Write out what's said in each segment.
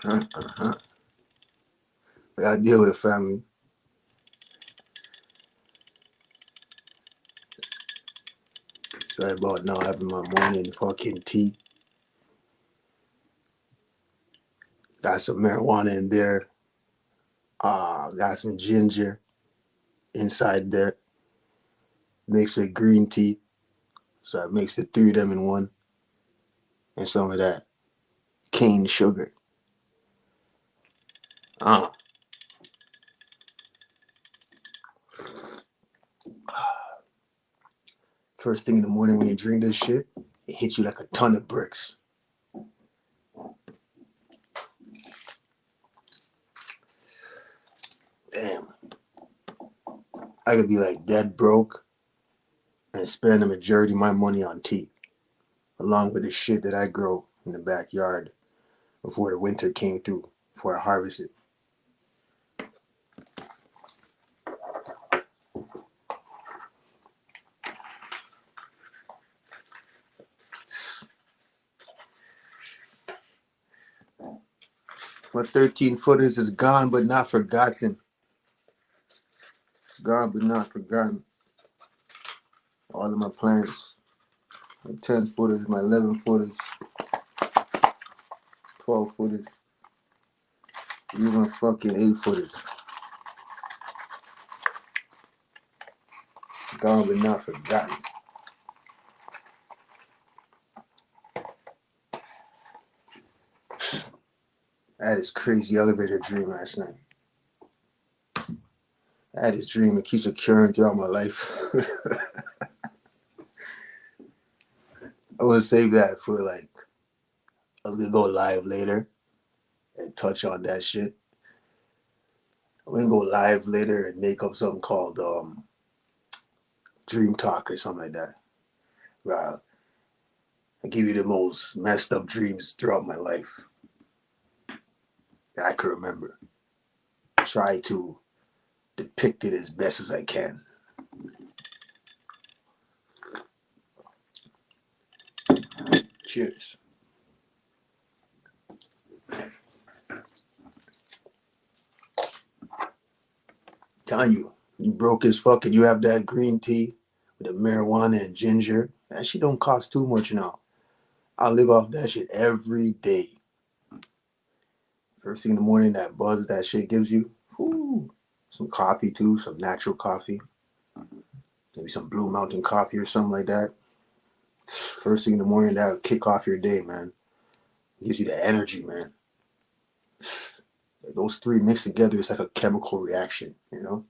Uh-huh. We gotta deal with family. It's right about now having my morning fucking tea. Got some marijuana in there. Got some ginger inside there. Mixed with green tea. So I mixed the three of them in one. And some of that cane sugar. Uh, First thing in the morning when you drink this shit, it hits you like a ton of bricks. Damn. I could be like dead broke and spend the majority of my money on tea, along with the shit that I grow in the backyard before the winter came through, before I harvested. 13 footers is gone but not forgotten. Gone but not forgotten. All of my plants. My 10 footers, my 11 footers, 12 footers, even fucking 8 footers. Gone but not forgotten. I had this crazy elevator dream last night. I had this dream, it keeps occurring throughout my life. I will save that for like a little go live later and touch on that shit. I'm gonna go live later and make up something called Dream Talk or something like that. Where I give you the most messed up dreams throughout my life that I can remember. Try to depict it as best as I can. Cheers. Telling you, you broke as fuck and you have that green tea with the marijuana and ginger. That shit don't cost too much now. I live off that shit every day. First thing in the morning, that buzz that shit gives you. Whew. Some coffee too, some natural coffee. Maybe some Blue Mountain coffee or something like that. First thing in the morning, that'll kick off your day, man. Gives you the energy, man. Those three mixed together, it's like a chemical reaction, you know?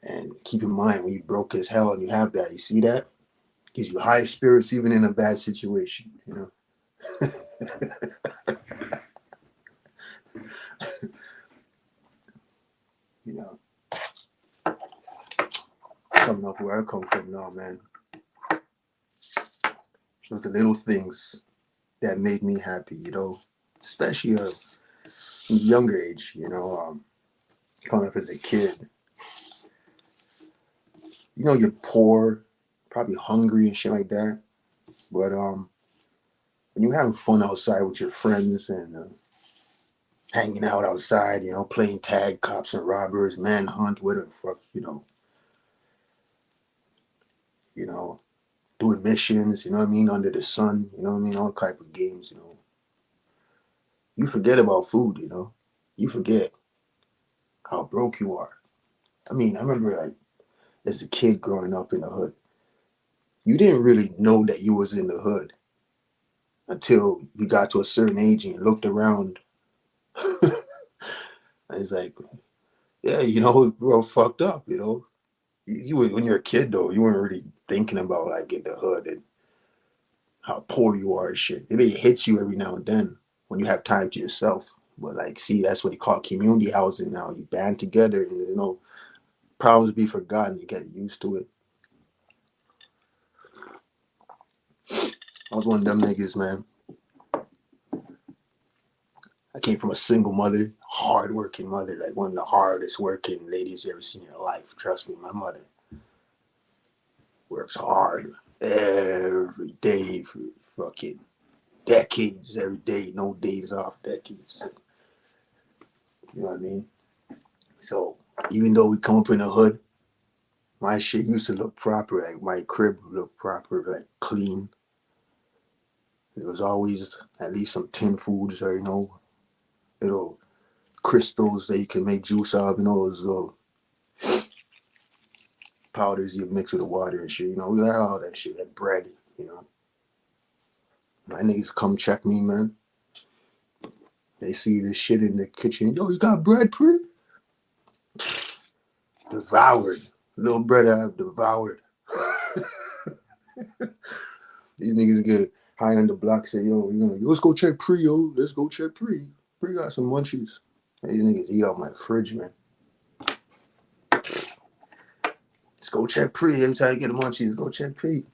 And keep in mind, when you broke as hell and you have that, you see that? Gives you high spirits even in a bad situation, you know? You know, coming up where I come from now, man. Those are little things that made me happy, you know, especially younger age, you know, coming up as a kid. You know, you're poor, probably hungry and shit like that. But when you're having fun outside with your friends and hanging out outside, you know, playing tag, cops and robbers, manhunt, whatever the fuck, you know, doing missions, you know what I mean, under the sun, you know what I mean, all type of games, you know. You forget about food, you know. You forget how broke you are. I mean, I remember like as a kid growing up in the hood, you didn't really know that you was in the hood until you got to a certain age and you looked around. And it's like, yeah, you know, we're all fucked up, you know. When you're a kid though, you weren't really thinking about like in the hood and how poor you are and shit. It hits you every now and then when you have time to yourself. But like, see, that's what they call community housing now. You band together and you know, problems be forgotten. You get used to it. I was one of them niggas, man. I came from a single mother, hard working mother, like one of the hardest working ladies you ever seen in your life. Trust me, my mother works hard every day for fucking decades every day, no days off, decades. You know what I mean? So even though we come up in the hood, my shit used to look proper. Like my crib looked proper, like clean. There was always at least some tin foods or little crystals that you can make juice out of. Those little powders you mix with the water and shit. We had all that shit. That bread. My niggas come check me, man. They see this shit in the kitchen. Yo, you got bread, pre? Devoured. Little bread I have devoured. These niggas get high on the block, say, yo, let's go check pre, yo. Let's go check pre. Pre got some munchies. And these niggas eat out my fridge, man. Let's go check pre. Every time you get a munchies, let's go check pre.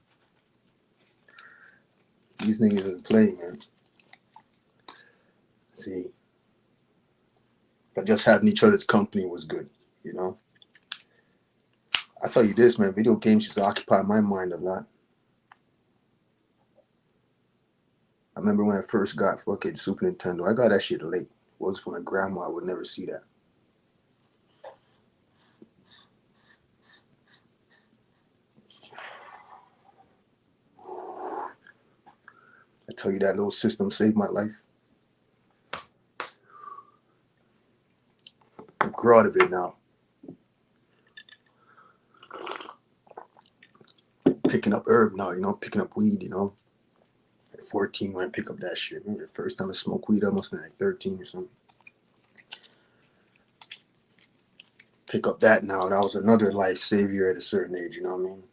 These niggas is playing, man. See, but just having each other's company was good, I tell you this, man, video games used to occupy my mind a lot. I remember when I first got fucking Super Nintendo. I got that shit late. It was for my grandma. I would never see that. I tell you, that little system saved my life. I grew out of it now. Picking up herb now, picking up weed, At 14 when I pick up that shit. Remember the first time I smoked weed, I must have been like 13 or something. Pick up that now. That was another life savior at a certain age, you know what I mean?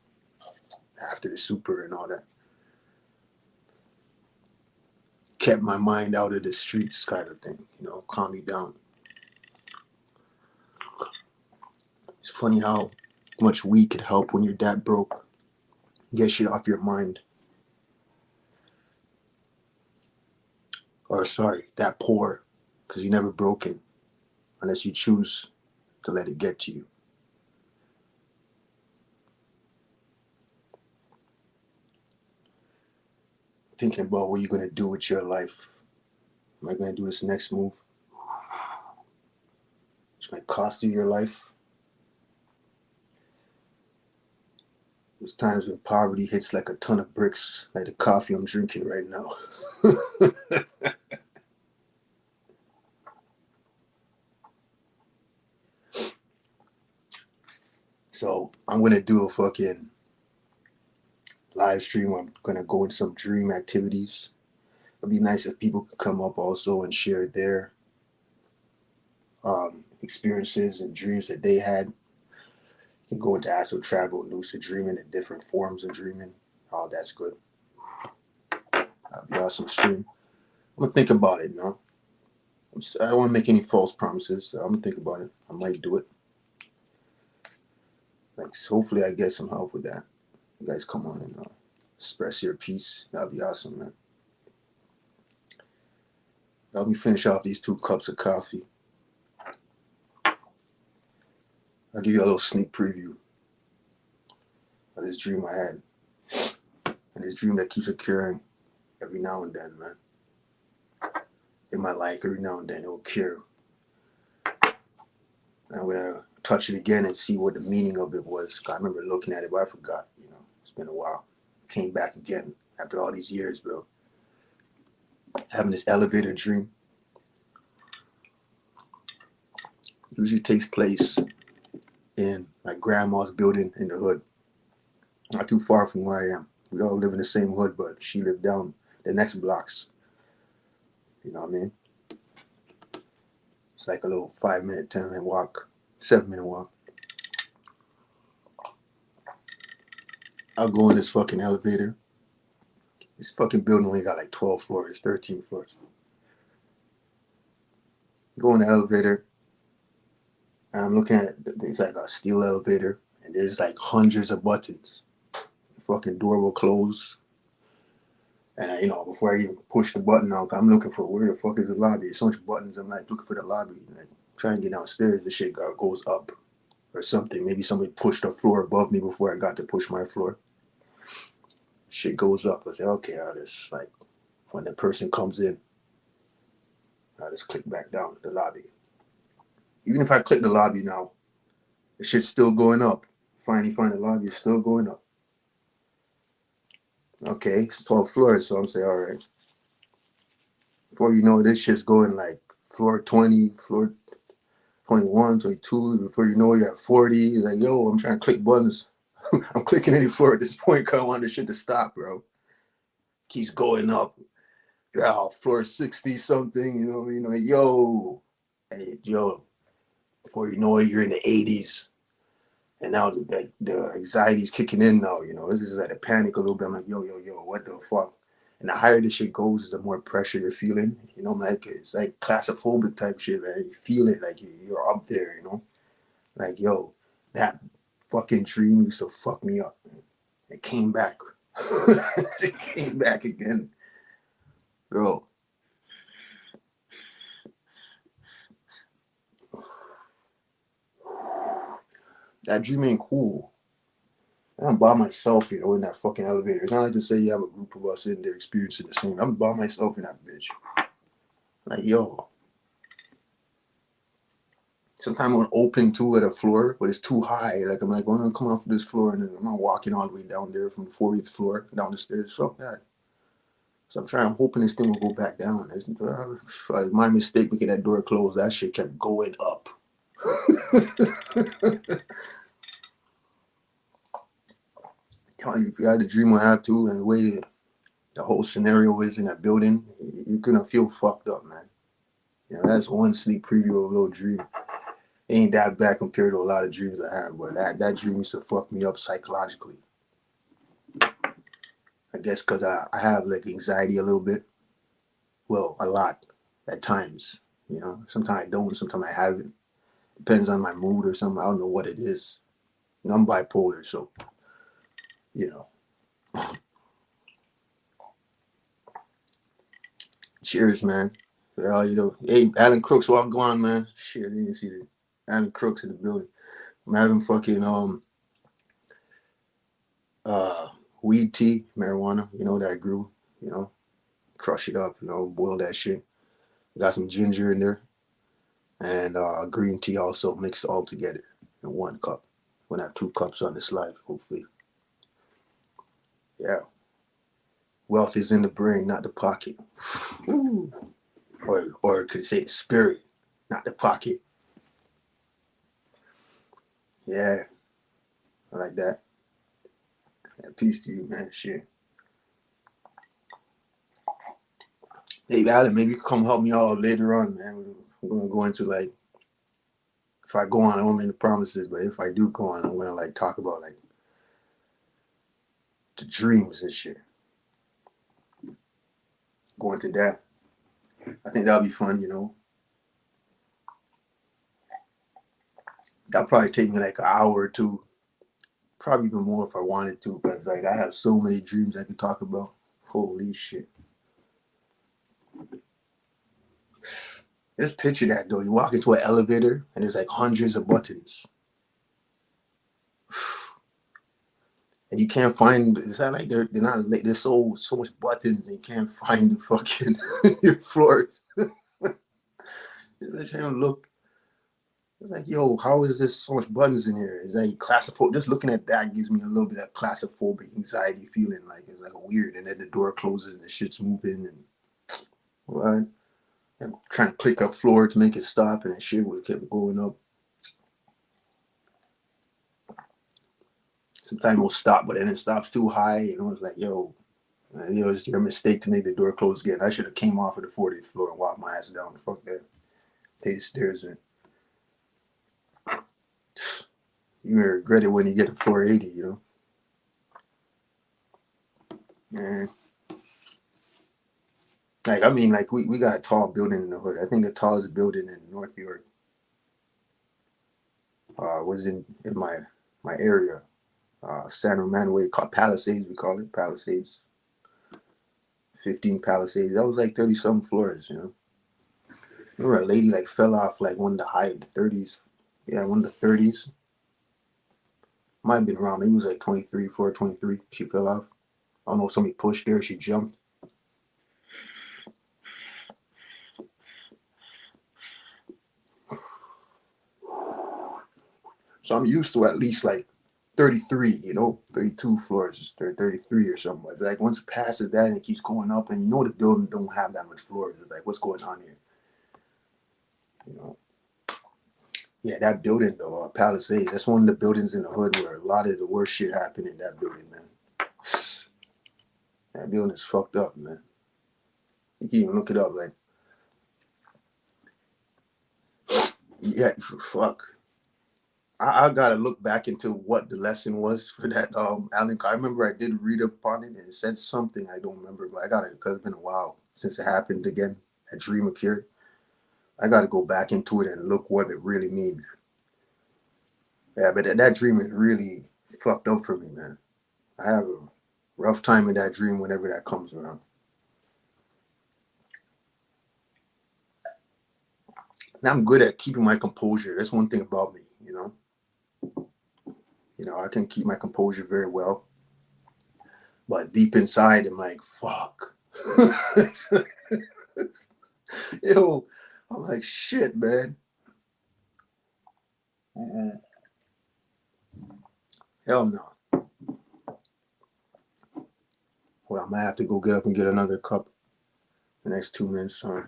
After the super and all that. Kept my mind out of the streets kind of thing, calm me down. It's funny how much weed could help when you're that broke. Get shit off your mind. Or sorry, that poor, because you're never broken unless you choose to let it get to you. Thinking about what you're going to do with your life. Am I going to do this next move? Which might cost you your life. There's times when poverty hits like a ton of bricks, like the coffee I'm drinking right now. So I'm going to do a fucking live stream where I'm going to go into some dream activities. It'd be nice if people could come up also and share their experiences and dreams that they had. You can go into astral travel, lucid dreaming, and different forms of dreaming. Oh, that's good. That'd be awesome stream. I'm going to think about it, I don't want to make any false promises. So I'm going to think about it. I might do it. Hopefully I get some help with that. You guys come on and express your piece. That'd be awesome, man. Let me finish off these 2 cups of coffee. I'll give you a little sneak preview of this dream I had. And this dream that keeps occurring every now and then, man. In my life, every now and then it will occur. And I'm going to touch it again and see what the meaning of it was. I remember looking at it, but I forgot. It's been a while. Came back again after all these years, bro. Having this elevator dream usually takes place in my grandma's building in the hood. Not too far from where I am. We all live in the same hood, but she lived down the next blocks. You know what I mean? It's like a little 5-minute, 10-minute walk, 7-minute walk. I'll go in this fucking elevator. This fucking building only got like 12 floors, 13 floors. Go in the elevator, and I'm looking at it's like a steel elevator, and there's like hundreds of buttons. The fucking door will close. And before I even push the button out, I'm looking for where the fuck is the lobby. There's so much buttons. I'm like looking for the lobby, like trying to get downstairs. The shit goes up or something. Maybe somebody pushed the floor above me before I got to push my floor. Shit goes up. I say, okay, this like when the person comes in, I just click back down the lobby. Even if I click the lobby now, the shit's still going up. Find the lobby is still going up. Okay, it's 12 floors, so I'm saying, all right. Before you know it, this shit's going like floor 20, floor 21, 22. Before you know it, you're at 40. You're like, yo, I'm trying to click buttons. I'm clicking any floor at this point because I want this shit to stop, bro. Keeps going up. You're out floor 60 something, you know what I mean? Like, yo, hey, yo. Before you know it, you're in the 80s. And now the anxiety's kicking in now, you know. This is like a panic a little bit. I'm like, yo, what the fuck? And the higher this shit goes, the more pressure you're feeling. You know, like it's like claustrophobic type shit, man. You feel it like you're up there, you know. Like, yo, that fucking dream used to fuck me up. Man. It came back. It came back again. Bro. That dream ain't cool. I'm by myself, you know, in that fucking elevator. It's not like to say you have a group of us in there experiencing the same. I'm by myself in that bitch. Like, yo. Sometimes I'm open too at a floor, but it's too high. Like, I'm like, I'm gonna come off of this floor and then I'm not walking all the way down there from the 40th floor down the stairs. Fuck that. So I'm hoping this thing will go back down. It's my mistake making that door close. That shit kept going up. Tell you, if you had the dream I have to, and the way the whole scenario is in that building, you're gonna feel fucked up, man. You know, that's one sneak preview of a little dream. It ain't that bad compared to a lot of dreams I have, but that dream used to fuck me up psychologically. I guess because I have like anxiety a little bit. Well, a lot at times. You know, sometimes I don't, sometimes I haven't. Depends on my mood or something. I don't know what it is. You know, I'm bipolar, so you know. Cheers, man. Well, you know, hey, Alan Crooks, what going on, man? Shit, I didn't see the Alan Crooks in the building. I'm having fucking weed tea, marijuana, you know, that I grew, you know, crush it up, you know, boil that shit. Got some ginger in there and green tea also mixed all together in one cup. We're gonna have 2 cups on this life, hopefully. Yeah. Wealth is in the brain, not the pocket. Or could say the spirit, not the pocket. Yeah, I like that. Yeah, peace to you, man. Shit. Hey, Alan, maybe you can come help me out later on, man. I'm gonna go into like, if I go on, I won't make any promises, but if I do go on, I'm gonna like talk about like the dreams and shit. Go into that. I think that'll be fun, you know. That'll probably take me like an hour or two, probably even more if I wanted to, because like I have so many dreams I could talk about. Holy shit. Just picture that though. You walk into an elevator and there's like hundreds of buttons. And you can't find, it's not like they're not, there's so much buttons and you can't find the fucking your floors. Let him look. It's like, yo, how is this so much buttons in here? It's like claustrophobic. Just looking at that gives me a little bit of claustrophobic anxiety feeling. Like it's like a weird, and then the door closes and the shit's moving and what? I'm trying to click a floor to make it stop, and the shit would kept going up. Sometimes it'll stop, but then it stops too high. You know, it's like, yo, you know, it's your mistake to make the door close again. I should have came off of the 40th floor and walked my ass down. Fuck that. Take the stairs in. You regret it when you get to floor 80, you know? Man. Like, I mean, like, we got a tall building in the hood. I think the tallest building in North York was in my area. San Romanway, called Palisades, we call it. Palisades. 15 Palisades. That was like 30-something floors, you know? Remember a lady, like, fell off, like, one of the high, the 30s. Yeah, one of the 30s. Might have been wrong. Maybe it was like 23, 23. She fell off. I don't know if somebody pushed her. She jumped. So I'm used to at least like 33, 32 floors, 33 or something. But like once it passes that and it keeps going up, and the building don't have that much floors, it's like, what's going on here? You know. Yeah, that building though, Palisades. That's one of the buildings in the hood where a lot of the worst shit happened in that building, man. That building is fucked up, man. You can even look it up, like, yeah, fuck. I gotta look back into what the lesson was for that Allen. I remember I did read up on it and it said something I don't remember, but I gotta, because it's been a while since it happened again. That dream occurred. I gotta go back into it and look what it really means. Yeah, but that dream is really fucked up for me, man. I have a rough time in that dream whenever that comes around. Now I'm good at keeping my composure. That's one thing about me, you know. I can keep my composure very well, but deep inside, I'm like, fuck. Yo, I'm like, shit, man. Mm-mm. Hell no. Well, I might have to go get up and get another cup the next 2 minutes, son.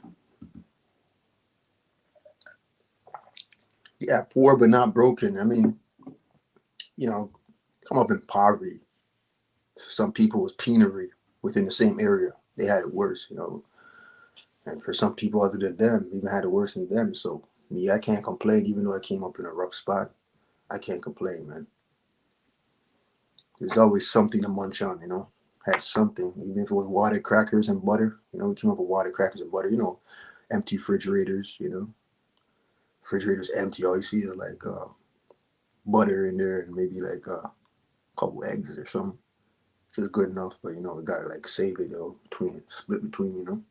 Yeah, poor but not broken. I mean, you know, come up in poverty. For some people, it was penury within the same area. They had it worse. And for some people other than them, even had it worse than them. So me, I can't complain, even though I came up in a rough spot. I can't complain, man. There's always something to munch on. Had something, even if it was water, crackers, and butter. We came up with water, crackers, and butter. Empty refrigerators. Refrigerators empty. All you see is like butter in there and maybe like a couple eggs or something. Just good enough, but we gotta like save it, split between,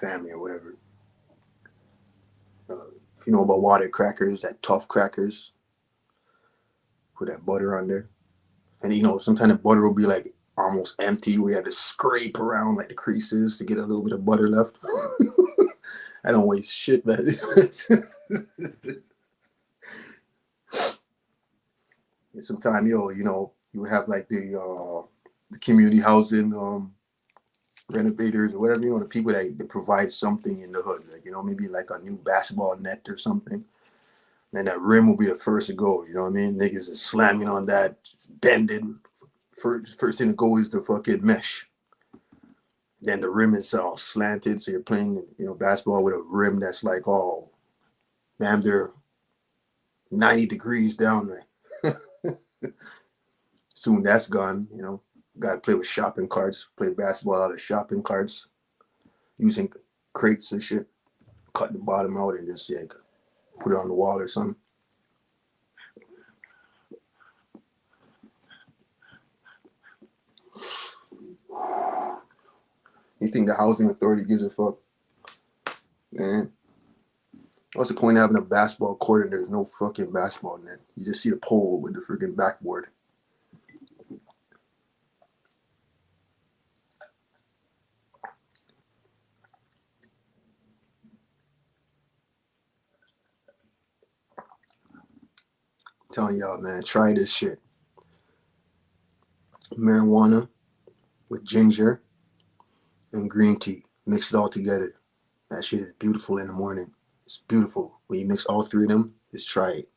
family or whatever. If you know about water crackers, that tough crackers, put that butter on there. And sometimes the butter will be like almost empty. We had to scrape around like the creases to get a little bit of butter left. I don't waste shit, man. Sometimes, you have like the community housing renovators or whatever, the people that provide something in the hood, like, maybe like a new basketball net or something. And that rim will be the first to go, you know what I mean? Niggas is slamming on that, just bended. First thing to go is the fucking mesh. Then the rim is all slanted, so you're playing, basketball with a rim that's like all damn near 90 degrees down there. Soon that's gone. Got to play with shopping carts, play basketball out of shopping carts, using crates and shit. Cut the bottom out and just like put it on the wall or something. You think the housing authority gives a fuck? Man. What's the point of having a basketball court and there's no fucking basketball net? You just see the pole with the freaking backboard. I'm telling y'all, man, try this shit. Marijuana with ginger and green tea. Mix it all together. That shit is beautiful in the morning. It's beautiful. When you mix all three of them, just try it.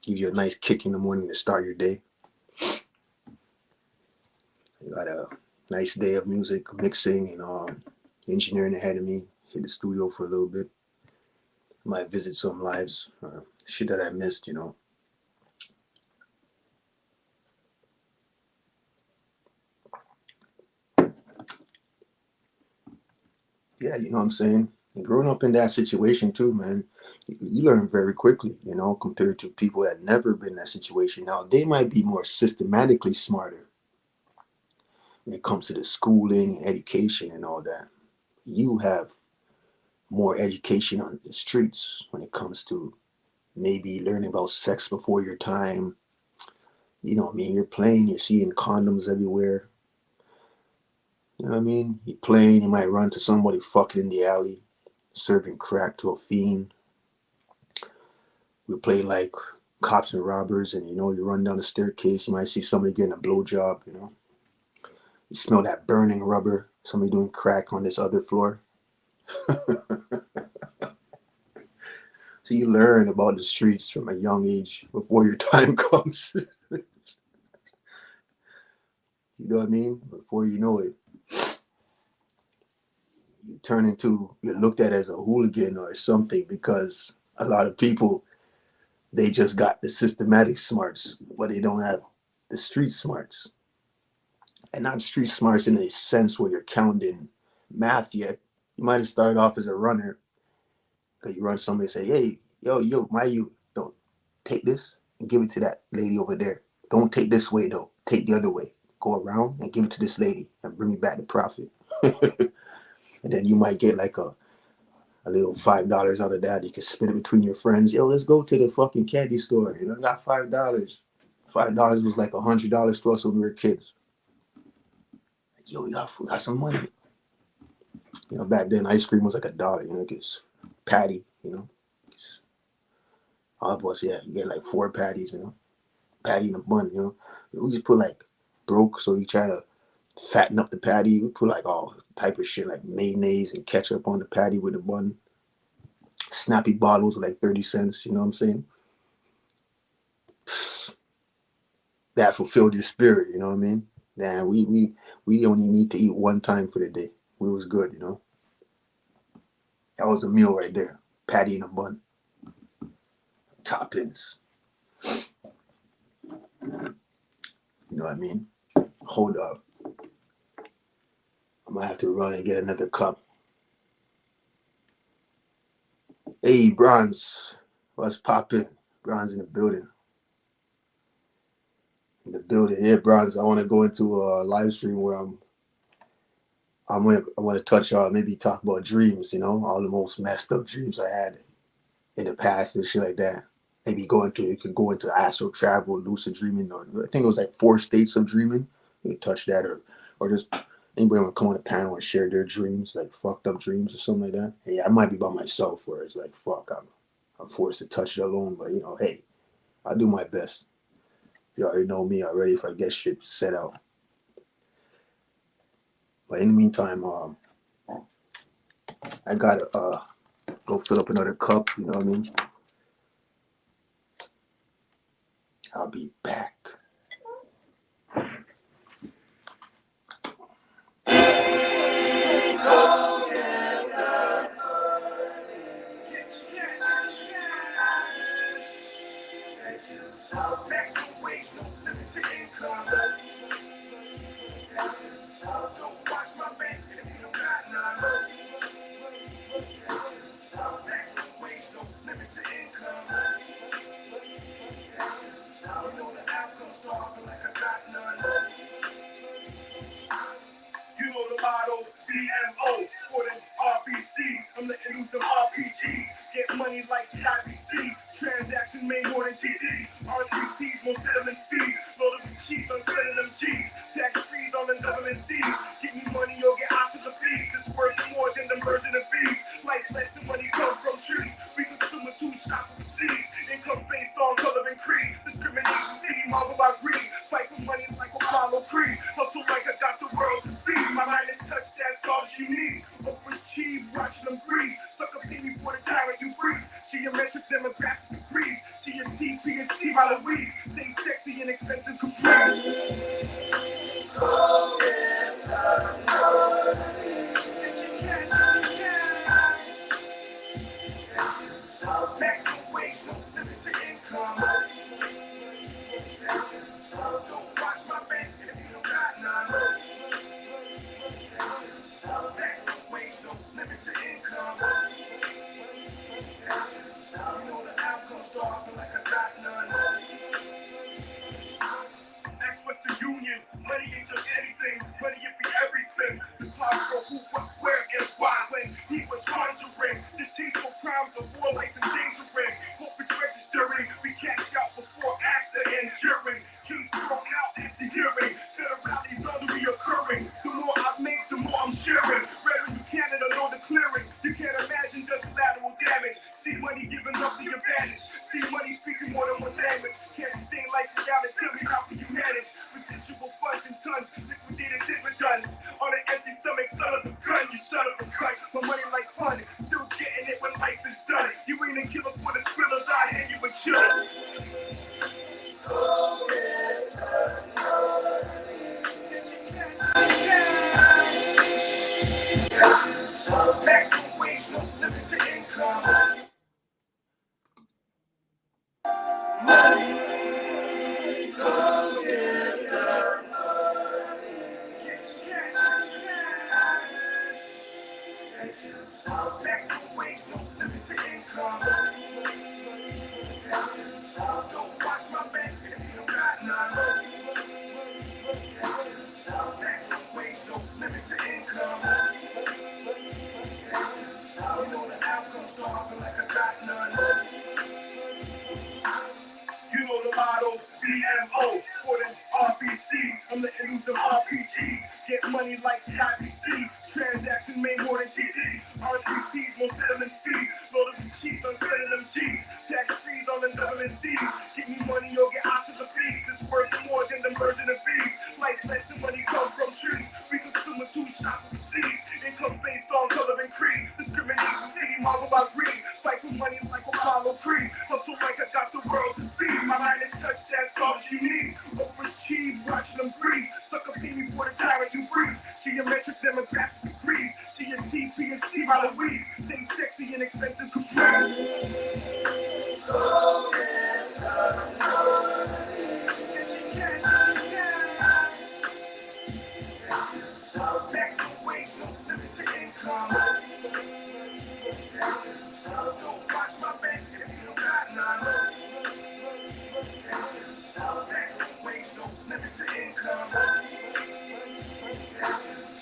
Give you a nice kick in the morning to start your day. You got a nice day of music, mixing, and engineering ahead of me. Hit the studio for a little bit. Might visit some lives. Shit that I missed. Yeah, you know what I'm saying? And growing up in that situation too, man, you learn very quickly, compared to people that never been in that situation. Now, they might be more systematically smarter when it comes to the schooling and education and all that. You have more education on the streets when it comes to maybe learning about sex before your time. You know what I mean? You're playing, you're seeing condoms everywhere. You know what I mean? You're playing, you might run to somebody fucking in the alley, serving crack to a fiend. We play like cops and robbers, and you run down the staircase, you might see somebody getting a blowjob. You smell that burning rubber, somebody doing crack on this other floor. So you learn about the streets from a young age before your time comes. You know what I mean? Before you know it, you're looked at as a hooligan or something, because a lot of people, they just got the systematic smarts, but they don't have the street smarts. And not street smarts in a sense where you're counting math yet. You might have started off as a runner, because you run somebody and say, hey, yo, why you don't take this and give it to that lady over there. Don't take this way though. Take the other way. Go around and give it to this lady and bring me back the profit. And then you might get like a little $5 out of that. You can split it between your friends. Yo, let's go to the fucking candy store. I got $5. $5 was like $100 to us when we were kids. Yo, we got some money. Back then ice cream was like $1. It's patty. All of us, yeah, you get like 4 patties. Patty in a bun. We just put like broke, so we try to fatten up the patty. We put like all type of shit like mayonnaise and ketchup on the patty with the bun. Snappy bottles with like 30 cents. You know what I'm saying? That fulfilled your spirit. You know what I mean? Damn, we only need to eat one time for the day. We was good. That was a meal right there. Patty in a bun. Toppings. You know what I mean? Hold up. I'm gonna have to run and get another cup. Hey, Bronze. What's poppin'? Bronze in the building. Yeah, Bronze. I want to go into a live stream where I want to touch on, maybe talk about dreams, all the most messed up dreams I had in the past and shit like that. Maybe you could go into astral travel, lucid dreaming, or I think it was like 4 states of dreaming. You could touch that, or just anybody want to come on a panel and share their dreams, like fucked up dreams or something like that. Hey, I might be by myself where it's like, fuck, I'm forced to touch it alone, but hey, I do my best. You already know me already if I get shit set out. But in the meantime, I gotta go fill up another cup, you know what I mean? I'll be back. I'm letting loose some RPGs. Get money like CIBC. Transactions made more than TD. R3Ps, more settlement fees. Load up the cheese, I'm sending them G's. Tax fees on the government D's. Give me money, you'll get out of the fees. It's worth more than the birds and the bees. Life less than money comes from trees. We consumers who shop overseas. Income based on color and creed. Discrimination, city marvel by greed. Fight for money like Apollo Creed. Hustle like I got the world to feed. My mind is touched, that's all that you need. Overachieve, watching them breathe. Suck a penny for the tyrant you breathe. Geometric demographic degrees. GMT, PhD by Louise. Stay sexy and expensive caprice. Maximum wage, no limit to income. Don't watch my bank if you don't got none. Maximum wage, no limit to income. You know the outcome starts like I got none. That's what's the union. Money ain't just anything. Money it be everything. The power for who, what, where, and why. When he was conjuring, distasteful crimes of war, life endangering. Hope it's registering. We catch out before, after, and during. Kings thrown out after hearing. Federalities are the reoccurring. The more I make, the more I'm sharing. Revenue Canada, know the clearing. You can't imagine just lateral damage. See money giving up the advantage. See money speaking more than one language. Maximum wage, no limit to income. Don't watch my back if you don't got none. Maximum wage, no limit to income. You know the outcome starving like I got none. You know the motto, BMO, for them RBCs. I'm letting loose them RPGs. Get money like CIBC. Transaction made more than GD. R3Ps, more settlement fees. Load up the cheese, I'm spending them G's. Tax fees on the government D's. Give me money, you'll get out of the fees. It's worth more than the birds and the bees. Like lesson money comes from trees. We consumers who shop overseas. Income based on color and creed. Discrimination, city marvel by greed. Fight for money like Apollo Creed. Hustle like I got the world to feed. My mind is touched, that's all you need. Overachieve, watching them breathe. Suck a penny for the tyrant you breathe. Geometric demographic degrees. GST, PST by Louise. Things sexy and expensive caprice. Maximum wage, no limit to income. Don't watch my back if you don't got none. Maximum wage, no limit to income.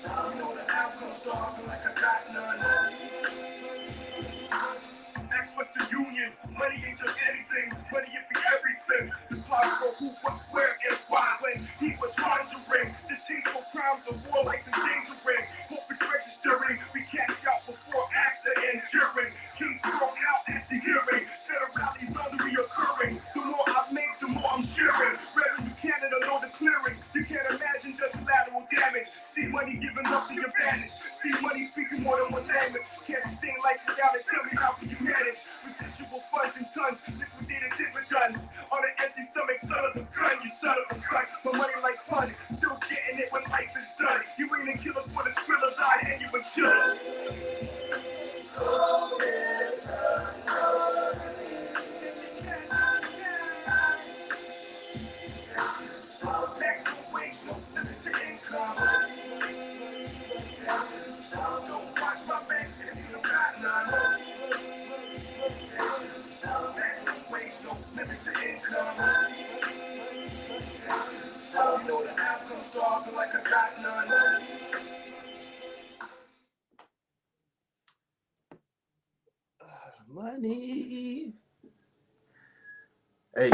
You know the outcome starving like I got none. Next was the union. Money ain't just anything. Money it be everything. The plot for who, what, where, and why. When he was conjuring distasteful crimes of war like endangering. Hope it's registering. We cash out before, after, and during. Kings thrown out at the hearing. Federality's only reoccurring. The more I make, the more I'm sharing. Revenue Canada, know the clearing. You can't imagine just collateral damage. See money giving up the advantage. See money speaking more than one language. Can't sustain life without it. Tell me how can you manage? Residual funds and tons, liquidated dividends. On an empty stomach, son of a gun, you son of a gun. My money like fun, still getting it when life is done. You ain't a killer for the thrillers, I hand you a chiller. Maximum wage, no limit to income. Don't watch my back if you don't got none. Maximum wage, no limit to income. You know the outcome starving like I got none. Money. Hey,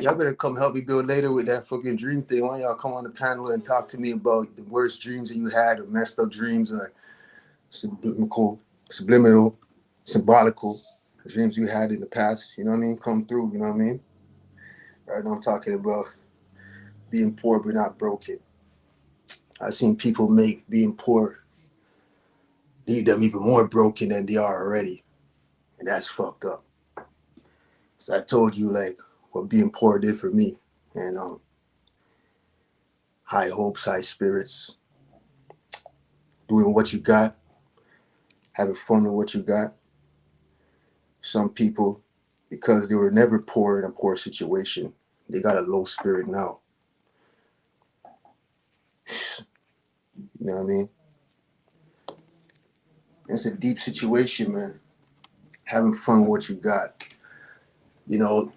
y'all better come help me build later with that fucking dream thing. Why don't y'all come on the panel and talk to me about the worst dreams that you had, or messed up dreams, or subliminal, symbolical dreams you had in the past. You know what I mean? Come through. You know what I mean? Right now I'm talking about being poor but not broken. I've seen people make being poor leave them even more broken than they are already, and that's fucked up. So I told you like what being poor did for me, and high hopes, high spirits, doing what you got, having fun with what you got. Some people, because they were never poor in a poor situation, they got a low spirit now. You know what I mean? It's a deep situation, man. Having fun with what you got. You know,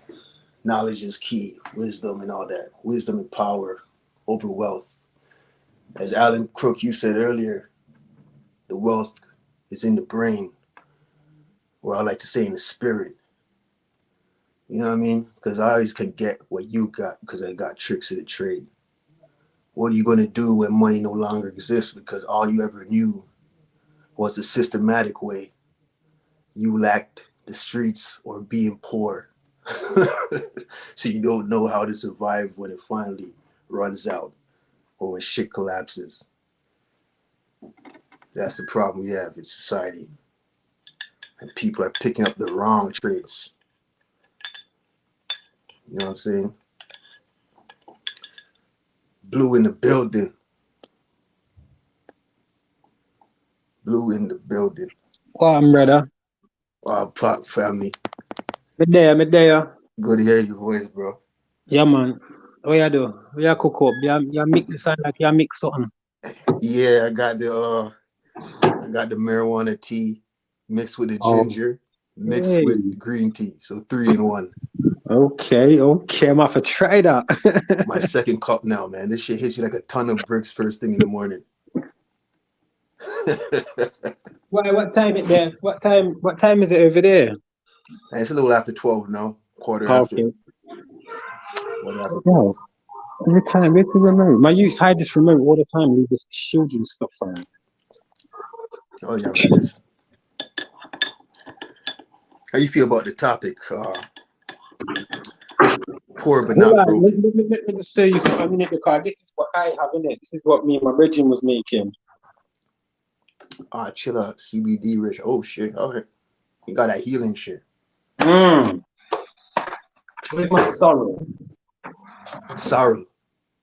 knowledge is key, wisdom and all that. Wisdom and power over wealth. As Alan Crook, you said earlier, the wealth is in the brain, or I like to say in the spirit. You know what I mean? Because I always could get what you got because I got tricks of the trade. What are you going to do when money no longer exists because all you ever knew was a systematic way? You lacked the streets or being poor. So you don't know how to survive when it finally runs out or when shit collapses. That's the problem we have in society. And people are picking up the wrong traits. You know what I'm saying? Blue in the building. Blue in the building. Welcome, brother. Pop family. Me there. Good to hear your voice, bro. Yeah, man. What you do? What you cook up? You mix it sound like you mix something. Yeah, I got the I got the marijuana tea mixed with the Oh, ginger, mixed hey. with the green tea. So 3 in 1. Okay. I'm off to try that. My second cup now, man. This shit hits you like a ton of bricks first thing in the morning. Why? What time it there? What time is it over there? And it's a little after 12 now. Quarter after. Okay. Quarter after 12. No. Every time, where's the remote? My youth hide this remote all the time. Leave this children stuff on. Oh yeah, man. How you feel about the topic? Poor but Hold not on, broken. let me just show you something a minute because this is what I have in it. This is what me and my brethren was making. Chill out. CBD rich. Oh shit. All right. You got that healing shit. With my sorrow. Sorrow.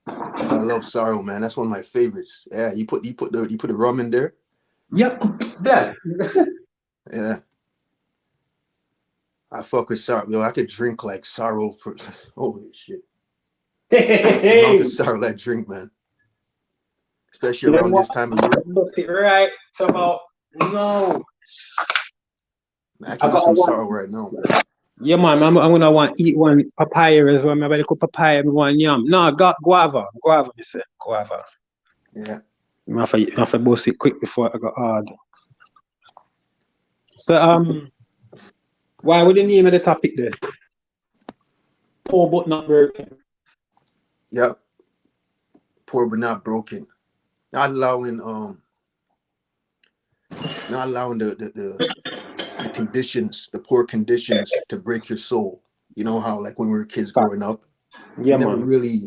I love sorrow, man. That's one of my favorites. Yeah, you put the rum in there. Yep, that. Yeah. I fuck with sorrow. Yo, I could drink like sorrow for holy shit. The amount of sorrow I drink, man. Especially You know around what? this time of year. Look it right. So about no. I I can use got some one. sorrow right now, man. Yeah, man. I'm gonna want to eat one papaya as well. Maybe a little papaya, and one yam. No, guava. Guava, me say guava. Yeah. I have to bust it quick before I got hard. So why would the name of the topic there? Poor but not broken. Yep. Poor but not broken. Not allowing the conditions, the poor conditions to break your soul. You know how like when we were kids Fact. growing up, Yeah, you never man. really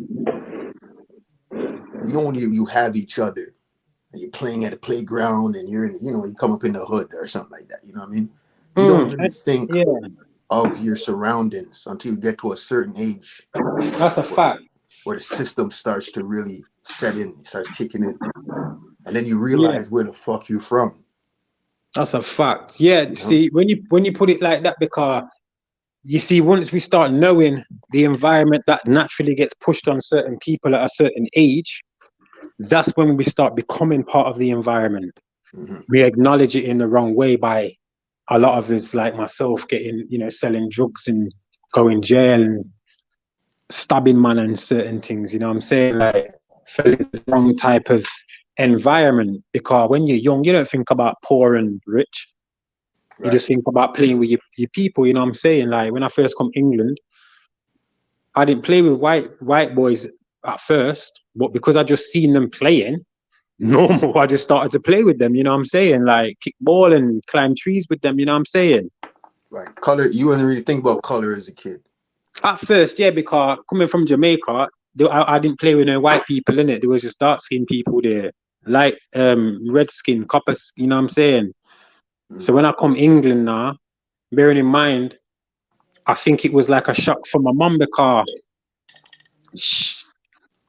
when you have each other and you're playing at a playground and you're in, you come up in the hood or something like that. You know what I mean? You don't really think Yeah, of your surroundings until you get to a certain age that's a fact. where the system starts to really set in, it starts kicking in. And then you Yeah, realize where the fuck you from, that's a fact. Yeah, you know? see, when you put it like that, because you see, once we start knowing the environment that naturally gets pushed on certain people at a certain age, that's when we start becoming part of the environment. Mm-hmm. We acknowledge it in the wrong way by a lot of us, like myself, getting, selling drugs and going jail and stabbing man and certain things. You know what I'm saying? Like, fell into the wrong type of environment because when you're young, you don't think about poor and rich. You Right. just think about playing with your people. You know what I'm saying? Like when I first come to England, I didn't play with white boys at first, but because I just seen them playing normal, I just started to play with them. You know what I'm saying? Like kick ball and climb trees with them. You know what I'm saying? Right. Color, you wouldn't really think about color as a kid. At first, yeah, because coming from Jamaica, I didn't play with no white people in it. There was just dark skinned people there, like red skin, copper. You know what I'm saying? So Mm. when I come England now, bearing in mind, I think it was like a shock for my mum because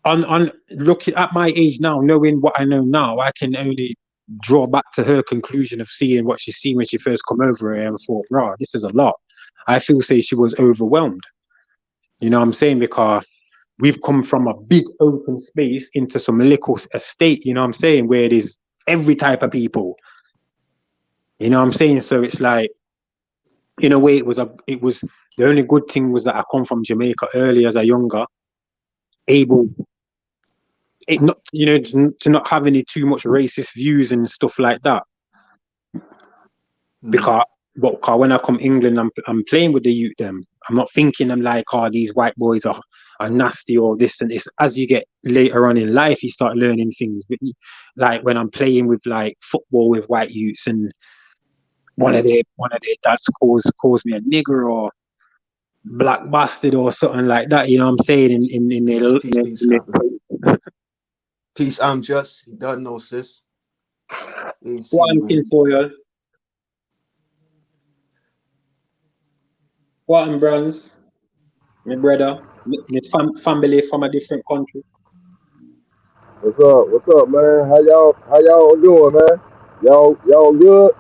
on looking at my age now, knowing what I know now, I can only draw back to her conclusion of seeing what she's seen when she first come over here and thought, "Rah, this is a lot." I feel say she was overwhelmed. You know what I'm saying? Because we've come from a big open space into some little estate, you know what I'm saying, where there's every type of people. You know what I'm saying? So it's like, in a way, it was the only good thing was that I come from Jamaica early as a younger, able it not to not have any too much racist views and stuff like that. Mm. Because when I come England, I'm playing with the youth them. I'm not thinking I'm like, oh, these white boys are nasty or this and this. As you get later on in life, you start learning things. Like when I'm playing with like football with white youths and one of their dads calls me a nigger or black bastard or something like that. You know what I'm saying? In Peace, their, peace, peace. Peace, I'm just. You don't know, sis. Ain't see what you, I'm man. looking for, you. What I'm bronze. My brother, my family from a different country. What's up? What's up, man? How y'all doing, man? Y'all good?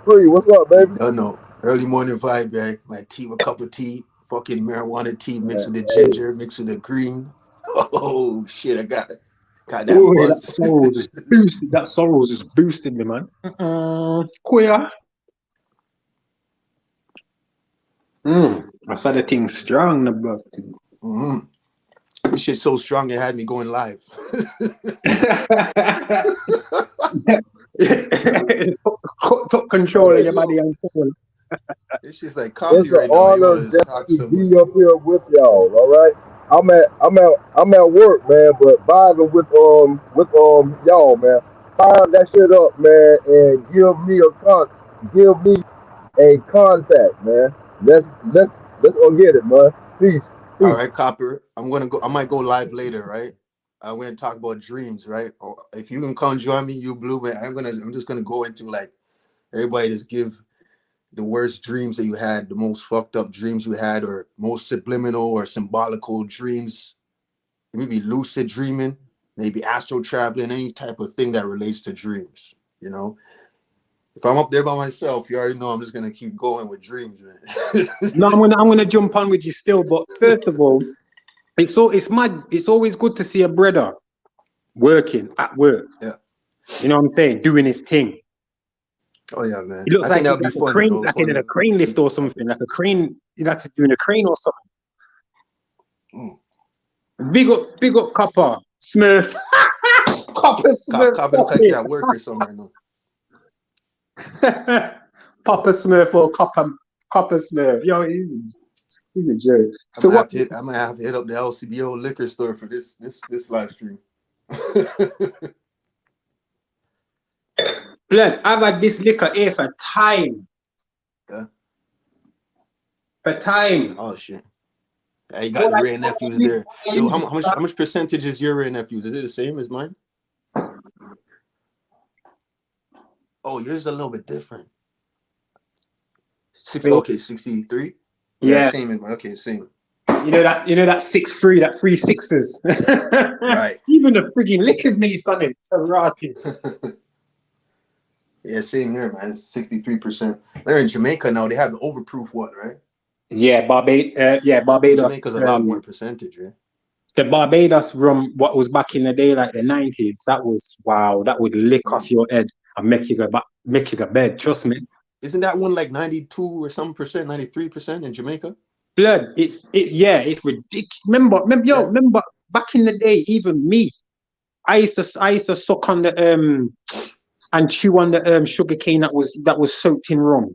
Free. What's up, You baby? don't know. Early morning vibe, right? My tea, a cup of tea, fucking marijuana tea mixed with the Hey, ginger, mixed with the green. Oh, shit, I got it. Goddamn Oh, yeah, that buzz. sorrow just boosted. That sorrow just boosted me, man. Queer. I saw the thing strong, the bro. This shit's so strong it had me going live. Took control of Like, your body yo, and soul. this shit's like It's coffee an right now. You honor wanna just talk to definitely someone. be up here with y'all. All right. I'm at work, man, but vibing with y'all, man. Fire that shit up, man, and give me a contact, man. Let's go get it, man. Peace. All Peace. right, Copper. I'm gonna go. I might go live later, right? I'm gonna talk about dreams, right? Or if you can come join me, you blue man. I'm just gonna go into like everybody just give the worst dreams that you had, the most fucked up dreams you had, or most subliminal or symbolical dreams. Maybe lucid dreaming, maybe astral traveling, any type of thing that relates to dreams. You know, if I'm up there by myself, you already know I'm just gonna keep going with dreams, man. No, I'm gonna jump on with you still, but first of all, it's mad. It's always good to see a brother working at work. Yeah. You know what I'm saying? Doing his thing. Oh yeah, man. It looks I think like that he's would be like a fun, you crane, know, like in a fun. crane lift or something, like a crane. He's like doing a crane or something. Big up, Copper Smurf. Copper Smurf. Copy look like you at work or something right now. Papa Smurf or Copper Smurf. Yo, he's a joke. So what? I'm gonna have to hit up the LCBO liquor store for this live stream. Blood, I've had this liquor here for time. Yeah. For time. Oh shit. Yeah, you got Well, the like, Ray nephews there. Yo, how much percentage is your Ray nephews? Is it the same as mine? Oh, yours is a little bit different. Okay, 63. Yeah, yeah. same as mine. Okay, same. You know that 6-3, that 3 6s. Right. Even the frigging liquors made something. Karate. Yeah, same here, man. It's 63%. They're in Jamaica now. They have the overproof one, right? Yeah, I think Barbados. Jamaica's a lot more percentage, right? The Barbados rum, what was back in the day, like the 90s, that was wow. That would lick off your head and make you go bed. Trust me. Isn't that one like 92 or some percent, 93% in Jamaica? Blood, it's ridiculous. Remember back in the day, even me, I used to suck on the and chew on the sugar cane that was soaked in rum.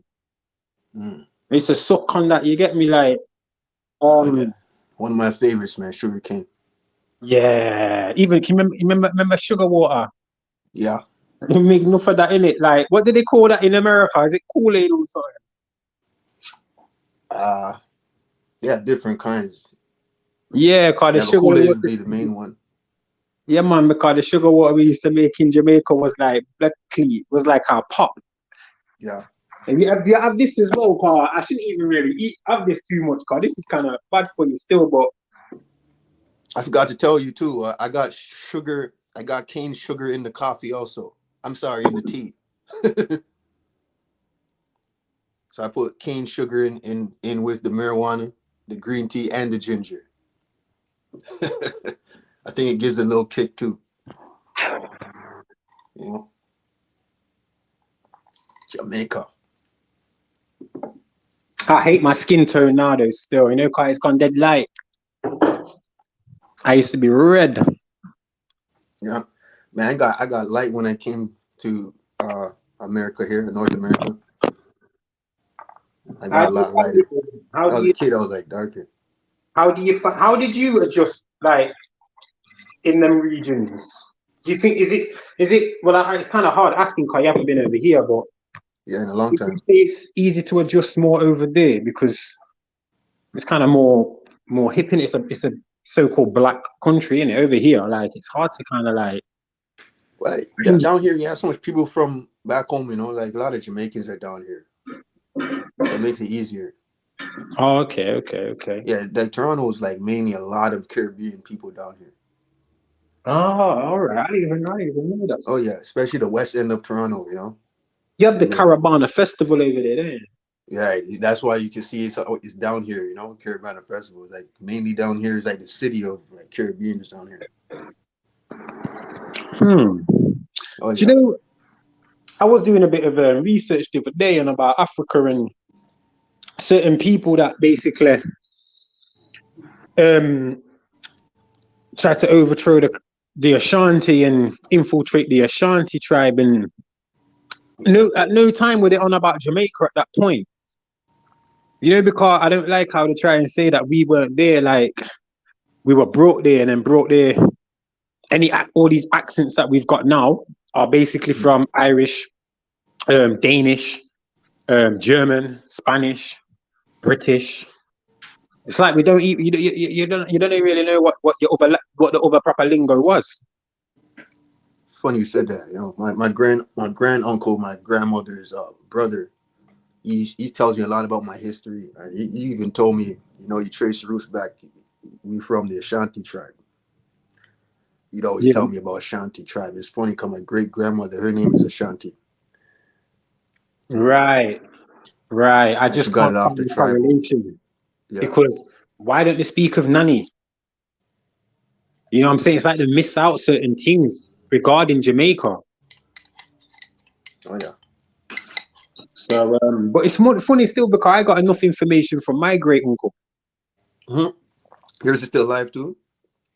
I used to suck on that. You get me, like Oh yeah, one of my favorites, man, sugar cane. Yeah, even can you remember sugar water? Yeah. You make enough of that in it. Like, what do they call that in America? Is it Kool-Aid or something? Yeah, different kinds. Yeah, cause the Yeah, but sugar Kool-Aid water. would be the main one. Yeah, man, because the sugar water we used to make in Jamaica was like black clean. Was like our pop. Yeah. And you have this as well, cause I shouldn't even really have this too much, cause this is kind of bad for you still, but I forgot to tell you too. I got sugar. I got cane sugar in the coffee also. I'm sorry, in the tea. So I put cane sugar in with the marijuana, the green tea, and the ginger. I think it gives a little kick too. You know? Jamaica. I hate my skin tone now though still, you know, cause it's gone dead light. I used to be red. Yeah. Man, I got light when I came to America here, North America. I got a lot lighter. I was a kid, I was like darker. How did you adjust like in them regions? Do you think is it well? It's kind of hard asking because you haven't been over here, but Yeah, in a long do you time. say it's easy to adjust more over there because it's kind of more hip in it. It's a so-called black country in it over here. Like it's hard to kind of like. Well, down here, you have so much people from back home, you know, like a lot of Jamaicans are down here. That makes it easier. Oh, okay. Yeah, like Toronto is like mainly a lot of Caribbean people down here. Oh, all right. I didn't even know that. Oh yeah, especially the west end of Toronto, you know. You have the Carabana Festival over there, don't you? Yeah, that's why you can see it's down here, you know. Caribana Festival is like mainly down here is like the city of like Caribbeans down here. Hmm. Oh Do you yeah. know, I was doing a bit of research the other day on about Africa and certain people that basically um tried to overthrow the Ashanti and infiltrate the Ashanti tribe, and Yeah. at no time were they on about Jamaica at that point. You know, because I don't like how they try and say that we weren't there, like we were brought there and then brought there. All these accents that we've got now are basically Mm. from Irish, Danish, German, Spanish, British. It's like we don't even you don't really know what the other proper lingo was. Funny you said that. You know, my grand uncle, my grandmother's brother. He tells me a lot about my history. He even told me, you know, you trace your roots back. We from the Ashanti tribe. He'd always Yeah. tell me about Ashanti tribe. It's funny, cause my great grandmother, her name is Ashanti. So Right, right. I and she just got it can't off find the the tribal. correlation Yeah. because why don't they speak of Nanny? You know what I'm saying? It's like they miss out certain things regarding Jamaica. Oh yeah. So, but it's more funny still because I got enough information from my great uncle. Mm-hmm. Yours is still alive too.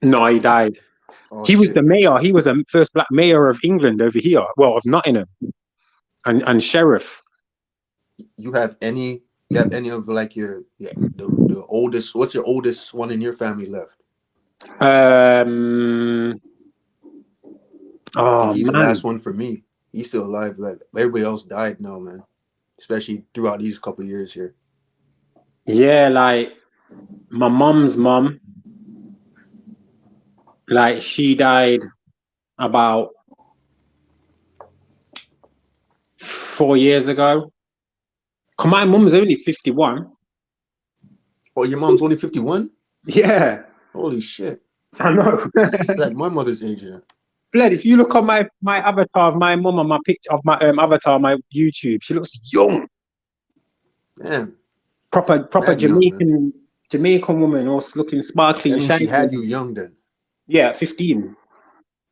No, he died. Oh He was the shit. mayor. He was the first black mayor of England over here. Well, of Nottingham and sheriff. You have any? You have any of like your the oldest? What's your oldest one in your family left? Um. I think Oh he's the man. last one for me. He's still alive. Like everybody else died now, man. Especially throughout these couple of years here. Yeah, like my mom's mom. Like she died about 4 years ago. 'Cause my mum's only 51. Oh, your mom's only 51? Yeah, Holy shit. I know. Like my mother's age. Yeah. Bled, if you look on my avatar of my mum and my picture of my avatar on my YouTube, she looks young. Damn. Proper Mad young, man. Jamaican woman, all looking sparkly That and means she shiny. had you young then. Yeah, 15.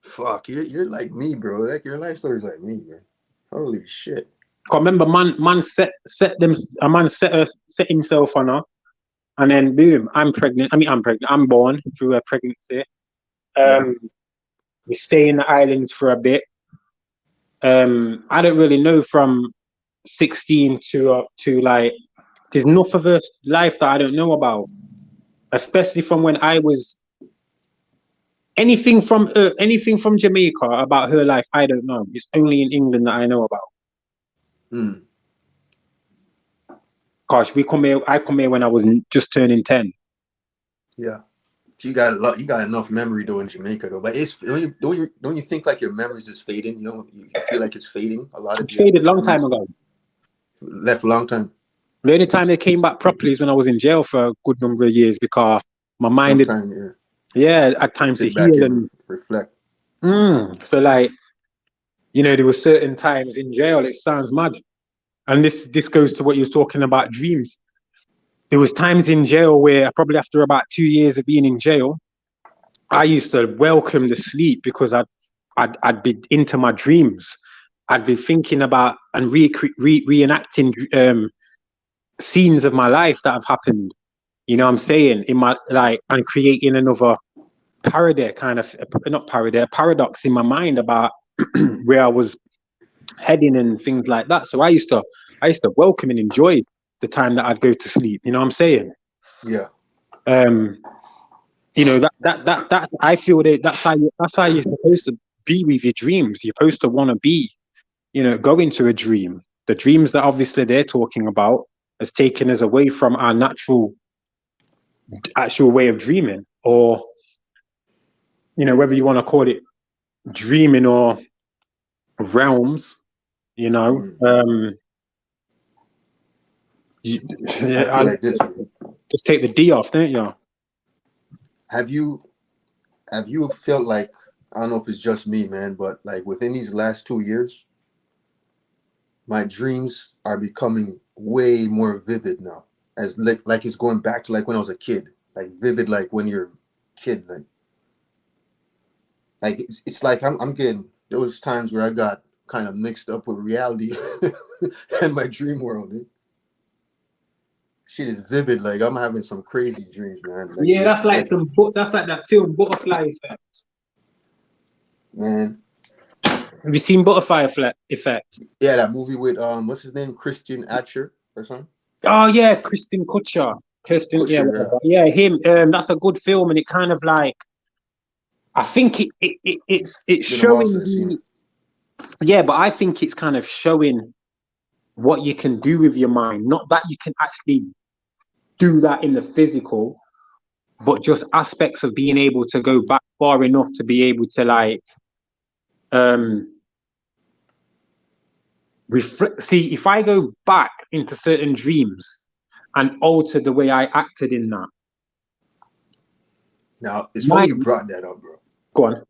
Fuck, you're like me, bro. Like your life story's like me, man. Holy shit. 'Cause remember, man set them. A man set himself on her, and then boom, I'm pregnant. I mean, I'm pregnant. I'm born through a pregnancy. Yeah. Um, we stay in the islands for a bit. I don't really know from 16 to like. There's enough of her life that I don't know about, especially from when I was anything from Jamaica about her life. I don't know. It's only in England that I know about. Mm. Gosh, we come here. I come here when I was just turning 10. Yeah. So you got a lot. You got enough memory though in Jamaica though. But it's don't you think like your memories is fading? You know, you feel like it's fading. A lot of It faded a long time memories ago. left a long time. The only time they came back properly is when I was in jail for a good number of years because my mind Enough had, time. Yeah. yeah, had time to Sit back heal and and reflect. so like, there were certain times in jail. It sounds mad, and this goes to what you were talking about dreams. There was times in jail where probably after about 2 years of being in jail, I used to welcome the sleep because I'd be into my dreams. I'd be thinking about and reenacting scenes of my life that have happened. You know what I'm saying? In my like and creating another parody kind of not parody, a paradox in my mind about where I was heading and things like that. So I used to welcome and enjoy the time that I'd go to sleep. You know what I'm saying? Yeah. Um, that's I feel that that's how you're supposed to be with your dreams. You're supposed to want to be, go into a dream. The dreams that obviously they're talking about has taken us away from our natural actual way of dreaming, or whether you want to call it dreaming or realms. You know, Mm-hmm. you, I I feel like this, man. just take the D off, don't you? Have you felt like, I don't know if it's just me, man, but like within these last 2 years, my dreams are becoming way more vivid now. As like it's going back to like when I was a kid, like vivid, like when you're a kid, like Like it's like I'm getting there was times where I got kind of mixed up with reality and my dream world. Shit is vivid. Like I'm having some crazy dreams, man. Like Yeah, that's this, like that's like that film Butterfly Effect. man. Have you seen Effect? Yeah, that movie with what's his name, Christian Atcher or something. Oh yeah, Kristen Kutcher. Yeah, Kutcher, yeah. whatever. Yeah, him. That's a good film, and it kind of like I think it's It's been a while showing since I seen it. yeah, but I think it's kind of showing what you can do with your mind, not that you can actually do that in the physical, but just aspects of being able to go back far enough to be able to like reflect. See, if I go back into certain dreams and alter the way I acted in that. Now it's funny you brought that up, bro. Go on.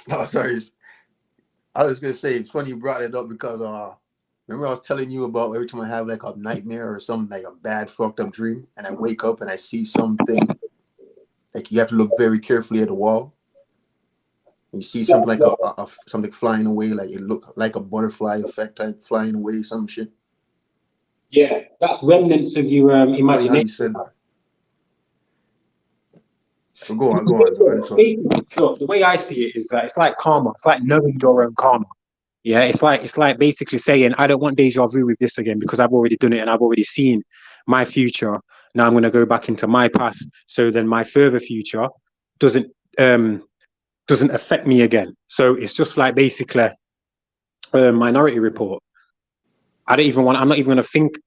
No, sorry. I was gonna say it's funny you brought it up because remember I was telling you about every time I have like a nightmare or something like a bad fucked up dream and I wake up and I see something like you have to look very carefully at the wall. You see something like a something flying away, like it looked like a butterfly effect type flying away, some shit. Yeah, that's remnants of your Funny how you imagination. said that. But go on. Sorry. Look, the way I see it is that it's like karma. It's like knowing your own karma. Yeah, it's like basically saying I don't want deja vu with this again because I've already done it and I've already seen my future. Now I'm going to go back into my past, so then my further future doesn't doesn't affect me again. So it's just like basically a Minority Report. I'm not even going to think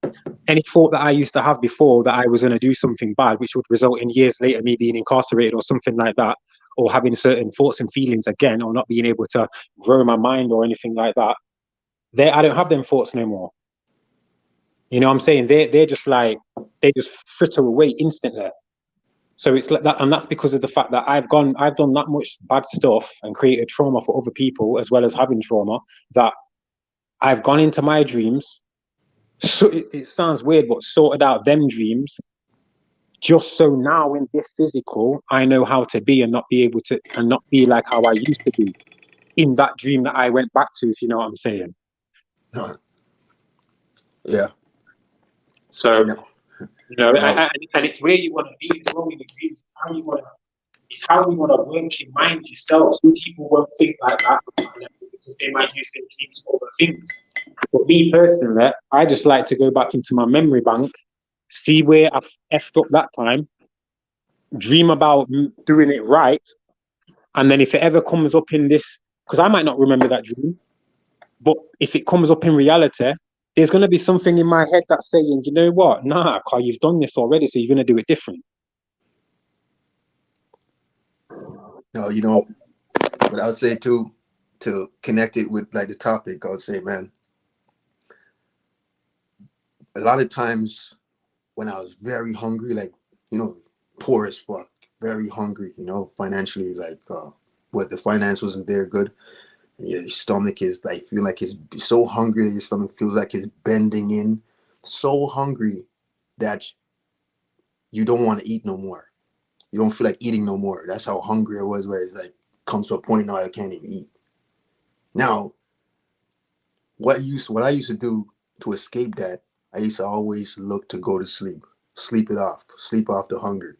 any thought that I used to have before that I was going to do something bad, which would result in years later me being incarcerated or something like that, or having certain thoughts and feelings again, or not being able to grow my mind or anything like that. I don't have them thoughts no more. You know what I'm saying? They're just like, they just fritter away instantly. So it's like that, and that's because of the fact that I've done that much bad stuff and created trauma for other people, as well as having trauma, that I've gone into my dreams. So it sounds weird, but sorted out them dreams just so now in this physical, I know how to be and not be able to, and not be like how I used to be in that dream that I went back to, if you know what I'm saying. Yeah. So, no. you know, and it's where you want to be as well in the dreams. It's how you want to work your mind yourself. Some people won't think like that because they might use their dreams for other things. But me personally, I just like to go back into my memory bank, see where I effed up that time, dream about doing it right, and then if it ever comes up in this, because I might not remember that dream, but if it comes up in reality, there's going to be something in my head that's saying, you know what, nah, Carl, you've done this already, so you're going to do it different. No, you know, but I would say too, to connect it with like the topic, I would say, man, a lot of times when I was very hungry, like, you know, poor as fuck, very hungry, you know, financially, like, what the finance wasn't there good. And your stomach is like, feel like it's so hungry, your stomach feels like it's bending in, so hungry that you don't want to eat no more. You don't feel like eating no more. That's how hungry I was, where it's like, comes to a point now I can't even eat. Now, what I used to do to escape that, I used to always look to go to sleep, sleep off the hunger.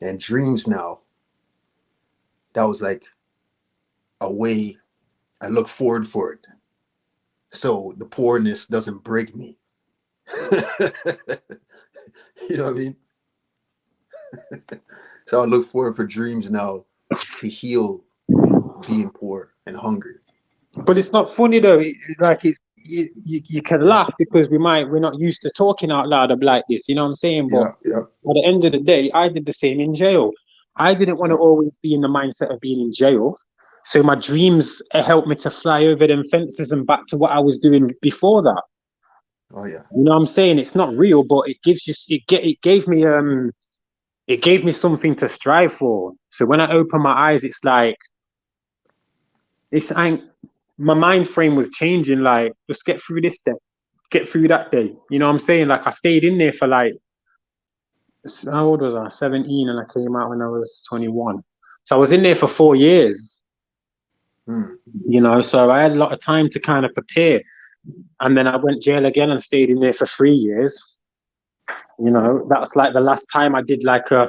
And dreams now, that was like a way I look forward for it. So the poorness doesn't break me. You know what I mean? So I look forward for dreams now to heal being poor and hungry. But it's not funny though. Like you can laugh because we're not used to talking out loud like this. You know what I'm saying? But Yeah. at the end of the day, I did the same in jail. I didn't want to always be in the mindset of being in jail. So my dreams helped me to fly over them fences and back to what I was doing before that. Oh yeah. You know what I'm saying? It's not real, but it gave me something to strive for. So when I open my eyes, it's like my mind frame was changing. Like, just get through this day, get through that day. You know what I'm saying? Like, I stayed in there for like, how old was I? 17, and I came out when I was 21. So I was in there for 4 years. Mm. You know, so I had a lot of time to kind of prepare. And then I went jail again and stayed in there for 3 years. You know, that's like the last time I did like a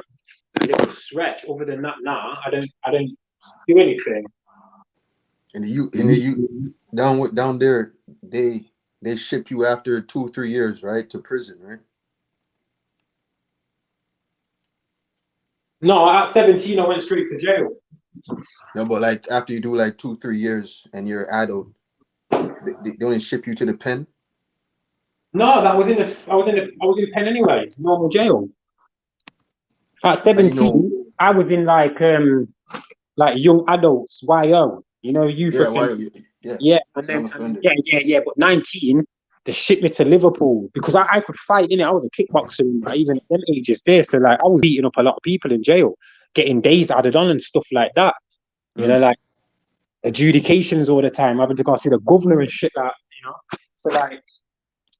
little stretch. Other than that, nah, I don't do anything. And you down there, they shipped you after 2 or 3 years, right, to prison, right? No, at 17 I went straight to jail. No, but like after you do like 2 3 years and you're adult, they only ship you to the pen. No, that was in the I was in pen anyway, normal jail. At You know, 17, I was in like young adults, YO, you know, youth yeah, offender. why? Yeah, Yeah, young offender. yeah. But 19, they shipped me to Liverpool because I could fight in it. I was a kickboxer even at them ages there. So like I was beating up a lot of people in jail, getting days added on and stuff like that. You know, Mm. like adjudications all the time, having to go see the governor and shit like, you know. So like,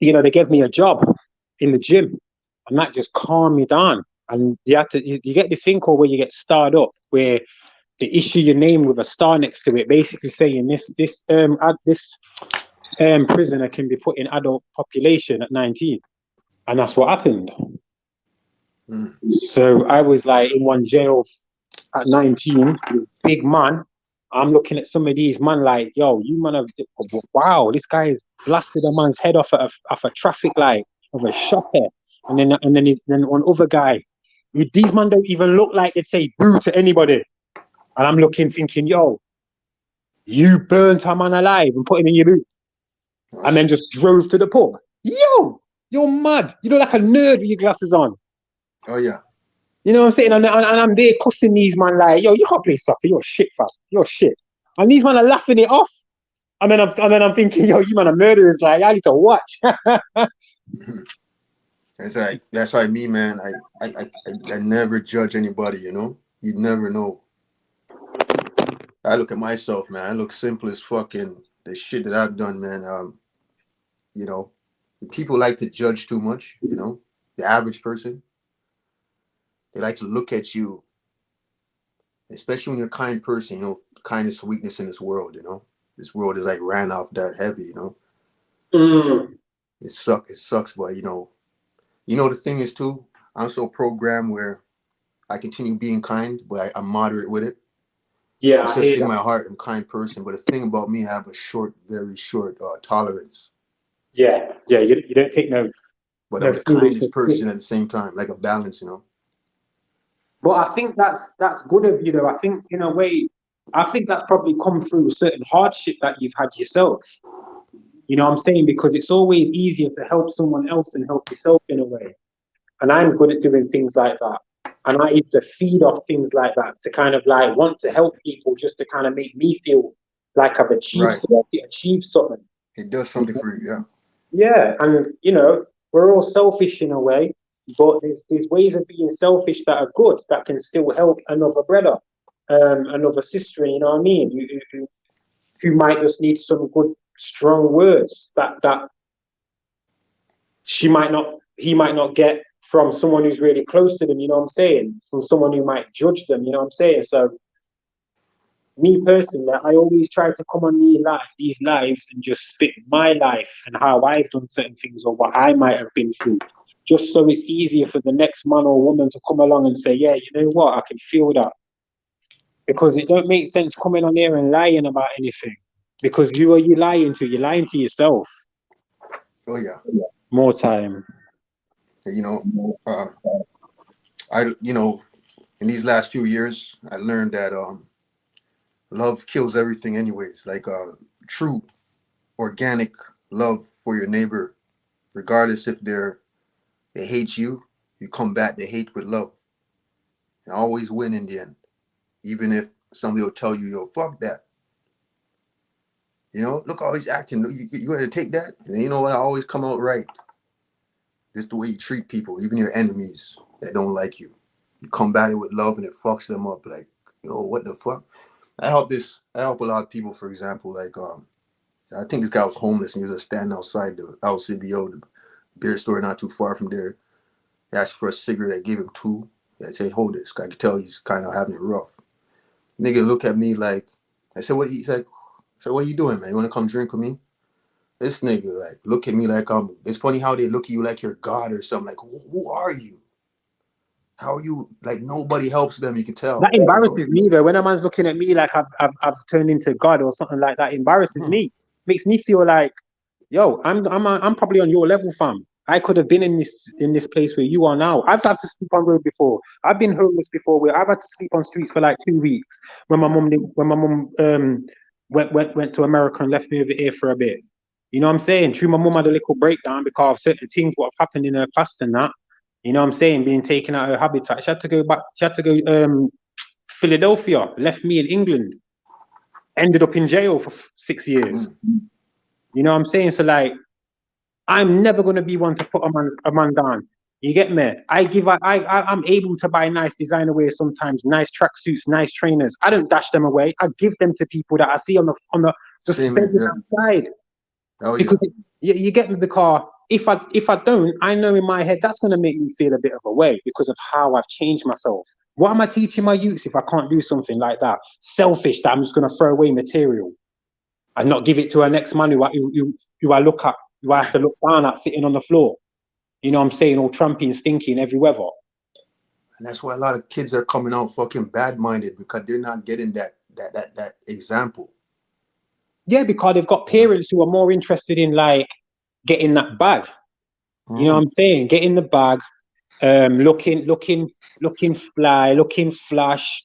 you know, they gave me a job in the gym and that just calmed me down. And you get this thing called where you get starred up, where they issue your name with a star next to it, basically saying this prisoner can be put in adult population at 19, and that's what happened. Mm. So I was like in one jail at 19, this big man. I'm looking at some of these man like, yo, you man have wow, this guy has blasted a man's head off a traffic light of a shotter, then one other guy. These man don't even look like they'd say boo to anybody. And I'm looking, thinking, yo, you burnt a man alive and put him in your boot, Oh and then shit. just drove to the pub. Yo, you're mad. You look like a nerd with your glasses on. Oh yeah. You know what I'm saying? And I'm there cussing these man like, yo, you can't play soccer. You're shit, fam. You're shit. And these men are laughing it off. And then I'm thinking, yo, you man are murderers. Like, I need to watch. It's like that's why me, man. I never judge anybody. You know, you never know. I look at myself, man. I look simple as fucking the shit that I've done, man. You know, people like to judge too much. You know, the average person, they like to look at you, especially when you're a kind person. You know, kindness, weakness in this world. You know, this world is like ran off that heavy. You know, Mm. it sucks, but you know the thing is too. I'm so programmed where I continue being kind, but I'm moderate with it. Yeah, It's I just hear in that. my heart. I'm a kind person, but the thing about me, I have a short, very short tolerance. Yeah. You don't take But I'm no the foolish for kindest person quick. at the same time, like a balance, you know. But I think that's good of you, though. I think in a way, I think that's probably come through certain hardship that you've had yourself. You know what I'm saying? Because it's always easier to help someone else than help yourself in a way. And I'm good at doing things like that. And I used to feed off things like that to kind of like want to help people just to kind of make me feel like I've Right. achieved something. It does You something know? for you, yeah. Yeah, and you know, we're all selfish in a way, but there's ways of being selfish that are good that can still help another brother, another sister. You know what I mean? Who might just need some good, strong words that he might not get from someone who's really close to them, you know what I'm saying? From someone who might judge them, you know what I'm saying? So me personally, I always try to come on these lives and just spit my life and how I've done certain things or what I might have been through. Just so it's easier for the next man or woman to come along and say, yeah, you know what, I can feel that. Because it don't make sense coming on here and lying about anything. Because who are you lying to? You're lying to yourself. Oh yeah. More time. You know, uh, in these last few years, I learned that love kills everything, anyways. Like true organic love for your neighbor, regardless if they hate you, you combat the hate with love, and always win in the end. Even if somebody will tell you, "Yo, fuck that." You know, look how he's acting. You gonna take that? And you know what? I always come out right. This is the way you treat people, even your enemies that don't like you. You combat it with love and it fucks them up. Like, yo, what the fuck? I help a lot of people, for example, like I think this guy was homeless and he was just standing outside the LCBO, the beer store not too far from there. He asked for a cigarette, I gave him two. I say, hold this. I could tell he's kind of having it rough. Nigga look at me like, I said, what? He's like, so what you doing, man? You want to come drink with me? This nigga like look at me like I'm. It's funny how they look at you like you're God or something. Like, who are you? How are you? Like nobody helps them. You can tell. That embarrasses me though. When a man's looking at me like I've turned into God or something like that, embarrasses Hmm. me. Makes me feel like, yo, I'm probably on your level, fam. I could have been in this place where you are now. I've had to sleep on road before. I've been homeless before, where I've had to sleep on streets for like 2 weeks. Yeah. When my mum went to America and left me over here for a bit. You know what I'm saying? True, my mum had a little breakdown because of certain things what have happened in her past and that. You know what I'm saying? Being taken out of her habitat. She had to go back. She had to go Philadelphia. Left me in England. Ended up in jail for 6 years. Mm. You know what I'm saying? So like, I'm never gonna be one to put a man down. You get me? I'm able to buy nice designer wear sometimes, nice tracksuits, nice trainers. I don't dash them away. I give them to people that I see on the just Same here. begging Yeah. outside. Oh Because yeah. you get me, because if I don't, I know in my head that's gonna make me feel a bit of a way because of how I've changed myself. What am I teaching my youths if I can't do something like that? Selfish that I'm just gonna throw away material and not give it to our next man who I look at, who I have to look down at sitting on the floor. You know what I'm saying? All trumpy and stinky in every weather. And that's why a lot of kids are coming out fucking bad minded because they're not getting that example. Yeah, because they've got You know. parents who are more interested in like getting that bag. You know what Mm. I'm saying? Getting the bag, looking fly, looking flash.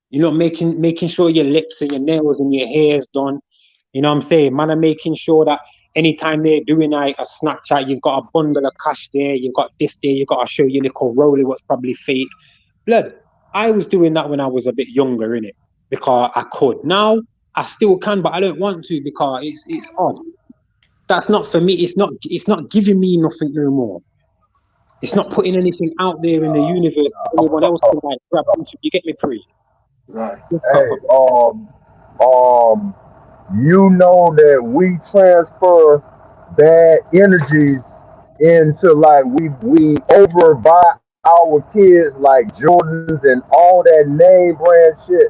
You know, making sure your lips and your nails and your hair's done. You know what I'm saying? Man, are making sure that anytime they're doing like a Snapchat, you've got a bundle of cash there, you've got this there, you've got to show your little rollie what's probably fake. Blood, I was doing that when I was a bit younger, innit? Because I could. Now I still can, but I don't want to because it's odd. That's not for me. It's not giving me nothing no more. It's not putting anything out there in the universe for anyone else to like grab onto. You get me, pre? Right. Hey, um, you know that we transfer bad energies into like we overbuy our kids like Jordans and all that name brand shit.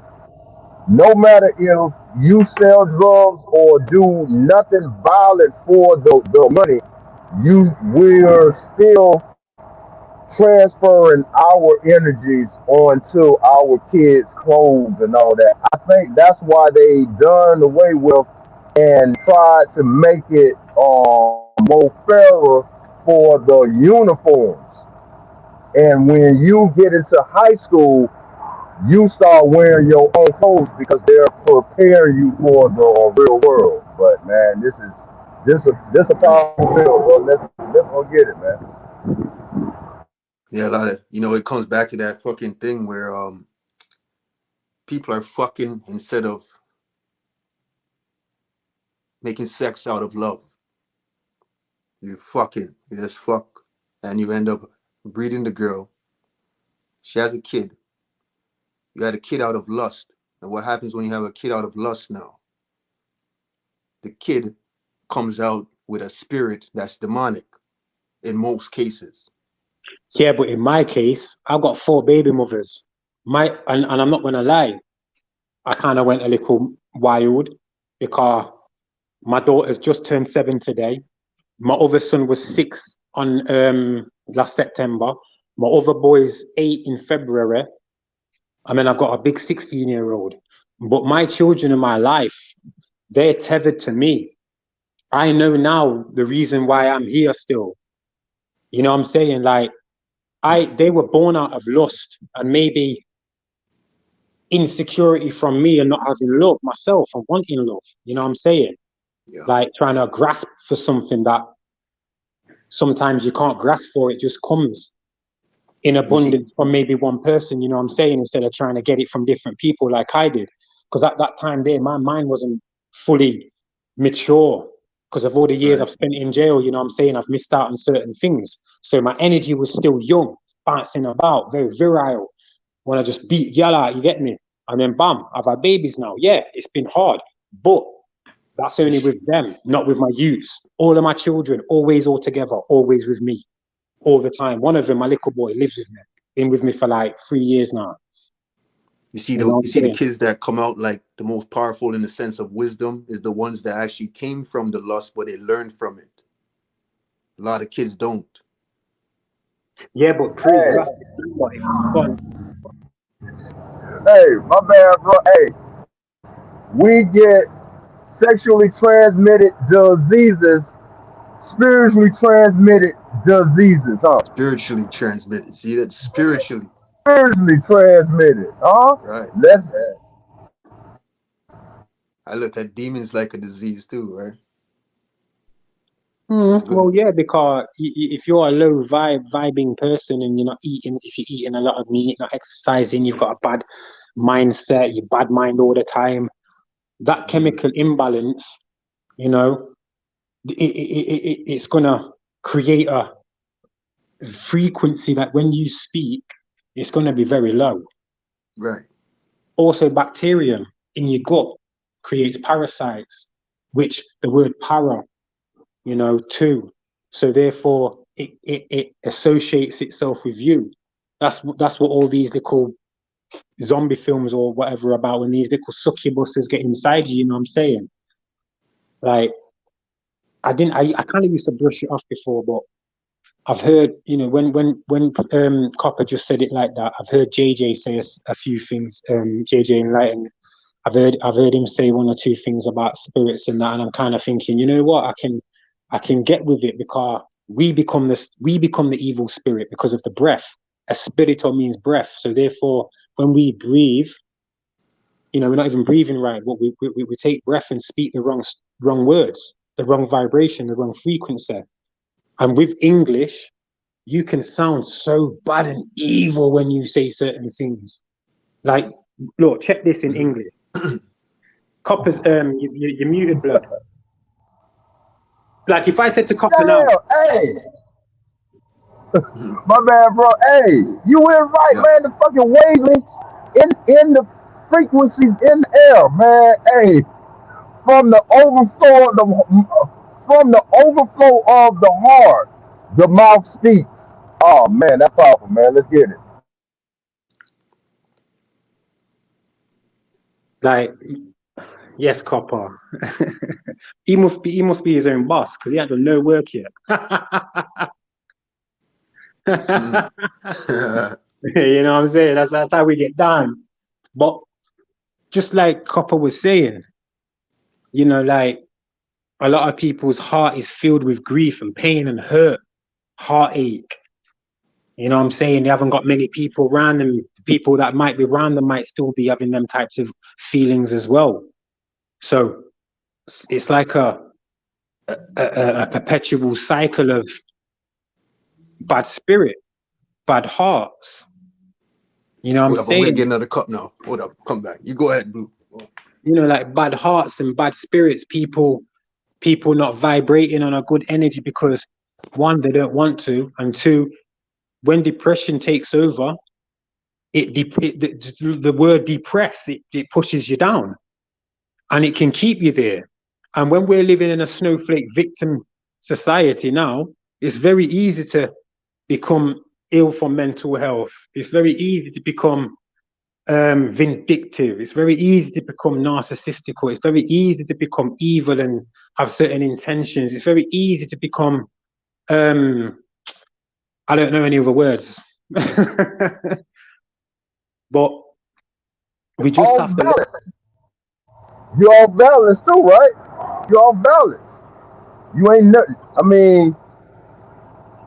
No matter if you sell drugs or do nothing violent for the money, you will still transferring our energies onto our kids' clothes and all that. I think that's why they done away with and tried to make it more fairer for the uniforms. And when you get into high school, you start wearing your own clothes because they're preparing you for the real world. But man, this a Yeah. powerful bill, bro. Let's go get it, man. Yeah. A lot of it comes back to that fucking thing where people are fucking instead of making sex out of love. You fucking, you just fuck, and you end up breeding the girl. She has a kid. You had a kid out of lust. And what happens when you have a kid out of lust now? The kid comes out with a spirit that's demonic in most cases. Yeah, but in my case, I've got 4 baby mothers. And I'm not gonna lie, I kind of went a little wild because my daughter's just turned 7 today. My other son was 6 on last September. My other boy's 8 in February. And then I've got a big 16-year-old. But my children in my life, they're tethered to me. I know now the reason why I'm here still. You know what I'm saying? Like they were born out of lust and maybe insecurity from me and not having love myself and wanting love. You know what I'm saying? Yeah. Like trying to grasp for something that sometimes you can't grasp for, it just comes in You see, abundance from maybe one person, you know what I'm saying, instead of trying to get it from different people like I did. Because at that time there, my mind wasn't fully mature because of all the years right. I've spent in jail, you know what I'm saying? I've missed out on certain things. So my energy was still young, bouncing about, very virile. When I just beat yalla, you get me? And then bam, I've had babies now. Yeah, it's been hard, but that's only with them, not with my youths. All of my children, always all together, always with me, all the time. One of them, my little boy, lives with me. Been with me for like 3 years now. You know what you I'm see the saying? kids that come out like the most powerful in the sense of wisdom is the ones that actually came from the lust, but they learned from it. A lot of kids don't. Yeah, but Prince, you have Hey, to remember if God, hey, my bad, bro. Hey, we get sexually transmitted diseases, spiritually transmitted diseases, huh? Spiritually transmitted. See that? Spiritually. Spiritually transmitted, huh? Right. Let's I look at demons like a disease too, right? That's a good well, one. yeah, because if you're a low vibing person and you're not eating, if you're eating a lot of meat, not exercising, you've got a bad mindset, you bad mind all the time, that Mm, chemical imbalance, you know, it's gonna create a frequency that when you speak, it's gonna be very low. right. Also, bacterium in your gut creates parasites, which the word para, too. So therefore, it associates itself with you. That's what all these little zombie films or whatever about when these little succubuses get inside you. You know what I'm saying? Like I kind of used to brush it off before, but I've heard, when Copper just said it like that, I've heard JJ say a few things. JJ and Lighten, I've heard him say one or two things about spirits and that, and I'm kind of thinking, you know what, I can get with it because we become the evil spirit because of the breath. A spirito means breath, so therefore, when we breathe, we're not even breathing right. What we take breath and speak the wrong words, the wrong vibration, the wrong frequency. And with English, you can sound so bad and evil when you say certain things. Like, look, check this in Mm. English. Copper's you muted blood. Like if I said to Copper now, yeah, hey, Mhm. my bad, bro. Hey, you went right, Yeah. man. The fucking wavelengths in the frequencies in the air, man. Hey, from the overflow of the heart, the mouth speaks. Oh man, that's powerful, man. Let's get it. like, yes, Copper. he must be his own boss because he had done no work yet. Mm. You know what I'm saying? That's how we get down. But just like Copper was saying, like a lot of people's heart is filled with grief and pain and hurt, heartache. You know what I'm saying? They haven't got many people around them. People that might be around them might still be having them types of feelings as well. So it's like a perpetual cycle of bad spirit, bad hearts. You know what I'm Hold up, I'm gonna get saying? another cup now. Hold up, come back. You go ahead, Blue. Like bad hearts and bad spirits, people not vibrating on a good energy because one, they don't want to, and two, when depression takes over, the word depress, it pushes you down and it can keep you there. And when we're living in a snowflake victim society now, it's very easy to become ill for mental health. It's very easy to become vindictive. It's very easy to become narcissistical. It's very easy to become evil and have certain intentions. It's very easy to become, I don't know any other words, but we just Off have to look. balance. You're off balance too, right? You're off balance. You ain't nothing. I mean,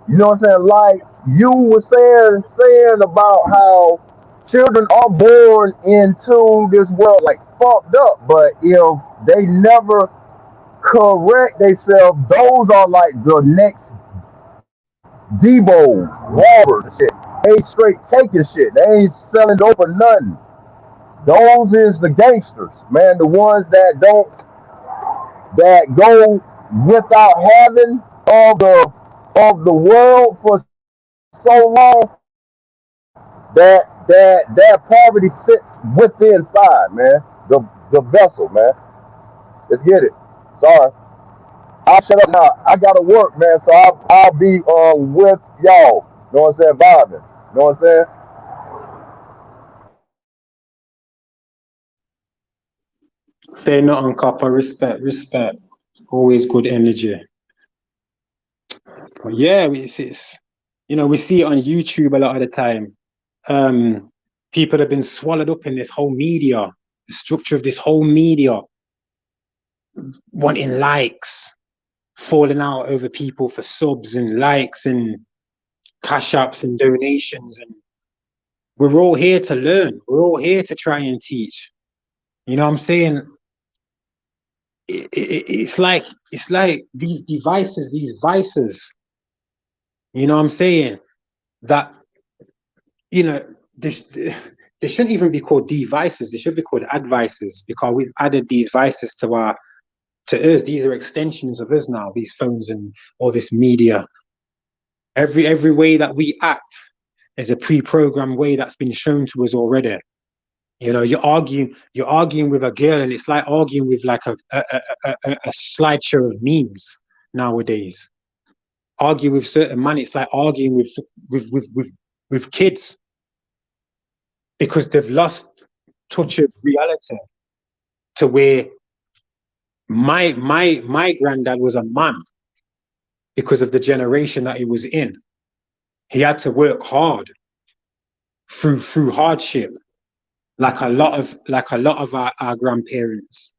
you know what I'm saying? Like you were saying about how children are born into this world like fucked up, but if they never correct themselves, those are like the next Debo's, robbers, and shit. They ain't straight taking shit. They ain't selling dope or nothing. Those is the gangsters, man. The ones that go without having of the world for so long that poverty sits with the inside, man. The vessel, man. Let's get it. Sorry. I'll shut up now. I gotta work, man. So I'll be with y'all. You know what I'm saying? Vibing. You know what I'm saying? Say nothing, copper. Respect, respect. Always good energy. But yeah, it's we see it on YouTube a lot of the time. People have been swallowed up in this whole media, the structure of this whole media, wanting likes, falling out over people for subs and likes and cash apps and donations. And we're all here to learn. We're all here to try and teach. You know what I'm saying? It's like these devices, these vices. You know what I'm saying? That they shouldn't even be called devices. They should be called advices, because we've added these vices to us. These are extensions of us now. These phones and all this media. Every way that we act is a pre-programmed way that's been shown to us already. You're arguing with a girl, and it's like arguing with like a slideshow of memes nowadays. Argue with certain man, it's like arguing with kids, because they've lost touch of reality. To where my granddad was a man because of the generation that he was in. He had to work hard through hardship, like a lot of our grandparents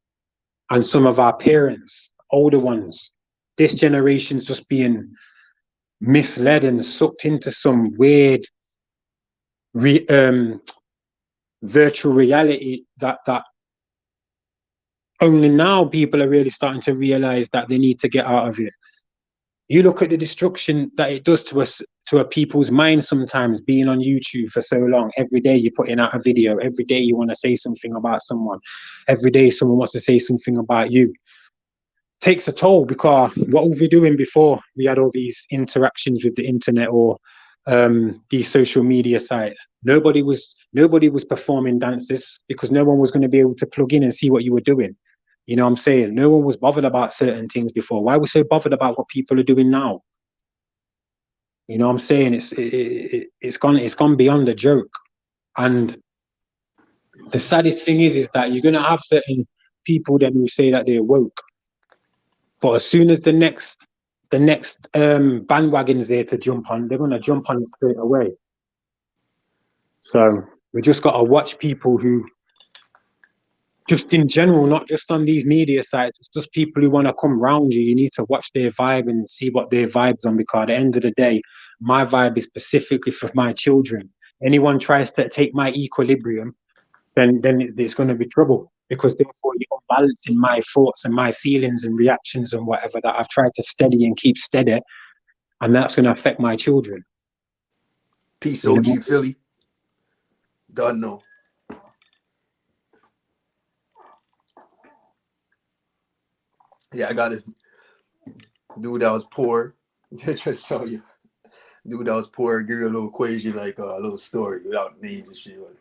and some of our parents, older ones. This generation's just being misled and sucked into some weird virtual reality that only now people are really starting to realize that they need to get out of it. You look at the destruction that it does to us, to a people's mind sometimes, being on YouTube for so long. Every day you're putting out a video. Every day you want to say something about someone. Every day someone wants to say something about you. Takes a toll, because what were we doing before we had all these interactions with the internet or these social media sites? Nobody was performing dances, because no one was going to be able to plug in and see what you were doing. You know what I'm saying? No one was bothered about certain things before. Why are we so bothered about what people are doing now? You know what I'm saying? It's gone beyond a joke. And the saddest thing is that you're gonna have certain people then who say that they're woke, but as soon as the next bandwagon's there to jump on, they're gonna jump on it straight away. So we just gotta watch people who, just in general, not just on these media sites, it's just people who want to come round you. You need to watch their vibe and see what their vibe's on, because at the end of the day, my vibe is specifically for my children. Anyone tries to take my equilibrium, then there's going to be trouble, because therefore you're balancing my thoughts and my feelings and reactions and whatever that I've tried to steady and keep steady, and that's going to affect my children. Peace, OG Philly. Don't know. Yeah, I got it. Dude that was poor. Just tell you. Dude that was poor, give you a little equation, like a little story without names and shit. Like,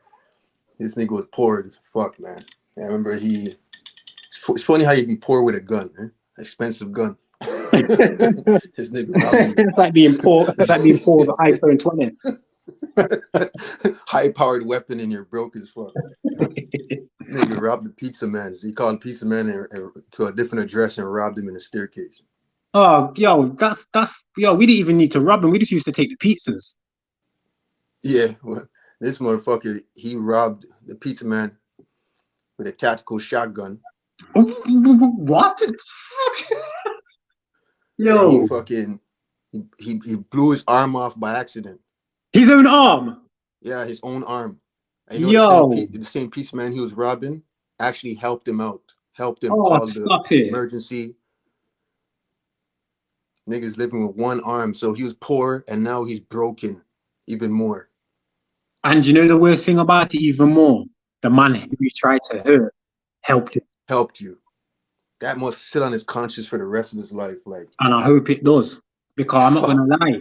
this nigga was poor as fuck, man. I remember it's funny how you be poor with a gun, man. Expensive gun. His nigga robbed It's like being poor. It's like being poor with an iPhone 20. High-powered weapon and you're broke as fuck. Nigga robbed the pizza man. So he called the pizza man to a different address and robbed him in the staircase. Oh, yo, we didn't even need to rob him. We just used to take the pizzas. Yeah, well, this motherfucker, he robbed the pizza man with a tactical shotgun. What? Yo, he fucking he blew his arm off by accident. His own arm? Yeah, his own arm. And the same pizza man he was robbing actually helped him out. Helped him call the emergency. Niggas living with one arm. So he was poor and now he's broken even more. And you know the worst thing about it even more? The man who he tried to hurt helped him. Helped you. That must sit on his conscience for the rest of his life. And I hope it does. Because I'm not going to lie.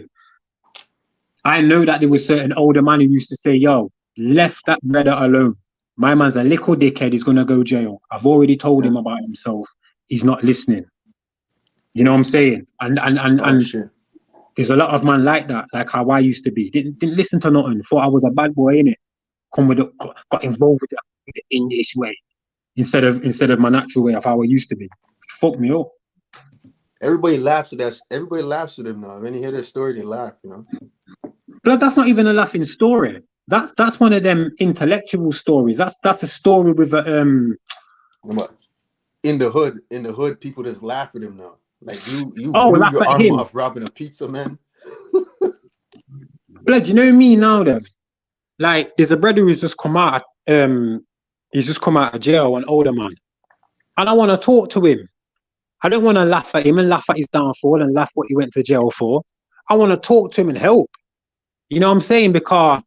I know that there was certain older man who used to say, yo, left that brother alone. My man's a little dickhead. He's going to go jail. I've already told him about himself. He's not listening. You know what I'm saying? And shit. There's a lot of man like that, like how I used to be. Didn't listen to nothing. Thought I was a bad boy, innit? Got involved with it in this way. instead of my natural way of how I used to be. Fuck me up. Everybody laughs at that. Everybody laughs at them now. When you hear their story, they laugh. You know. But that's not even a laughing story. That's one of them intellectual stories. That's a story with a But in the hood, people just laugh at him now. Like you Oh, blew laugh your at arm him. off robbing a pizza man. Blood, you know me now then. Like there's a brother who's just come out. He's just come out of jail, an older man, and I want to talk to him. I don't want to laugh at him and laugh at his downfall and laugh what he went to jail for. I want to talk to him and help. You know what I'm saying? Because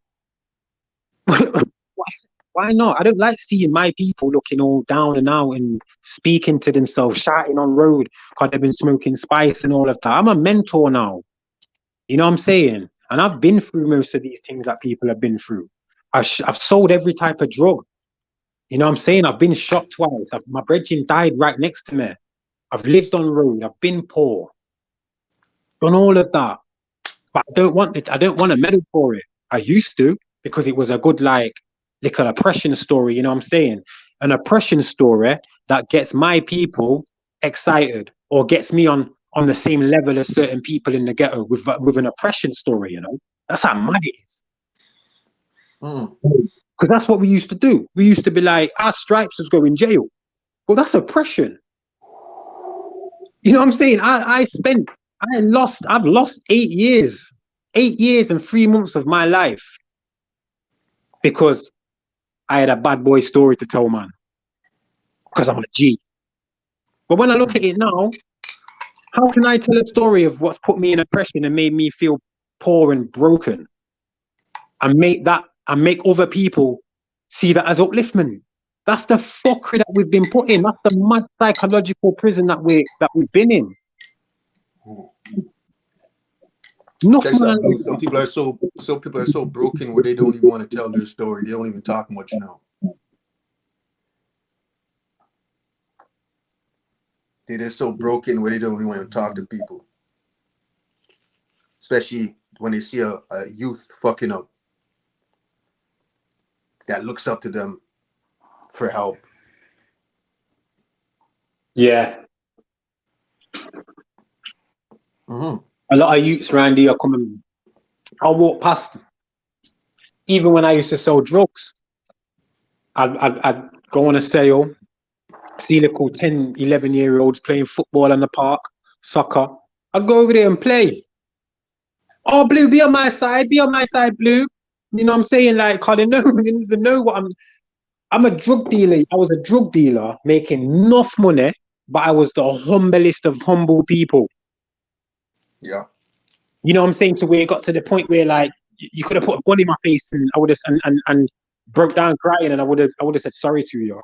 why not? I don't like seeing my people looking all down and out and speaking to themselves, shouting on road because they've been smoking spice and all of that. I'm a mentor now. You know what I'm saying? And I've been through most of these things that people have been through. I've sold every type of drug. You know what I'm saying? I've been shot twice. My brethren died right next to me. I've lived on road. I've been poor. Done all of that. But I don't want it. I don't want a medal for it. I used to because it was a good little oppression story. You know what I'm saying? An oppression story that gets my people excited or gets me on the same level as certain people in the ghetto with an oppression story. You know, that's how mad it is. Because that's what we used to do. We used to be like, our stripes was going jail. Well, that's oppression. You know what I'm saying? I've lost 8 years. 8 years and 3 months of my life because I had a bad boy story to tell, man. Because I'm a G. But when I look at it now, how can I tell a story of what's put me in oppression and made me feel poor and broken and make other people see that as upliftment? That's the fuckery that we've been put in. That's the mad psychological prison that we've been in. Some people are so broken where they don't even want to tell their story. They don't even talk much now. They're just so broken where they don't even want to talk to people. Especially when they see a youth fucking up that looks up to them for help. Yeah. A lot of youths around here are coming. I'll walk past. Even when I used to sell drugs, I'd go on a sale, see little 10, 11-year-olds playing football in the park, soccer. I'd go over there and play. Oh, Blue, be on my side, Blue. You know what I'm saying? Like, cause they know what I'm a drug dealer. I was a drug dealer making enough money, but I was the humblest of humble people. Yeah. You know what I'm saying? To where it got to the point where like you could have put a gun in my face and I would have and broke down crying and I would have said sorry to you.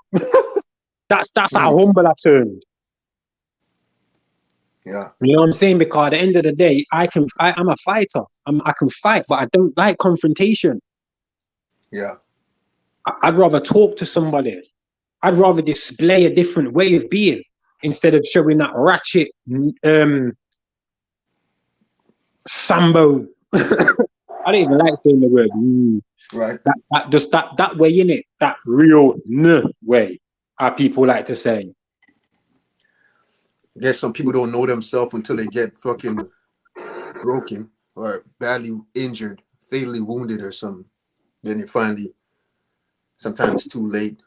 That's how humble I turned. Yeah. You know what I'm saying? Because at the end of the day, I'm a fighter. I can fight, but I don't like confrontation. Yeah. I'd rather talk to somebody. I'd rather display a different way of being instead of showing that ratchet Sambo. I don't even like saying the word. Right. That way in it, that real way, how people like to say. I guess some people don't know themselves until they get fucking broken or badly injured, fatally wounded or something. Then you finally, sometimes it's too late.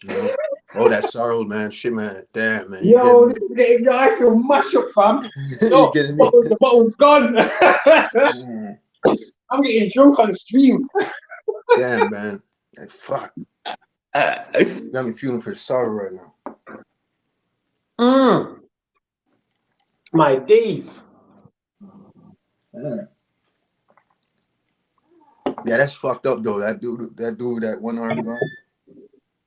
You know? Oh, that sorrow, man. Shit, man. Damn, man. Yo, I feel mash up, fam. You getting me? The bottle's gone. I'm getting drunk on the stream. Damn, man. Like, fuck. Got me feeling for sorrow right now. My days. Yeah, that's fucked up though. That dude, that one arm guy,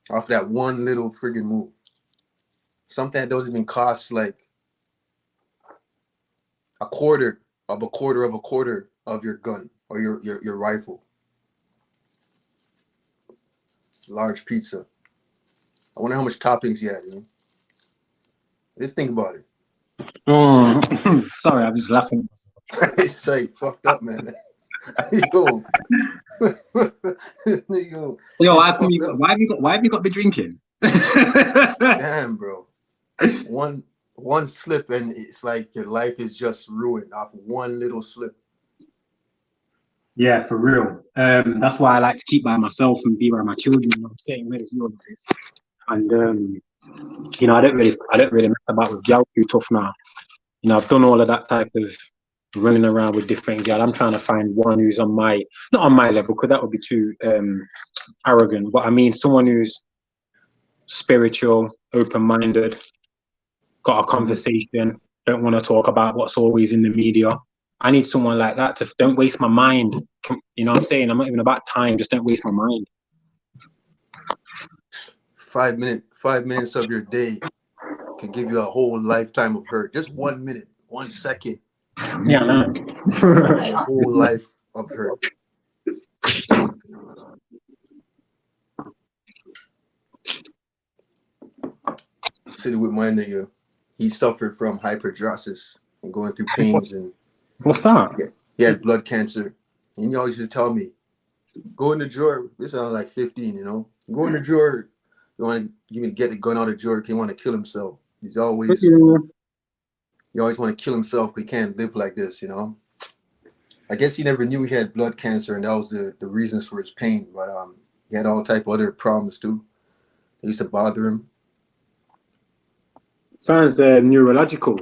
off that one little friggin' move. Something that doesn't even cost like a quarter of your gun or your rifle. Large pizza. I wonder how much toppings he had, you know? Just think about it. Sorry, I'm just laughing. It's like fucked up, man. Yo, yo, Yo, it's why have fucked you up. got? Why have you got me drinking? Damn, bro. One slip and it's like your life is just ruined off one little slip. Yeah, for real. That's why I like to keep by myself and be by my children. You know what I'm saying? Where's yours is. And you know, I don't really mess about with girls too tough now. You know, I've done all of that type of running around with different girls. I'm trying to find one who's on my, not on my level, because that would be too arrogant. But I mean, someone who's spiritual, open-minded, got a conversation, don't want to talk about what's always in the media. I need someone like that to don't waste my mind. You know what I'm saying? I'm not even about time, just don't waste my mind. 5 minutes of your day can give you a whole lifetime of hurt. Just 1 minute, 1 second. Yeah, man. A whole life of hurt. Sitting with my nigga, he suffered from hyperhidrosis and going through pains, and What's that? he had blood cancer. And he always used to tell me, go in the drawer. This sounds like 15, you know. Go in the drawer. You want to give me get the gun out of the drawer. He want to kill himself. He always want to kill himself. He can't live like this, you know. I guess he never knew he had blood cancer, and that was the reasons for his pain. But he had all type of other problems too. They used to bother him. Sounds neurological.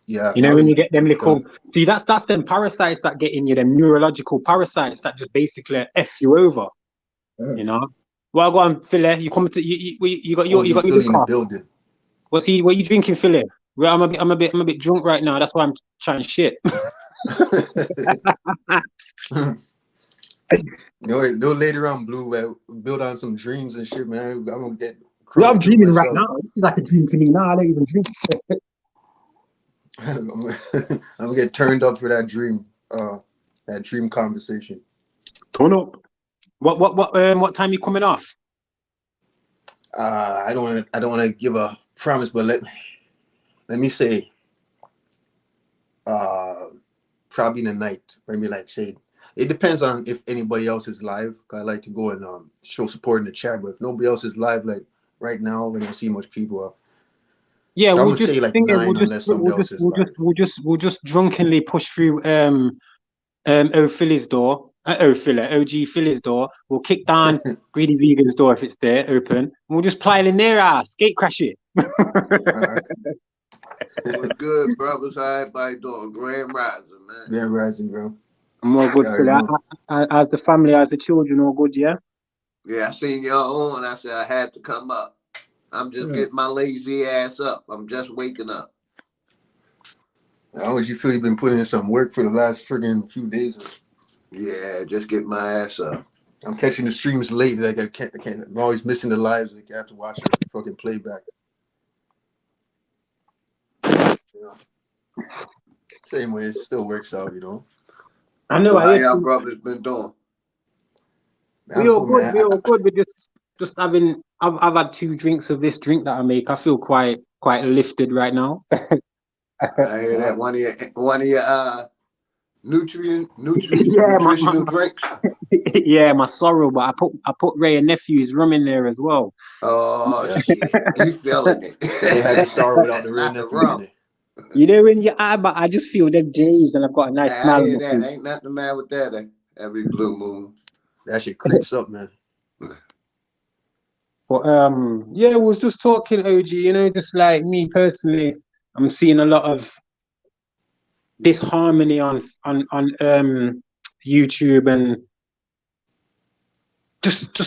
Yeah. You know, when you get them little, see, that's them parasites that get in you, them neurological parasites that just basically F you over. You know. Well, go on, Philly. You come to you got your Philly in the car. building. What are you drinking, Philly? Well, I'm a bit drunk right now. That's why I'm trying shit. You know, later on, Blue, build on some dreams and shit, man. I'm gonna get. Well, I'm dreaming right now. This is like a dream to me now. I don't even drink. I'm gonna get turned up for that dream conversation. Turn up. What time you coming off? I don't want to give a promise, but let me say, probably in the night. Maybe like say, it depends on if anybody else is live. I like to go and show support in the chat, but if nobody else is live, like right now, we don't see much people. Yeah, so we'll I'm gonna just say like 9 unless somebody else is live. We'll just drunkenly push through Philly's door. OG Philly's door. We'll kick down Greedy Vegan's door if it's there, open. And we'll just pile in their ass, gate crash it. What's good, brothers? How everybody doing? Grand Rising, man. Grand Rising, bro. I'm all good, Philly. As the family, as the children, all good, yeah? Yeah, I seen y'all on. I said I had to come up. I'm just getting my lazy ass up. I'm just waking up. How much you feel you've been putting in some work for the last friggin' few days? Yeah, just get my ass up. I'm catching the streams late. Like I can't. I'm always missing the lives. Like I have to watch the fucking playback. Yeah. Same way, it still works out, you know. I know. How y'all brothers been doing? We all good. We all good. We're just having. I've had 2 drinks of this drink that I make. I feel quite lifted right now. I hear that one of your nutritional drinks. Yeah, my sorrow, but I put Ray and Nephew's rum in there as well. Oh shit, you feeling it? They had the sorrow without the Ray and Nephews in it. You know when you but I just feel them J's and I've got a nice smile. I hear that. Ain't nothing the matter with that. Every blue moon. That shit creeps up, man. But yeah, we was just talking, OG. You know, just like me personally, I'm seeing a lot of disharmony on YouTube and just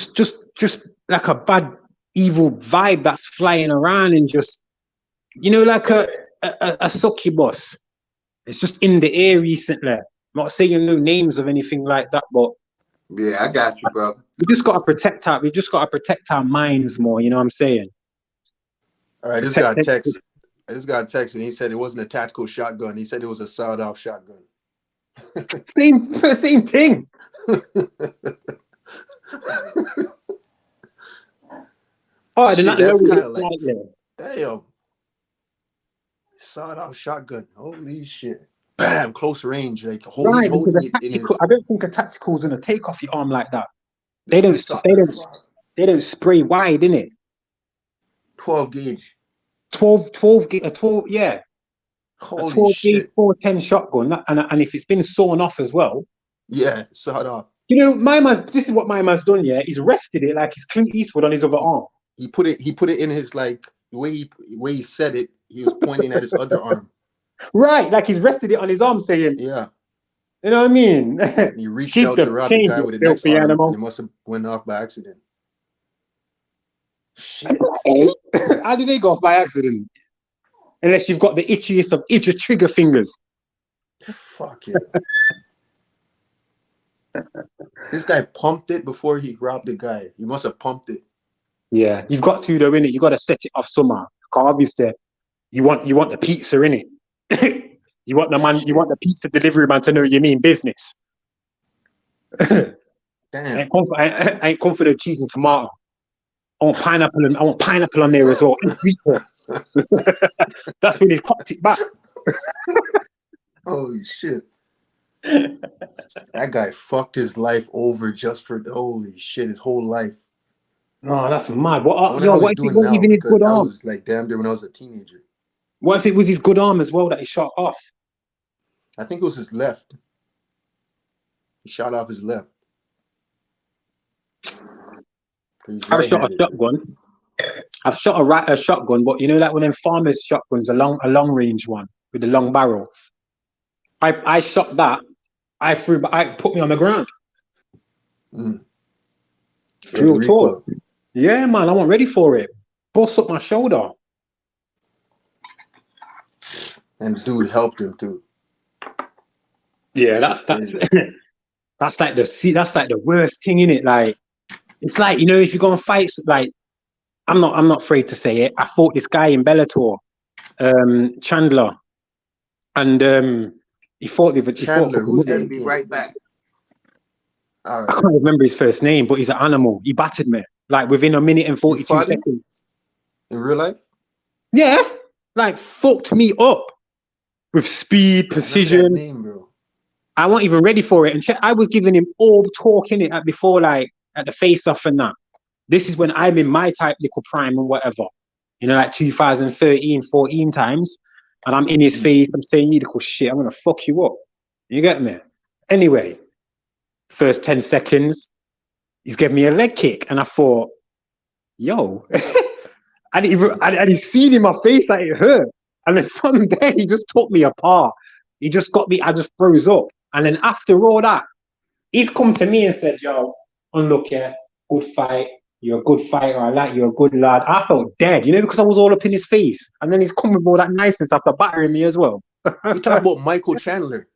like a bad evil vibe that's flying around and just, you know, like a succubus. It's just in the air recently. I'm not saying no names of anything like that, but yeah, I got you, brother. We just gotta protect our minds more. You know what I'm saying? All right, this guy texted and he said it wasn't a tactical shotgun. He said it was a sawed-off shotgun. Same thing. Oh, I did not know. Kind of like, damn, sawed-off shotgun. Holy shit! bam, close range. Like he's Right, because holding a it in tactical, his I don't think a tactical is gonna take off your arm like that. They don't, fuck, they don't spray wide, innit? 12 gauge. 12, yeah, a Holy 12 gauge shit. 410 shotgun, and if it's been sawn off as well. Yeah, sawed off. You know, my man. This is what my man's done. Yeah, he's rested it like he's Clint Eastwood on his other arm. He put it in his, like, the way he said it, he was pointing at his other arm. Right, like he's rested it on his arm, saying, Yeah. you know what I mean? And he reached Keep out to them, rob the change guy it, with the next filthy arm, and animal. it must have went off by accident. Shit. How did they go off by accident? Unless you've got the itchiest of itchy trigger fingers. Fuck yeah. This guy pumped it before he robbed the guy. He must have pumped it. Yeah, you've got to though, innit? You got to set it off somehow. Because obviously, you want the pizza, innit? You want the man, you want the pizza delivery man to know you mean business. Damn. I ain't come for the cheese and tomato. I want pineapple on there as well. And sweet corn. That's when he's cocked it back. Holy shit. That guy fucked his life over just for holy shit, his whole life. Oh, that's mad. I wonder how What he's if it doing wasn't now, even his because good I arm? was like damn near when I was a teenager. What if it was his good arm as well that he shot off? I think it was his left. He shot off his left. I've shot a shotgun. I've shot a shotgun, but you know, like one of them farmers' shotguns, a long range one with a long barrel. I shot that. I put me on the ground. Real talk. Yeah, man, I wasn't ready for it. Bust up my shoulder. And dude helped him too. Yeah, that's that's like the worst thing, innit? Like, it's like, you know, if you go on fights, like, I'm not afraid to say it. I fought this guy in Bellator, Chandler, and he fought Chandler. Who's I'll that? be right back. All right. I can't remember his first name, but he's an animal. He battered me like within a minute and 42 seconds. In real life? Yeah, like fucked me up with speed, precision. That name, bro. I wasn't even ready for it, and I was giving him all talk in it before, like at the face-off and that. This is when I'm in my type little prime and whatever, you know, like 2013, 14 times, and I'm in his face. I'm saying, "You little shit, I'm gonna fuck you up." You get me? Anyway, first 10 seconds, he's giving me a leg kick, and I thought, "Yo," and he seen in my face that it hurt, and then from there he just took me apart. He just got me. I just froze up, and then after all that, he's come to me and said, "Yo, unlucky, good fight. You're a good fighter. I like you. You're a good lad." I felt dead, you know, because I was all up in his face. And then he's come with all that niceness after battering me as well. You talk about Michael Chandler.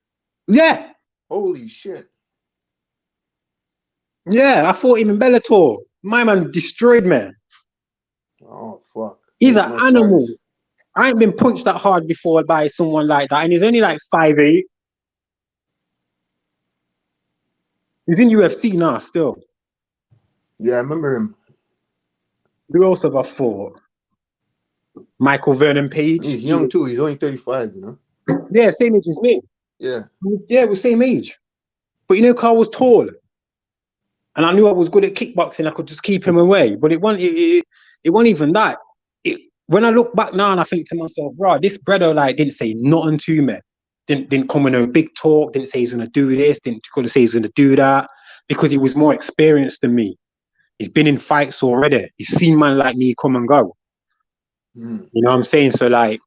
Yeah. Holy shit. Yeah, I fought him in Bellator. My man destroyed me. Oh, fuck. He's an animal. I ain't been punched that hard before by someone like that. And he's only like 5'8". He's in UFC now still. Yeah, I remember him. Who else have I fought? Michael Vernon Page. He's young too. He's only 35, you know? Yeah, same age as me. Yeah. Yeah, we're same age. But you know, Carl was tall. And I knew I was good at kickboxing. I could just keep him away. But it wasn't even that. When I look back now and I think to myself, bro, this brother like didn't say nothing to me. Didn't come with no big talk. Didn't say he's going to do this. Didn't say he's going to do that. Because he was more experienced than me. He's been in fights already. He's seen man like me come and go. You know what I'm saying? So like,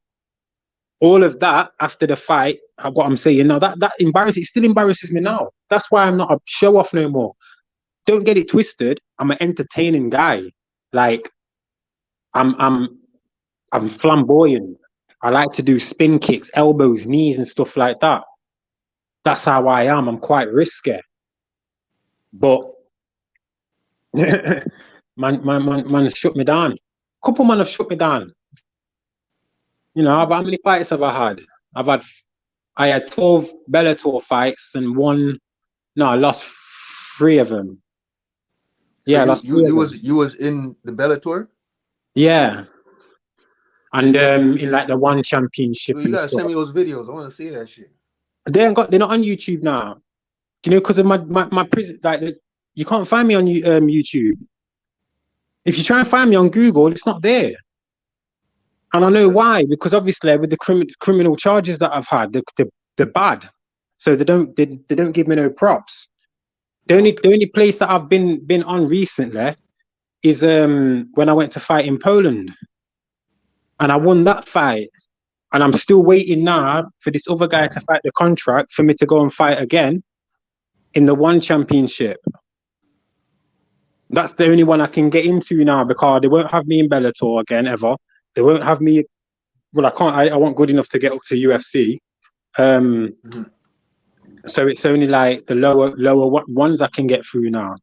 all of that after the fight, what I'm saying now, that it still embarrasses me now. That's why I'm not a show off no more. Don't get it twisted. I'm an entertaining guy. Like, I'm flamboyant. I like to do spin kicks, elbows, knees, and stuff like that. That's how I am. I'm quite risky. But man shut me down. Couple man have shut me down. You know, how many fights have I had? I had 12 Bellator fights and I lost 3 of them. So yeah, you was in the Bellator? Yeah. And in like the one championship. Well, you gotta send me those videos. I want to see that shit. They're not on YouTube now. You know, because of my prison, like you can't find me on YouTube. If you try and find me on Google, it's not there. And I know why, because obviously with the criminal charges that I've had, they're bad. So they don't give me no props. The only place that I've been on recently is when I went to fight in Poland. And I won that fight. And I'm still waiting now for this other guy to fight the contract for me to go and fight again in the one championship. That's the only one I can get into now because they won't have me in Bellator again ever. They won't have me. Well, I can't. I wasn't good enough to get up to UFC. So it's only like the lower ones I can get through now.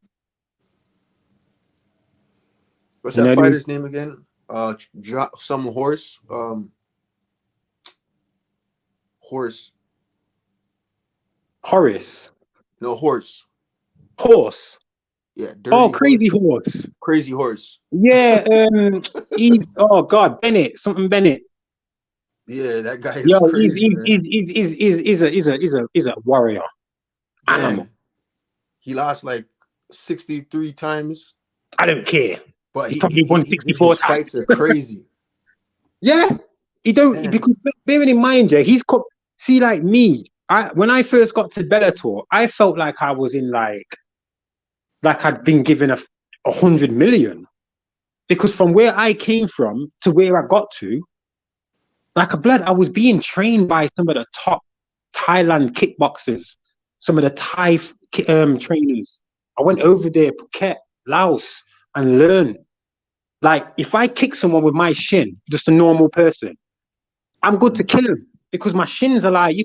What's that fighter's name again? Some horse. Horse. Horace. No, horse. Horse. Yeah. Dirty oh, Crazy Horse. Crazy Horse. Yeah. He's Bennett. Something Bennett. Yeah, that guy is crazy. He's a warrior. Animal. He lost like 63 times. I don't care. But he probably won 64 times. Fights are crazy. Yeah. He don't because bearing in mind, yeah, he's see like me. When I first got to Bellator, I felt like I was in like I'd been given 100 million. Because from where I came from to where I got to, like a blood, I was being trained by some of the top Thailand kickboxers, some of the Thai trainers. I went over there, Phuket, Laos, and learned. Like, if I kick someone with my shin, just a normal person, I'm good to kill him because my shins are like,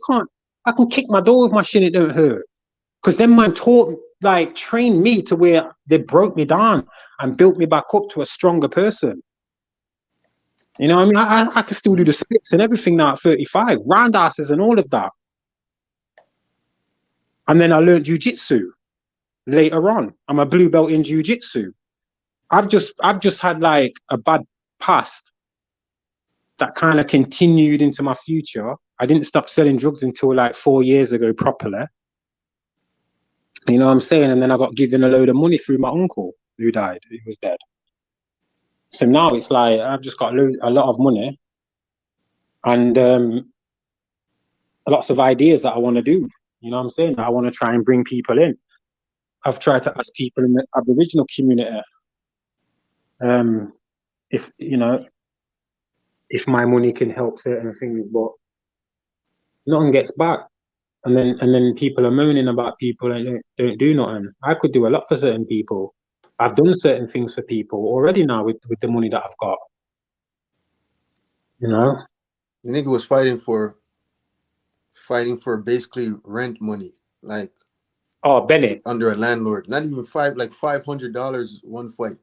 I can kick my door with my shin, it don't hurt. Because then man trained me to where they broke me down and built me back up to a stronger person. You know what I mean? I can still do the splits and everything now at 35, roundhouses and all of that. And then I learned jiu-jitsu later on. I'm a blue belt in jiu-jitsu. I've just had like a bad past that kind of continued into my future. I didn't stop selling drugs until like 4 years ago properly. You know what I'm saying? And then I got given a load of money through my uncle who died. He was dead. So now it's like I've just got a lot of money and lots of ideas that I want to do. You know what I'm saying? I want to try and bring people in. I've tried to ask people in the Aboriginal community if my money can help certain things, but no one gets back. And then people are moaning about people and don't do nothing. I could do a lot for certain people. I've done certain things for people already now with the money that I've got. You know? The nigga was fighting for basically rent money. Like Bennett. Under a landlord. Not even $500 one fight.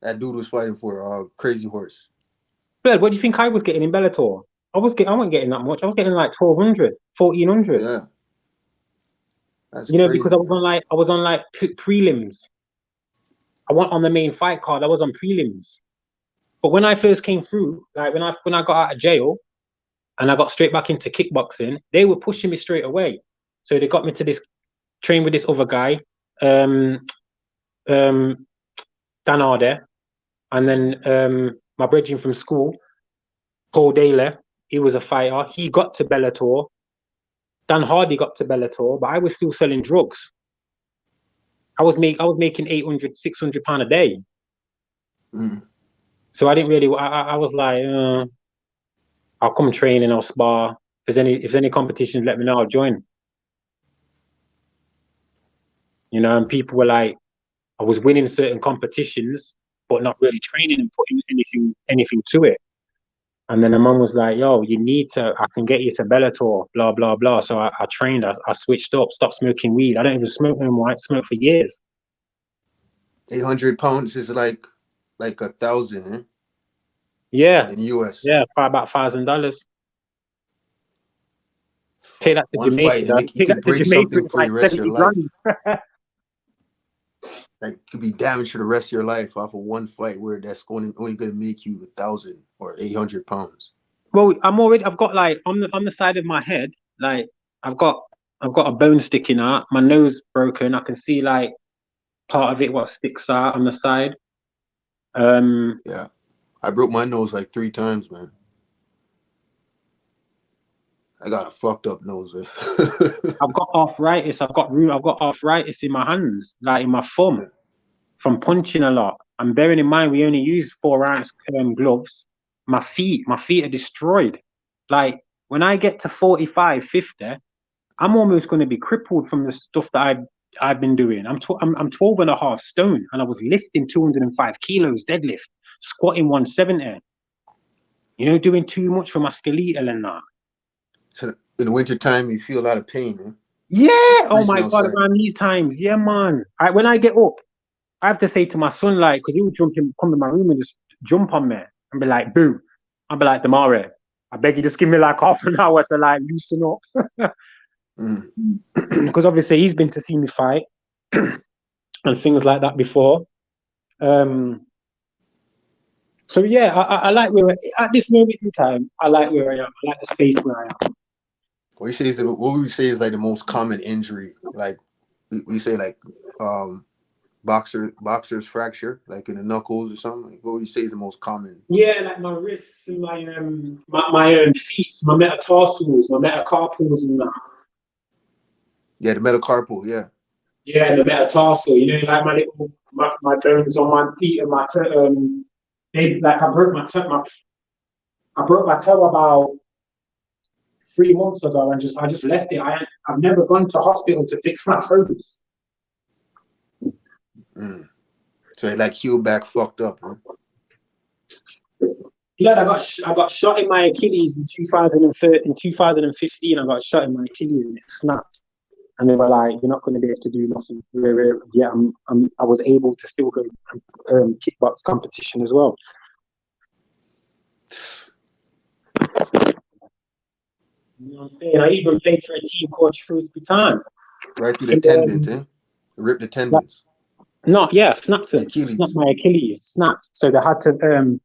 That dude was fighting for Crazy Horse. But what do you think I was getting in Bellator? I wasn't getting that much. I was getting like 1,200, 1,400. Yeah. That's crazy, because I was on like prelims. I wasn't on the main fight card. I was on prelims. But when I first came through, like when I got out of jail and I got straight back into kickboxing, they were pushing me straight away. So they got me to train with this other guy, Dan Ade, and then my brethren from school, Paul Daly. He was a fighter. He got to Bellator. Dan Hardy got to Bellator, but I was still selling drugs. I was making 800, 600 pounds a day. So I didn't really. I was like, I'll come train and I'll spar. If there's any competitions, let me know. I'll join. You know, and people were like, I was winning certain competitions, but not really training and putting anything to it. And then the mum was like, yo, I can get you to Bellator, blah, blah, blah. So I trained, I switched up, stopped smoking weed. I don't even smoke anymore. I smoked for years. 800 pounds is like 1,000, eh? Yeah. In US. Yeah, about $1,000. Take that to one Jamaica. Fight, you could break something for the rest of your life. That could be damaged for the rest of your life off of one fight where that's only going to make you 1,000 or 800 pounds. Well, I've got like on the side of my head, Like I've got a bone sticking out. My nose broken. I can see like part of it what sticks out on the side. Yeah, I broke my nose like 3 times, man. I got a fucked up nose. Man. I've got arthritis. I've got arthritis in my hands, like in my thumb, from punching a lot. And bearing in mind we only use 4 ounce gloves. My feet are destroyed. Like when I get to 45, 50, I'm almost going to be crippled from the stuff that I've been doing. I'm 12 and a half stone, and I was lifting 205 kilos deadlift, squatting 170. You know, doing too much for my skeletal and that. So in the winter time, you feel a lot of pain, man. Yeah. It's Oh freezing my God, outside. around these times. Yeah, man. When I get up, I have to say to my son, like, because he would come in my room and just jump on me and be like, boo. I'll be like, Damare, I beg you, just give me like half an hour to like loosen up. Because obviously he's been to see me fight and things like that before. So yeah, I like where at this moment in time, I like where I am. I like the space where I am. What would you say is like the most common injury? Like we say like boxer's fracture, like in the knuckles or something. Like, what would you say is the most common? Yeah, like my wrists and my feet, my metatarsals, my metacarpals and that. Yeah, the metacarpal. Yeah. Yeah, the metatarsal. You know, like my bones on my feet and they like I broke my toe about 3 months ago and I just left it. I've never gone to hospital to fix my toes. So it like healed back fucked up, huh? Yeah, I got shot in my Achilles in 2015. I got shot in my Achilles and it snapped. And they were like, "You're not going to be able to do nothing." Yeah, I was able to still go kickbox competition as well. You know what I'm saying? I even played for a team called Shrewsbury Town. Right through the tendons, eh? Rip the tendons. Snapped The it. Snapped Achilles. my Achilles. Snapped. So they had to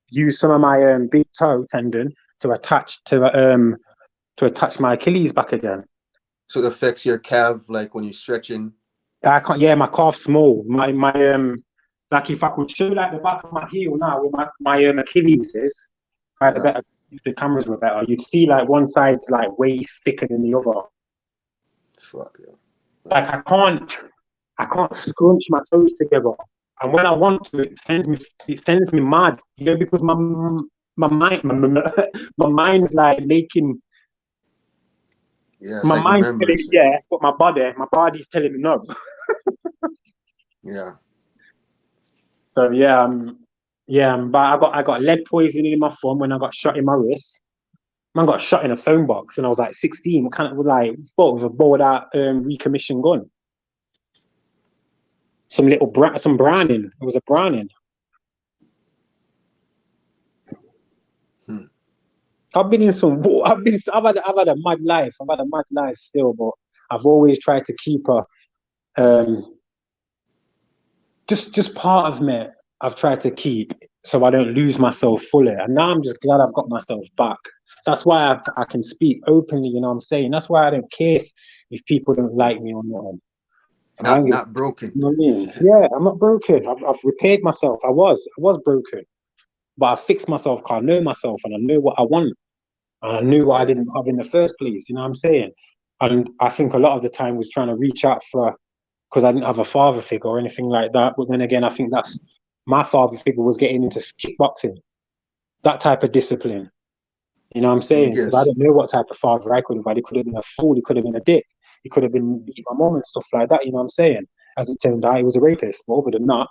use some of my big toe tendon to attach my Achilles back again. So it affects your calf, like when you're stretching. I can't. Yeah, my calf's small. My like if I could show like the back of my heel now where my Achilles is, I had a better. If the cameras were better, you'd see like one side's like way thicker than the other. Fuck yeah. Like I can't scrunch my toes together, and when I want to, it sends me mad. You know, because my mind my mind's like making. Yeah, it's My like mind's telling me remembrance. yeah, but my body's telling me no. Yeah. So but I got lead poisoning in my thumb when I got shot in my wrist. Man got shot in a phone box when I was like 16. Kind of like thought it was a bored out recommissioned gun. Some Browning. It was a Browning. I've been in some. I've had a mad life. I've had a mad life still, but I've always tried to keep just part of me. I've tried to keep so I don't lose myself fully. And now I'm just glad I've got myself back. That's why I can speak openly. You know what I'm saying? That's why I don't care if people don't like me or not. Not broken. You know what I mean? Yeah, I'm not broken. I've repaired myself. I was broken, but I fixed myself. Cause I know myself and I know what I want. And I knew what I didn't have in the first place. You know what I'm saying? And I think a lot of the time was trying to reach out for because I didn't have a father figure or anything like that. But then again, I think that's my father figure was getting into kickboxing, that type of discipline. You know what I'm saying? Because I Yes. don't know what type of father I could have had. He could have been a fool. He could have been a dick. He could have been beat my mom and stuff like that. You know what I'm saying? As it turned out, he was a rapist. But other than that,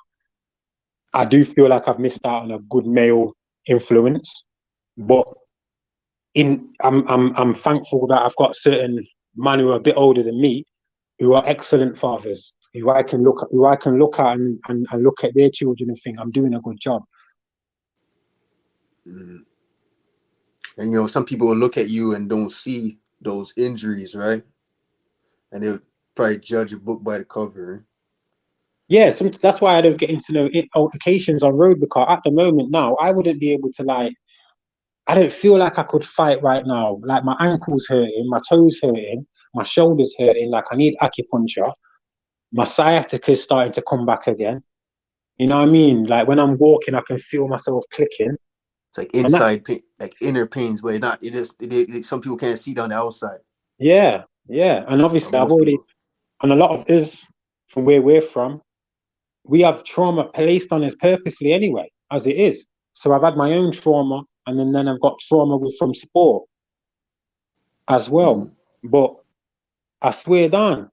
I do feel like I've missed out on a good male influence. But I'm thankful that I've got certain men who are a bit older than me who are excellent fathers, who I can look at and look at their children and think I'm doing a good job. And you know, some people will look at you and don't see those injuries, right? And they'll probably judge a book by the cover. Yeah, that's why I don't get into no altercations on road because at the moment now I wouldn't be able to like I don't feel like I could fight right now. Like my ankle's hurting, my toes hurting, my shoulders hurting. Like I need acupuncture. My sciatica is starting to come back again. You know what I mean? Like when I'm walking, I can feel myself clicking. It's like And that, inside pain, like inner pains, but not. Some people can't see it on the outside. yeah, yeah. And Or obviously, I've most already, people. and a lot of this from where we're from, we have trauma placed on us purposely anyway, as it is. So I've had my own trauma, and then I've got trauma from sport as well. But I swear down,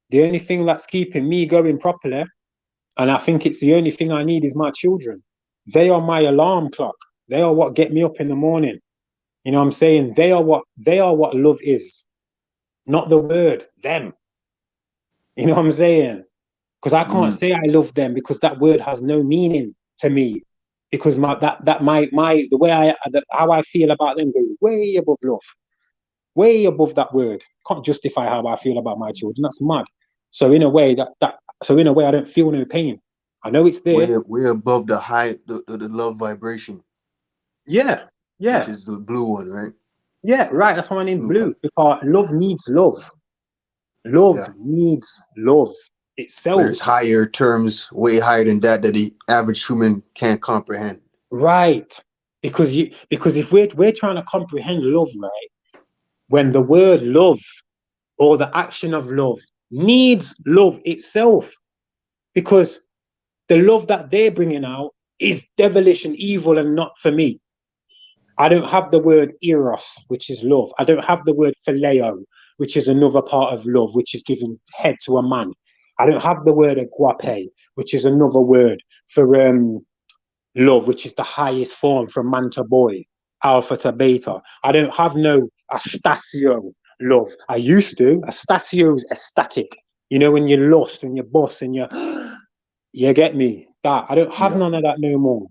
the only thing that's keeping me going properly, and I think it's the only thing I need, is my children. They are my alarm clock. They are what get me up in the morning. You know what I'm saying? They are what love is. Not the word, them. You know what I'm saying? Because I can't say I love them because that word has no meaning to me. Because the way how I feel about them goes way above love, way above that word. Can't justify how I feel about my children. That's mad. So in a way I don't feel no pain. I know it's there. We're above the high the love vibration, Yeah, which yeah, is the blue one, right? yeah. Right. That's why I named Blue blue, pipe. because love needs love. Love Yeah. needs love But itself. there's higher terms, way higher than that the average human can't comprehend. Right. Because if we're trying to comprehend love, right, when the word love or the action of love needs love itself, because the love that they're bringing out is devilish and evil and not for me. I don't have the word eros, which is love. I don't have the word phileo, which is another part of love, which is giving head to a man. I don't have the word agape, which is another word for love, which is the highest form from man to boy, alpha to beta. I don't have no Astasio love. I used to. Astasio's ecstatic. You know, when you're lost, when you're boss and you're, you get me? That I don't have Yeah. none of that no more.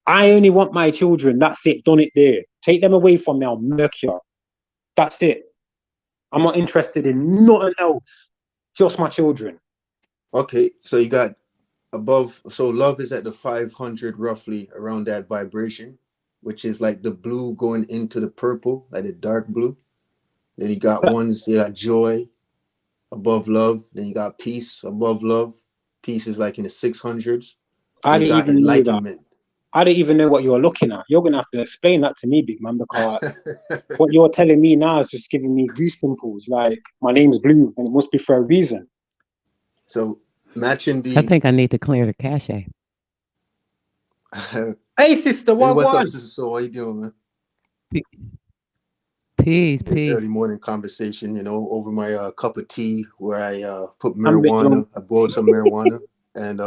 I only want my children. That's it. Done it there. Take them away from me. I'll murk you. That's it. I'm not interested in nothing else. Just my children. Okay. So you got above. So love is at the 500 roughly around that vibration, which is like the blue going into the purple, like the dark blue. Then you got ones. You got joy above love. Then you got peace above love. Peace is like in the 600s. I Then you didn't got even know that. enlightenment. I didn't even know what you were looking at. You're gonna have to explain that to me, big man, because what you're telling me now is just giving me goosebumps. Like my name's Blue, and it must be for a reason. So matching I the think I need to clear the cache. Hey, sister, hey, what what's up, one? sister? So how you doing, man? P- Peace, This early peace. morning conversation, over my cup of tea, where I put I'm a bit marijuana. drunk. I boiled some marijuana and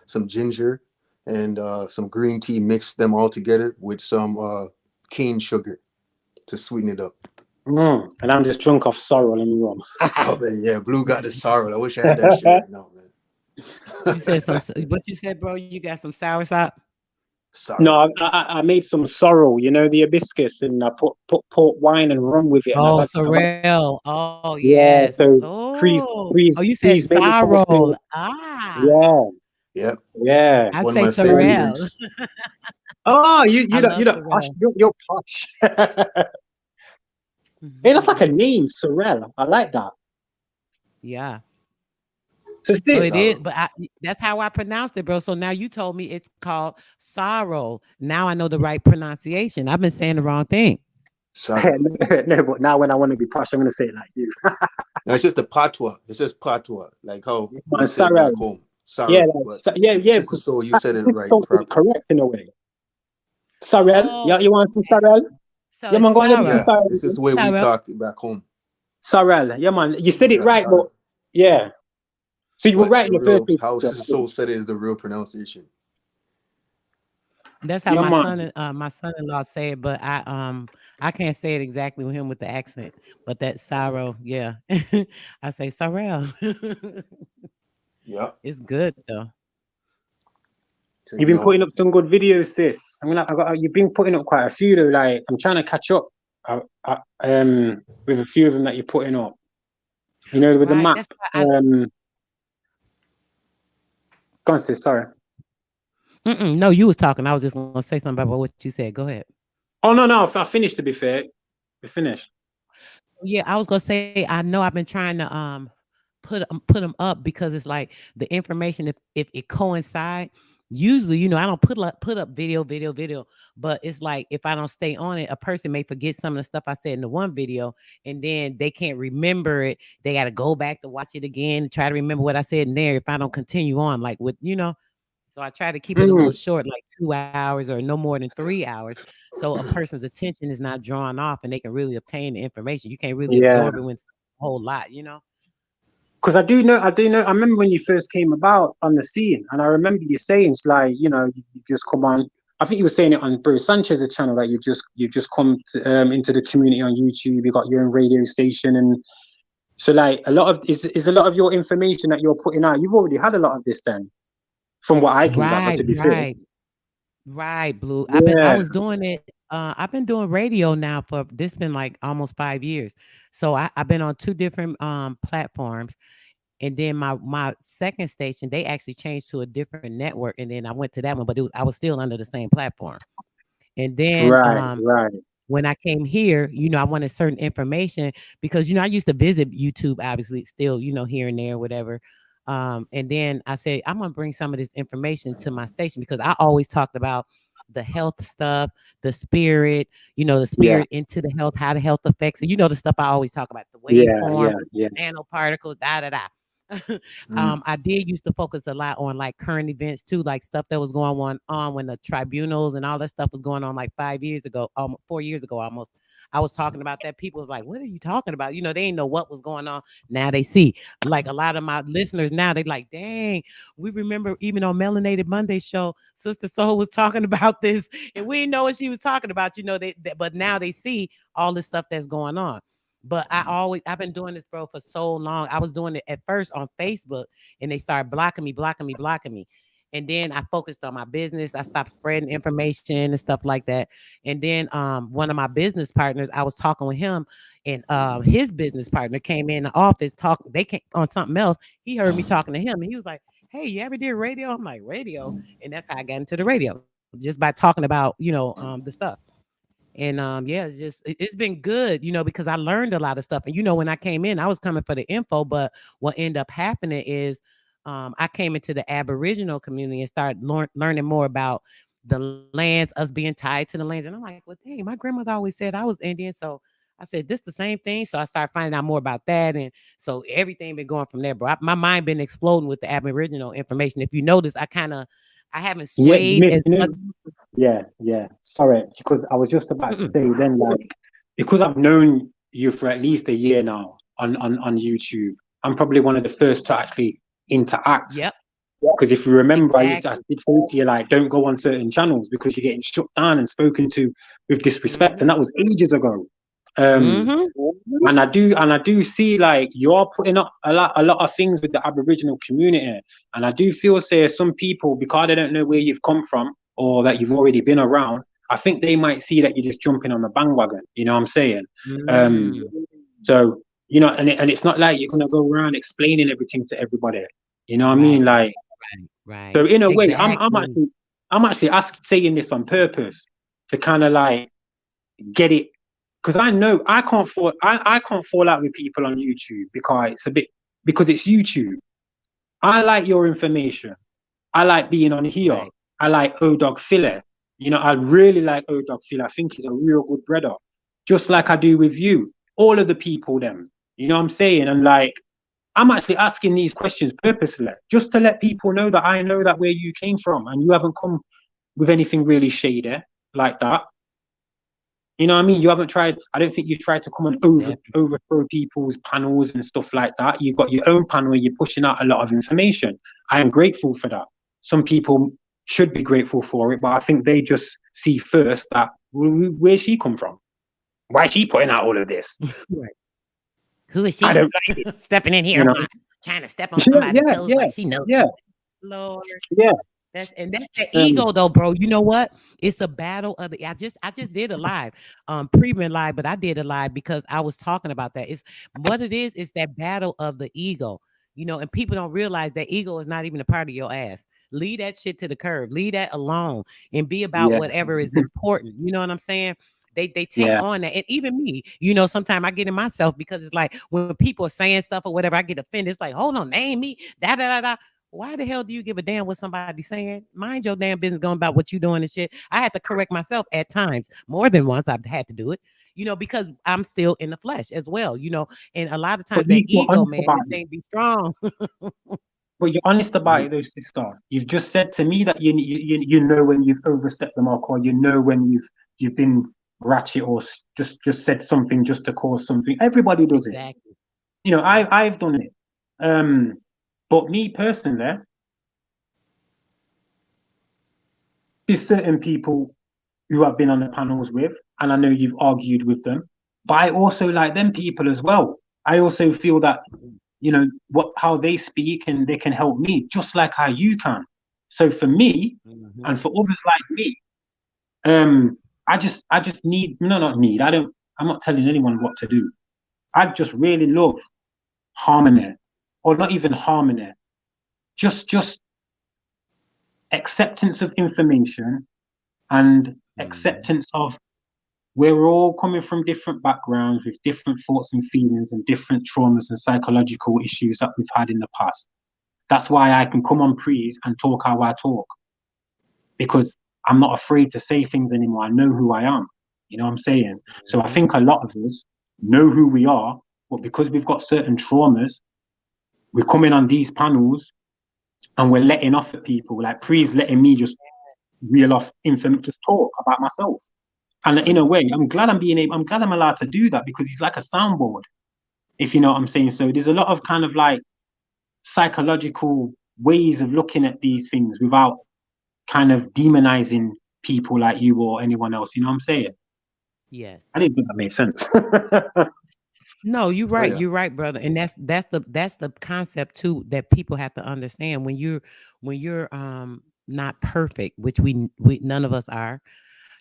some ginger and some green tea. Mixed them all together with some cane sugar to sweeten it up. And I'm just drunk off sorrow and rum. Oh man, yeah, Blue got the sorrow. I wish I had that shit right now, man. You said some. What you said, bro? You got some sour sop? No, Sorrow. I made some sorrow, the hibiscus, and I put port wine and rum with it, and Oh, I've had sorrel. Oh, yeah. yes. So freeze, Oh, freeze, oh, you said freeze, make me come up sorrel. to Ah, yeah, Yep, yeah. I one of say my favorite Um, sorrel. drinks. oh, I you love don't posh. sorrel. You're posh. Hey, that's like a name, Sorel. I like that. Yeah. So Oh, sis, it is, Sorrow. but that's how I pronounced it, bro. So now you told me it's called sorrow. Now I know the right pronunciation. I've been saying the wrong thing. Sorrow. no, but now when I want to be posh, I'm gonna say it like you. No, it's just the patois. It's just patois, like how we Man, say it Sorel. back home. Yeah, Sorrow, like, but yeah, Sister because Soul, you said it sis right don't say it properly. correct in a way. Sorel, yeah, Oh, you want some Sorel? so Yeah, it's man, go ahead with some sorrow. Yeah, Sorel. this is the way we Sorrow. talk back home. Sorel, yeah, man. You said it Yeah, right, but sorrow. yeah. So you were But right the in the first real, place. how Sister. Sister Soul said it is the real pronunciation. That's how Yeah, man. my son-in-law say it, but I can't say it exactly with him with the accent. But that sorrow, yeah. I say sorrel. Yeah. It's good though. So You've been putting up some good videos, sis. You've been putting up quite a few though. Like, I'm trying to catch up, with a few of them that you're putting up. With the Right. map. That's why I Go on, sis. Sorry. no, you was talking. I was just gonna say something about what you said. Go ahead. Oh no, I finished. To be fair, we finished. Yeah, I was gonna say I know I've been trying to put them up because it's like the information if it coincide. Usually, I don't put up video, but it's like if I don't stay on it, a person may forget some of the stuff I said in the one video, and then they can't remember it. They got to go back to watch it again and try to remember what I said in there. If I don't continue on, like so I try to keep it a little Mm, short, like 2 hours or no more than 3 hours, so a person's attention is not drawn off and they can really obtain the information. You can't really yeah, absorb it when it's a whole lot. because I do know. I remember when you first came about on the scene, and I remember you saying it's like you just come on. I think you were saying it on Bruce Sanchez's channel that you just come into the community on YouTube. You got your own radio station, and so like a lot of is a lot of your information that you're putting out. You've already had a lot of this then, from what I can gather. Right, To be fair, right, right, Blue. I yeah, was doing it. I've been doing radio now for this been like almost 5 years. So I've been on two different platforms. And then my second station, they actually changed to a different network. And then I went to that one, but I was still under the same platform. And then right, right, when I came here, I wanted certain information because I used to visit YouTube, obviously, still, here and there, whatever. And then I said, I'm gonna bring some of this information to my station because I always talked about the health stuff, the spirit, the yeah, spirit into the health, how the health affects it. The stuff I always talk about, the yeah, waveform, yeah, yeah, nanoparticles, da da da. Mm. I did used to focus a lot on like current events too, like stuff that was going on when the tribunals and all that stuff was going on like 5 years ago, 4 years ago almost. I was talking about that. People was like, "What are you talking about?" They didn't know what was going on. Now they see. Like a lot of my listeners now, they like, "Dang, we remember even on Melanated Monday show, Sister Soul was talking about this, and we didn't know what she was talking about." But now they see all this stuff that's going on. But I've been doing this, bro, for so long. I was doing it at first on Facebook, and they started blocking me. And then I focused on my business. I stopped spreading information and stuff like that. And then one of my business partners, I was talking with him, and his business partner came in the office talking. They came on something else. He heard me talking to him, and he was like, "Hey, you ever did radio?" I'm like, "Radio," and that's how I got into the radio, just by talking about the stuff. And yeah, it's been good, because I learned a lot of stuff. And when I came in, I was coming for the info, but what ended up happening is I came into the Aboriginal community and started learning more about the lands, us being tied to the lands. And I'm like, well, dang, my grandmother always said I was Indian. So I said, this the same thing. So I started finding out more about that. And so everything been going from there, bro. My mind been exploding with the Aboriginal information. If you notice, I haven't yeah. swayed as much. Yeah, yeah. Sorry, because I was just about to Mm-mm. say then, like, because I've known you for at least a year now on YouTube, I'm probably one of the first to actually interact. Yep, Because if you remember, I exactly. did say to you, like, don't go on certain channels because you're getting shut down and spoken to with disrespect, Mhm. and that was ages ago. Um, Mhm. and I do see like you're putting up a lot of things with the Aboriginal community, and I do feel say some people because they don't know where you've come from or that you've already been around. I think they might see that you're just jumping on the bandwagon. You know what I'm saying? Um, Mm. so and it's not like you're gonna go around explaining everything to everybody. You know what I Right, mean? Like right. so, in a way, Exactly. I'm actually saying this on purpose to kind of like get it because I know I can't fall out with people on YouTube because it's YouTube. I like your information. I like being on here. Right. I like Odog Filler. I really like Odog Filler. I think he's a real good brother. Just like I do with you. All of the people them. You know what I'm saying? And like I'm actually asking these questions purposely, just to let people know that I know that where you came from and you haven't come with anything really shady like that. You know what I mean? You haven't tried. I don't think you've tried to come and Definitely. overthrow people's panels and stuff like that. You've got your own panel. You're pushing out a lot of information. I am grateful for that. Some people should be grateful for it, but I think they just see first that where's she come from? Why is she putting out all of this? Right. Who is I she don't like it. stepping in You here, know? trying to step on Yeah, somebody's yeah, toes yeah, like she knows yeah, something? Lord. yeah. That's the Um, ego though, bro. You know what? It's a battle of the I just did a live, pre-written live, but I did a live because I was talking about that. It's what it is that battle of the ego, and people don't realize that ego is not even a part of your ass. Leave that shit to the curb, leave that alone and be about yeah, whatever is important. You know what I'm saying? They take Yeah. on that. And even me, you know, sometimes I get in myself because it's like when people are saying stuff or whatever, I get offended. It's like, hold on, they ain't me. Da da da da. Why the hell do you give a damn what somebody's saying? Mind your damn business going about what you doing and shit. I had to correct myself at times, more than once. I've had to do it, you know, because I'm still in the flesh as well, you know. And a lot of But times that you're ego, honest man, about that it. thing be strong. But you're honest about Mhm. it, though, sister. You've just said to me that you know when you've overstepped the mark, or you know when you've been ratchet, or just said something just to cause something. Everybody does it. Exactly. You know, Yeah. I've done it. But me personally, there's certain people who I've been on the panels with, and I know you've argued with them. But I also like them people as well. I also feel that, you know, how they speak and they can help me just like how you can. So for me Mhm. and for others like me, I just need, no, not need. I'm not telling anyone what to do. I just really love harmony, or not even harmony, just acceptance of information, and Mhm. acceptance of we're all coming from different backgrounds with different thoughts and feelings and different traumas and psychological issues that we've had in the past. That's why I can come on prees and talk how I talk, because I'm not afraid to say things anymore. I know who I am. You know what I'm saying? So I Mhm. think a lot of us know who we are, but because we've got certain traumas, we're coming on these panels and we're letting off at people. Like prees letting me just reel off information, just talk about myself. And in a Right. way, I'm glad I'm allowed to do that, because it's like a soundboard, if you know what I'm saying. So there's a lot of kind of like psychological ways of looking at these things without kind of demonizing people like you or anyone else. You know what I'm saying? Yes. I didn't think that made sense. No, you're Oh right. yeah. You're right, brother. And that's the concept too that people have to understand when you're not perfect, which we none of us are.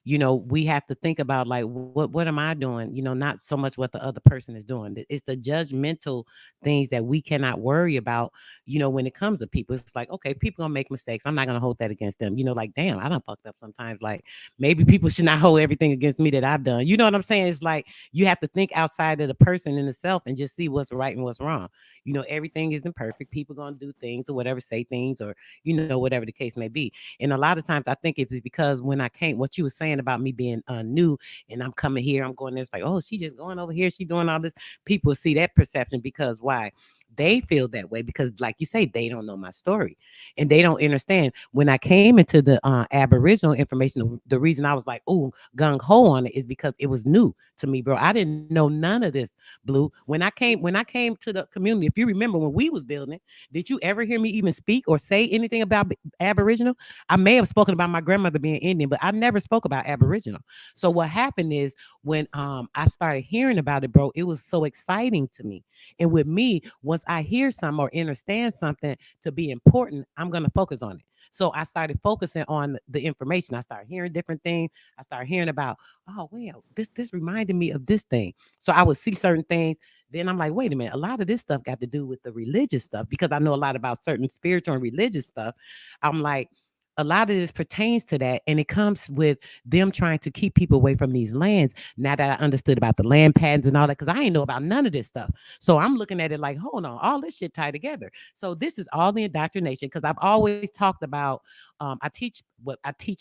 You know, we have to think about like what am I doing, you know, not so much what the other person is doing. It's the judgmental things that we cannot worry about, you know, when it comes to people. It's like, okay, people gonna make mistakes, I'm not gonna hold that against them, you know, like damn, I done fucked up sometimes, like maybe people should not hold everything against me that I've done, you know what I'm saying? It's like you have to think outside of the person in itself and just see what's right and what's wrong. You know, everything isn't perfect, people gonna do things or whatever, say things, or you know, whatever the case may be. And a lot of times I think it's because when I came, what you were saying about me being new and I'm coming here, I'm going there, it's like, oh, she just going over here, she doing all this. People see that perception because why? They feel that way because, like you say, they don't know my story and they don't understand. When I came into the Aboriginal information, the reason I was like, oh, gung ho on it is because it was new to me, bro. I didn't know none of this, Blue. When I came to the community, if you remember when we was building, did you ever hear me even speak or say anything about Aboriginal? I may have spoken about my grandmother being Indian, but I never spoke about Aboriginal. So what happened is when I started hearing about it, bro, it was so exciting to me. And with me, once I hear something or understand something to be important, I'm gonna focus on it. So I started focusing on the information. I started hearing different things. I started hearing about, oh well, this reminded me of this thing. So I would see certain things. Then I'm like, wait a minute, a lot of this stuff got to do with the religious stuff because I know a lot about certain spiritual and religious stuff. I'm like, a lot of this pertains to that, and it comes with them trying to keep people away from these lands. Now that I understood about the land patents and all that, because I ain't know about none of this stuff. So I'm looking at it like, hold on, all this shit tied together. So this is all the indoctrination because I've always talked about. I teach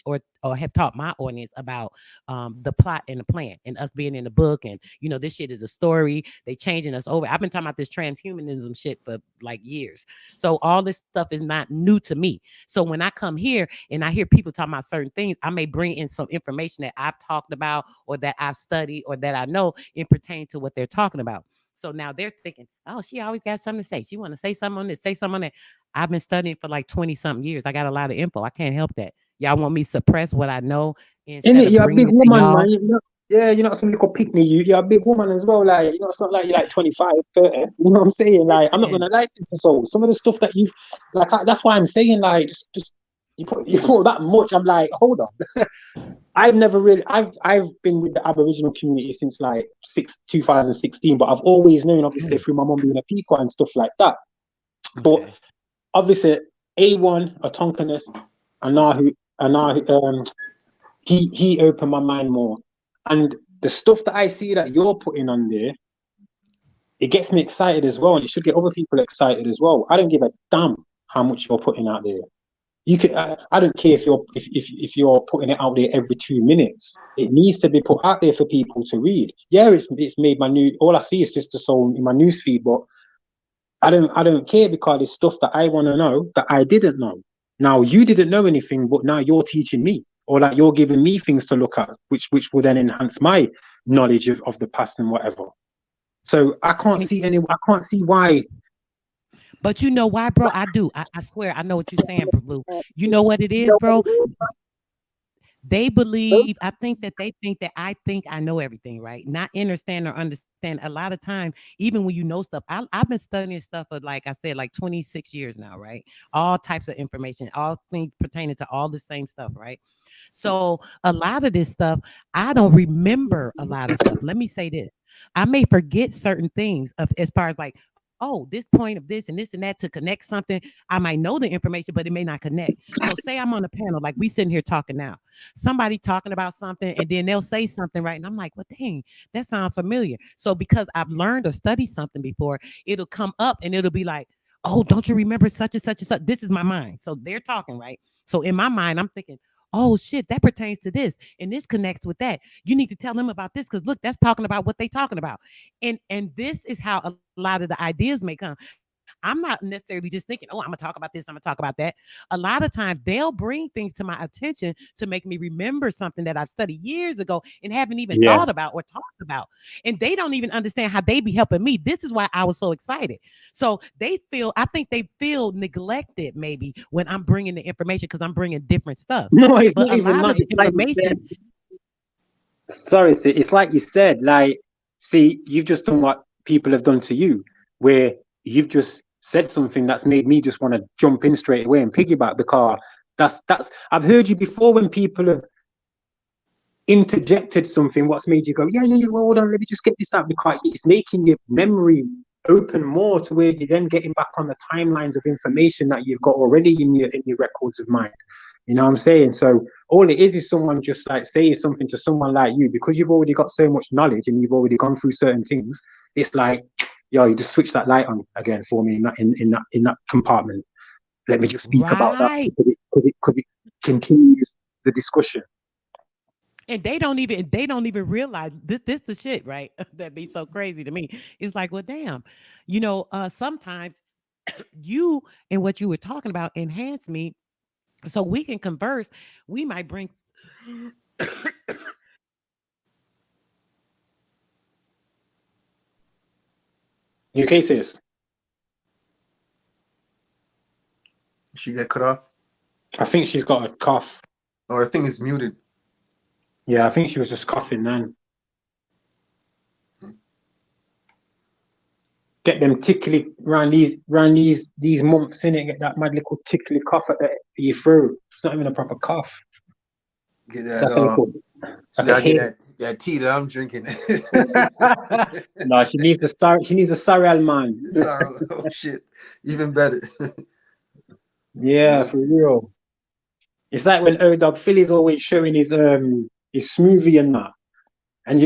or have taught my audience about the plot and the plan and us being in the book, and you know this shit is a story. They changing us over. I've been talking about this transhumanism shit for like years. So all this stuff is not new to me. So when I come here and I hear people talking about certain things, I may bring in some information that I've talked about or that I've studied or that I know in pertain to what they're talking about. So now they're thinking, oh, she always got something to say. She want to say something on this, say something on that. I've been studying for like 20 something years. I got a lot of info. I can't help that. Y'all want me to suppress what I know In instead it, of you're a bringing big it to woman, man. y'all? Yeah, you're not some little pick me. You're a big woman as well. Like, you know, it's not like you're like 25, 30. You know what I'm saying? Like, I'm not Listen, gonna lie to you. So some of the stuff that you've like, that's why I'm saying like, just you put that much. I'm like, hold on. I've been with the Aboriginal community since like 2016, but I've always known, obviously, mm, through my mum being a Pequot and stuff like that. But okay. obviously, A1, a Tonkiness, and now he opened my mind more. And the stuff that I see that you're putting on there, it gets me excited as well, and it should get other people excited as well. I don't give a damn how much you're putting out there. You can. I don't care if you're putting it out there every 2 minutes. It needs to be put out there for people to read. Yeah, it's made my new. All I see is Sister Soul in my newsfeed, but I don't care because it's stuff that I want to know that I didn't know. Now you didn't know anything, but now you're teaching me, or like you're giving me things to look at, which will then enhance my knowledge of the past and whatever. So I can't see why. But you know why, bro? I do. I swear, I know what you're saying, Blue. You know what it is, bro? They believe, I think that they think that I think I know everything, right? Not understand or understand. A lot of time, even when you know stuff, I've been studying stuff for, like I said, like 26 years now, right? All types of information, all things pertaining to all the same stuff, right? So a lot of this stuff, I don't remember a lot of stuff. Let me say this. I may forget certain things as far as like, oh, this point of this and that to connect something. I might know the information, but it may not connect. So say I'm on a panel, like we sitting here talking now, somebody talking about something, and then they'll say something, right? And I'm like, well, dang, that sounds familiar. So because I've learned or studied something before, it'll come up and it'll be like, oh, don't you remember such and such and such? This is my mind. So they're talking, right? So in my mind, I'm thinking, oh shit, that pertains to this, and this connects with that. You need to tell them about this because look, that's talking about what they talking about. And this is how a lot of the ideas may come. I'm not necessarily just thinking, oh, I'm gonna talk about this, I'm gonna talk about that. A lot of times they'll bring things to my attention to make me remember something that I've studied years ago and haven't even Yeah. thought about or talked about. And they don't even understand how they be helping me. This is why I was so excited. So I think they feel neglected maybe when I'm bringing the information because I'm bringing different stuff. No, it's But not a even lot that. of the It's like you said. information, Sorry, see, it's like you said. Like, see, you've just done what people have done to you, where you've just said something that's made me just want to jump in straight away and piggyback the car. That's. I've heard you before when people have interjected something. What's made you go, yeah, yeah, yeah. Well, hold on, let me just get this out because it's making your memory open more to where you're then getting back on the timelines of information that you've got already in your records of mind. You know what I'm saying? So all it is someone just like saying something to someone like you because you've already got so much knowledge and you've already gone through certain things. It's like, yo, you just switch that light on again for me in that compartment. Let me just speak about that right? because it continues the discussion. And they don't even realize this the shit, right? That'd be so crazy to me. It's like, well, damn, sometimes you and what you were talking about enhance me so we can converse. We might bring Your cases. She get cut off, I think she's got a cough. or I think it's muted. Yeah, I think she was just coughing then. Get them tickly around these months in it. Get that mad little tickly cough at your throat. It's not even a proper cough. Get It's that. like a little, So like a I get hit. that tea that I'm drinking. No, she needs a sorrel man. Sorry, oh shit, even better. Yeah, for real. It's like when O-Dog Philly's always showing his smoothie and that. And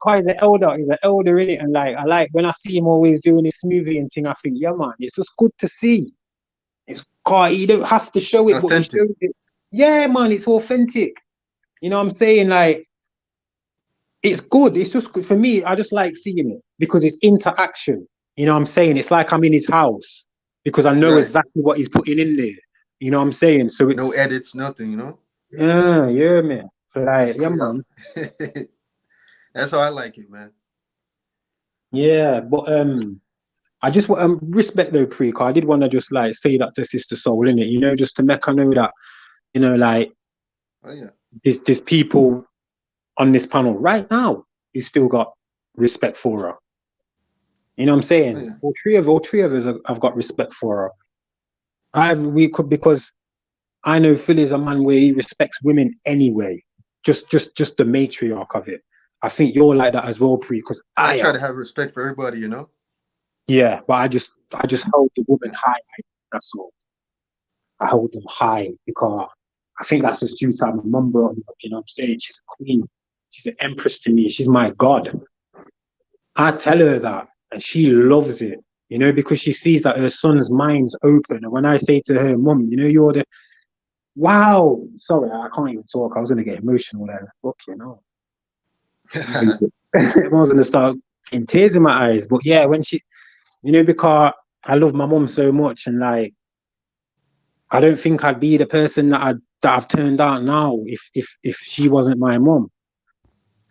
Kai is an elder. He's an elder in it, and like I like when I see him always doing his smoothie and thing. I think, yeah, man, it's just good to see. It's Kai. You don't have to show it, but he Authentic. shows it. Yeah, man, it's authentic. You know what I'm saying? Like, it's good. It's just good for me. I just like seeing it because it's interaction. You know what I'm saying? It's like I'm in his house because I know Right. exactly what he's putting in there. You know what I'm saying? So it's No edits, nothing, yeah, man. So like, yeah, Straight up. man. That's how I like it, man. Yeah, but I just want respect though, Preek. I did want to just like say that to Sister Soul, innit? Just to make her know that, like Oh yeah. there's people on this panel right now who still got respect for her. You know what I'm saying? Oh, yeah. All three of us have got respect for her. We could because I know Philly's a man where he respects women anyway. Just the matriarch of it. I think you're like that as well, Pre, because I try am. to have respect for everybody, Yeah, but I just hold the woman high. That's all. I hold them high because I think that's just due to my mum brought me up. You know what I'm saying? She's a queen. She's an empress to me. She's my God. I tell her that, and she loves it, you know, because she sees that her son's mind's open. And when I say to her, Mum, you know, you're the wow. Sorry, I can't even talk. I was gonna get emotional there. Fuck you know. I was gonna start getting tears in my eyes. But yeah, when she, you know, because I love my mum so much, and like I don't think I'd be the person that I've turned out now if she wasn't my mum.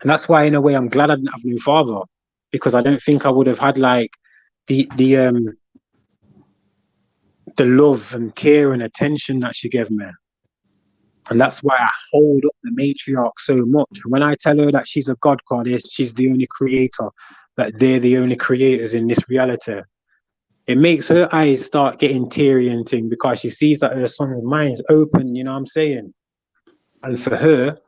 And that's why in a way I'm glad I didn't have no father, because I don't think I would have had like the love and care and attention that she gave me. And that's why I hold up the matriarch so much. When I tell her that she's a god goddess, she's the only creator, that they're the only creators in this reality, it makes her eyes start getting teary and thing, because she sees that her son's mind's open, you know what I'm saying? And for her,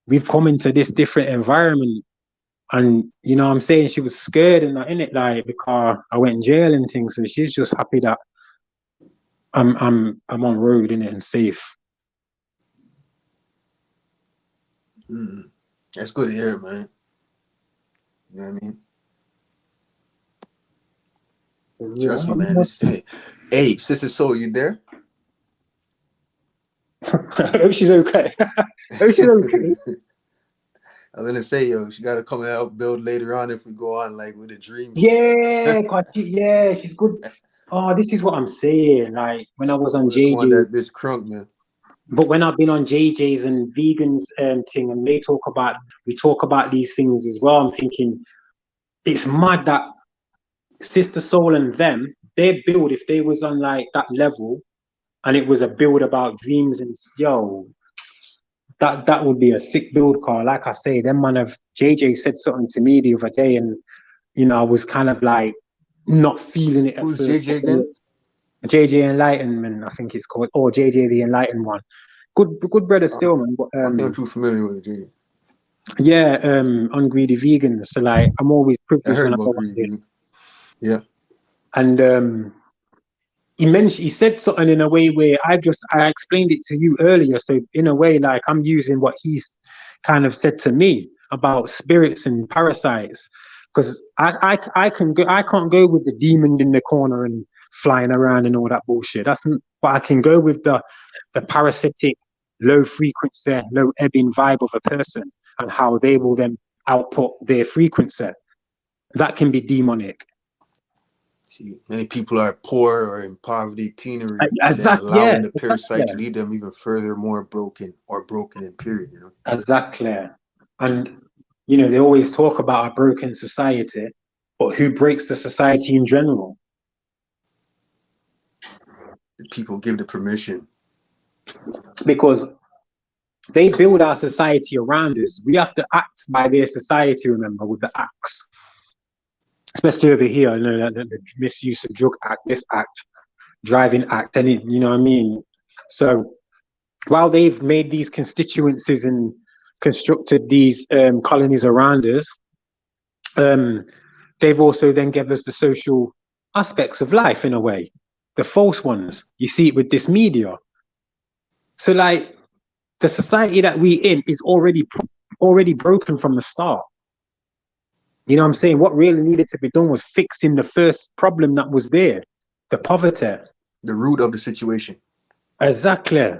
we've come into this different environment. And you know what I'm saying? She was scared and that, innit, like, because I went in jail and things. So she's just happy that I'm on road, innit, and safe. That's good to hear, man. You know what I mean? Trust me, man. Hey, Sister Soul, you there? I hope she's okay. I hope she's okay. I was gonna say, yo, she gotta come and help build later on if we go on like with a dream. Yeah, God, yeah, she's good. Oh, this is what I'm saying. Like when I was on JJ, that bitch crunk, man. But when I've been on JJ's and vegans thing, and we talk about these things as well, I'm thinking it's mad that Sister Soul and them, their build, if they was on like that level, and it was a build about dreams and yo, that would be a sick build, car. Like I say, them man of JJ said something to me the other day, and you know I was kind of like not feeling it at Who's first. JJ again? JJ Enlightenment, I think it's called, or JJ the Enlightened one. Good brother still, man. But, I think I'm too familiar with JJ. Yeah, on Greedy Vegan. So like I'm always privileged I heard when I about go Greedy there. Vegan. Yeah. And he said something in a way where I explained it to you earlier. So in a way, like I'm using what he's kind of said to me about spirits and parasites, because I can't go with the demon in the corner and flying around and all that bullshit. But I can go with the parasitic, low frequency, low ebbing vibe of a person and how they will then output their frequency. That can be demonic. See, many people are poor or in poverty, penury, Exactly, and allowing yeah, the parasite to lead them even further, more broken in period, you know? Exactly. And, you know, they always talk about a broken society, but who breaks the society in general? The people give the permission. Because they build our society around us. We have to act by their society, remember, with the acts. Especially over here, you know, the misuse of drug act, this act, driving act, and it, you know what I mean? So while they've made these constituencies and constructed these colonies around us, they've also then given us the social aspects of life in a way, the false ones. You see it with this media. So like the society that we in is already broken from the start. You know what I'm saying? What really needed to be done was fixing the first problem that was there, the poverty. The root of the situation. Exactly.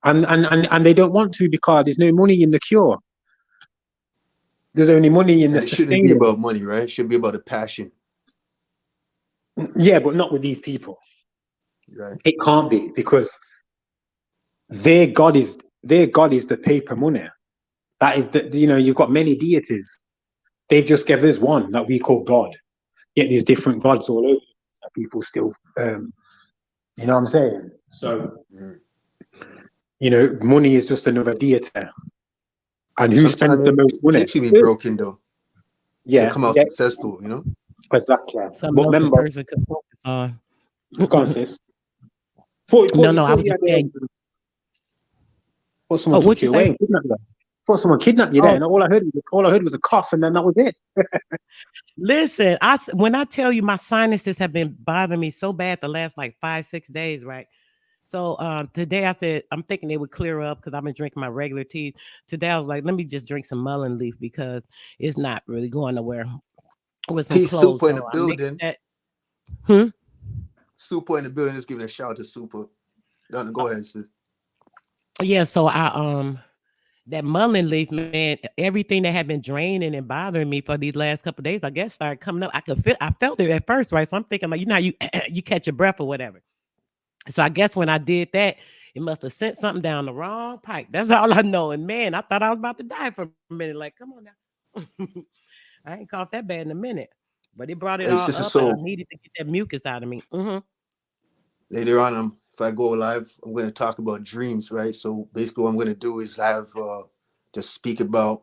And they don't want to, because there's no money in the cure. There's only money in the sustaining. It shouldn't be about money, right? It should be about a passion. Yeah, but not with these people. Right. It can't be, because their god is the paper money. That is the, you know, you've got many deities. They've just given us one that we call God. Yet there's different gods all over that people still you know what I'm saying? So you know, money is just another deity. And who spends the most money? It should be broken though. Yeah. To come out successful, you know? Exactly. Something else a person could focus on. Consist. No, I was just saying. Thought someone took you away. Thought someone kidnapped you there, and all I heard was a cough, and then that was it. Listen, when I tell you my sinuses have been bothering me so bad the last like 5-6 days, right? So today I said I'm thinking they would clear up because I've been drinking my regular tea. Today I was like, let me just drink some mullein leaf because it's not really going nowhere with some Peace, clothes. Super in the So I mixed building. that. Hmm? Super in the building. Just giving a shout out to Super. Donna, go ahead, sis. Yeah, so I that mullein leaf, man, everything that had been draining and bothering me for these last couple of days, I guess started coming up. I felt it at first, right? So I'm thinking like, you know how you you catch your breath or whatever. So I guess when I did that, it must have sent something down the wrong pipe. That's all I know. And man, I thought I was about to die for a minute. Like, come on now. I ain't coughed that bad in a minute. But it brought it Hey, all sister, up and I so needed to get that mucus out of me. Hmm. later on, if I go live, I'm going to talk about dreams, right? So basically, what I'm going to do is have just speak about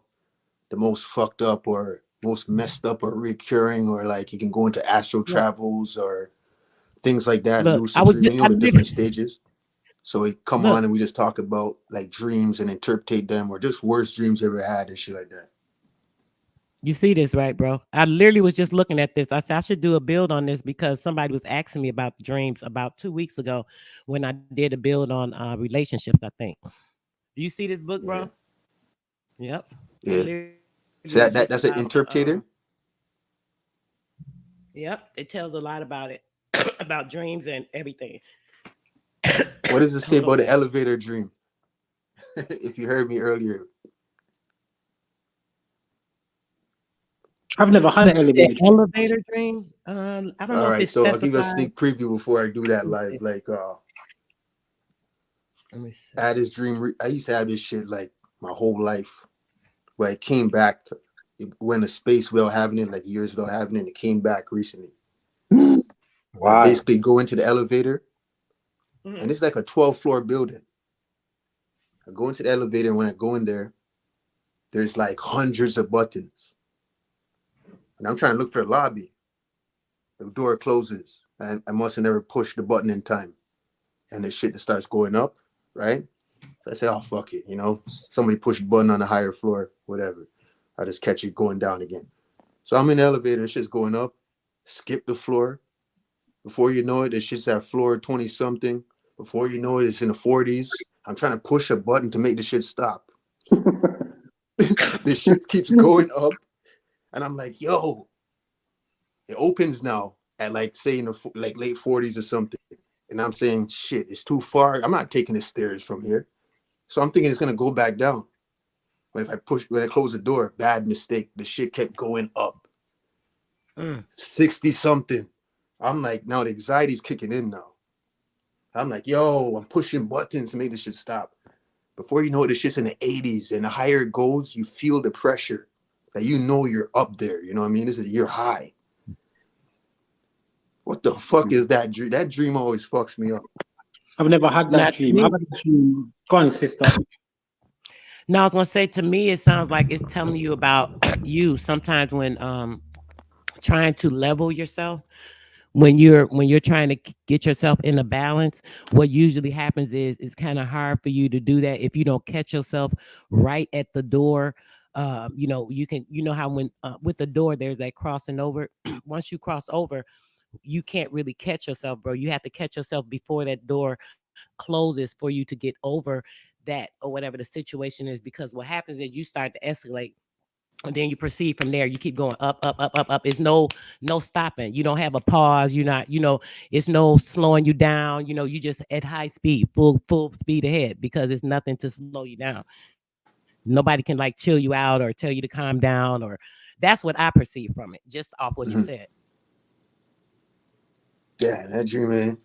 the most fucked up or most messed up or recurring, or like you can go into astral Look, travels or things like that, look, lucid dreaming, I the different literally stages. So we come on look. and we just talk about like dreams and interpret them or just worst dreams you ever had and shit like that. You see this, right, bro? I literally was just looking at this. I said I should do a build on this because somebody was asking me about the dreams about 2 weeks ago when I did a build on relationships, I think. Do you see this book, Yeah. bro? Yep. It Yeah. literally was So just that's an about interpreter. yep, it tells a lot about it, about dreams and everything. What does it say Hold about on, the y'all. elevator dream? If you heard me earlier. I've never had an The elevator dream. elevator dream. I don't know All if right, it's so I'll give you a specified. sneak preview before I do that Let me live. see. Like Let me I had see. this dream. I used to have this shit like my whole life. Where it came back, it went to space without having it, like years without having it, and it came back recently. I Why? basically go into the elevator, Mhm. and it's like a 12-floor building. I go into the elevator, and when I go in there, there's like hundreds of buttons. And I'm trying to look for the lobby. The door closes, and I must have never pushed the button in time. And the shit that starts going up, right? So I say, oh, fuck it. Somebody pushed the button on the higher floor, whatever. I just catch it going down again. So I'm in the elevator, shit's going up, skip the floor. Before you know it, this shit's at floor 20 something. Before you know it, it's in the 40s. I'm trying to push a button to make the shit stop. This shit keeps going up. And I'm like, yo, it opens now at like, say, in the like late 40s or something. And I'm saying, shit, it's too far. I'm not taking the stairs from here. So I'm thinking it's going to go back down. But when I close the door, bad mistake. The shit kept going up. Mm. 60 something. I'm like, now the anxiety's kicking in now. I'm like, yo, I'm pushing buttons to make this shit stop. Before you know it, the shit's in the 80s. And the higher it goes, you feel the pressure. That you're up there. You know what I mean? You're high. What the fuck is that dream? That dream always fucks me up. I've never had Now, that to dream. I've me, had a dream. Go on, sister. now I was gonna say to me, it sounds like it's telling you about you. Sometimes when trying to level yourself, when you're trying to get yourself in a balance, what usually happens is it's kind of hard for you to do that if you don't catch yourself right at the door. You know how when with the door there's that crossing over. Once you cross over, you can't really catch yourself, bro. You have to catch yourself before that door closes for you to get over that or whatever the situation is. Because what happens is you start to escalate and then you proceed from there. You keep going up, up, up, up, up. It's no stopping. You don't have a pause. You're not, it's no slowing you down. You just at high speed, full speed ahead because it's nothing to slow you down. Nobody can like chill you out or tell you to calm down, or that's what I perceive from it, just off what you Mhm. said. Yeah, that dream, man.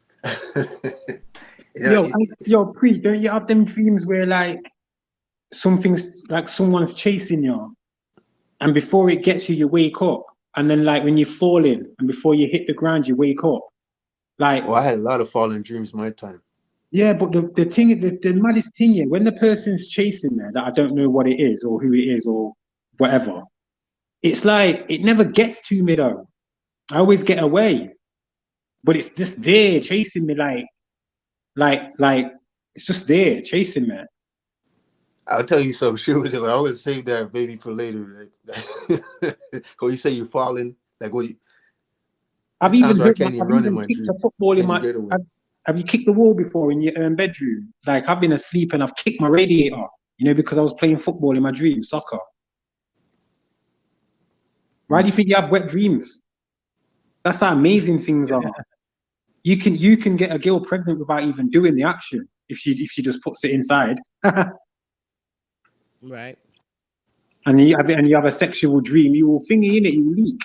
Yo, yo, Pre, don't you have them dreams where like something's like someone's chasing you, and before it gets you, you wake up, and then like when you're falling, and before you hit the ground, you wake up. Like, I had a lot of fallen dreams my time. yeah, but the thing, the maddest thing, yeah, when the person's chasing there, that I don't know what it is or who it is or whatever, it's like it never gets to me though. I always get away, but it's just there chasing me, like it's just there chasing me. I'll tell you some shit. I always save that baby for later. Like, when you say you're falling, like there's I've times even where I hurt my, can't even I've run in even my kicked a dream. football in Can't even my, get away. Have you kicked the wall before in your bedroom? Like I've been asleep and I've kicked my radiator, because I was playing football in my dream, soccer. Why do you think you have wet dreams? That's how amazing things are. You can get a girl pregnant without even doing the action if she just puts it inside. Right. And you have a sexual dream. You will thingy in it. You leak.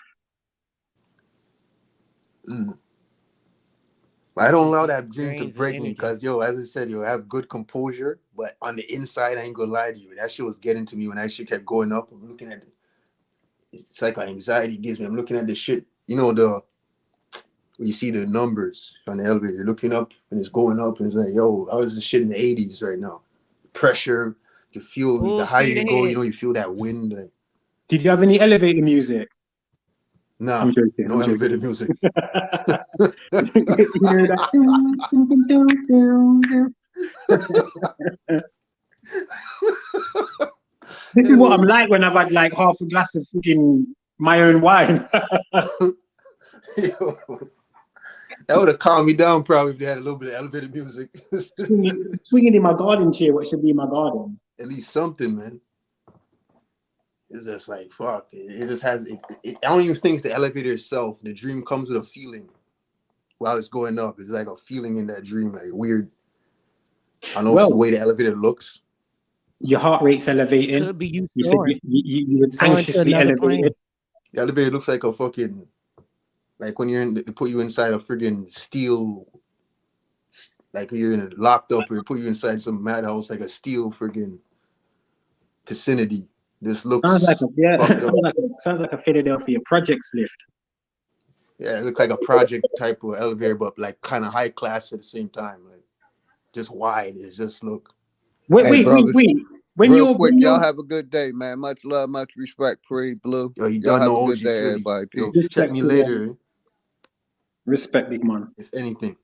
But I don't allow that dream to Dreams and break me energy. because, as I said, I have good composure. But on the inside, I ain't gonna lie to you. That shit was getting to me when that shit kept going up. I'm looking at it. It's like an anxiety gives me. I'm looking at the shit. You see the numbers on the elevator. You're looking up and it's going up. And it's like, yo, I was this shit in the 80s right now. Pressure. You feel Full the higher speed you go, ahead. you feel that wind. Like, Did you have any elevator music? nah, I'm joking. no elevator music. This is what I'm like when I've had like half a glass of freaking my own wine. Yo, that would have calmed me down probably if they had a little bit of elevator music. Swinging in my garden chair, what should be in my garden. At least something, man. It's just like, fuck. It just has, I don't even think it's the elevator itself. The dream comes with a feeling while it's going up. It's like a feeling in that dream, like weird. I don't know if it's the way the elevator looks. Your heart rate's elevating. Could be you You said soaring. you was Soaring to anxiously another elevated. plane. The elevator looks like a fucking, like when they put you inside a friggin' steel, like you're locked up or they put you inside some madhouse, like a steel friggin' vicinity. This looks sounds like a Philadelphia projects lift. Yeah, it looks like a project type of elevator, but like kind of high class at the same time. Like just wide. It just look. Wait. Real quick, y'all have a good day, man. Much love, much respect, Pre Blue. Yo, you Y'all done have no a OG good day, Philly. everybody. Yo, Peace. check me later. Respect, big man. If anything.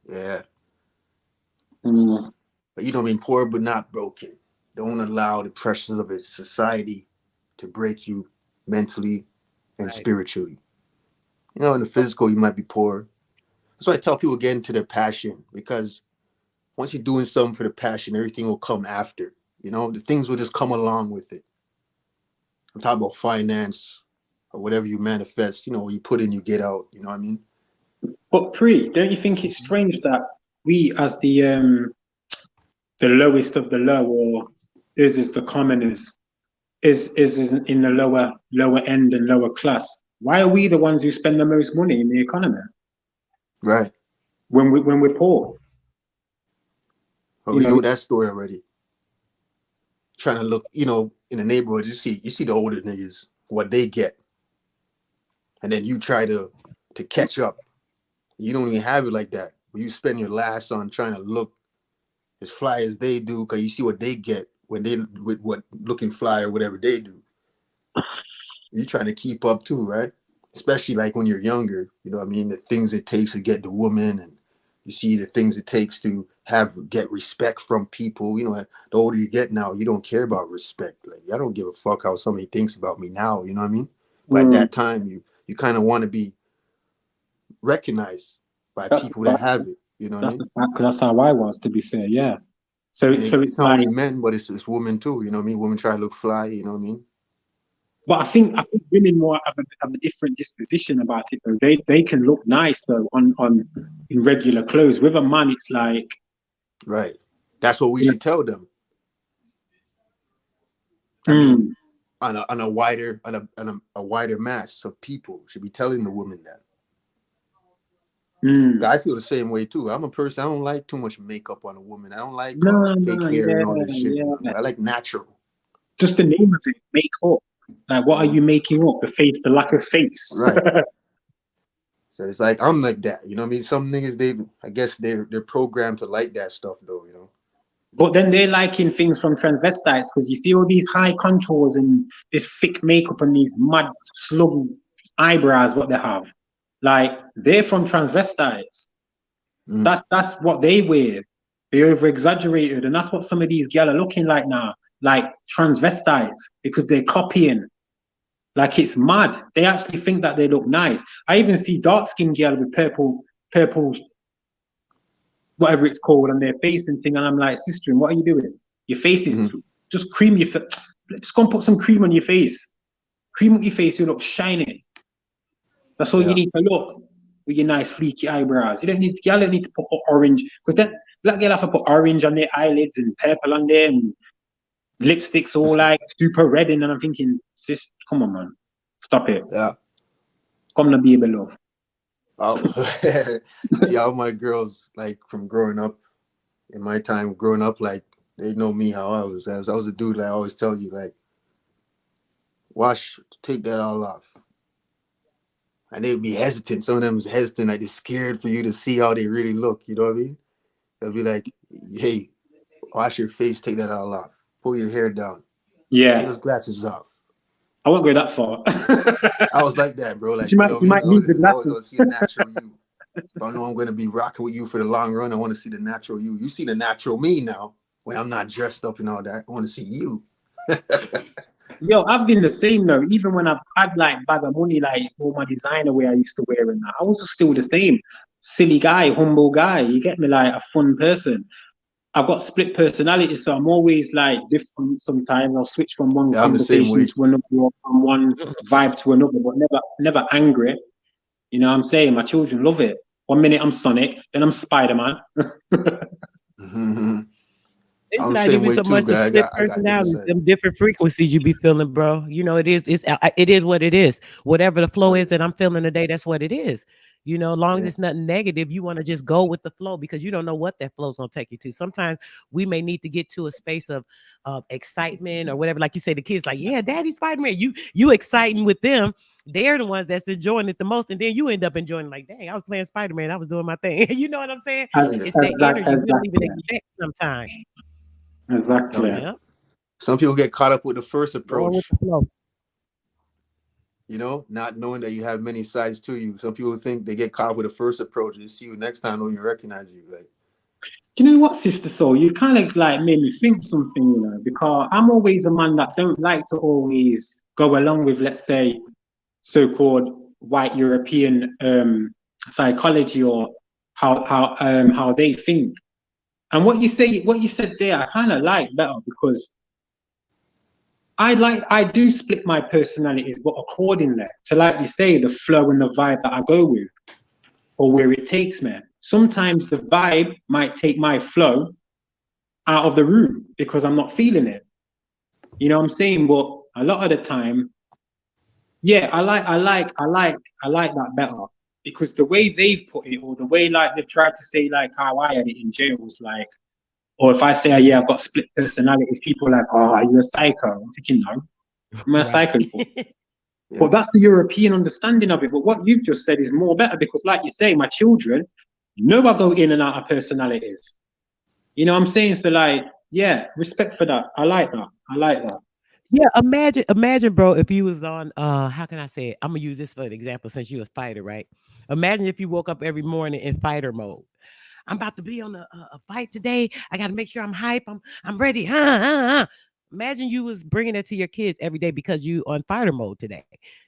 Yeah. But you know what I mean? Poor but not broken. Don't allow the pressures of its society to break you mentally and spiritually. In the physical, you might be poor. That's why I tell people get into their passion, because once you're doing something for the passion, everything will come after. The things will just come along with it. I'm talking about finance or whatever you manifest, you put in, you get out. You know what I mean? But Pre, don't you think it's strange that we, as the lowest of the low, or is the commoners, is in the lower end and lower class? Why are we the ones who spend the most money in the economy? Right. When we're poor. Well, we know that story already. Trying to look, in the neighborhood, you see the older niggas, what they get. And then you try to catch up. You don't even have it like that. You spend your last on trying to look as fly as they do, because you see what they get when they with what looking fly or whatever they do. You're trying to keep up too, right? Especially like when you're younger, you know what I mean? The things it takes to get the woman, and you see the things it takes to get respect from people. The older you get now, you don't care about respect. Like, I don't give a fuck how somebody thinks about me now, you know what I mean? But at that time, you kind of want to be recognized by people that have it, you know what I mean? Because that's how I was, to be fair, yeah. So it's not only men, but it's women too, you know what I mean? Women try to look fly, you know what I mean? But I think women more have a different disposition about it though. They can look nice though on in regular clothes. With a man, it's like, right. That's what we should tell them. I mean, on a wider mass of people, should be telling the woman that. I feel the same way too. I'm a person, I don't like too much makeup on a woman. I don't like fake hair and all this shit. I like natural. Just the name of it, make up. Like, what are you making up? The lack of face. Right. So it's like, I'm like that. You know what I mean? Some niggas, I guess they're programmed to like that stuff though, But then they're liking things from transvestites, because you see all these high contours and this thick makeup and these mad slug eyebrows, what they have. Like, they're from transvestites. That's what they wear. They over exaggerated, and that's what some of these gal are looking like now, like transvestites, because they're copying. Like it's mad. They actually think that they look nice. I even see dark skinned girl with purple, whatever it's called, on their face and thing. And I'm like, sister, what are you doing? Your face is just cream your face. Just go and put some cream on your face. Cream on your face, you look shiny. That's all you need to look with your nice fleeky eyebrows. You don't need to put orange, because then black girl have to put orange on their eyelids and purple on there and lipsticks all like super red. And I'm thinking, sis, come on, man. Stop it. Yeah. Come to baby love. See, all my girls, like from growing up, in my time growing up, like they know me how I was. As I was a dude, like I always tell you, like, take that all off. And they'd be hesitant. Some of them is hesitant, like they're scared for you to see how they really look. You know what I mean? They'll be like, hey, wash your face, take that all off. Pull your hair down. Yeah. Take those glasses off. I won't go that far. I was like that, bro. Like, you might need the I always glasses. want to see a natural you. If I know I'm going to be rocking with you for the long run, I want to see the natural you. You see the natural me now when I'm not dressed up and all that. I want to see you. Yo, I've been the same though. Even when I've had like bag of money, like all my designer wear I used to wear and that, I was still the same. Silly guy, humble guy. You get me? Like a fun person. I've got split personality, so I'm always like different sometimes. I'll switch from one I'm the same conversation way. to another, or from one vibe to another, but never angry. You know what I'm saying? My children love it. 1 minute I'm Sonic, then I'm Spider-Man. It's I'm the not same even way so too, much the guy. split I got different personality, side. them different frequencies you be feeling, bro. You know, it is what it is. Whatever the flow is that I'm feeling today, that's what it is. You know, as long as it's nothing negative, you want to just go with the flow because you don't know what that flow's gonna take you to. Sometimes we may need to get to a space of excitement or whatever. Like you say, the kids like, yeah, Daddy Spider-Man. You exciting with them. They're the ones that's enjoying it the most, and then you end up enjoying like, dang, I was playing Spider-Man, I was doing my thing. You know what I'm saying? It's that energy you don't even expect sometimes. Exactly. Yeah. Some people get caught up with the first approach. With the flow. You know, not knowing that you have many sides to you. Some people think they get caught up with the first approach. They see you next time, don't even recognize you. Like, do you know what, Sister Soul? You kind of like made me think something, you know, because I'm always a man that don't like to always go along with, let's say, so-called white European psychology or how they think. And what you said there, I kind of like better because I do split my personalities, but accordingly to, like you say, the flow and the vibe that I go with or where it takes me. Sometimes the vibe might take my flow out of the room because I'm not feeling it. You know what I'm saying? But a lot of the time, yeah, I like that better because the way they've put it, or the way like they've tried to say like how I had it in jail was like, or if I say, oh, yeah, I've got split personalities, people are like, oh, are you a psycho? I'm thinking, no, I'm a psycho. But that's the European understanding of it. But what you've just said is more better because, like you say, my children know I go in and out of personalities. You know what I'm saying? So, like, yeah, respect for that. I like that. Yeah, imagine, bro, if you was on how can I say it? I'm gonna use this for an example since you was fighter, right? Imagine if you woke up every morning in fighter mode. I'm about to be on a fight today. I got to make sure I'm hype. I'm ready. Imagine you was bringing it to your kids every day because you on fighter mode today.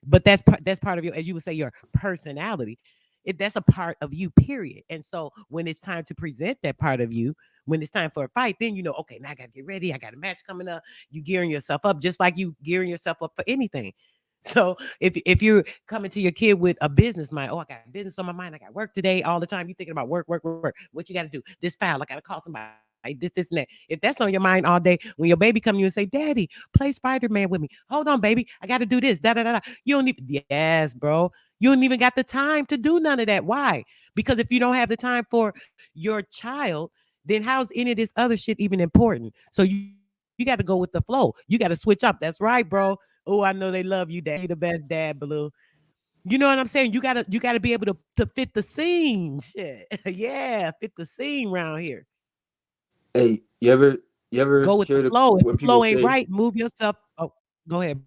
But that's part of your, as you would say, your personality. That's a part of you, period. And so when it's time to present that part of you, when it's time for a fight, then you know, okay, now I got to get ready. I got a match coming up. You gearing yourself up just like you gearing yourself up for anything. So if you're coming to your kid with a business mind, oh, I got business on my mind, I got work today all the time. You thinking about work. What you got to do? This file, I got to call somebody. This, and that. If that's on your mind all day, when your baby come to you and say, "Daddy, play Spider-Man with me," hold on, baby, I got to do this. Da da da da. You don't even. Yes, bro. You don't even got the time to do none of that. Why? Because if you don't have the time for your child, then how's any of this other shit even important? So you got to go with the flow. You got to switch up. That's right, bro. Oh, I know they love you, Dad. You the best dad, Blue. You know what I'm saying? You gotta be able to fit the scene. Shit. Yeah, fit the scene around here. hey, you ever Go with the hear flow. If when the people flow ain't say, right, move yourself. Oh, go ahead.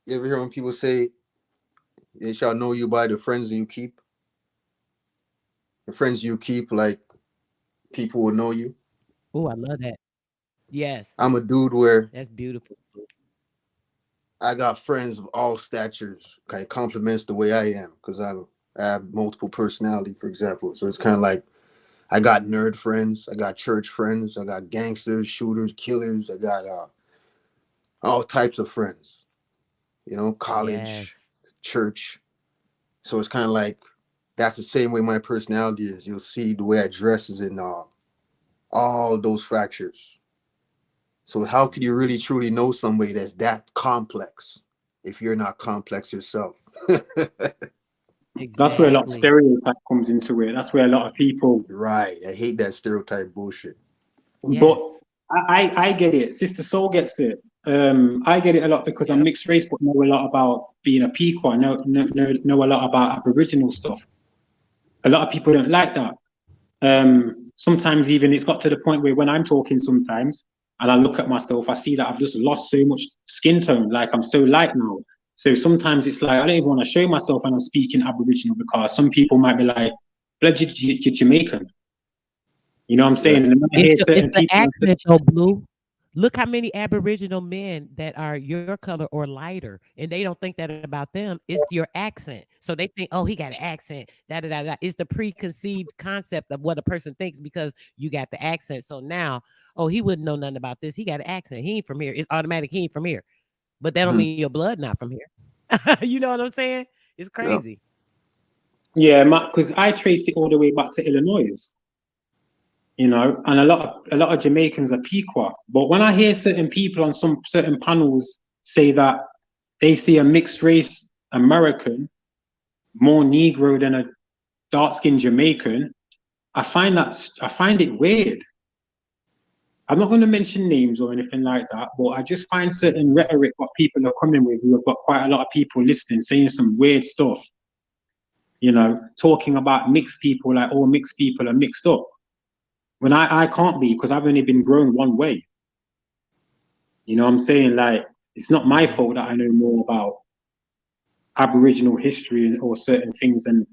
you ever hear when people say they shall know you by the friends you keep? The friends you keep, like people will know you. Oh, I love that. Yes, I'm a dude where that's beautiful. I got friends of all statures. Kind of complements the way I am because I have multiple personality, for example. So it's kind of like I got nerd friends, I got church friends, I got gangsters, shooters, killers. I got all types of friends. You know, Yes. college, church. So it's kind of like that's the same way my personality is. You'll see the way I dress is in all those fractures. So how could you really truly know somebody that's that complex if you're not complex yourself? That's where a lot of Exactly. stereotype comes into it. That's where a lot of people. Right. I hate that stereotype bullshit. But Yes. I get it. Sister Soul gets it. I get it a lot because I'm Yep. mixed race, but know a lot about being a Pequot. Know a lot about Aboriginal stuff. A lot of people don't like that. Sometimes even it's got to the point where when I'm talking sometimes and I look at myself, I see that I've just lost so much skin tone. Like I'm so light now. So sometimes it's like I don't even want to show myself when I'm speaking Aboriginal because some people might be like, "Blood, you're Jamaican." You know what I'm Yeah. saying? And then I hear It's certain the people. accent though, Blue. Look how many Aboriginal men that are your color or lighter, and they don't think that about them. It's your accent. So they think, oh, he got an accent. Da da da da. It's the preconceived concept of what a person thinks because you got the accent. So now, oh, he wouldn't know nothing about this. He got an accent. He ain't from here. It's automatic. He ain't from here. But that don't Mhm. mean your blood not from here. You know what I'm saying? It's Yeah. crazy. Yeah, because I trace it all the way back to Illinois. You know, and a lot of Jamaicans are Pequot. But when I hear certain people on some certain panels say that they see a mixed race American more Negro than a dark skinned Jamaican, I find it weird. I'm not going to mention names or anything like that, but I just find certain rhetoric what people are coming with who have got quite a lot of people listening, saying some weird stuff. You know, talking about mixed people like all mixed people are mixed up. When I can't be because I've only been grown one way. You know what I'm saying? Like, it's not my fault that I know more about Aboriginal history or certain things than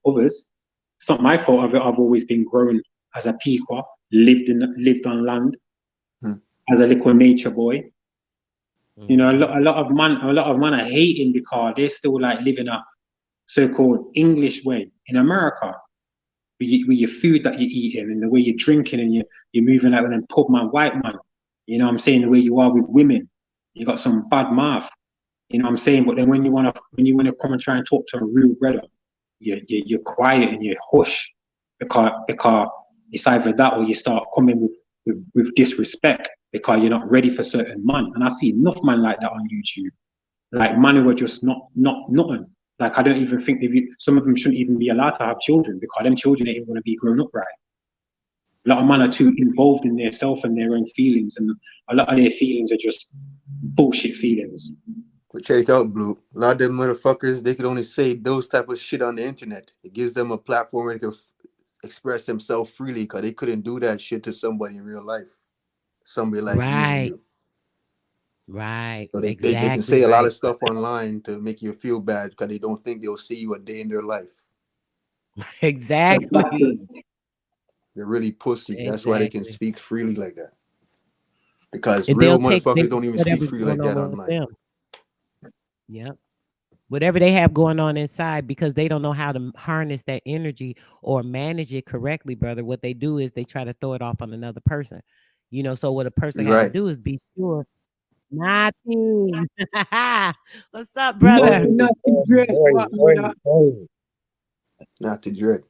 others. It's not my fault. I've always been grown as a Pequot, lived on land Hmm. as a little nature boy. You know, Mhm. a lot of man are hating because they're still like living a so-called English way in America. With your food that you're eating and the way you're drinking and you're moving like with them pub man, white man. You know what I'm saying? The way you are with women. You got some bad mouth. You know what I'm saying? But then when you wanna come and try and talk to a real brother, you're quiet and you hush because it's either that or you start coming with disrespect because you're not ready for certain man. And I see enough man like that on YouTube. Like man who are just not nothing. Like I don't even think some of them shouldn't even be allowed to have children because them children ain't going to be grown up right. A lot of men are too involved in their self and their own feelings, and a lot of their feelings are just bullshit feelings. But check it out, Blue. A lot of them motherfuckers, they could only say those type of shit on the internet. It gives them a platform where they can express themselves freely because they couldn't do that shit to somebody in real life. Somebody like me and Right. you. Right. So they can Exactly say a lot right. of stuff online to make you feel bad because they don't think they'll see you a day in their life. Exactly. They're really pussy. That's why they can Exactly. speak freely like that. Because And real they'll take motherfuckers don't even speak whatever's freely like going on that with online. them. Yep. Whatever they have going on inside because they don't know how to harness that energy or manage it correctly, brother. What they do is they try to throw it off on another person. You know, so what a person You're got to right. do is be sure. Nothing. What's up, brother? Nothing, Hey, nothing great. What, brother? hey. Not to dread.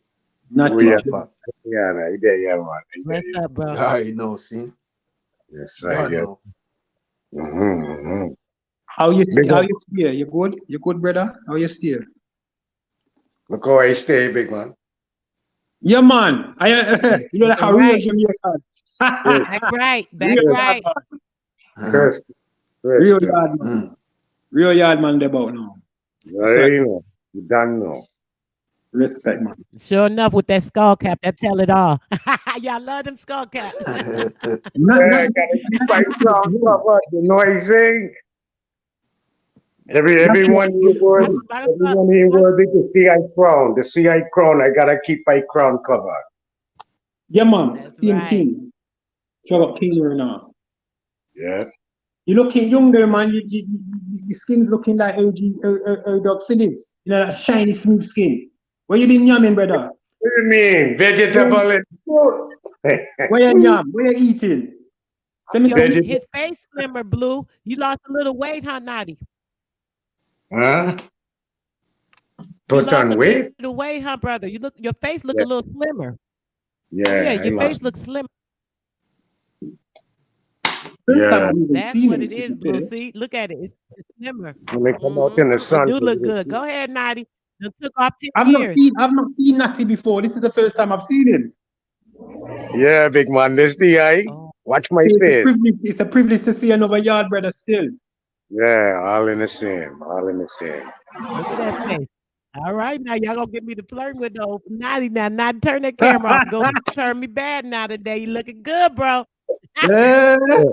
We Nothing are, Pop, great. pop. yeah, man. You there, yeah, man. You there, What's up, You bro? already know, see? yes, You sir, already yeah. know. Mm-hmm. How Big up. you steer? You good? You good, brother? How you steer? Look how I stay, big man. Yeah, man. You know like Looking a real right. Jamaican. Yes, Back right. Back Real yes, yard right. man. Uh-huh. yes, Real yes, yeah. yard man. Mm. Real yard man. They about now. That's right. I know. You done know. Respect, man. Sure enough, with that skull cap, that tell it all. Y'all love them skull caps. Not Yeah, gotta keep my crown covered. You know what I'm saying? not Everyone in the world, That's my, everyone in the world is the CI crown. The CI crown, I gotta keep my crown covered. yeah, man. that's Same right. thing. Shout out King right now. Yeah. You looking young there, man. your skin's looking like Dog Phillies. You know, that shiny, smooth skin. What you been yamming, brother? What do you mean? Vegetable and fruit. Where you yam? Where you eating? Send me Yo, some. his face slimmer, Blue. You lost a little weight, huh, Naughty? Huh? You Put lost on a weight? little weight, huh, brother? Your face look Yeah, a little slimmer. yeah, Yeah, I your face lost. looks slimmer. First time Yeah. I've even That's seen what it. it is, Blue. See, look at it. It's slimmer. When they come out in the You sun. do look good. Go ahead, Naughty. You took off 10 I've years. not seen Natty before. This is the first time I've seen him. Yeah, big man, this the eye. Oh, Watch my See, face. it's a privilege to see another yard brother still. Yeah, all in the same. All in the same. look at that face. All right, now y'all gonna get me to flirt with the old Naughty now. Not turn that camera off. Go turn me bad now today. You looking good, bro. Yeah, Yeah,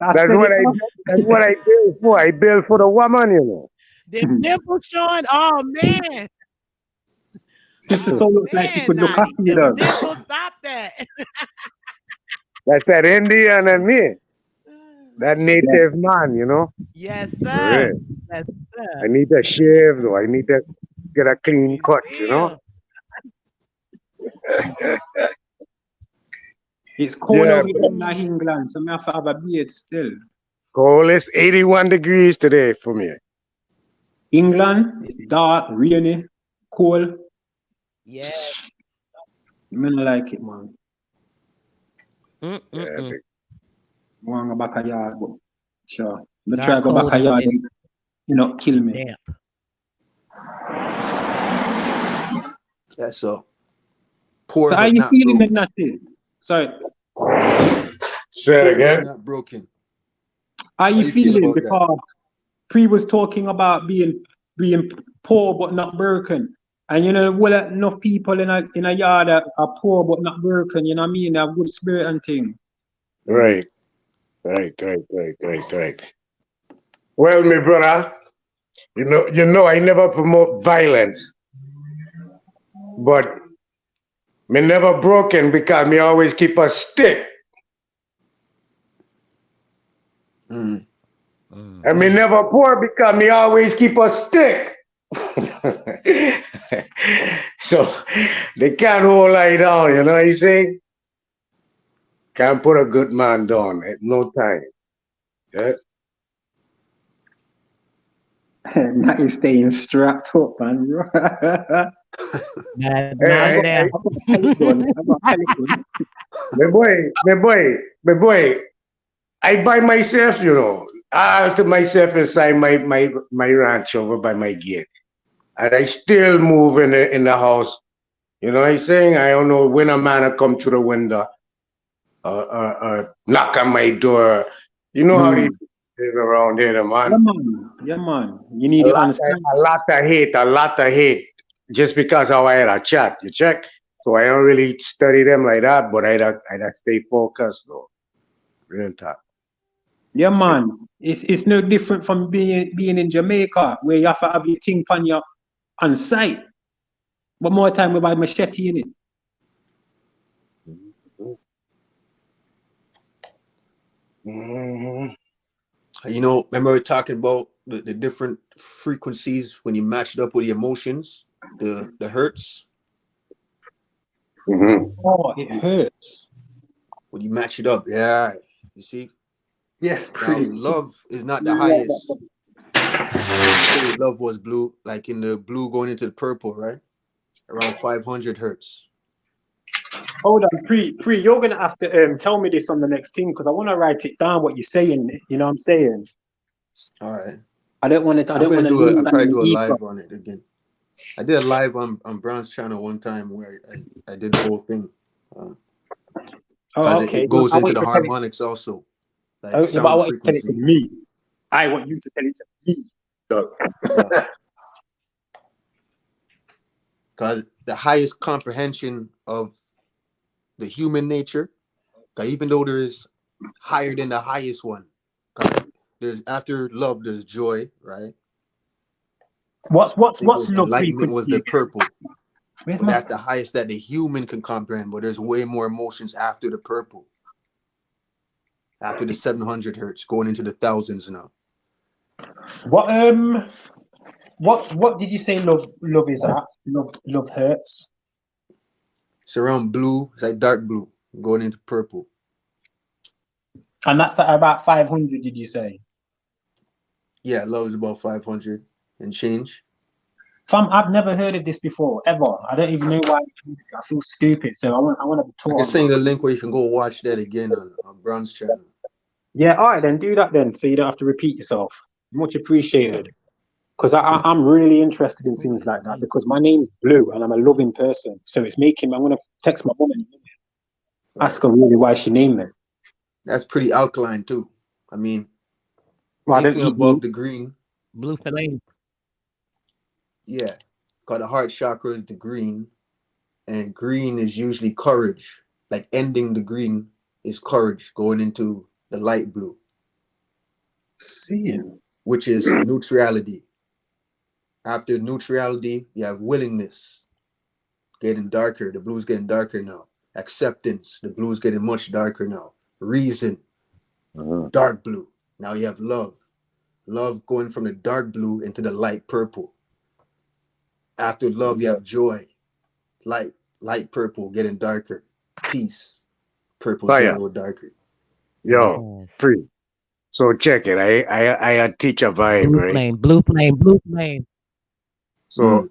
I That's said what it. that's what I build for. I build for the woman, you know. The dimples showing. Oh man, Sister Soul looks like she man, could look Naughty. after you Them though. dimples. Stop that. That's that Indian and me. That Yeah. native man, you know. Yes, For sir. real. Yes, sir. I need to shave though. I need to get a clean You cut, see you know. him. It's cold Yeah, over here in like England, so I have to have a beard still. cold is 81 degrees today for me. England, it's dark, rainy, cold. Yeah. I mean, I like it, man. Yeah, Mm-mm-mm. big- I want to go back a yard, but sure. I'm try to Dark, go back cold, a yard and and, kill me. damp. Yeah, so poor So how but you not feeling, broke. Natty? Sorry, Say it Poor but again. not broken. how How you you feel feeling? about that? Because Pre was talking about being poor but not broken. And well, enough people in a yard are poor but not broken, you know what I mean? They have good spirit and thing. Right. Right. Well, my brother, I never promote violence, but me never broken because me always keep a stick. Mm. And me never poor because me always keep a stick. So they can't hold I down, you know what I'm saying? Can't put a good man down at no time. Yeah? Natty staying strapped up, man. Not Hey, now. I got pelican. my boy, I by myself, all to myself inside my ranch over by my gate. And I still move in the house. You know what I'm saying? I don't know when a man will come to the window or knock on my door. You know how they live around here, the man. Yeah, man. You need to understand. A lot of hate. Just because how I had a chat, you check. So I don't really study them like that, but I stay focused though. Real talk. Yeah, man. It's no different from being in Jamaica where you have to have your thing on site. But more time with my machete in it. Mm-hmm. Remember we were talking about the different frequencies when you match it up with the emotions, the hertz. Mm-hmm. Oh, it hurts. When you match it up, yeah. You see? Yes, Now pretty. love is not the highest. Say love was blue, like in the blue going into the purple, right? Around 500 hertz. Hold on, Pre, you're gonna have to tell me this on the next thing because I want to write it down what you're saying. You know what I'm saying? All right. I don't want to. I I'm don't gonna want to do lose I'll that probably in the do a ether. live on it again. I did a live on Brown's channel one time where I did the whole thing. Oh, Because okay. it Well, goes I into want the you to tell it. harmonics also. Like Yeah, but I sound want you to tell it to frequency. me. I want you to tell it to me. So. Yeah. Because the highest comprehension of the human nature, because even though there's higher than the highest one, because there's after love there's joy, right? I What's think it was love enlightenment was frequency? the purple, Where's but my? that's the highest that the human can comprehend. But there's way more emotions after the purple, after the 700 hertz, going into the thousands now. What did you say love is at? Love hurts. It's around blue. It's like dark blue, going into purple. And that's at about 500, did you say? Yeah, love is about 500 and change. Fam, I've never heard of this before, ever. I don't even know why I feel stupid, so I want to be I can taught on send you that. the link where you can go watch that again on Brown's channel. Yeah, all right, then do that then, so you don't have to repeat yourself. Much Yeah. appreciated. Because I'm really interested in things like that, because my name's Blue and I'm a loving person. So it's making, I'm going to text my mum and ask her really why she named me. That's pretty alkaline too. I mean, Well, I don't anything eat above meat. the green, Blue fillet. yeah. Cause the heart chakra is the green, and green is usually courage. Like ending the green is courage, going into the light blue, Seeing. which is neutrality. After neutrality, you have willingness, getting darker. The blue's getting darker now. Acceptance, the blue's getting much darker now. Reason, dark blue. Now you have love. Love going from the dark blue into the light purple. After love, you have joy. Light purple getting darker. Peace. Purple's getting a Fire. little darker. Yo, Yes. free. So check it. I teach a vibe, Blue right? flame, blue flame, blue flame. So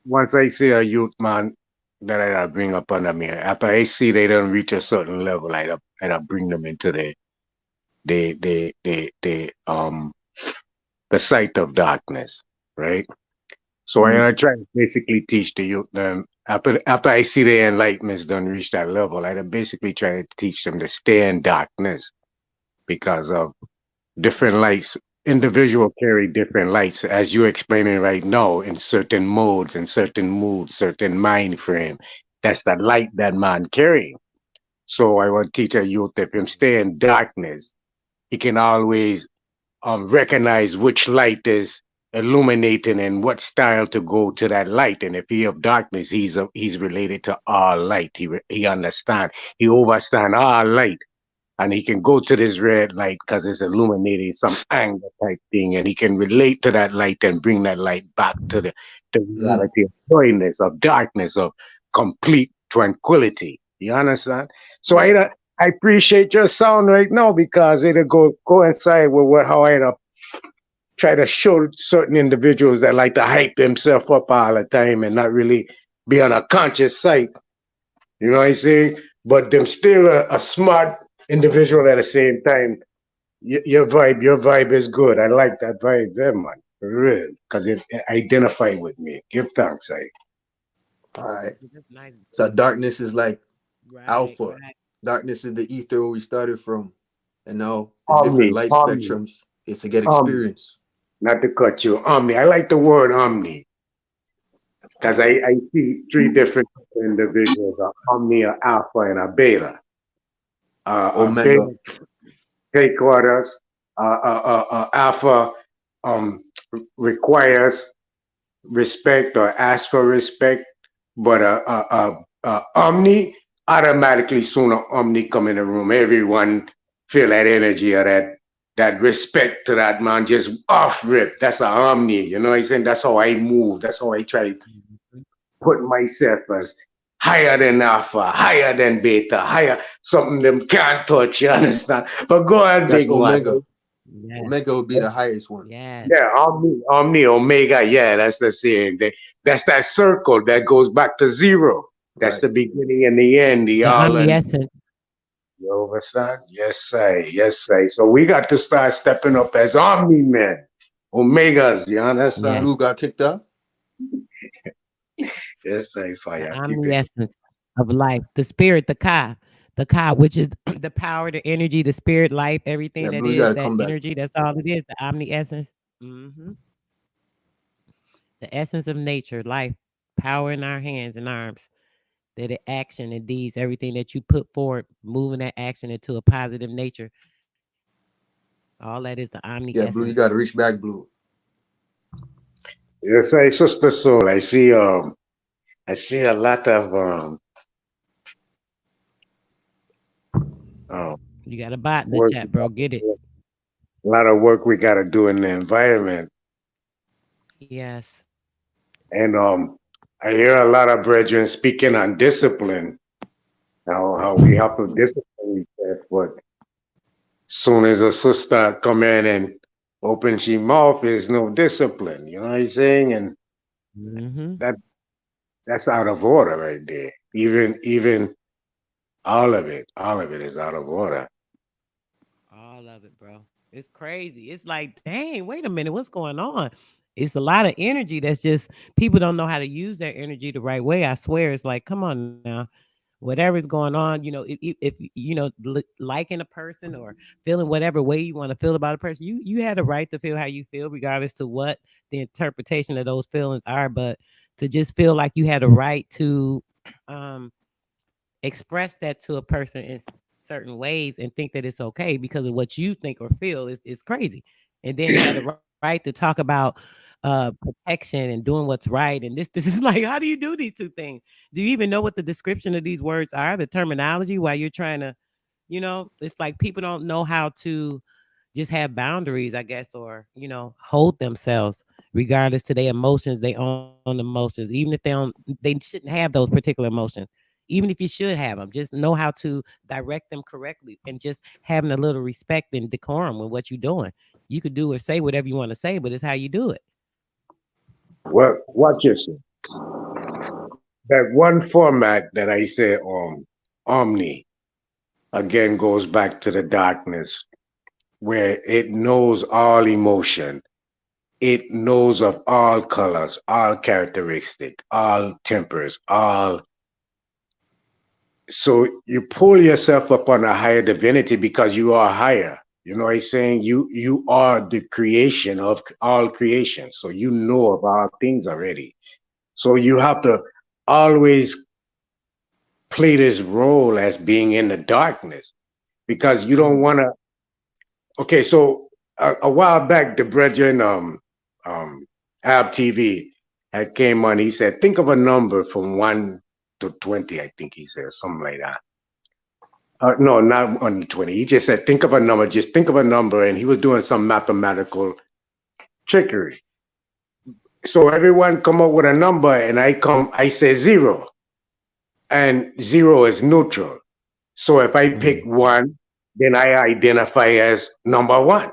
once I see a youth man that I bring up under me, after I see they don't reach a certain level, I bring them into the the sight of darkness, right? So I try to basically teach the youth them after I see the enlightenment don't reach that level, I basically try to teach them to stay in darkness because of different lights. Individual carry different lights, as you explaining right now, in certain modes, in certain moods, certain mind frame. That's the light that man carry. So I want to teach a youth if him stay in darkness, he can always recognize which light is illuminating and what style to go to that light. And if he of darkness, he's related to all light. He understand. He overstand all light, and he can go to this red light because it's illuminating some anger type thing, and he can relate to that light and bring that light back to the reality of joyness, of darkness, of complete tranquility. You understand? So Yeah. I appreciate your sound right now because it'll go inside with how I try to show certain individuals that like to hype themselves up all the time and not really be on a conscious site. You know what I'm saying? But them still a smart individual at the same time. Your vibe is good. I like that vibe there, man. For real. Because it identify with me. Give thanks, I. All right. That's nice. So darkness is like Right, alpha. right. Darkness is the ether where we started from. And now the different Omni, light omni, spectrums is to get omni. experience. Not to cut you. Omni. I like the word omni. Because I see three different individuals, a omni, a alpha, and a beta. A Omega. beta take orders, alpha um, requires respect or ask for respect, but omni automatically sooner omni come in the room. Everyone feel that energy or that respect to that man just off rip. That's an omni, you know what I'm saying? That's how I move. That's how I try to Mhm. put myself as higher than alpha, higher than beta, higher something them can't touch, you understand? But go ahead, That's big man. Omega. Yes, Omega would be the highest one. yes. Yeah, Omni, Omega. Yeah, that's the same. That's that circle that goes back to zero. That's Right. the beginning and the end, the The all and omni-essence. you understand? Yes, I. Yes, I. So we got to start stepping up as Omni men, Omegas. You understand? Yes. Blue got kicked off. Yes, I. The Fire. Keep it. omni-essence of life. The spirit, the Ka, which is the power, the energy, the spirit, life, everything Yeah, that Blue, you is, gotta that come back. energy, that's all it is, the omni-essence. hmm The essence of nature, life, power in our hands and arms. That the action and deeds, everything that you put forward, moving that action into a positive nature. All that is the Yeah, Blue, you omni-essence. gotta reach back, Blue. Yes, I. Sister Soul. I see a lot of You got a bot in the work. chat, bro. Get it. A lot of work we got to do in the environment. Yes. And I hear a lot of brethren speaking on discipline, how we have to discipline ourselves, but soon as a sister come in and open she mouth, there's no discipline. You know what I'm saying? And Mm-hmm. that that's out of order right there. Even all of it is out of order. All of it, bro. It's crazy. It's like, dang, wait a minute, what's going on? It's a lot of energy that's just people don't know how to use their energy the right way. I swear, it's like, come on now, whatever's going on, if liking a person or feeling whatever way you want to feel about a person, you had a right to feel how you feel, regardless to what the interpretation of those feelings are. But to just feel like you had a right to, um express that to a person in certain ways and think that it's okay because of what you think or feel is crazy. And then had the right to talk about protection and doing what's right. And this is like, how do you do these two things? Do you even know what the description of these words are, the terminology, while you're trying to, it's like people don't know how to just have boundaries, I guess, or hold themselves regardless to their emotions, their own emotions, even if they shouldn't have those particular emotions. Even if you should have them, just know how to direct them correctly, and just having a little respect and decorum with what you're doing. You could do or say whatever you want to say, but it's how you do it. Well, watch yourself. That one format that I say, omni, again goes back to the darkness, where it knows all emotion. It knows of all colors, all characteristic, all tempers, all. So you pull yourself up on a higher divinity because you are higher. You know what I'm saying? You are the creation of all creation. So you know of all things already. So you have to always play this role as being in the darkness because you don't want to. Okay, so a while back, the brethren, um, Ab TV had came on. He said, think of a number from 1 to 20. I think he said something like that. No, not 1 to 20. He just said, think of a number. Just think of a number, and he was doing some mathematical trickery. So everyone come up with a number, and I say zero, and zero is neutral. So if I pick Mm. one, then I identify as number one.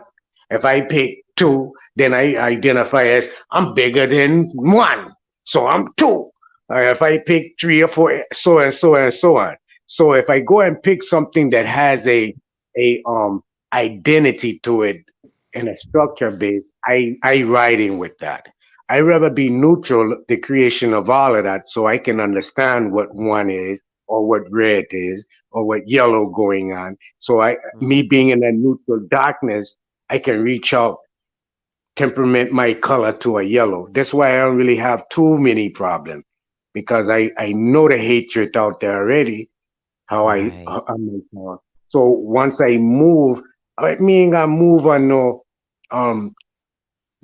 If I pick two, then I identify as I'm bigger than one. So I'm two. If I pick three or four, so and so and so on. So if I go and pick something that has a identity to it and a structure base, I ride in with that. I rather be neutral, the creation of all of that, so I can understand what one is or what red is or what yellow going on. So me Mhm. being in that neutral darkness, I can reach out, temperament my color to a yellow. That's why I don't really have too many problems because I know the hatred out there already. How Right. I make so once I move, I mean I move on no um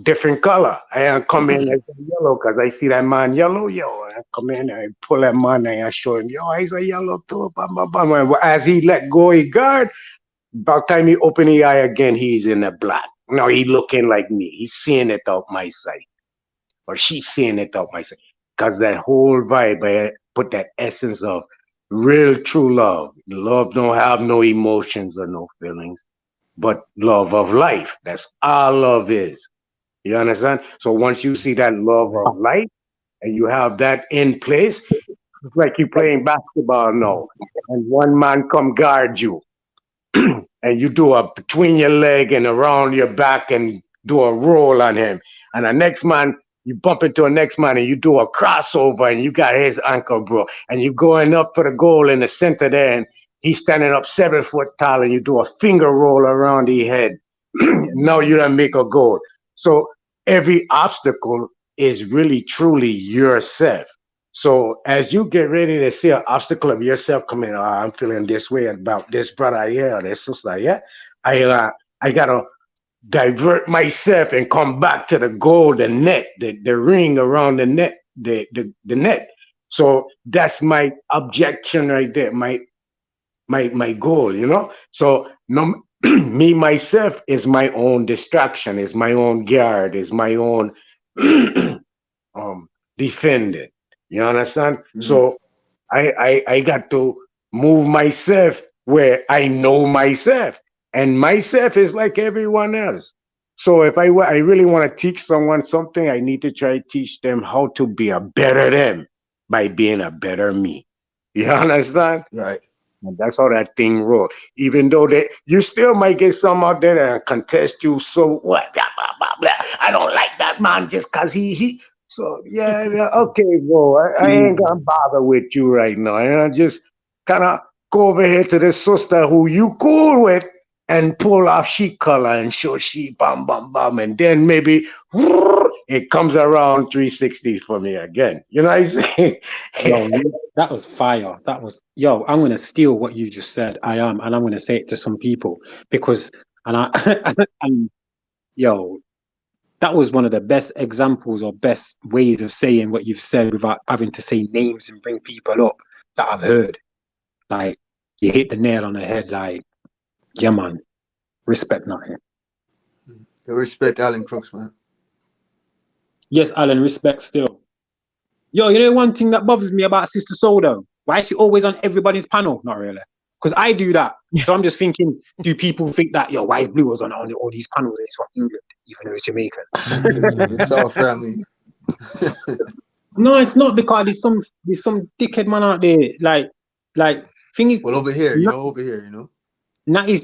different color. I come in as a yellow because I see that man yellow, yo. I come in and I pull that man and I show him, yo, he's a yellow too. Bam, bam, bam. And as he let go, he guard. About time he open the eye again, he's in the black. Now he looking like me. He's seeing it out my sight, or she's seeing it out my sight. Cause that whole vibe, I put that essence of real true love. Love don't have no emotions or no feelings, but love of life. That's all love is. You understand? So once you see that love of life and you have that in place, it's like you playing basketball now, and one man come guard you, and you do a between your leg and around your back and do a roll on him. And the next man, you bump into a next man and you do a crossover and you got his ankle, bro. And you going up for the goal in the center there and he's standing up 7 foot tall and you do a finger roll around his head. Now you don't make a goal. So every obstacle is really truly yourself. So as you get ready to see an obstacle of yourself coming, oh, I'm feeling this way about this brother here or this sister here. I uh, I gotta divert myself and come back to the goal, the net, the ring around the net, the net. So that's my objection right there, my goal, you know. So no, me myself is my own distraction, is my own guard, is my own. defend it. You understand? Mm. So I got to move myself where I know myself, and myself is like everyone else. So if I really want to teach someone something, I need to try to teach them how to be a better them by being a better me. You understand? Right. And that's how that thing roll. Even though you still might get some out there that contest you. So what? Blah, blah, blah, blah. I don't like that man just cause he. So yeah, yeah, okay, bro. I ain't Mm. gonna bother with you right now. I just kind of go over here to the sister who you cool with and pull off she color and show she bam bam bam, and then maybe it comes around 360 for me again. You know what I'm saying? Yo, that was fire. That was yo. I'm gonna steal what you just said. I am, and I'm gonna say it to some people because, and I, and yo, that was one of the best examples or best ways of saying what you've said without having to say names and bring people up that I've heard. Like you hit the nail on the head. Like yeah, man, respect nothing. I respect Alan Crooks, man. Yes, Alan, respect still. Yo, you know one thing that bothers me about Sister Soul though? Why is she always on everybody's panel? Not really. Because I do that. So I'm just thinking, do people think that, yo, why is Blue was on all these panels and he's from England, even though he's Jamaican? It's our family. No, it's not because there's some dickhead man out there. Like thing is Well, over here, Nat, over here, Nat is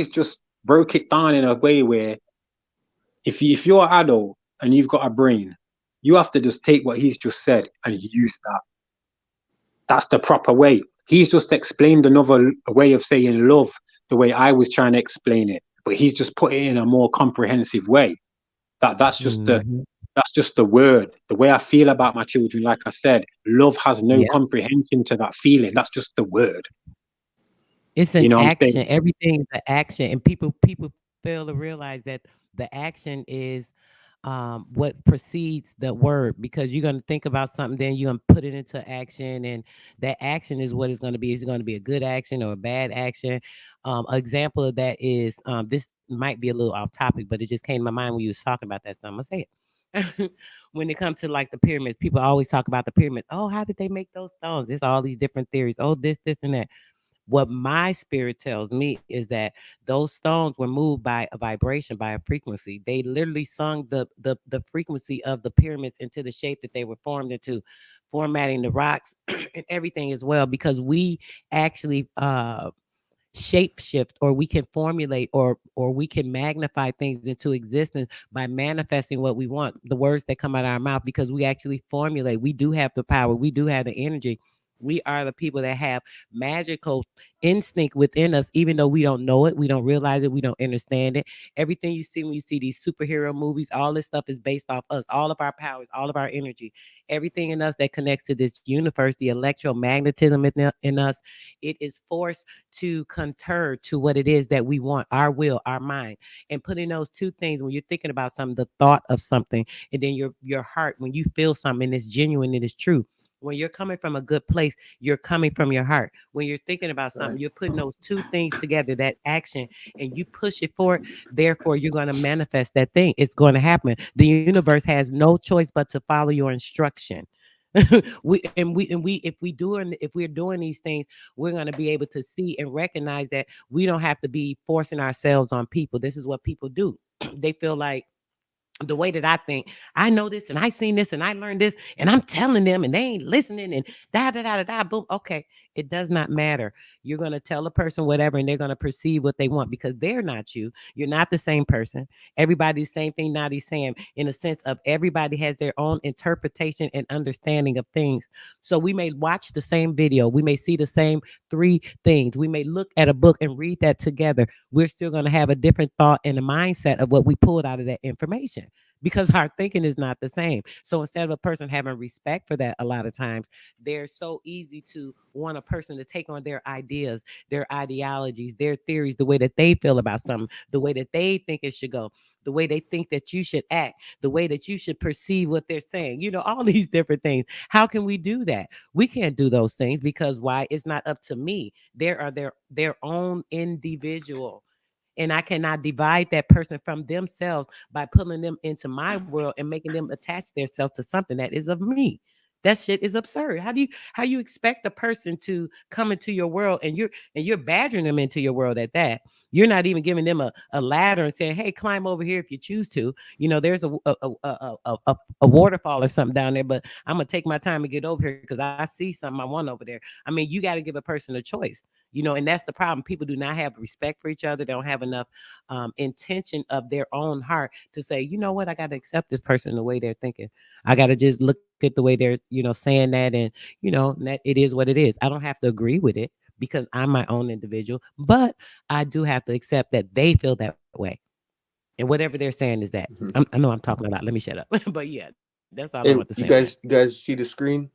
just broke it down in a way where if you're an adult and you've got a brain, you have to just take what he's just said and use that. That's the proper way. He's just explained another way of saying love the way I was trying to explain it, but he's just put it in a more comprehensive way. That's Mhm. that's just the word. The way I feel about my children, like I said, love has no Yeah. comprehension to that feeling. That's just the word. It's You an know what I'm saying? action. Everything is an action, and people fail to realize that the action is what precedes the word, because you're going to think about something, then you're going to put it into action, and that action is what it's going to be. Is it going to be a good action or a bad action? An example of that is this might be a little off topic, but it just came to my mind when you was talking about that. So I'm gonna say it. When it comes to like the pyramids, people always talk about the pyramids. Oh, how did they make those stones? There's all these different theories. Oh, this, and that. What my spirit tells me is that those stones were moved by a vibration, by a frequency. They literally sung the frequency of the pyramids into the shape that they were formed into, formatting the rocks and everything as well, because we actually shape shift, or we can formulate, or we can magnify things into existence by manifesting what we want, the words that come out of our mouth, because we actually formulate. We do have the power, we do have the energy. We are the people that have magical instinct within us, even though we don't know it, we don't realize it, we don't understand it. Everything you see when you see these superhero movies, all this stuff is based off us, all of our powers, all of our energy, everything in us that connects to this universe, the electromagnetism in us. It is forced to concur to what it is that we want, our will, our mind. And putting those two things, when you're thinking about something, the thought of something, and then your heart, when you feel something, it's genuine, it is true. When you're coming from a good place, you're coming from your heart. When you're thinking about right? something, you're putting those two things together, that action, and you push it forward. Therefore, you're going to manifest that thing. It's going to happen. The universe has no choice but to follow your instruction. We if we're doing these things, we're going to be able to see and recognize that we don't have to be forcing ourselves on people. This is what people do. They feel like, the way that I think, I know this and I seen this and I learned this and I'm telling them and they ain't listening and da da da da da boom. Okay, it does not matter. You're gonna tell a person whatever and they're gonna perceive what they want, because they're not you. You're not the same person. Everybody's same thing. Not he's saying, in a sense of everybody has their own interpretation and understanding of things. So we may watch the same video, we may see the same three things, we may look at a book and read that together. We're still gonna have a different thought and a mindset of what we pulled out of that information, because our thinking is not the same. So instead of a person having respect for that, a lot of times they're so easy to want a person to take on their ideas, their ideologies, their theories, the way that they feel about something, the way that they think it should go, the way they think that you should act, the way that you should perceive what they're saying, all these different things. How can we do that? We can't do those things, because why? It's not up to me. There are their own individual. And I cannot divide that person from themselves by pulling them into my world and making them attach themselves to something that is of me. That shit is absurd. How you expect a person to come into your world and you're badgering them into your world at that? You're not even giving them a ladder and saying, "Hey, climb over here if you choose to." There's a waterfall or something down there, but I'm gonna take my time to get over here because I see something I want over there. I mean, you got to give a person a choice. And that's the problem. People do not have respect for each other. They don't have enough intention of their own heart to say, you know what, I got to accept this person the way they're thinking. I got to just look at the way they're, saying that, and that it is what it is. I don't have to agree with it because I'm my own individual, but I do have to accept that they feel that way. And whatever they're saying is that. Mhm. I know I'm talking a lot. Let me shut up. But yeah, that's all I Hey, want to say you on that. guys see the screen?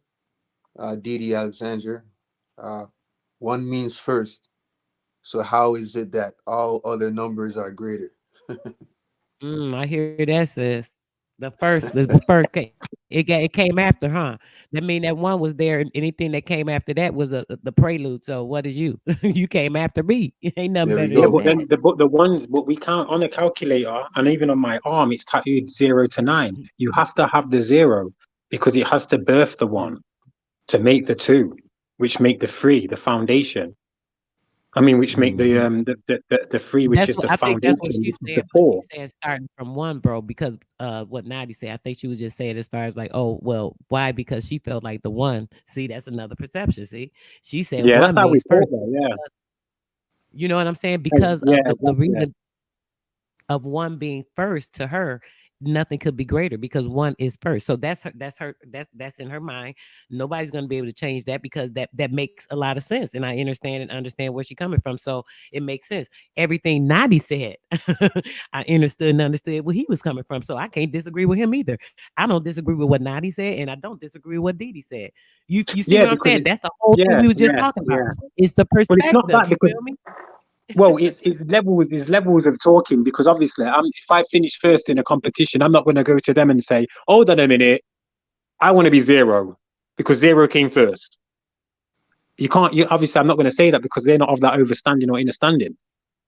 Didi Alexandra. Uh, one means first. So how is it that all other numbers are greater? I hear that, sis. It came after, huh? That mean that one was there, and anything that came after that was the prelude. So what is you? You came after me. Ain't nothing There we better Yeah, than go. but that. then the ones what we count on a calculator, and even on my arm, it's tattooed 0 to 9. You have to have the 0 because it has to birth the one to make the 2, which make the 3, the foundation. I mean, which make Hmm. the 3, which That's is what the I think. That's what foundation, she's which is saying, the but she's 4. saying starting from one, bro. Because what Nadi said, I think she was just saying as far as like, oh well, why? Because she felt like the one. See, that's another perception. See, she said Yeah, that's one how we means thought first. that. Yeah, You know what I'm saying? and Because yeah, of the exactly. reason of one being first to her, nothing could be greater because one is first. So that's in her mind. Nobody's going to be able to change that because that makes a lot of sense, and I understand where she's coming from. So it makes sense. Everything Nadi said, I understood and understood where he was coming from. So I can't disagree with him either. I don't disagree with what Nadi said, and I don't disagree with what Didi said. You see Yeah, what I'm because saying? That's the whole thing yeah, we was just yeah, talking about. yeah. It's the But it's not perspective. that You because feel me? well, it's levels of talking because obviously, if I finish first in a competition, I'm not going to go to them and say, "Hold on a minute, I want to be 0 because 0 came first." You can't. Obviously, I'm not going to say that because they're not of that overstanding or understanding.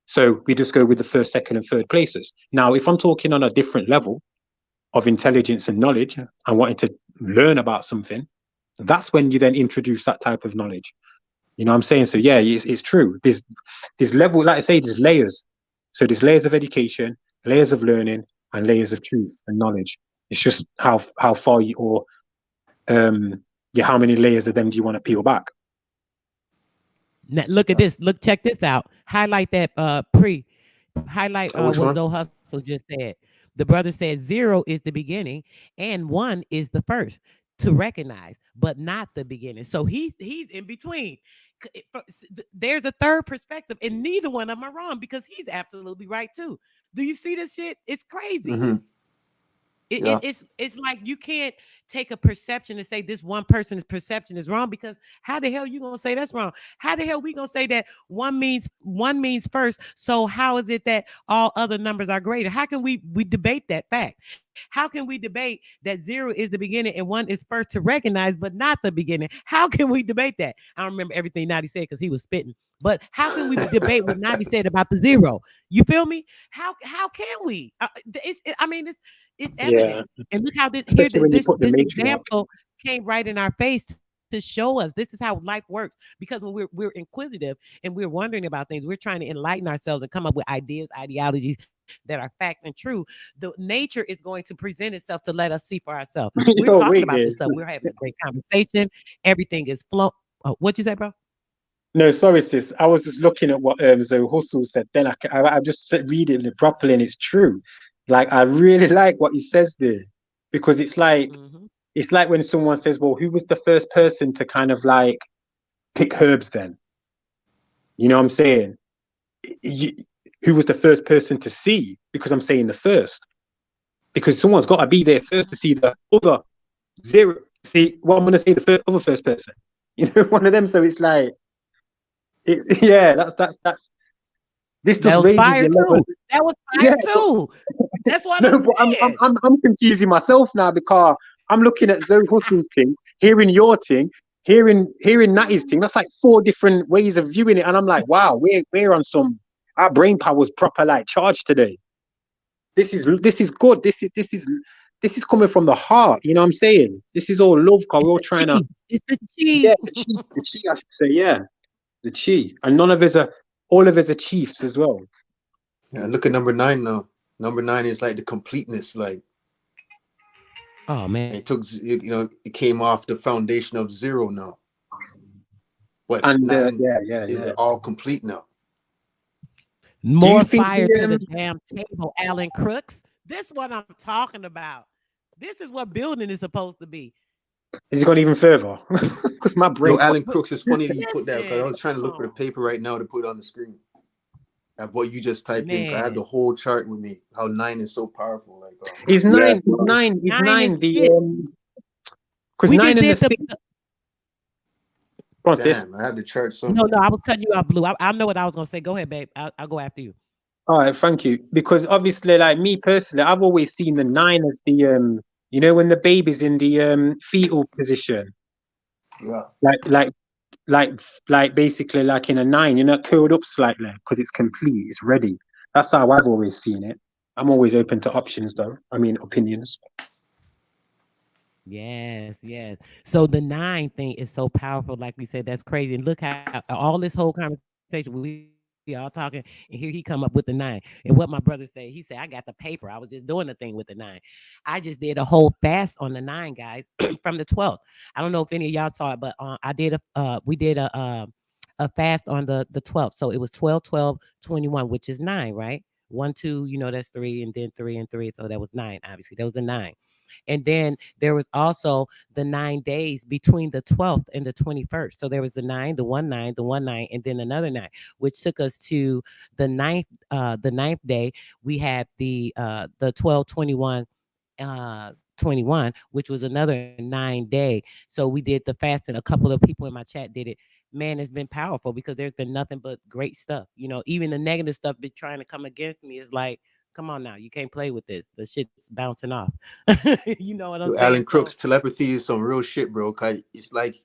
So we just go with the first, second, and third places. Now, if I'm talking on a different level of intelligence and knowledge and wanting to learn about something, that's when you then introduce that type of knowledge. You know what I'm saying? So yeah, it's true. There's level, like I say, there's layers. So there's layers of education, layers of learning, and layers of truth and knowledge. It's just how far you or yeah, how many layers of them do you want to peel back? Now, look at Yeah. this. Check this out. Highlight that highlight Which what one? Zoe Hustle just said. The brother said 0 is the beginning and 1 is the first to recognize, but not the beginning. So he's in between. There's a third perspective, and neither one of them are wrong because he's absolutely right too. Do you see this shit? It's crazy. Hmm. Yeah. It's like you can't take a perception and say this one person's perception is wrong because how the hell you gonna say that's wrong? How the hell we gonna say that one means first? So how is it that all other numbers are greater? How can we debate that fact? How can we debate that 0 is the beginning and 1 is first to recognize, but not the beginning? How can we debate that? I don't remember everything Nadi said because he was spitting. But how can we debate what Nadi said about the 0? You feel me? How can we? I mean, it's Yeah, evident. And look how especially when you put the this matriarch. example came right in our face to show us this is how life works. Because when we're inquisitive and we're wondering about things, we're trying to enlighten ourselves and come up with ideas, ideologies that are fact and true. The nature is going to present itself to let us see for ourselves. We're Yo, talking wait about there. this stuff. We're having a great conversation. Everything is flow. Oh, what you say, bro? No, sorry, sis. I was just looking at what Zoe Hustle said. Then I just read it properly, and it's true. Like I really like what he says there because Mm-hmm. it's like when someone says, "Well, who was the first person to kind of like pick herbs?" Then you know what I'm saying? You, who was the first person to see? Because I'm saying the first because someone's got to be there first to see the other 0. See, what I'm going to say the first person. You know, one of them. So it's like, yeah, that's this That just was raises fire your level. too. That was Yeah, fire too. That's what I'm no, but saying. I'm confusing myself now because I'm looking at Zoe Hustle's thing, hearing your thing, hearing Natty's thing. That's like 4 different ways of viewing it, and I'm like, wow, we're on some. Our brain power was proper like charged today. This is good. This is coming from the heart. You know what I'm saying? This is all love, cause It's we're all the trying to. chi. It's the chi. Yeah, the chi. I should say, yeah, the chi. And none of us are. All of us are chiefs as well. Yeah, look at number 9 now. Number 9 is like the completeness. Like Oh man. it took, it came off the foundation of 0 now. But And 9 yeah. is all complete now. Do you More think fire to the damn table, Alan Crooks. This what I'm talking about. This is what building is supposed to be. is it gone even further? Because my Yo, brain. Alan Crooks, it's funny that you put that because I Listen, was trying to come look for the on, paper right now to put on the screen of what you just typed in. 'Cause I have man. the whole chart with me. How 9 is so powerful. Like, oh Is man. Yeah. nine? Is nine? Is 9 is nine the? it. Because We 9 just and the did the 6. Go on, sis. Damn, I have the chart no, somewhere. I was cutting you off, Blue. I know what I was gonna say. Go ahead, babe. I'll go after you. All right, thank you. Because obviously, like me personally, I've always seen the 9 as the when the baby's in the fetal position, Yeah. like like like basically like in a 9, curled up slightly because it's complete, it's ready. That's how I've always seen it. I'm always open to options, though. I mean, opinions. Yes, yes. So the 9 thing is so powerful, like we said, that's crazy. And look how all this whole conversation we all talking, and here he come up with the 9. And what my brother said, he said, I got the paper. I was just doing the thing with the 9. I just did a whole fast on the 9, guys, from the 12th. I don't know if any of y'all saw it, but we did a fast on the 12th. So it was 12, 12, 21, which is 9, right? 1, 2, that's 3, and then 3 and 3. So that was 9, obviously. That was the 9. And then there was also the 9 days between the 12th and the 21st. So there was the 9, the 1 9, the 1 9, and then another 9, which took us to the ninth day. We had the 12 21 21, which was another 9 day. So we did the fast, and a couple of people in my chat did it. Man, it's been powerful because there's been nothing but great stuff. Even the negative stuff been trying to come against me is like, come on now, you can't play with this. The shit's bouncing off. You know what I'm Yo, saying? Alan So Crooks, telepathy is some real shit, bro. 'Cause it's like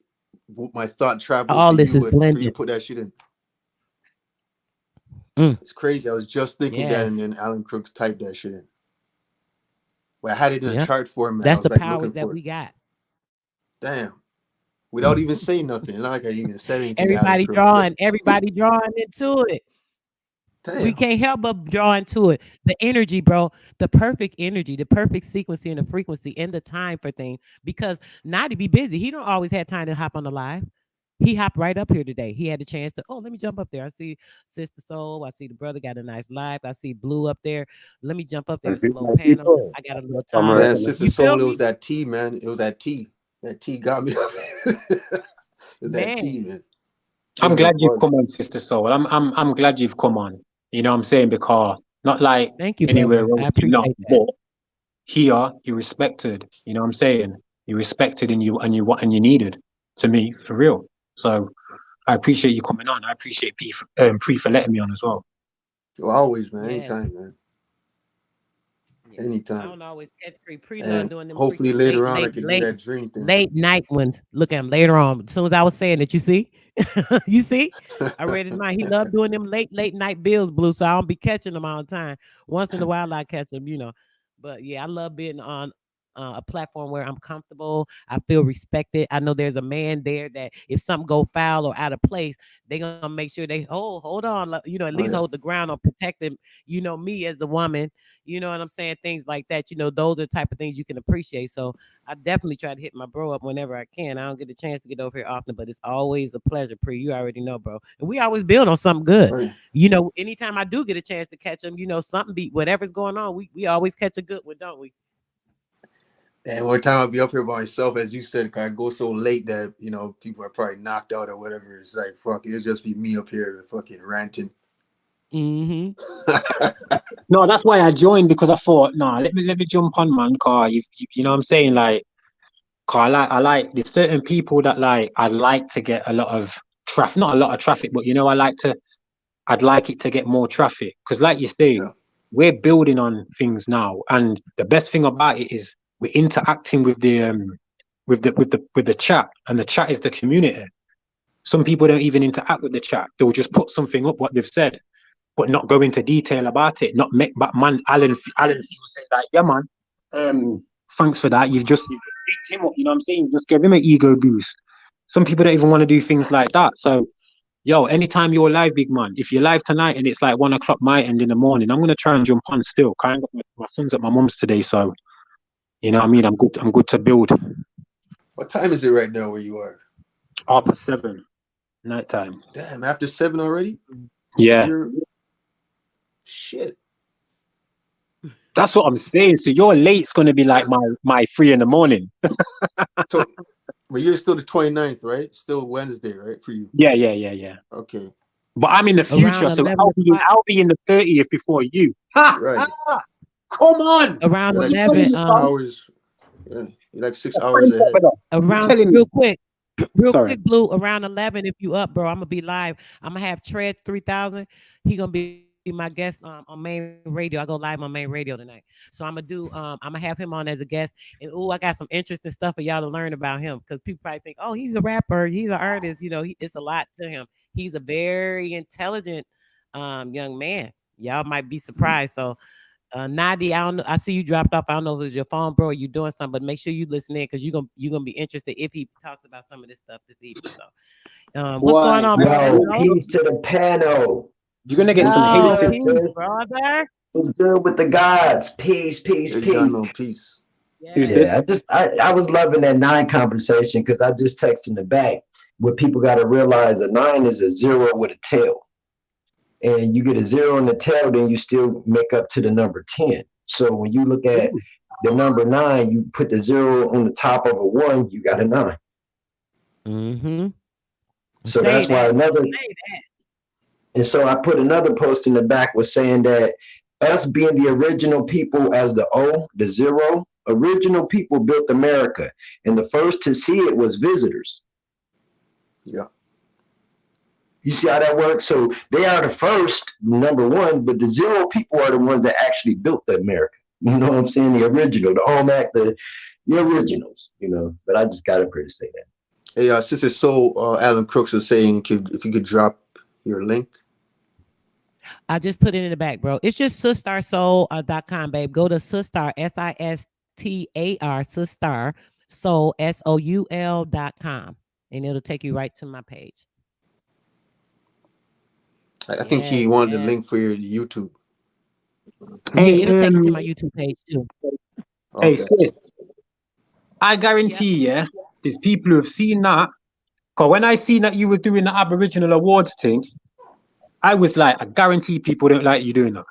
my thought traveled all to this you is and for you to blended. put that shit in. Mm, It's crazy. I was just thinking that, and yes. then Alan Crooks typed that shit in. Well, I had it in a Yep. chart format. I That's was the like looking powers that for it. we got. Damn. Without even saying nothing. It's not like I even said anything to Alan Everybody Crooks. drawing, everybody drawing into it. We Damn. can't help but draw into it. The energy, bro, the perfect energy, the perfect sequence and the frequency and the time for things. Because Naughty be busy. He don't always have time to hop on the live. He hopped right up here today. He had a chance to, let me jump up there. I see Sister Soul. I see the brother got a nice live. I see Blue up there. Let me jump up there. That's it, Slow my panel. people. I got a little I'm time. Man, reckon. Sister You feel Soul, it was me? that tea, man. It was that tea. That tea got me. It was that tea, Man, man. Gave I'm me a glad you've buzz. come on, Sister Soul. I'm glad you've come on. You know what I'm saying? Because not like thank you, anywhere brother. else I you're not, appreciate that. but here you're respected. You know what I'm saying? You're respected and you needed to me for real. So I appreciate you coming on. I appreciate Pre for letting me on as well. Well, always, man. Yes. Anytime, man. Yeah. I Anytime. don't always catch pre love And doing them hopefully freaking later on I could do late that dream thing. late night ones. Look at him later on. As soon as I was saying that, you see, you see, I read his mind. He loved doing them late night bills, Blue. So I don't be catching them all the time. Once in a while I catch them. But yeah, I love being on a platform where I'm comfortable. I feel respected. I know there's a man there that if something go foul or out of place, they gonna make sure they hold on, at Oh least yeah. hold the ground on protecting, me as a woman. You know what I'm saying? Things like that. Those are the type of things you can appreciate. So I definitely try to hit my bro up whenever I can. I don't get a chance to get over here often, but it's always a pleasure. Pre, you already know, bro. And we always build on something good. Right. Anytime I do get a chance to catch them, something beat whatever's going on. We always catch a good one, don't we? And one time I'll be up here by myself, as you said, 'cause I go so late that people are probably knocked out or whatever. It's like fuck, it'll just be me up here fucking ranting. Mm-hmm. No, that's why I joined because I thought, nah, let me jump on, man. Cause you know what I'm saying, like, cause I like there's certain people that like I like to get a lot of traffic, not a lot of traffic, but I'd like it to get more traffic because, like you say, Yeah. we're building on things now, and the best thing about it is we're interacting with the chat, and the chat is the community. Some people don't even interact with the chat; they'll just put something up what they've said. but not go into detail about it. Not make, but man, Alan will say like, yeah, man, thanks for that. You've picked him up. You know what I'm saying? Just give him an ego boost. Some people don't even want to do things like that. So, yo, anytime you're live, big man, if you're live tonight and it's like 1 o'clock my end in the morning, I'm gonna try and jump on still. Kind of, my son's at my mum's today, so you know what I mean. I'm good. I'm good to build. What time is it right now where you are? After 7, nighttime. Damn, after 7 already? Yeah. Shit. That's what I'm saying. So your late's gonna be like my 3 in the morning. So, but you're still the 29th, right? Still Wednesday, right? For you. Yeah. Okay. But I'm in the future, so I'll be in the 30th before you. Right. Come on. Around You're like 11. 6 hours. Yeah, you're like 6 hours ahead. Around real quick, Sorry. Blue. Around 11, if you up, bro, I'm gonna be live. I'm gonna have Tread 3000. He gonna be my guest on main radio. I go live on main radio tonight. So I'm gonna do. I'm gonna have him on as a guest. And I got some interesting stuff for y'all to learn about him because people probably think, oh, he's a rapper, he's an artist. You know, it's a lot to him. He's a very intelligent young man. Y'all might be surprised. So. Nadi, I don't know. I see you dropped off. I don't know if it was your phone, bro, or you doing something, but make sure you listen in because you're gonna be interested if he talks about some of this stuff this evening. So, what's going on, bro? Peace to the panel. You're gonna get some hate, peace, brother. What's good with the gods? Peace. No peace. Yeah, I was loving that 9 conversation because I just texted in the back. What people got to realize, a 9 is a 0 with a tail. And you get a 0 in the tail, then you still make up to the number 10. So when you look at the number 9, you put the 0 on the top of a 1, you got a 9. Mm-hmm. So that's why and so I put another post in the back was saying that us being the original people as the O, the 0, original people built America. And the first to see it was visitors. Yeah. You see how that works? So they are the first, number 1, but the 0 people are the ones that actually built the America. You know what I'm saying? The original, the Olmec, the originals, you know. But I just got up here to say that. Hey, Sister Soul, Alan Crooks was saying if you could drop your link. I just put it in the back, bro. It's just sistarsoul.com, babe. Go to Sistar, SISTAR, Sistar, Soul, SOUL.com, and it'll take you right to my page. I think he wanted a link for your YouTube. Hey, it'll take you to my YouTube page too. Hey, sis, I guarantee there's people who have seen that. Because when I seen that you were doing the Aboriginal Awards thing, I was like, I guarantee people don't like you doing that.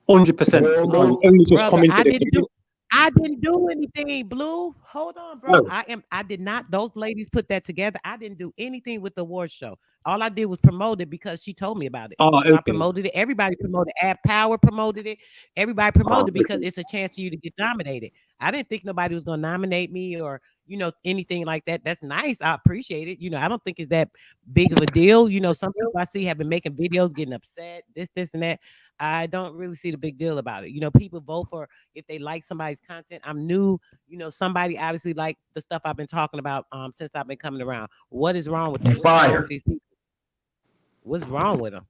100%. Only just come into the I didn't do anything, Blue. Hold on, bro. No. I did not. Those ladies put that together. I didn't do anything with the award show. All I did was promote it because she told me about it. Oh, okay. So I promoted it. Everybody promoted it. Add Power promoted it. Everybody promoted it because it's a chance for you to get nominated. I didn't think nobody was gonna nominate me or anything like that. That's nice. I appreciate it. I don't think it's that big of a deal. Some people I see have been making videos, getting upset, this and that. I don't really see the big deal about it. People vote for if they like somebody's content. I'm new. Somebody obviously likes the stuff I've been talking about since I've been coming around. What is wrong with them? What's wrong with these people? What's wrong with them?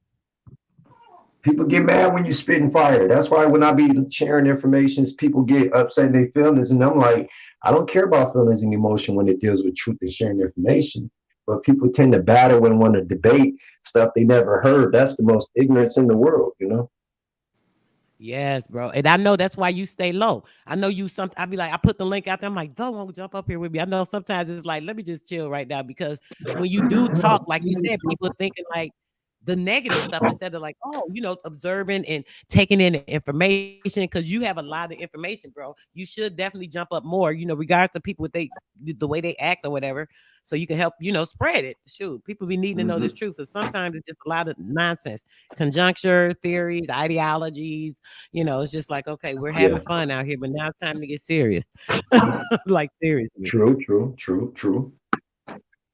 People get mad when you spitting fire. That's why when I be sharing information, people get upset in their feelings, and I'm like, I don't care about feelings and emotion when it deals with truth and sharing information. But people tend to battle and want to debate stuff they never heard. That's the most ignorance in the world, Yes, bro. And I know that's why you stay low. I know you I be like, I put the link out there. I'm like, don't jump up here with me. I know sometimes it's like, let me just chill right now, because when you do talk, like you said, people are thinking like the negative stuff instead of like, observing and taking in the information, because you have a lot of information, bro. You should definitely jump up more, regardless of people the way they act or whatever, so you can help, spread it. Shoot, people be needing to know this truth, because sometimes it's just a lot of nonsense, conjuncture, theories, ideologies. It's just like, okay, we're having fun out here, but now it's time to get serious. Like seriously. True.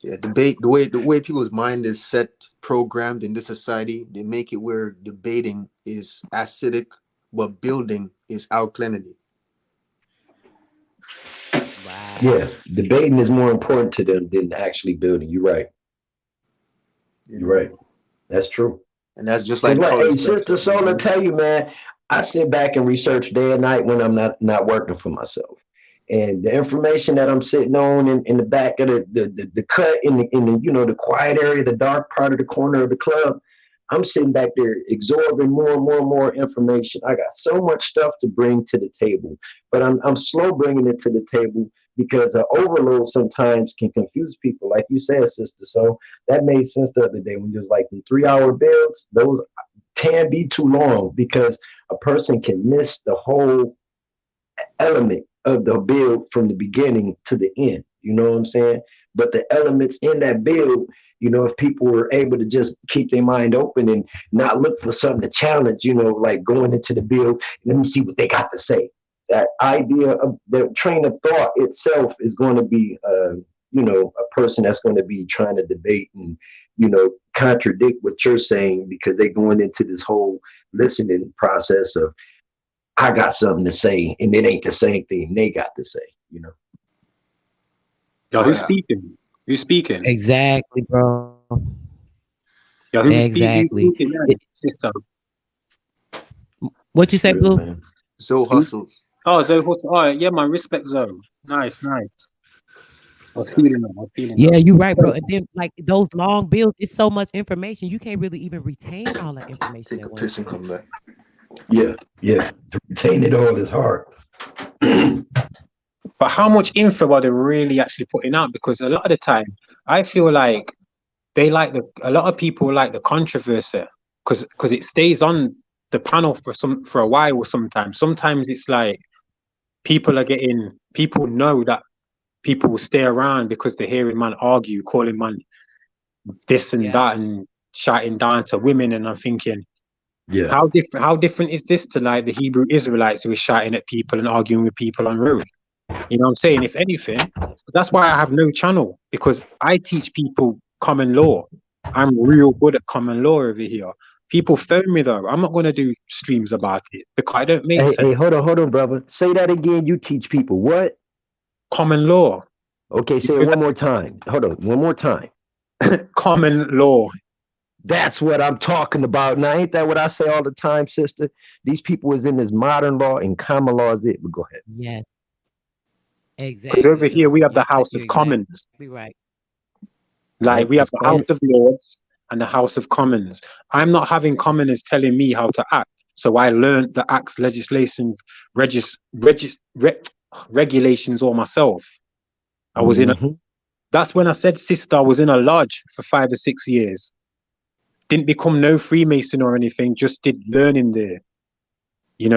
Yeah, debate, the way people's mind is set, programmed in this society, they make it where debating is acidic, but building is alkalinity. Wow. Yeah, debating is more important to them than actually building. You're right. You're right. That's true. And that's just like Cause the like, color hey, Sister spectrum. You know what I Solar, mean? tell you, man, I sit back and research day and night when I'm not working for myself. And the information that I'm sitting on in the back of the cut in the the quiet area, the dark part of the corner of the club, I'm sitting back there absorbing more and more and more information. I got so much stuff to bring to the table, but I'm slow bringing it to the table because overload sometimes can confuse people, like you said, sister. So that made sense the other day when you was like the 3 hour builds. Those can be too long because a person can miss the whole element of the build from the beginning to the end. You know what I'm saying? But the elements in that build, if people were able to just keep their mind open and not look for something to challenge, like going into the build, let me see what they got to say. That idea of the train of thought itself is going to be, a person that's going to be trying to debate and, contradict what you're saying because they're going into this whole listening process of, I got something to say, and it ain't the same thing they got to say. Yo, Oh who's yeah. speaking? Who's speaking? Exactly, bro. Yo, who's Exactly. speaking? Yeah, sister. What you say, Real, Blue? man. Zoe Hustles. Oh, so all right, yeah, man, respect zone. Nice. I was feeling that. Yeah, you're right, bro. And then like those long builds, it's so much information. You can't really even retain all that information Take at a one piss and time. come back. Yeah. To retain it all is hard. But how much info are they really actually putting out? Because a lot of the time, I feel like a lot of people like the controversy because it stays on the panel for a while. Sometimes it's like people know that people will stay around because they're hearing man argue, calling man this and Yeah. that, and shouting down to women. And I'm thinking, Yeah. how different is this to like the Hebrew Israelites who are shouting at people and arguing with people on road? You know what I'm saying? If anything, that's why I have no channel, because I teach people common law. I'm real good at common law over here. People phone me though. I'm not going to do streams about it because I don't make sense. Hey, hold on, brother. Say that again. You teach people what? Common law. Okay, say You it know one more time. Hold on, one more time. common law. That's what I'm talking about. Now, ain't that what I say all the time, sister? These people is in this modern law and common law is it. But go ahead. Yes. Because over Exactly, here Blue. we have the House You're of Commons. exactly right. Like Yep, we have that's the House close. of Lords and the House of Commons. I'm not having commoners telling me how to act. So I learned the acts legislation regulations all myself. I was in a Mm-hmm. that's when I said, sister, I was in a lodge for 5 or 6 years. Didn't become no Freemason or anything, just did learning there,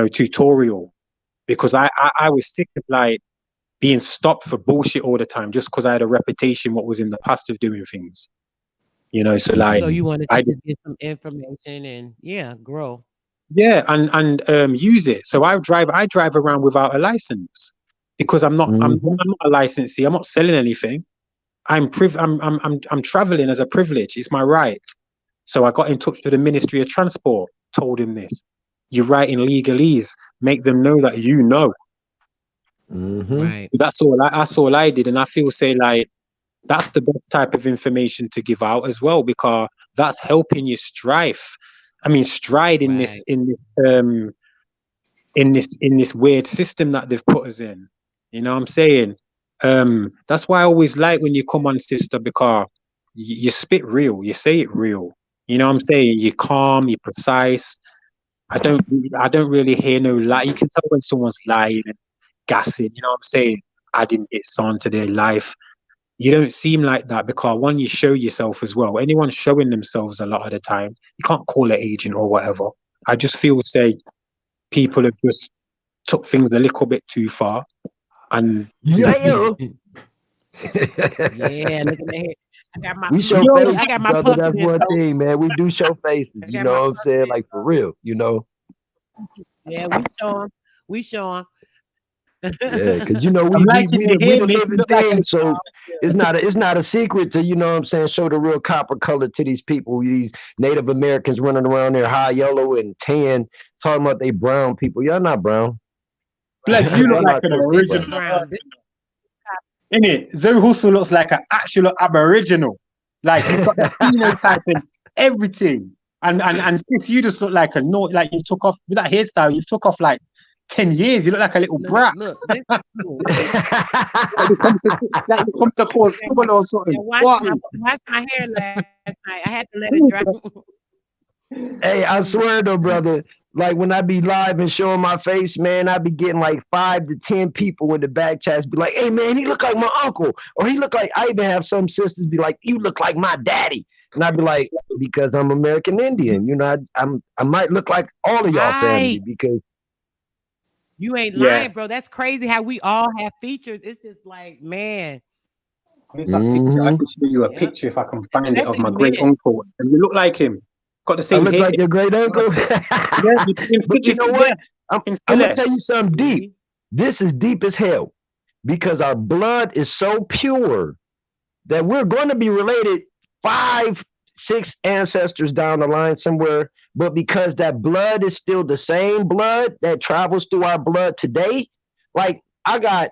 tutorial. Because I was sick of like being stopped for bullshit all the time just because I had a reputation what was in the past of doing things. So like So you wanted to I just get some information and grow. yeah, and use it. So I drive around without a license because Mm-hmm. I'm not a licensee. I'm not selling anything. I'm traveling as a privilege. It's my right. So I got in touch with the Ministry of Transport, told him this. You write in legalese, make them know that you know. Mm-hmm. Right. That's all I did. And I feel say like that's the best type of information to give out as well, because that's helping you stride in this Right. in this weird system that they've put us in. You know what I'm saying? That's why I always like when you come on, sister, because you spit real, you say it real. You know what I'm saying? You're calm, you're precise. I don't really hear no lie. You can tell when someone's lying and gassing. You know what I'm saying? Adding bits onto their life. You don't seem like that because one, you show yourself as well. Anyone showing themselves a lot of the time, you can't call it agent or whatever. I just feel say people have just took things a little bit too far, and Yeah. Yeah, look at that. I got my We show look, I faces, got my brother. puffin That's in one though. thing, man. We do show faces. I You got know my what I'm puffin saying? in Like for though. real. Yeah, we show them. We show Yeah, them. because I'm we like, if we you the we hear the me, if you living look like a thing. So it's not a secret to show the real copper color to these people. These Native Americans running around there high yellow and tan, talking about they brown people. Y'all not brown. blood, you look Y'all Right. like not an close to This is brown. original brown. This innit? Zoe Hustle looks like an actual aboriginal. Like he's got the phenotype and everything. And since you just look like a naughty, like you took off with that hairstyle, you took off like 10 years. You look like a little brat. Look, this. Like you come to cause trouble or something. Watch my hair last night. I had to let it dry. Hey, I swear though, brother, like when I be live and showing my face, man, I be getting like 5 to 10 people in the back chats be like, hey man, he look like my uncle. Or he look like, I even have some sisters be like, you look like my daddy. And I'd be like, because I'm American Indian, you know, I might look like all of y'all family because you ain't lying, bro. That's crazy how we all have features. It's just like, man. I can show you a picture if I can find it of my great uncle. And you look like him. Got the same I look hair. like your great uncle. But you know what? I'm gonna tell you something deep. This is deep as hell because our blood is so pure that we're going to be related 5, 6 ancestors down the line somewhere. But because that blood is still the same blood that travels through our blood today, like I got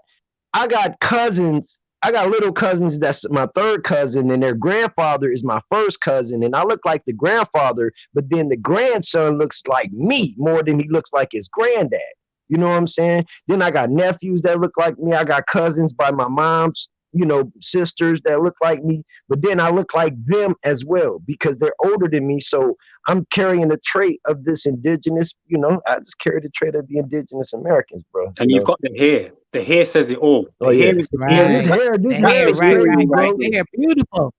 cousins. I got little cousins that's my third cousin, and their grandfather is my first cousin, and I look like the grandfather, but then the grandson looks like me more than he looks like his granddad. You know what I'm saying? Then I got nephews that look like me. I got cousins by my mom's, you know, sisters that look like me, but then I look like them as well because they're older than me. So I'm carrying the trait of this indigenous, you know, I just carry the trait of the indigenous Americans, bro. And you've got the hair. The hair says it all. The hair is this hair is crazy, bro. The hair, beautiful.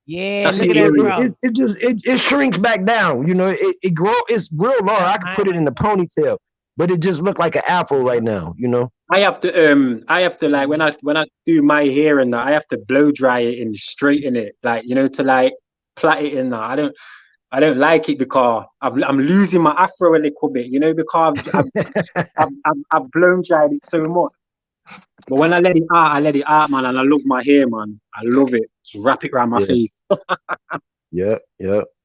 Yeah, that's look at that, bro. It shrinks back down. You know, it grow. It's real long. I could put it in a ponytail, but it just looked like an afro right now. You know. I have to like when I do my hair and that, I have to blow dry it and straighten it, like, you know, to like plait it in that. I don't like it because I'm losing my afro a little bit, you know, because I've blown dried it so much. But when I let it out, man, and I love my hair, man. I love it. Just wrap it around my face. Yep.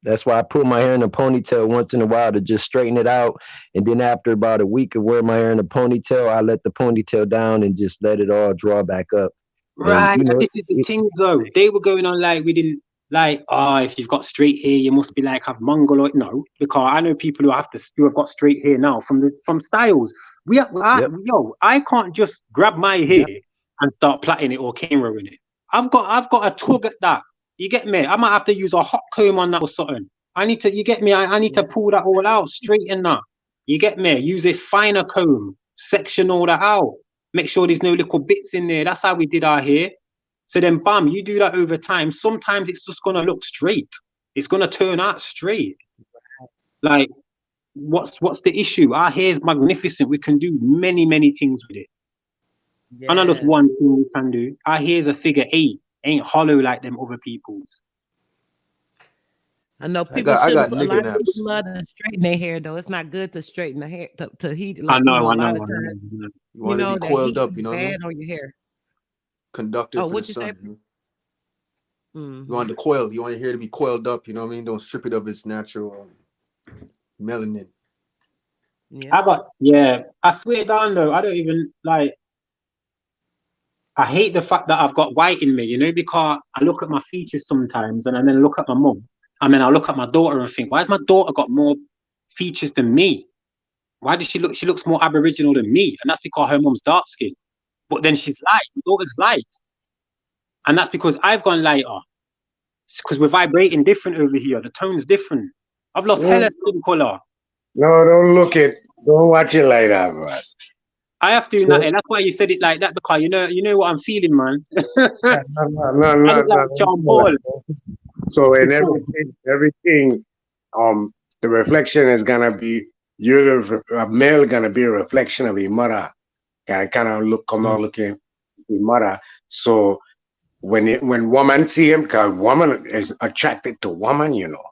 That's why I put my hair in a ponytail once in a while to just straighten it out. And then after about a week of wearing my hair in a ponytail, I let the ponytail down and just let it all draw back up. Right. And, you know, this is the thing, though. They were going on like we didn't like, if you've got straight hair, you must be like have Mongoloid. No, because I know people who have got straight hair now from styles. I can't just grab my hair and start plaiting it or cameraing it. I've got a tug at that. You get me? I might have to use a hot comb on that or something. You get me? I need to pull that all out, straighten that. You get me? Use a finer comb, section all that out. Make sure there's no little bits in there. That's how we did our hair. So then, bam, you do that over time. Sometimes it's just gonna look straight. It's gonna turn out straight. Like, what's the issue? Our hair is magnificent. We can do many, many things with it. Yes. And that's one thing we can do. Our hair is a figure 8. Ain't hollow like them other people's. I know people a lot of people love to straighten their hair though. It's not good to straighten the hair to heat. Like, I know. A lot of times, you want to be coiled up, you know. Bad on your hair. Conductive for the sun. You know? You want the coil. You want your hair to be coiled up. You know what I mean? Don't strip it of its natural melanin. Yeah. I swear down though. I don't even like. I hate the fact that I've got white in me, you know, because I look at my features sometimes and then look at my mum. And then I look at my daughter and think, why has my daughter got more features than me? Why does she looks more Aboriginal than me? And that's because her mum's dark skin. But then she's light. My daughter's light. And that's because I've gone lighter. Because we're vibrating different over here. The tone's different. I've lost hella skin color. No, don't watch it like that, bro. I have to, and that's why you said it like that, because you know what I'm feeling, man. No. So in everything, the reflection is gonna be a male gonna be a reflection of your mother. Kind of come out looking your mother. So when woman see him, because woman is attracted to woman, you know.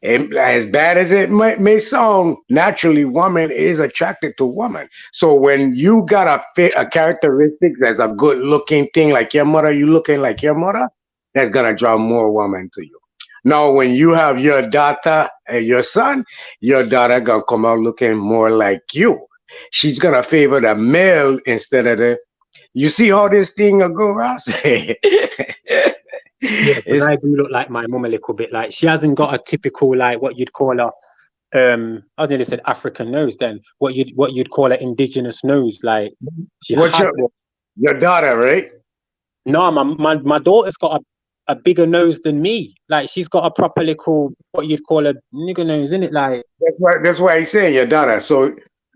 And as bad as it may sound, naturally, woman is attracted to woman. So when you got a characteristics as a good-looking thing like your mother, you looking like your mother, that's gonna draw more woman to you. Now, when you have your daughter and your son, your daughter gonna come out looking more like you. She's gonna favor the male instead of the. You see how this thing will go, Ross? Yeah, because It's I do look like my mum a little bit. Like she hasn't got a typical like what you'd call a I nearly said African nose then. What you'd call an indigenous nose. Like she what has one. your daughter, right? No, my daughter's got a bigger nose than me. Like she's got a proper little what you'd call a nigger nose, isn't it? Like That's why I say your daughter. So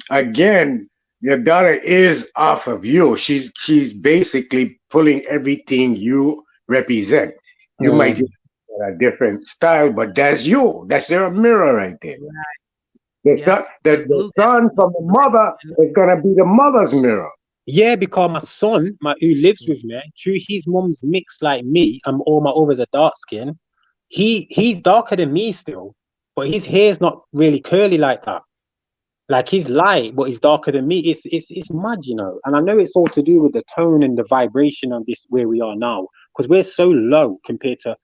again, your daughter is off of you. She's basically pulling everything you represent. You might mm, just have a different style, but that's you. That's your mirror right there. Right. The Yep. son, Because the Blue got son from the mother is gonna be the mother's mirror. yeah, because my son, who lives with me, true, his mum's mixed like me, and all my others are dark skin. He's darker than me still, but his hair's not really curly like that. Like he's light, but he's darker than me. It's mad, you know. And I know it's all to do with the tone and the vibration of this where we are now, because we're so low compared to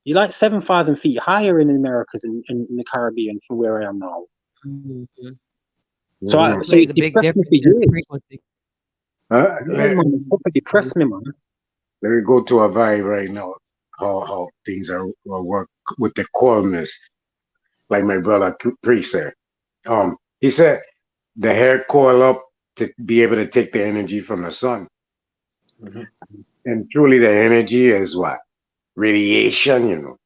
you're like 7,000 feet higher in the Americas and in the Caribbean from where I am now. Mhm. So Mhm. so Plays it a big depressed me difference for in the years. frequency. Yeah, man, it proper depressed me, man. Let me go to a vibe right now. How things are work with the coolness, like my brother Priest said. He said the hair coil up to be able to take the energy from the sun, Mhm. and truly the energy is what radiation,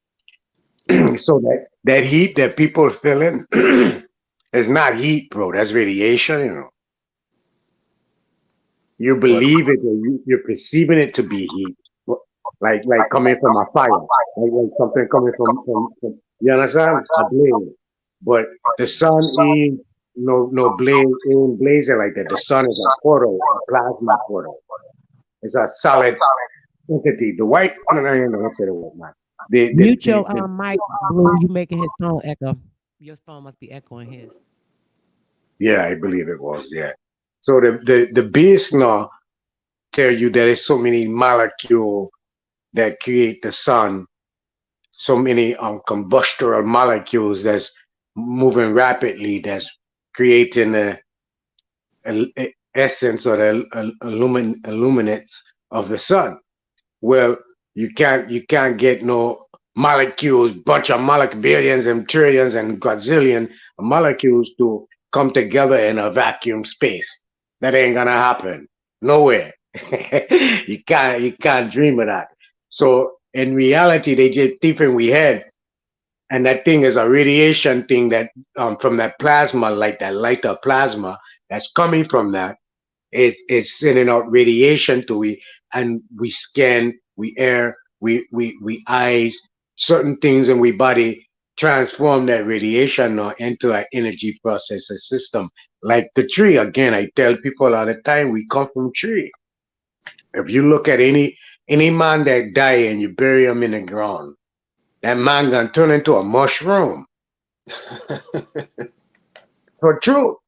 Yeah. so that heat that people feeling is not heat, bro. That's radiation. You But believe it, or you're perceiving it to be heat, like coming from a fire, like something coming from you understand a blaze. But the sun ain't no blaze ain't blazing like that. The sun is a portal, a plasma portal. It's a solid entity. The white, no, no, no, no, let's say the white man. Mute your mic, Blue. You making his phone echo. Your phone must be echoing his. Yeah, I believe it was. Yeah. So the beast now tell you that there's so many molecules that create the sun, so many combustible molecules that's moving rapidly, that's creating a essence or the illuminates of the sun. Well, you can't get no molecules, bunch of molecules, billions and trillions and gazillion molecules to come together in a vacuum space. That ain't gonna happen. Nowhere. You can't dream of that. So in reality, they just different we had, and that thing is a radiation thing that from that plasma, like that lighter plasma that's coming from that it's sending out radiation to we, and we scan, we air, we eyes, certain things in we body transform that radiation now into an energy processor system. Like the tree, again, I tell people all the time, we come from tree. If you look at any man that die and you bury him in the ground, that man gonna turn into a mushroom. For true.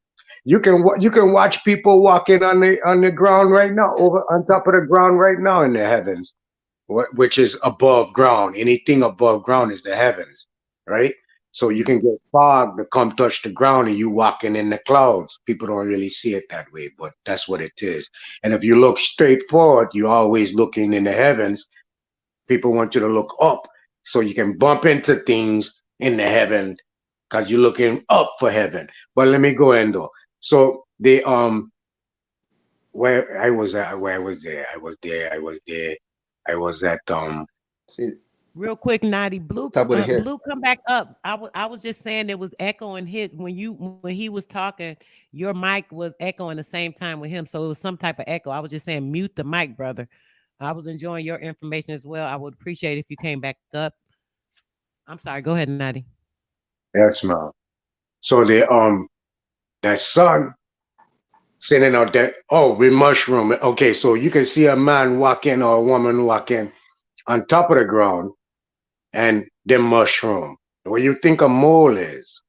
You can watch people walking on the ground right now, over on top of the ground right now in the heavens, which is above ground. Anything above ground is the heavens, right? So you can get fog to come touch the ground, and you walking in the clouds. People don't really see it that way, but that's what it is. And if you look straight forward, you're always looking in the heavens. People want you to look up so you can bump into things in the heaven because you're looking up for heaven. But let me go in though. So the where I was there, I was at see, Real quick, Naughty Blue, top of the hair. Blue, come back up. I was just saying it was echoing his when he was talking. Your mic was echoing the same time with him, so it was some type of echo. I was just saying mute the mic, brother. I was enjoying your information as well. I would appreciate if you came back up. I'm sorry. Go ahead, Naughty. yes, ma'am. So the that sun sending out that, oh, we mushroom. Okay, so you can see a man walking or a woman walking on top of the ground and them mushroom. What you think a mole is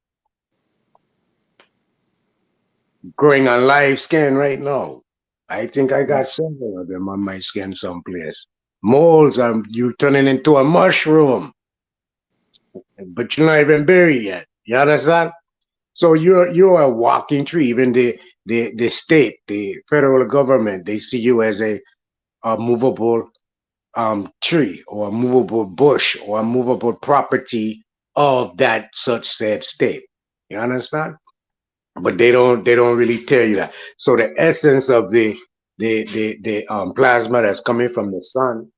growing on live skin right now. I think I got several of them on my skin someplace. Moles are you turning into a mushroom, but you're not even buried yet. You understand? So you're a walking tree. Even the state, the federal government, they see you as a movable tree or a movable bush or a movable property of that such said state. You understand? But they don't really tell you that. So the essence of the plasma that's coming from the sun,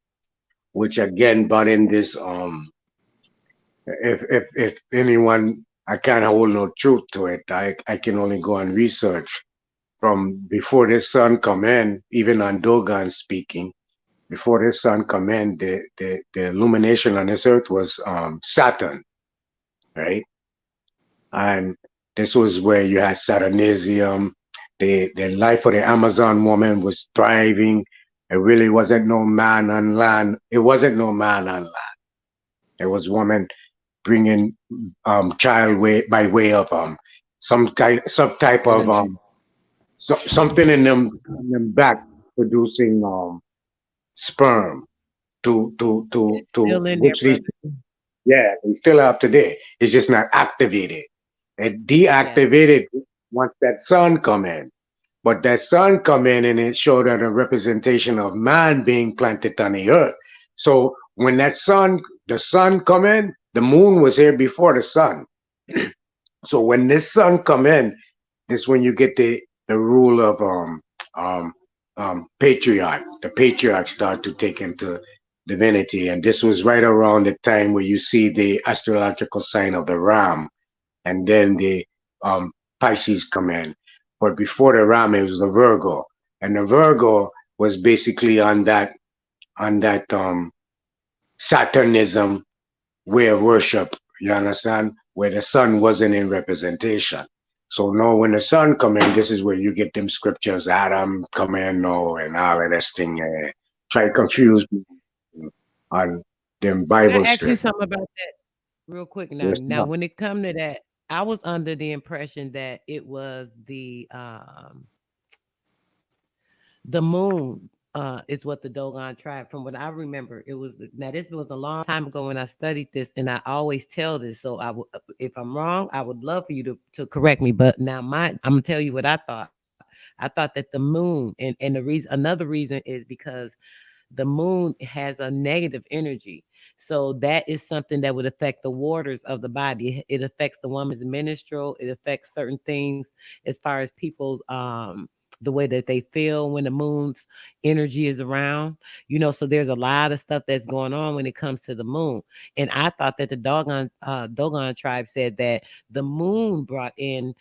which again brought in this if anyone, I can't hold no truth to it. I can only go and research from before the sun come in, even on Dogon speaking, before the sun come in, the illumination on this earth was Saturn, right? And this was where you had Saturnisium. The life of the Amazon woman was thriving. It really wasn't no man on land. It wasn't no man on land. It was woman bringing child by way of some type of Energy. something in them back producing sperm It's to still in there, which these, brother. yeah, they still have today. It's just not activated. It Yes. deactivated once that sun come in. But that sun come in and it showed that a representation of man being planted on the earth. So when the sun come in, the moon was here before the sun. So when this sun come in, this when you get the rule of um patriarch. The patriarch start to take into divinity, and this was right around the time where you see the astrological sign of the Ram, and then the um Pisces come in. But before the Ram, it was the Virgo, and the Virgo was basically on that Saturnism way of worship, you understand, where the sun wasn't in representation. So now when the sun come in, this is where you get them scriptures, Adam come in, no, and all of this thing. Try to confuse me on them Can I Bible ask you strips. something about that real quick? Now, Yes, now no. when it come to that, I was under the impression that it was the moon is what the Dogon tribe, from what I remember, it was. Now this was a long time ago when I studied this, and I always tell this. So if I'm wrong, I would love for you to correct me. But now I'm gonna tell you what I thought. I thought that the moon, and the reason, another reason is because the moon has a negative energy. So that is something that would affect the waters of the body. It affects the woman's menstrual. It affects certain things as far as people the way that they feel when the moon's energy is around. So there's a lot of stuff that's going on when it comes to the moon. And I thought that the Dogon tribe said that the moon brought in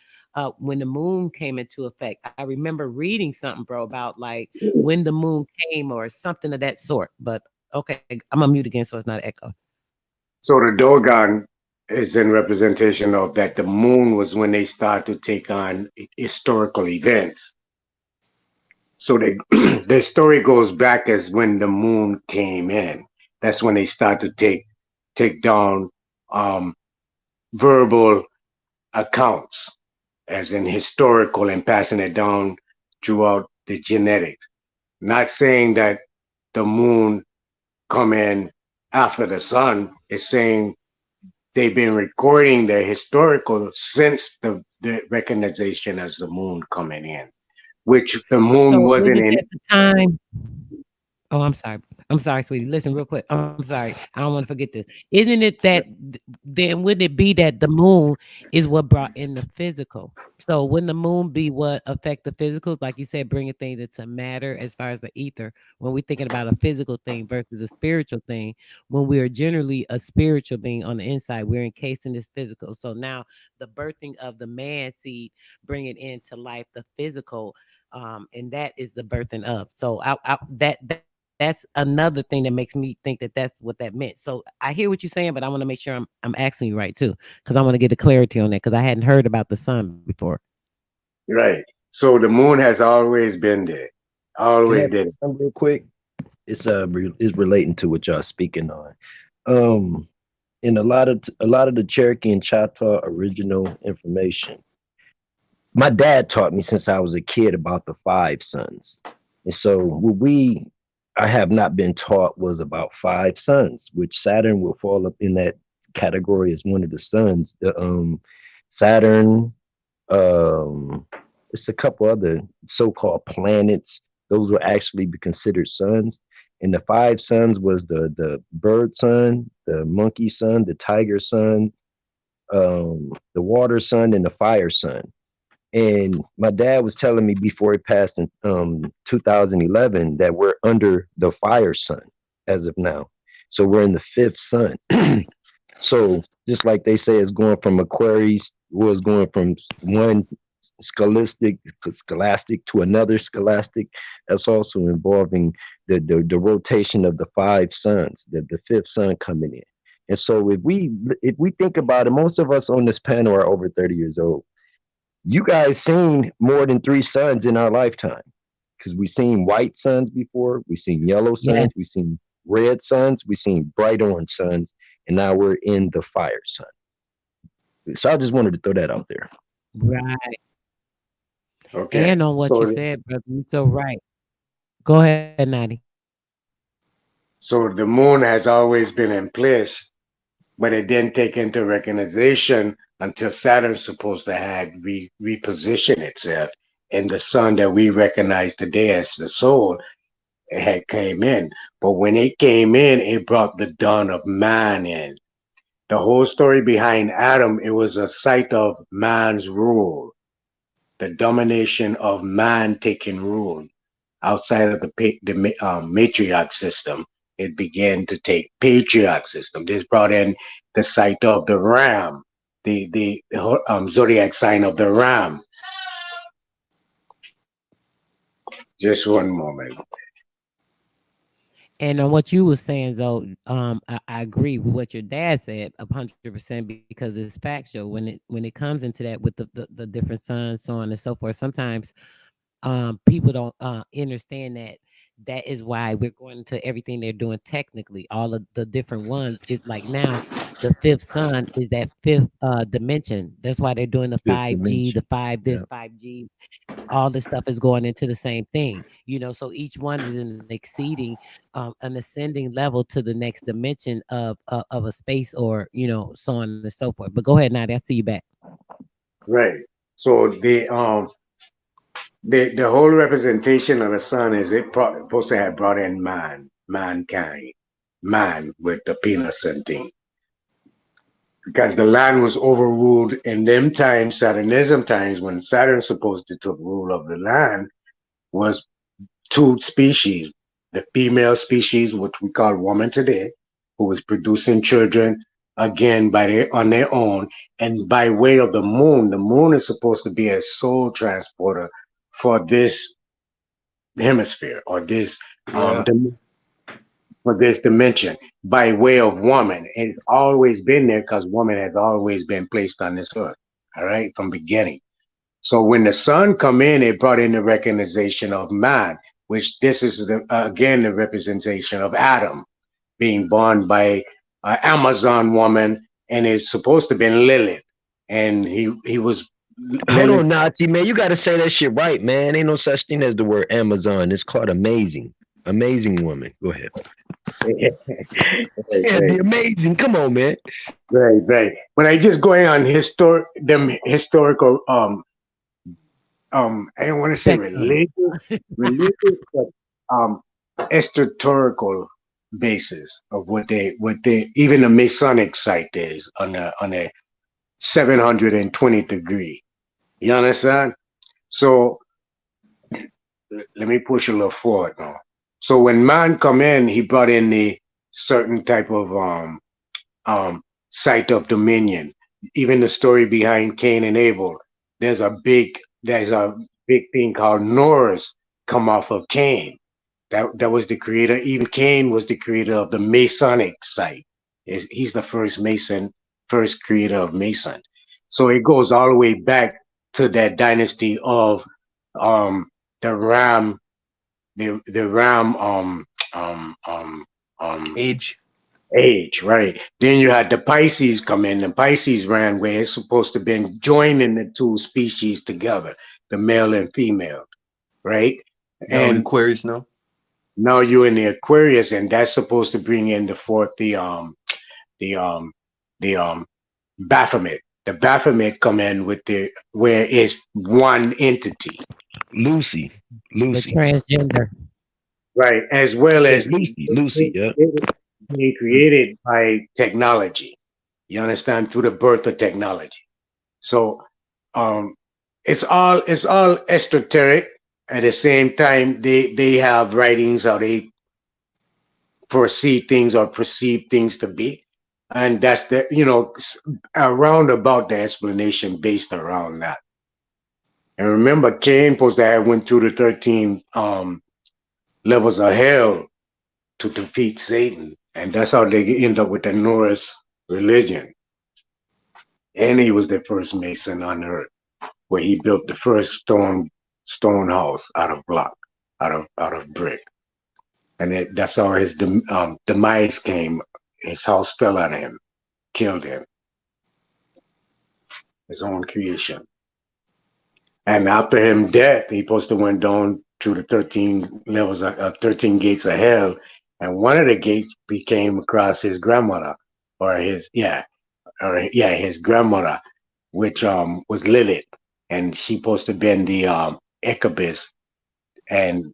when the moon came into effect. I remember reading something, bro, about like when the moon came or something of that sort. But okay, I'm gonna mute again so it's not echo. So the Dogon is in representation of that the moon was when they start to take on historical events. So the story goes back as when the moon came in. That's when they start to take down um, verbal accounts, as in historical, and passing it down throughout the genetics. Not saying that the moon come in after the sun. It's saying they've been recording the historical since the recognition as the moon coming in, which the moon So was wasn't it in. at the time? Oh, I'm sorry. I'm sorry, sweetie. Listen real quick. I'm sorry. I don't want to forget this. Isn't it that then wouldn't it be that the moon is what brought in the physical? So wouldn't the moon be what affect the physicals? Like you said, bringing things into matter as far as the ether. When we're thinking about a physical thing versus a spiritual thing, when we are generally a spiritual being on the inside, we're encased in this physical. So now the birthing of the man seed, bringing into life the physical, and that is the birthing of. So that's another thing that makes me think that that's what that meant. So I hear what you're saying, but I want to make sure I'm asking you right too, because I want to get the clarity on that because I hadn't heard about the sun before. Right. So the moon has always been there. Can Always I say been. something real quick? It's relating to what y'all speaking on. Um, in a lot of the Cherokee and Choctaw original information, my dad taught me since I was a kid about the five sons. And so what I have not been taught was about five sons, which Saturn will fall up in that category as one of the sons. The Saturn, um, it's a couple other so-called planets. Those will actually be considered sons. And the five sons was the bird son, the monkey son, the tiger son, the water son, and the fire son. And my dad was telling me before he passed in 2011 that we're under the fire sun as of now. So we're in the fifth sun. So just like they say, it's going from Aquarius, was going from one scholastic to another scholastic. That's also involving the rotation of the five suns, the fifth sun coming in. And so if we think about it, most of us on this panel are over 30 years old. You guys seen more than three suns in our lifetime because we seen white suns before, we seen yellow suns, Yes. we seen red suns, we seen bright orange suns, and now we're in the fire sun. So I just wanted to throw that out there. Right. Okay. And on what you So said, brother, you're so right. Go ahead, Natty. so the moon has always been in place, but it didn't take into recognition until Saturn's supposed to have reposition itself, and the sun that we recognize today as the soul, it had came in. But when it came in, it brought the dawn of man in. The whole story behind Adam, it was a site of man's rule, the domination of man taking rule outside of the matriarch system. It began to take patriarch system. This brought in the site of the ram, the zodiac sign of the ram. Just one moment. And on what you were saying, though, I agree with what your dad said 100% because it's factual. When it comes into that with the different sons, so on and so forth, sometimes people don't understand that that is why we're going into everything they're doing technically. All of the different ones is like now the fifth sun is that fifth dimension. That's why they're doing the Fifth 5G, dimension. the five Yeah. this, 5G. All this stuff is going into the same thing, so each one is an exceeding an ascending level to the next dimension of a space, or so on and so forth. But go ahead, Nadia, I see you back. Right. So the whole representation of the sun is supposed to have brought in mankind, man with the penis and thing. Because the land was overruled in them times, Saturnism times, when Saturn supposed to took rule of the land, was two species. The female species, which we call woman today, who was producing children again on their own, and by way of the moon. The moon is supposed to be a soul transporter for this hemisphere or Yeah. for this dimension by way of woman. It's always been there because woman has always been placed on this earth. All right, from beginning. So when the sun come in, it brought in the recognition of man, which this is again the representation of Adam being born by an Amazon woman, and it's supposed to have been Lilith, and he was Hold Lilith. on, Nazi man. You got to say that shit right, man. Ain't no such thing as the word Amazon. It's called amazing. Amazing woman. Go ahead. Right, Yeah, the right, amazing. Come on, man. right, right. But I just going on historical I don't want to say Spectrum. religious, but um, historical basis of what they even the Masonic site is on a 720th degree. You understand? So let me push a little forward now. So when man come in, he brought in the certain type of site of dominion. Even the story behind Cain and Abel. There's a big thing called Norse come off of Cain. That was the creator. Even Cain was the creator of the Masonic site. He's the first Mason, first creator of Mason. So it goes all the way back to that dynasty of um the Ram, the Ram um Age. age, right? Then you had the Pisces come in. The Pisces ran where it's supposed to been joining the two species together, the male and female, right? Yeah, with And Aquarius now. now you're in the Aquarius, and that's supposed to bring in the fourth, the the Baphomet. The Baphomet come in with the where it's one entity. Lucy. The Lucy. transgender. right, as well Yeah, as Lucy, yeah. being created by technology. You understand, through the birth of technology. So um, it's all esoteric. At the same time, they have writings how they foresee things or perceive things to be, and that's the around about the explanation based around that. And remember, Cain supposed to have went through the 13 levels of hell to defeat Satan, and that's how they end up with the Norse religion. And he was the first mason on earth, where he built the first stone house out of block, out of brick, and that's how his demise came. His house fell on him, killed him, his own creation. And after him death, he supposed to went down to the 13 levels of 13 gates of hell, and one of the gates became across his grandmother, or his grandmother, which was Lilith, and she supposed to been the Ichabus, and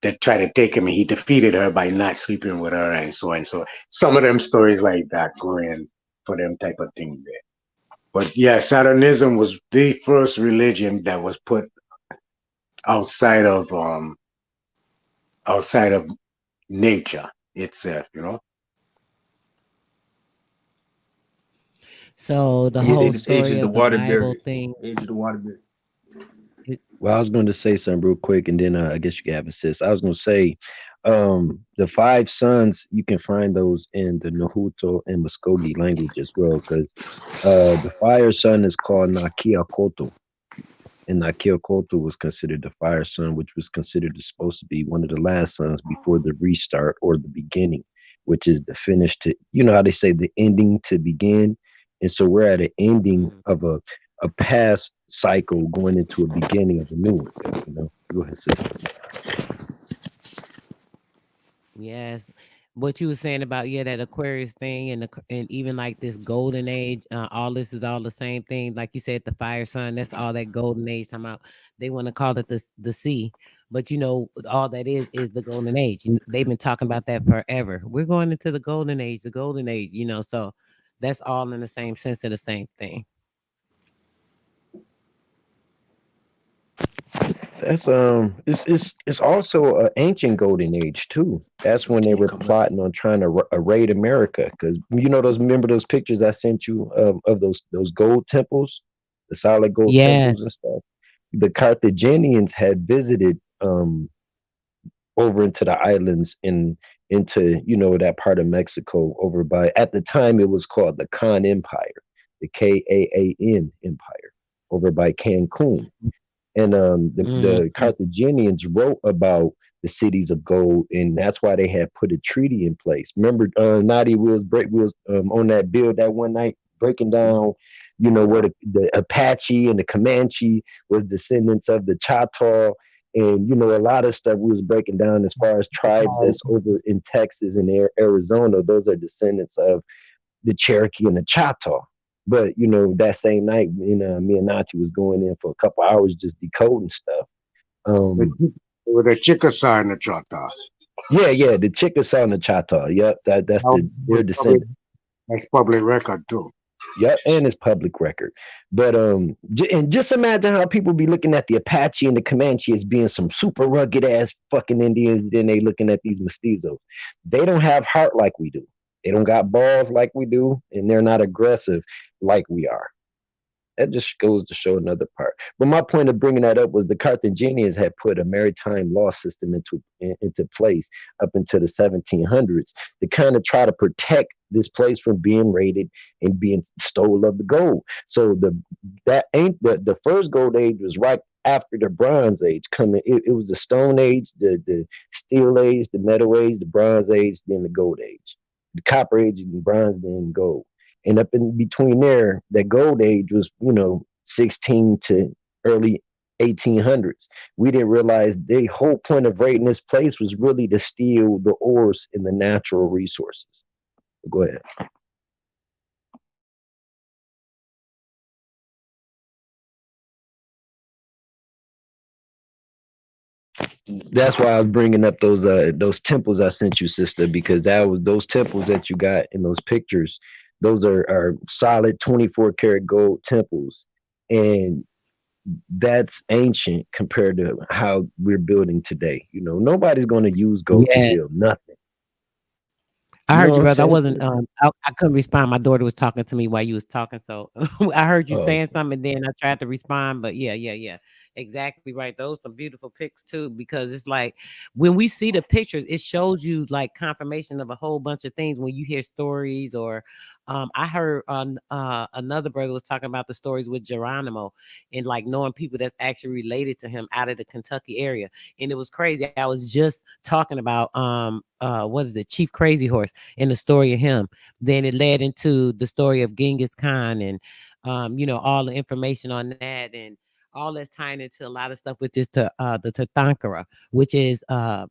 they tried to take him, and he defeated her by not sleeping with her, and so and so. Some of them stories like that go in for them type of thing there. But yeah, Saturnism was the first religion that was put outside of outside of nature itself. So the They say whole this age story is the of the Bible Waterbury. thing. Age of the Waterbury. it- Well, I was going to say something real quick, and then I guess you can have a sis. I was going to say, the five sons, you can find those in the Nahuto and Muskogee language as well, because the fire son is called Nakia Koto, and Nakia Koto was considered the fire son, which was considered supposed to be one of the last sons before the restart or the beginning, which is the finish to, you know how they say the ending to begin. And so we're at an ending Mhm. of a past cycle going into a beginning of a new one. Go ahead, sis. Yes. What you were saying about that Aquarius thing and even like this golden age, all this is all the same thing. Like you said, the fire sun, that's all that golden age talking about. They want to call it the sea, but all that is the golden age. They've been talking about that forever. We're going into the golden age, so that's all in the same sense of the same thing. That's it's also an ancient golden age too. That's when they Something were come up. plotting on trying to raid America. Because remember those pictures I sent you of those gold temples, the solid gold Yeah. temples and stuff. The Carthaginians had visited over into the islands in into that part of Mexico over by, at the time it was called the Khan Empire, the Kaan Empire, over by Cancun. And the Mhm. Carthaginians wrote about the cities of gold, and that's why they had put a treaty in place. Remember, Naughty was on that bill that one night breaking down, where the Apache and the Comanche was descendants of the Choctaw, and a lot of stuff we was breaking down as far as tribes that's over in Texas and Arizona. Those are descendants of the Cherokee and the Choctaw. But that same night, me and Nati was going in for a couple hours just decoding stuff. Um, With a Chickasaw and the Choctaw. yeah, the Chickasaw and the Choctaw. Yep, that's Now, their descendant. that's public record too. Yep, and it's public record. But and just imagine how people be looking at the Apache and the Comanche as being some super rugged ass fucking Indians. Then they looking at these mestizos. They don't have heart like we do. They don't got balls like we do, and they're not aggressive like we are. That just goes to show another part. But my point of bringing that up was the Carthaginians had put a maritime law system into place up until the 1700s to kind of try to protect this place from being raided and being stole of the gold. So that ain't the first gold age was right after the Bronze Age coming. It was the Stone Age, the Steel Age, the Metal Age, the Bronze Age, then the Gold Age, the Copper Age, and Bronze, then Gold. And up in between there, that gold age was, 16 to early 1800s. We didn't realize the whole point of raiding this place was really to steal the ores and the natural resources. Go ahead. That's why I was bringing up those temples I sent you, sister, because that was those temples that you got in those pictures. Those are solid 24 karat gold temples, and that's ancient compared to how we're building today. You know, nobody's going to use gold to Yes. build nothing. I You know heard what you, I'm brother. I saying? wasn't. I couldn't respond. My daughter was talking to me while you was talking, so I heard you Oh, saying something. Then I tried to respond, but yeah, yeah, yeah, exactly right. Those some beautiful pics too, because it's like when we see the pictures, it shows you like confirmation of a whole bunch of things. When you hear stories, or I heard on another brother was talking about the stories with Geronimo and like knowing people that's actually related to him out of the Kentucky area, and it was crazy. I was just talking about what is it, Chief Crazy Horse in the story of him. Then it led into the story of Genghis Khan and all the information on that and all that's tying into a lot of stuff with this the Tathagata, which is a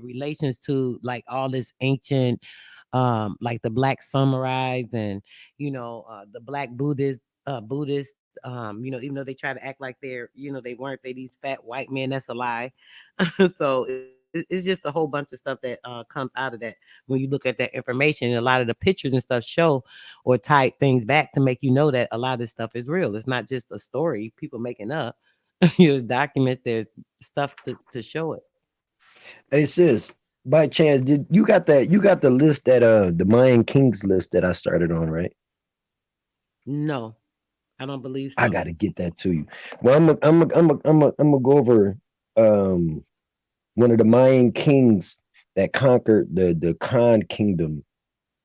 relations to like all this ancient like the black samurais and the black Buddhist even though they try to act like they weren't, they these fat white men, that's a lie. So it's just a whole bunch of stuff that comes out of that when you look at that information. And a lot of the pictures and stuff show or tie things back to make you know that a lot of this stuff is real. It's not just a story people making up. There's documents, there's stuff to show it. hey sis, by chance, did you got that? You got the list that the Mayan Kings list that I started on, right? No, I don't believe I so. got to get that to you. Well, I'm gonna go over um one of the Mayan kings that conquered the Khan kingdom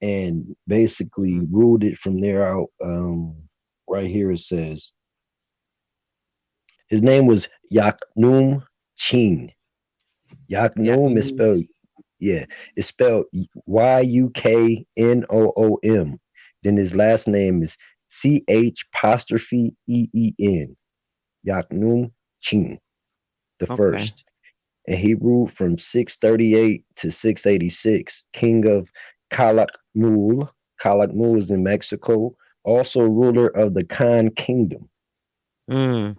and basically ruled it from there out. Right here it says his name was Yaknum Chin. Yaknum is Yakinen. spelled, yeah, it's spelled Yuknoom. Then his last name is Ch apostrophe EEN. Yaknum Chin the Okay. first, and he ruled from 638 to 686. King of Calakmul. Calakmul is in Mexico. Also ruler of the Khan Kingdom. Mm.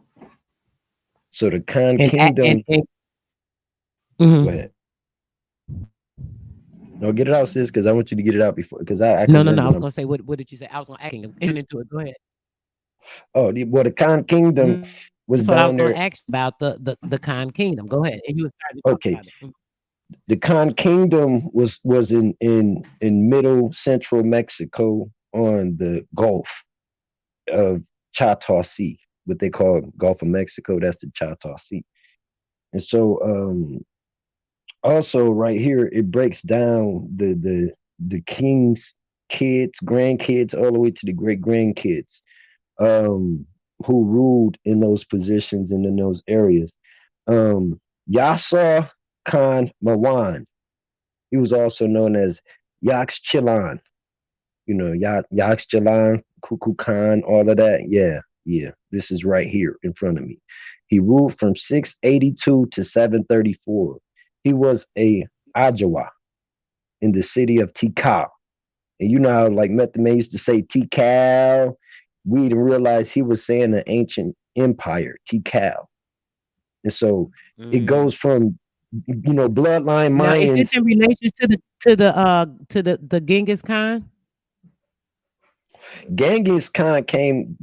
So the Khan And Kingdom. Go mhm. ahead. No, get it out, sis, because I want you to get it out before, because I can No, no, no. remember I was them. gonna say, what did you say? I was gonna ask him into it. Go ahead. Oh, well, the Khan Kingdom Mm, that's what I was was gonna ask down you there. about the Khan Kingdom. Go ahead. And you were starting to talk about Okay, it. the Khan Kingdom was in middle central Mexico on the Gulf of Chata Sea, what they call Gulf of Mexico. That's the Chata Sea. And so also right here it breaks down the king's kids, grandkids, all the way to the great grandkids who ruled in those positions and in those areas. Yasa Khan Mawan, he was also known as Yaxchilan, you know, Yaxchilan, Kuku Khan, all of that. Yeah, yeah. This is right here in front of me. He ruled from 682 to 734. He was a Ajawa in the city of Tikal. And you know how like Method Man used to say Tikal? We didn't realize he was saying an ancient empire, Tikal. And so it Mm. goes from bloodline Now, is this Mayans. in relation to the Genghis Khan? Genghis Khan came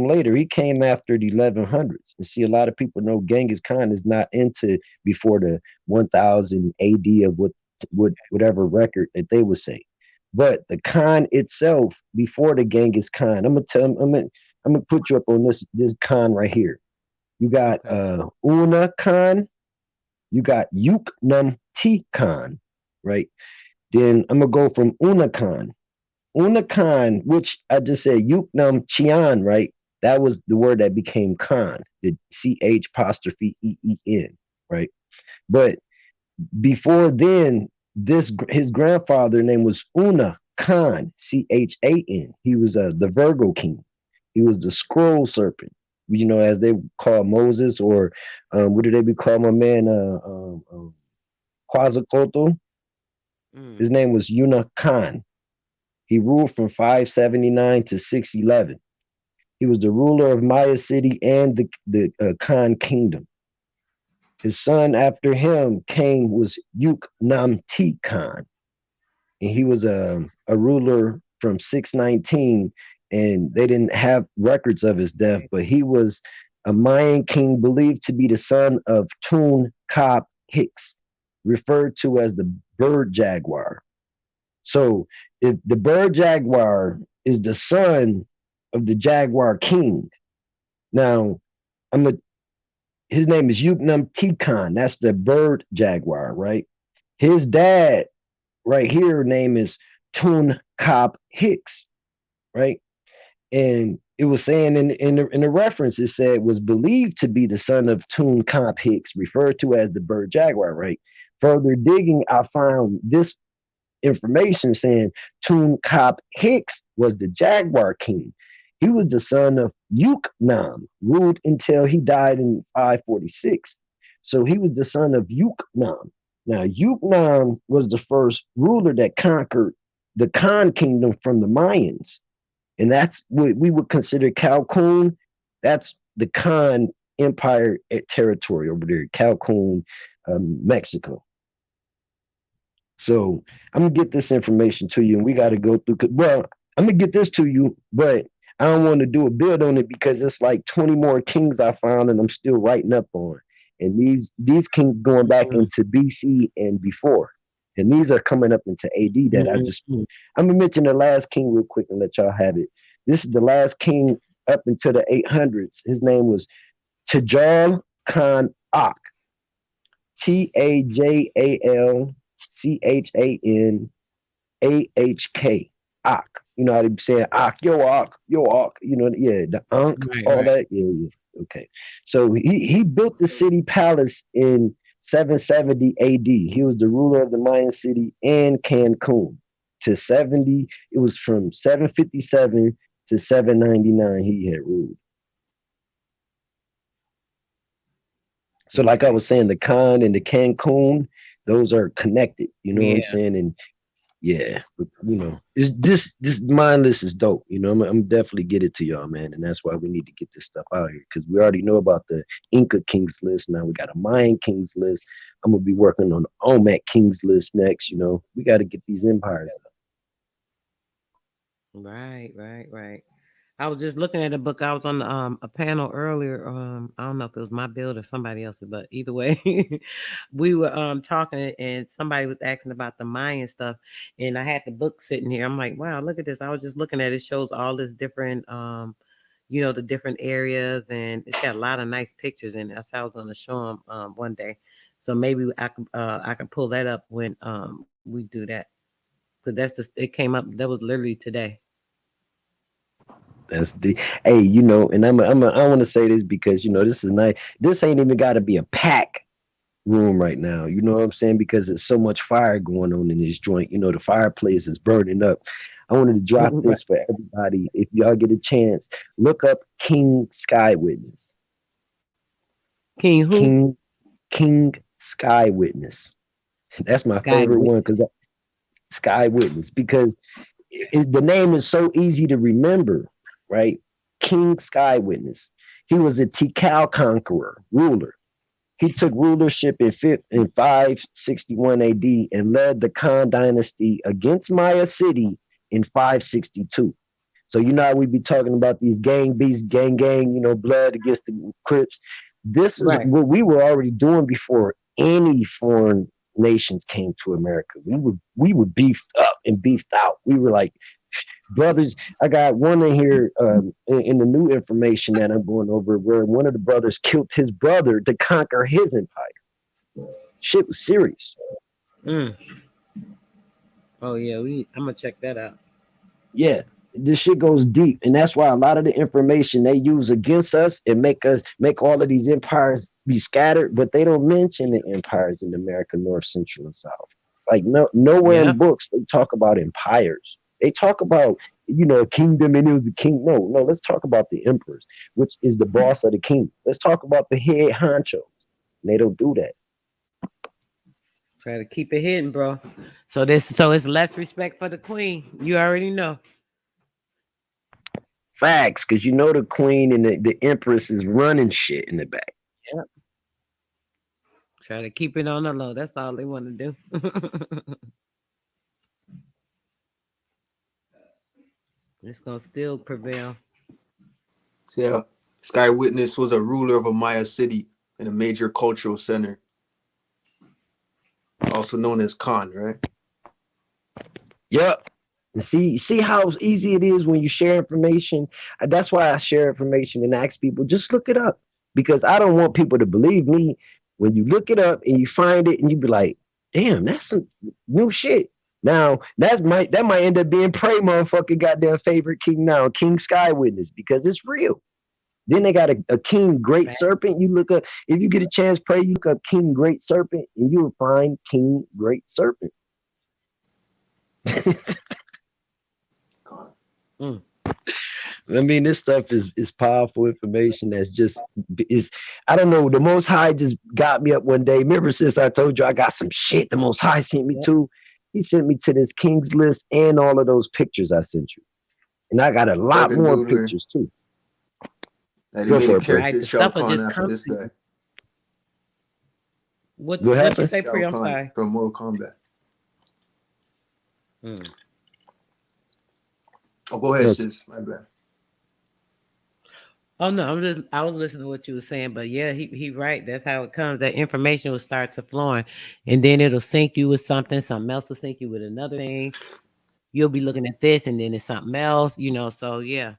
later. He came after the 1100s. And see, a lot of people know Genghis Khan is not into before the 1000 AD of whatever record that they would say. But the Khan itself, before the Genghis Khan, I'm gonna put you up on this Khan right here. You got Okay. Una Khan, you got Yuknum T Khan, right? Then I'm gonna go from Una Khan. Unakan, which I just said Yuknam Chian, right? That was the word that became Khan, the CH apostrophe EEN, right? But before then, this his grandfather name was Una Khan, CHAN. He was the Virgo king. He was the scroll serpent, as they call Moses, or what do they be call my man? Quetzalcoatl. His Mm. name was Una Khan. He ruled from 579 to 611. He was the ruler of Maya City and the Khan Kingdom. His son after him came was Uknamti Khan, and he was a ruler from 619, and they didn't have records of his death, but he was a Mayan king believed to be the son of Tun Kop Hicks, referred to as the bird jaguar. So if the bird jaguar is the son of the jaguar king, now I'm a his name is Yupnam Tikan. That's the bird jaguar, right? His dad right here name is Tun Kop Hicks, right? And it was saying in the reference, it said was believed to be the son of Tun Kop Hicks, referred to as the bird jaguar, right? Further digging, I found this information saying Tun Kop Hicks was the Jaguar king. He was the son of Yuknam, ruled until he died in 546. So he was the son of Yuknam. Now, Yuknam was the first ruler that conquered the Khan kingdom from the Mayans. And that's what we would consider Calhoun. That's the Khan Empire territory over there, Calhoun, Mexico. So I'm gonna get this information to you, and we got to go through. Well, I'm gonna get this to you, but I don't want to do a build on it because it's like 20 more kings I found, and I'm still writing up on. And these kings going back into BC and before, and these are coming up into AD that I just. I'm gonna mention the last king real quick and let y'all have it. This is the last king up into the 800s. His name was Tajal Khan Ak. Tajal Chanahk. Ak. You know how they be saying Ak, yo Ak. You know, yeah, the Ankh, all that. Yeah. Okay. So he built the city palace in 770 AD. He was the ruler of the Mayan city and Cancun. To 70, it was from 757 to 799 he had ruled. So, like I was saying, the Khan and the Cancun, those are connected. You know what I'm saying? And yeah, but, this mindless is dope. I'm definitely get it to y'all, man, and that's why we need to get this stuff out here because we already know about the Inca Kings list. Now we got a Mayan Kings list. I'm gonna be working on the Olmec Kings list next. We got to get these empires out. Right. I was just looking at a book. I was on a panel earlier. I don't know if it was my build or somebody else's, but either way, we were talking, and somebody was asking about the Mayan stuff, and I had the book sitting here. I'm like, wow, look at this. I was just looking at it. It shows all this different, the different areas, and it's got a lot of nice pictures in it. That's how I was going to show them one day. So maybe I can pull that up when we do that. So it came up. That was literally today. That's the hey, and I want to say this because this is nice. This ain't even got to be a pack room right now. You know what I'm saying? Because there's so much fire going on in this joint. The fireplace is burning up. I wanted to drop this for everybody. If y'all get a chance, look up King Sky Witness. King who? King Sky Witness. That's my favorite one because Sky Witness because the name is so easy to remember, right? King Sky Witness. He was a Tikal conqueror, ruler. He took rulership in 561 AD and led the Khan dynasty against Maya City in 562. So how we be talking about these gang beasts, gang, blood against the Crips. This is what we were already doing before any foreign nations came to America. We were beefed up and beefed out. We were like brothers. I got one in here in the new information that I'm going over where one of the brothers killed his brother to conquer his empire. Shit was serious. Oh yeah, I'm gonna check that out. Yeah, this shit goes deep, and that's why a lot of the information they use against us and make all of these empires be scattered, but they don't mention the empires in America, North, Central, and South. Like nowhere in books they talk about empires. They talk about kingdom and it was a king. No, let's talk about the emperors, which is the boss of the kingdom. Let's talk about the head honchos. And they don't do that. Try to keep it hidden, bro. So it's less respect for the queen. You already know. Facts, because the queen and the empress is running shit in the back. Yep. Try to keep it on the low. That's all they want to do. It's gonna still prevail. Yeah. Sky Witness was a ruler of a Maya city and a major cultural center, also known as Khan, right? Yep. And see how easy it is when you share information. That's why I share information and ask people, just look it up. Because I don't want people to believe me. When you look it up and you find it and you be like, damn, that's some new shit. Now that might end up being Prey motherfucking goddamn favorite king now, King Sky Witness, because it's real. Then they got a King Great Serpent. You look up, if you get a chance, Prey, you look up King Great Serpent and you'll find King Great Serpent. Mm. I mean, this stuff is powerful information that's just is I don't know. The Most High just got me up one day. Remember, since I told you I got some shit the Most High sent me Yep. to? He sent me to this King's list and all of those pictures I sent you. And I got a lot Second more dude where pictures too. that he Go made for a it, Pray. Right. character The Shao stuff will Kahn just after come this to you. guy. What What you happened? say, Pri? Shao I'm Kahn sorry. from Mortal Kombat. Mm. Oh, go ahead, No, sis. My bad. Oh no, I was listening to what you were saying, but yeah, he right. That's how it comes. That information will start to flowing, and then it'll sync you with something. Something else will sync you with another thing. You'll be looking at this, and then it's something else. So yeah.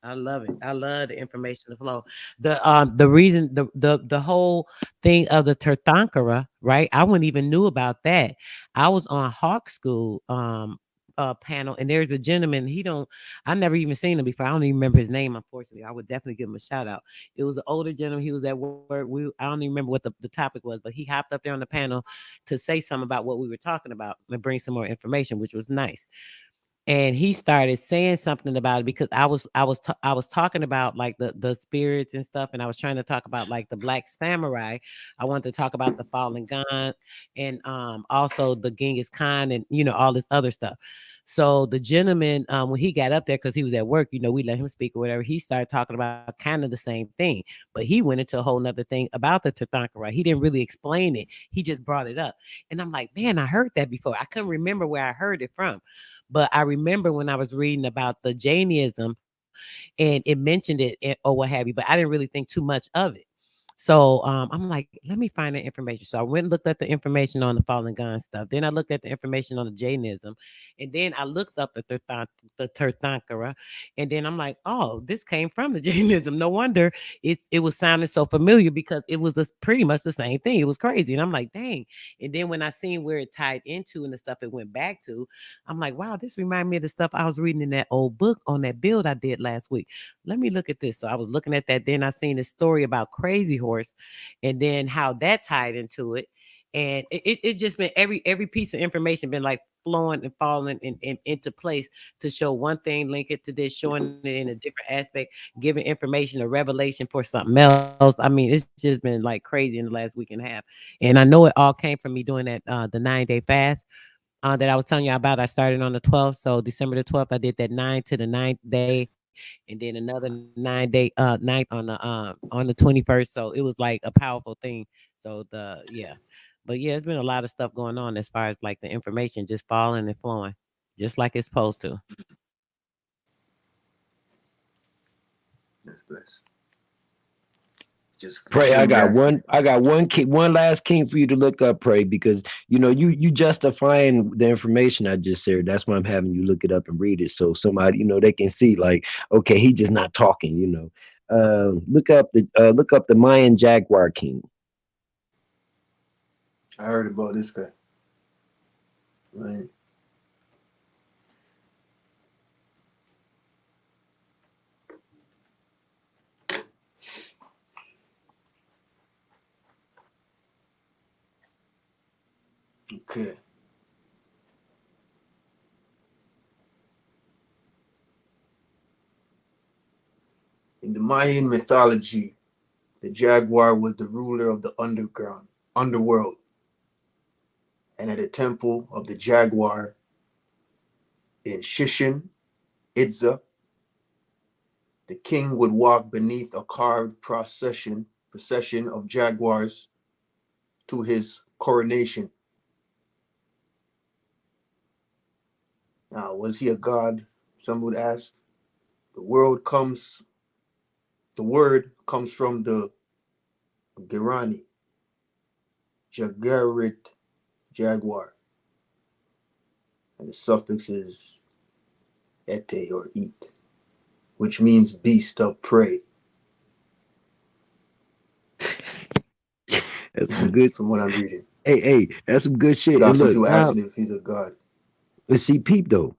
I love it. I love the information to flow. The reason the whole thing of the Tirthankara, right? I wouldn't even knew about that. I was on Hawk School panel, and there's a gentleman. I never even seen him before. I don't even remember his name, unfortunately. I would definitely give him a shout out. It was an older gentleman. He was at work. I don't even remember what the topic was, but he hopped up there on the panel to say something about what we were talking about and bring some more information, which was nice. And he started saying something about it because I was talking about like the spirits and stuff, and I was trying to talk about like the Black Samurai. I wanted to talk about the Fallen God and also the Genghis Khan and all this other stuff. So the gentleman, when he got up there, because he was at work, we let him speak or whatever, he started talking about kind of the same thing, but he went into a whole nother thing about the Tirthankara. He didn't really explain it. He just brought it up. And I'm like, man, I heard that before. I couldn't remember where I heard it from. But I remember when I was reading about the Jainism and it mentioned it or what have you, but I didn't really think too much of it. So I'm like, let me find that information. So I went and looked at the information on the Fallen Gun stuff. Then I looked at the information on the Jainism. And then I looked up the Tirthankara. And then I'm like, oh, this came from the Jainism. No wonder it was sounding so familiar because it was pretty much the same thing. It was crazy. And I'm like, dang. And then when I seen where it tied into and the stuff it went back to, I'm like, wow, this reminded me of the stuff I was reading in that old book on that build I did last week. Let me look at this. So I was looking at that. Then I seen this story about Crazy Horse and then how that tied into it. And it's just been every piece of information been like flowing and falling into place to show one thing, link it to this, showing it in a different aspect, giving information, a revelation for something else. I mean, it's just been like crazy in the last week and a half. And I know it all came from me doing that the 9-day fast that I was telling you about. I started on the 12th. So December the 12th, I did that 9 to the 9th day, and then another 9-day ninth on the 21st. So it was like a powerful thing. So but yeah, it's been a lot of stuff going on as far as like the information just falling and flowing, just like it's supposed to. Yes, bless. Just Pray, chin back for I got one last king for you to look up, Pray, because you justifying the information I just shared. That's why I'm having you look it up and read it, so somebody they can see like, okay, he just not talking. Look up the Mayan Jaguar King. I heard about this guy. Right. Okay. In the Mayan mythology, the jaguar was the ruler of the underworld, and at a temple of the jaguar in Shishin, Itza, the king would walk beneath a carved procession of jaguars to his coronation. Now, was he a god? Some would ask. The word comes from the Guarani, Jagarit, jaguar, and the suffix is ete or eat, which means beast of prey. That's some good. From what I'm reading. Hey, that's some good shit. Got And some look, people now asking if he's a god. let's see, peep though.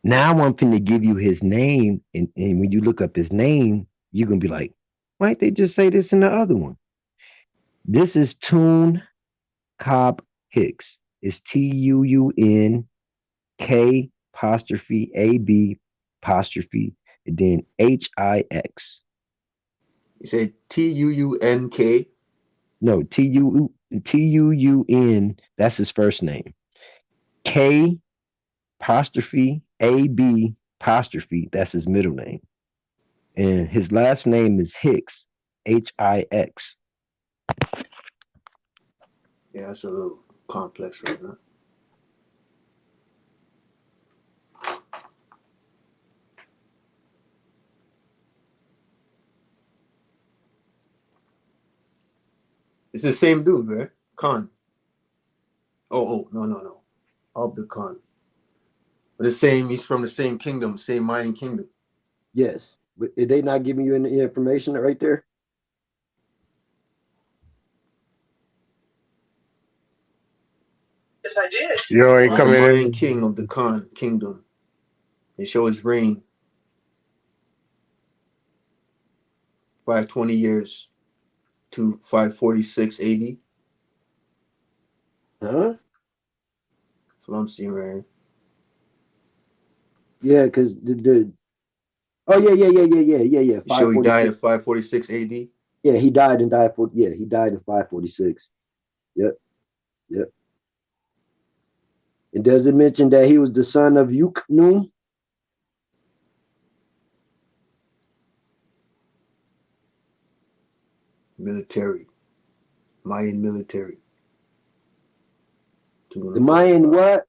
Now I'm finna give you his name, and when you look up his name, you're gonna be like, why didn't they just say this in the other one? This is Tune Cobb Hicks. It's TUUNK apostrophe AB apostrophe and then HIX. You say TUUNK. No, TUUN. That's his first name. K apostrophe AB apostrophe. That's his middle name. And his last name is Hicks. HIX. Yeah, that's a little complex right now. It's the same dude, right? Khan. Oh, no. Of the Khan. But the same, he's from the same kingdom, same Mayan kingdom. Yes. But are they not giving you any information right there? Yes, I did. Yo, he He's the coming Mayan in. king of the Khan kingdom. They show his reign 520 years to 546 AD. Huh? That's what I'm seeing right here. Yeah, because the oh yeah. They show he died 546. at 546 AD. Yeah, he died in 546. Yep. And does it mention that he was the son of Uknum? Military. Mayan military. The Mayan what?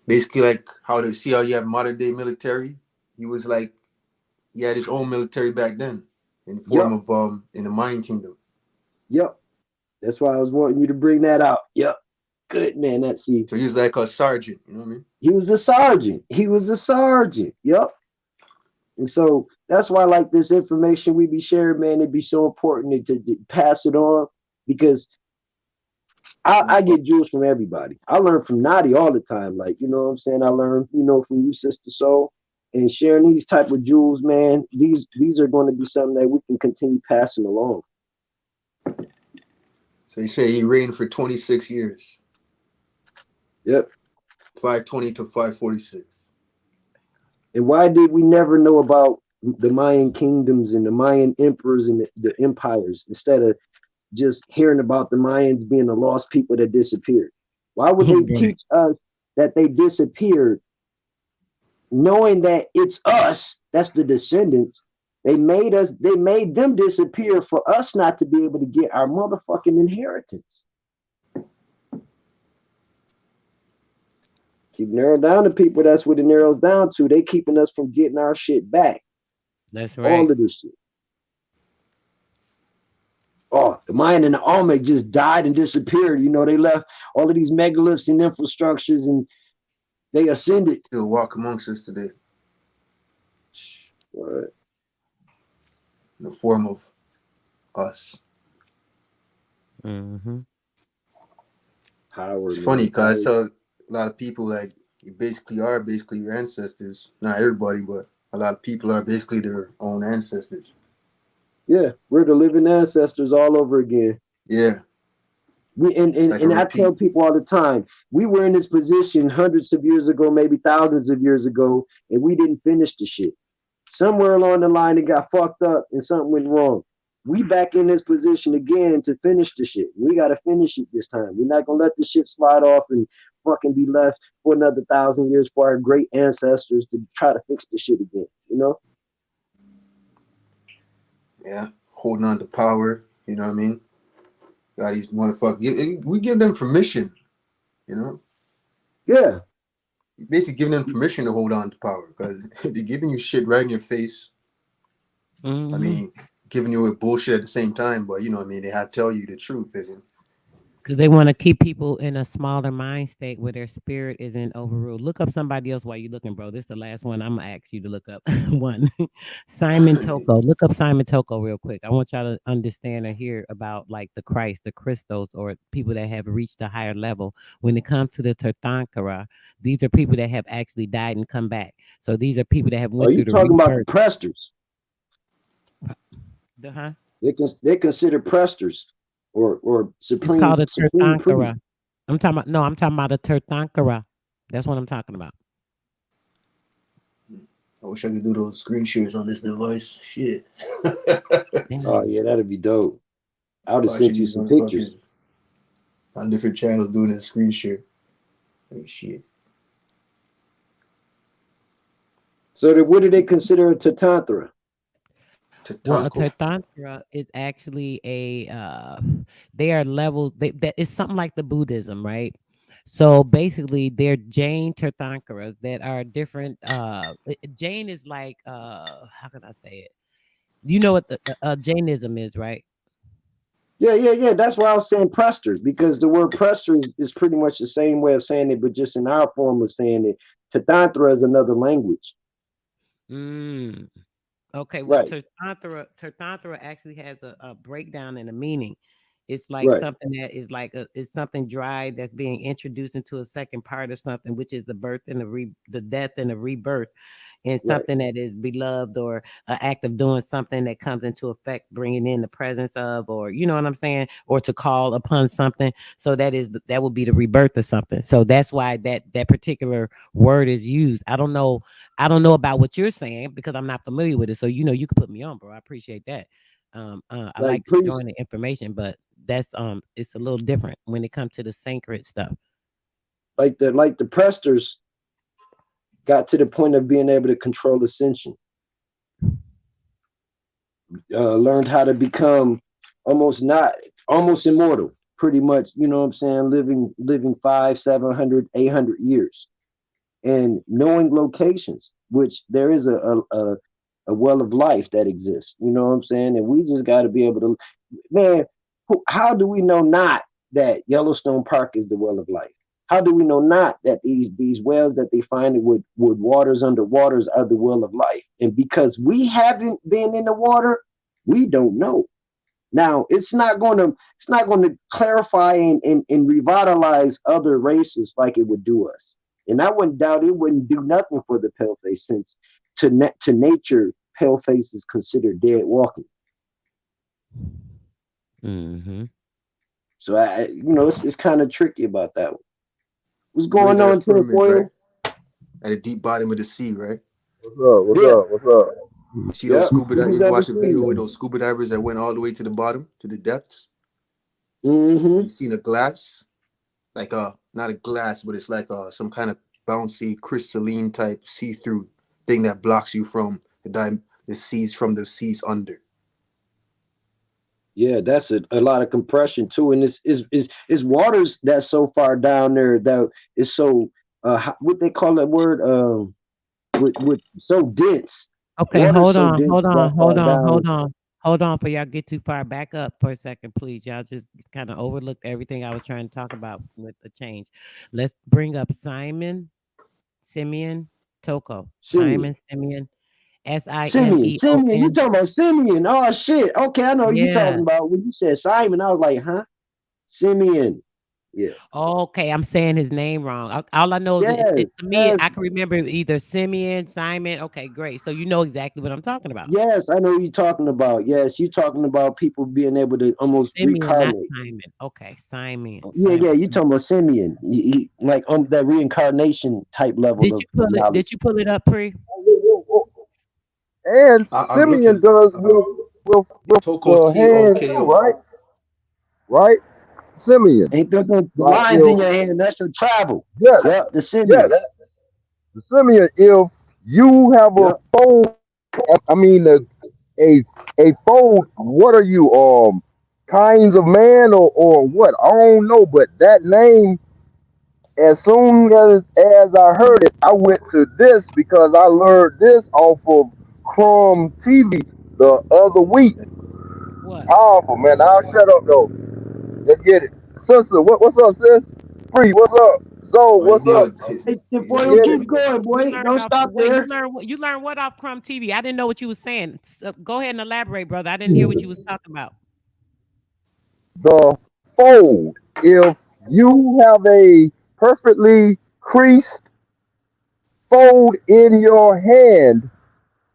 Basically, like how they see how you have modern day military. He was like, he had his own military back then in the form Yep. of in the Mayan kingdom. Yep. That's why I was wanting you to bring that out. Yep. Good man. That's see. So he was like a sergeant, you know what I mean? He was a sergeant. Yep. And so that's why, like, this information we be sharing, man, it'd be so important to pass it on, because I get jewels from everybody. I learn from Nadi all the time. Like, you know what I'm saying? I learn, from you, Sister Soul. And sharing these type of jewels, man, these are going to be something that we can continue passing along. So he said he reigned for 26 years. Yep. 520 to 546. And why did we never know about the Mayan kingdoms and the Mayan emperors and the empires, instead of just hearing about the Mayans being the lost people that disappeared? Why would they teach us that they disappeared, knowing that it's us, that's the descendants? They made them disappear for us not to be able to get our motherfucking inheritance. Keep narrowing down the people, that's what it narrows down to. They keeping us from getting our shit back. That's right. All of this shit. Oh, the Mayan and the Olmec just died and disappeared. They left all of these megaliths and infrastructures, and they ascended. Still walk amongst us today. What? In the form of us. Mm-hmm. Power, It's man. funny because I saw a lot of people like you basically are your ancestors. Not everybody, but a lot of people are basically their own ancestors. Yeah, we're the living ancestors all over again. Yeah. We and I tell people all the time, we were in this position hundreds of years ago, maybe thousands of years ago, and we didn't finish the shit. Somewhere along the line, it got fucked up and something went wrong. We back in this position again to finish the shit. We got to finish it this time. We're not going to let this shit slide off and fucking be left for another 1,000 years for our great ancestors to try to fix the shit again, Yeah. Holding on to power, you know what I mean? Got these motherfuckers. We give them permission, you know. Yeah. Basically giving them permission to hold on to power because they're giving you shit right in your face. Mm-hmm. I mean, giving you a bullshit at the same time, but you know what I mean. They have to tell you the truth. Because they want to keep people in a smaller mind state where their spirit isn't overruled. Look up somebody else while you're looking, bro. This is the last one I'm gonna ask you to look up. One, Simon Toko. Look up Simon Toko real quick. I want y'all to understand and hear about like the Christ, the Christos, or people that have reached a higher level. When it comes to the Tirthankara, these are people that have actually died and come back. So these are people that have Are went you through the talking about the rebirth. presters? Huh? They consider presters or It's called a supreme priest. Tirthankara. I'm talking about I'm talking about a Tirthankara. That's what I'm talking about. I wish I could do those screen shares on this device. Shit. Oh Damn. yeah, that'd be dope. I would have Watching sent you these some pictures. motherfuckers on different channels doing a screen share. Like shit. So what do they consider a Tatantra? Well, a Tatanko. Tirthankara is actually a they are levels that is something like the Buddhism, right? So basically they're Jain Tirthankaras that are different Jain is like how can I say it? You know what the Jainism is, right? Yeah. That's why I was saying presters, because the word prester is pretty much the same way of saying it, but just in our form of saying it. Tatantra is another language. Mm. Okay, well, Right, Tirthankara actually has a breakdown and a meaning. It's like right, something that is like it's something dry that's being introduced into a second part of something, which is the birth and the death and the rebirth, and right. something that is beloved or an act of doing something that comes into effect, bringing in the presence of, or you know what I'm saying, or to call upon something. So that would be the rebirth of something. So that's why that particular word is used. I don't know about what you're saying because I'm not familiar with it. So you could put me on, bro. I appreciate that. I Like like priest, joining the information, but that's it's a little different when it comes to the sacred stuff. like the presters got to the point of being able to control ascension. Learned how to become almost not almost immortal, pretty much. You know what I'm saying? Living 500, 700, 800 years, and knowing locations, which there is a well of life that exists. You know what I'm saying? And we just got to be able to, man. How do we know not that Yellowstone Park is the well of life? How do we know not that these wells that they find with waters under waters are the well of life? And because we haven't been in the water, we don't know. Now it's not going to clarify and revitalize other races like it would do us. And I wouldn't doubt it wouldn't do nothing for the paleface, since to nature, paleface is considered dead walking. Mm-hmm. So it's kind of tricky about that one. What's You know you going got a on, firmament, right? tinfoil? At the deep bottom of the sea, right? What's up? What's Yeah, up? What's up? You see those yep. scuba divers. Who's You ever ever watched a seen video with them? those scuba divers that went all the way to the bottom, to the depths? Mm-hmm. And you seen a glass, like not a glass, but it's like some kind of bouncy crystalline type see-through thing that blocks you from the seas from the seas under. Yeah, that's a lot of compression too, and it's waters that's so far down there that is so what they call that word with so dense. Okay, Water is hold so on, dense hold on, that far hold on, down. hold on, hold on for y'all get too far. Back up for a second, please. Y'all just kind of overlooked everything I was trying to talk about with the change. Let's bring up Simeon Toko. Simeon, Simeon, S I M Simeon, E O Simeon. You N. talking about Simeon? Oh shit. Okay, I know what you talking Yes. about. When you said Simon, I was like, huh? Simeon. Yeah. Okay, I'm saying his name wrong. All I know is Yes. to me, Yes. I can remember either Simeon, Simon. Okay, great. So you know exactly what I'm talking about. Yes. I know what you're talking about. Yes, you talking about people being able to almost Simeon, not reincarnate. Simon. Okay, Simon. Yeah, Simon. yeah, you talking about Simeon, like that reincarnation type level Did of you pull it? knowledge. Did you pull it up, Pre? And I'm Simeon looking. does with Tokos the hand too, Toko. right? Right? Simeon. Ain't there the Like lines in if your hand? That's your travel. yeah, Yep, the yeah, Simeon. the Simeon, if you have a Yep. phone, I mean a phone, what are you? kinds of man or what? I don't know, but that name, as soon as I heard it, I went to this because I learned this off of Chrome TV the other week. What? Powerful, man. I'll shut up though. Let's get it. Sister, what's up, sis? Free, what's up? Zoe, Well, his what's name up? was his. Hey, Yeah, boy, Let's don't get it. keep going, You boy. learned Don't off stop wait, there. you learned what off Crumb TV? I didn't know what you was saying. Go ahead and elaborate, brother. I didn't hear what you was talking about. The fold. If you have a perfectly creased fold in your hand,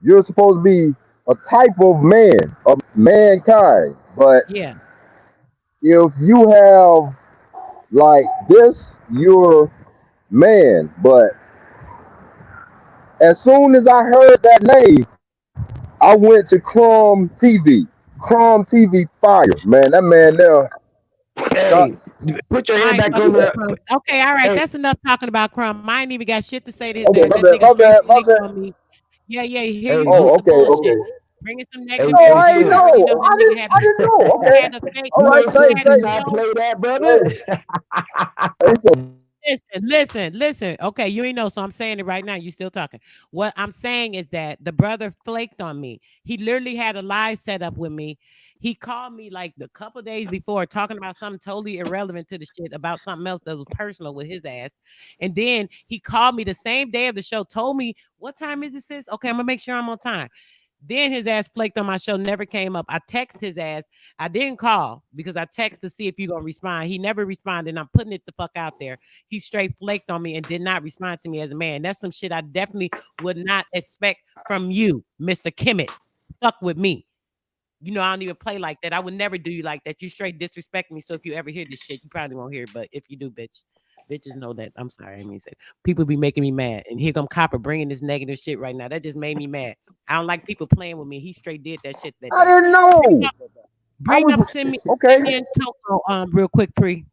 you're supposed to be a type of man, of mankind. But Yeah. if you have like this, you're man. But as soon as I heard that name, I went to Chrome TV. Chrome TV fire, man. That man there got Hey, put your I hand ain't back fucking on with the. Crumb. Okay, all right. Hey, That's enough talking about Crumb. I ain't even got shit to say to his okay, ass. my That bad, nigga my straight bad, my flaked bad. on me. Yeah, yeah. Here hey, you go Oh, with the okay, bullshit. okay. Bringing some hey, negative No, hey, energy. I You ain't Slim. already know. know that nigga I didn't know. he Okay. had a fake, All You right, ain't he say thanks, had a do thanks. not show. play that, brother. Hey, hey, Listen. Okay, you ain't know, so I'm saying it right now. You still talking. What I'm saying is that the brother flaked on me. He literally had a live set up with me. He called me like a couple days before talking about something totally irrelevant to the shit about something else that was personal with his ass. And then he called me the same day of the show, told me, what time is it, sis? Okay, I'm gonna make sure I'm on time. Then his ass flaked on my show, never came up. I text his ass. I didn't call because I text to see if you gonna respond. He never responded. And I'm putting it the fuck out there. He straight flaked on me and did not respond to me as a man. That's some shit I definitely would not expect from you, Mr. Kimmett. Fuck with me. You know, I don't even play like that. I would never do you like that. You straight disrespect me. So if you ever hear this shit, you probably won't hear it. But if you do, bitch, bitches know that. I'm sorry. I didn't mean to say people be making me mad. And here come Copper bringing this negative shit right now. That just made me mad. I don't like people playing with me. He straight did that shit that I day. didn't Bring know. up, I bring was up okay. Simeon Toko real quick, pre.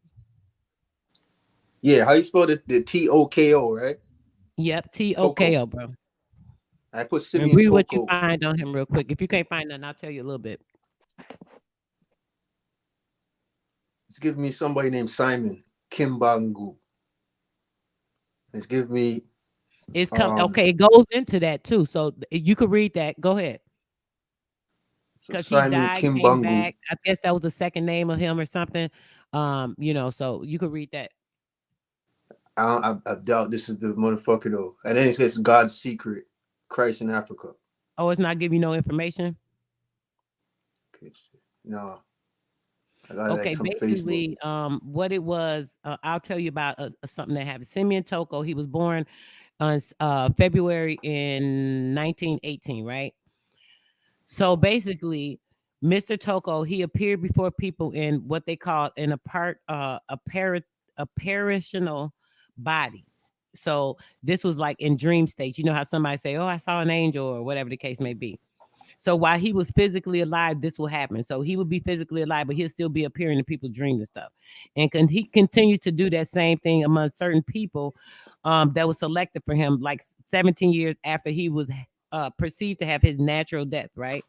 yeah. How you spell the Toko, right? Yep, Toko. TOKO, bro. I put And Simeon read what you Toko. find on him real quick. If you can't find nothing, I'll tell you a little bit. It's giving me somebody named Simon Kimbangu. It's giving me It's come um. okay. It goes into that too, so you could read that. Go ahead, So because he Simon died, came Kimbangu. back. I guess that was the second name of him or something. So you could read that. I doubt this is the motherfucker though. And then it says God's secret, Christ in Africa. Oh, it's not giving you no information. Okay, no, I got like Okay, from Facebook. basically, what it was, I'll tell you about something that happened. Simeon Toko, he was born on February in 1918, right? So basically, Mr. Toko, he appeared before people in what they call an apparitional body. So this was like in dream states. You know how somebody say, "Oh, I saw an angel," or whatever the case may be. So while he was physically alive, this will happen. So he would be physically alive, but he'll still be appearing in people's dreams and stuff. And he continued to do that same thing among certain people that was selected for him, like 17 years after he was perceived to have his natural death, right?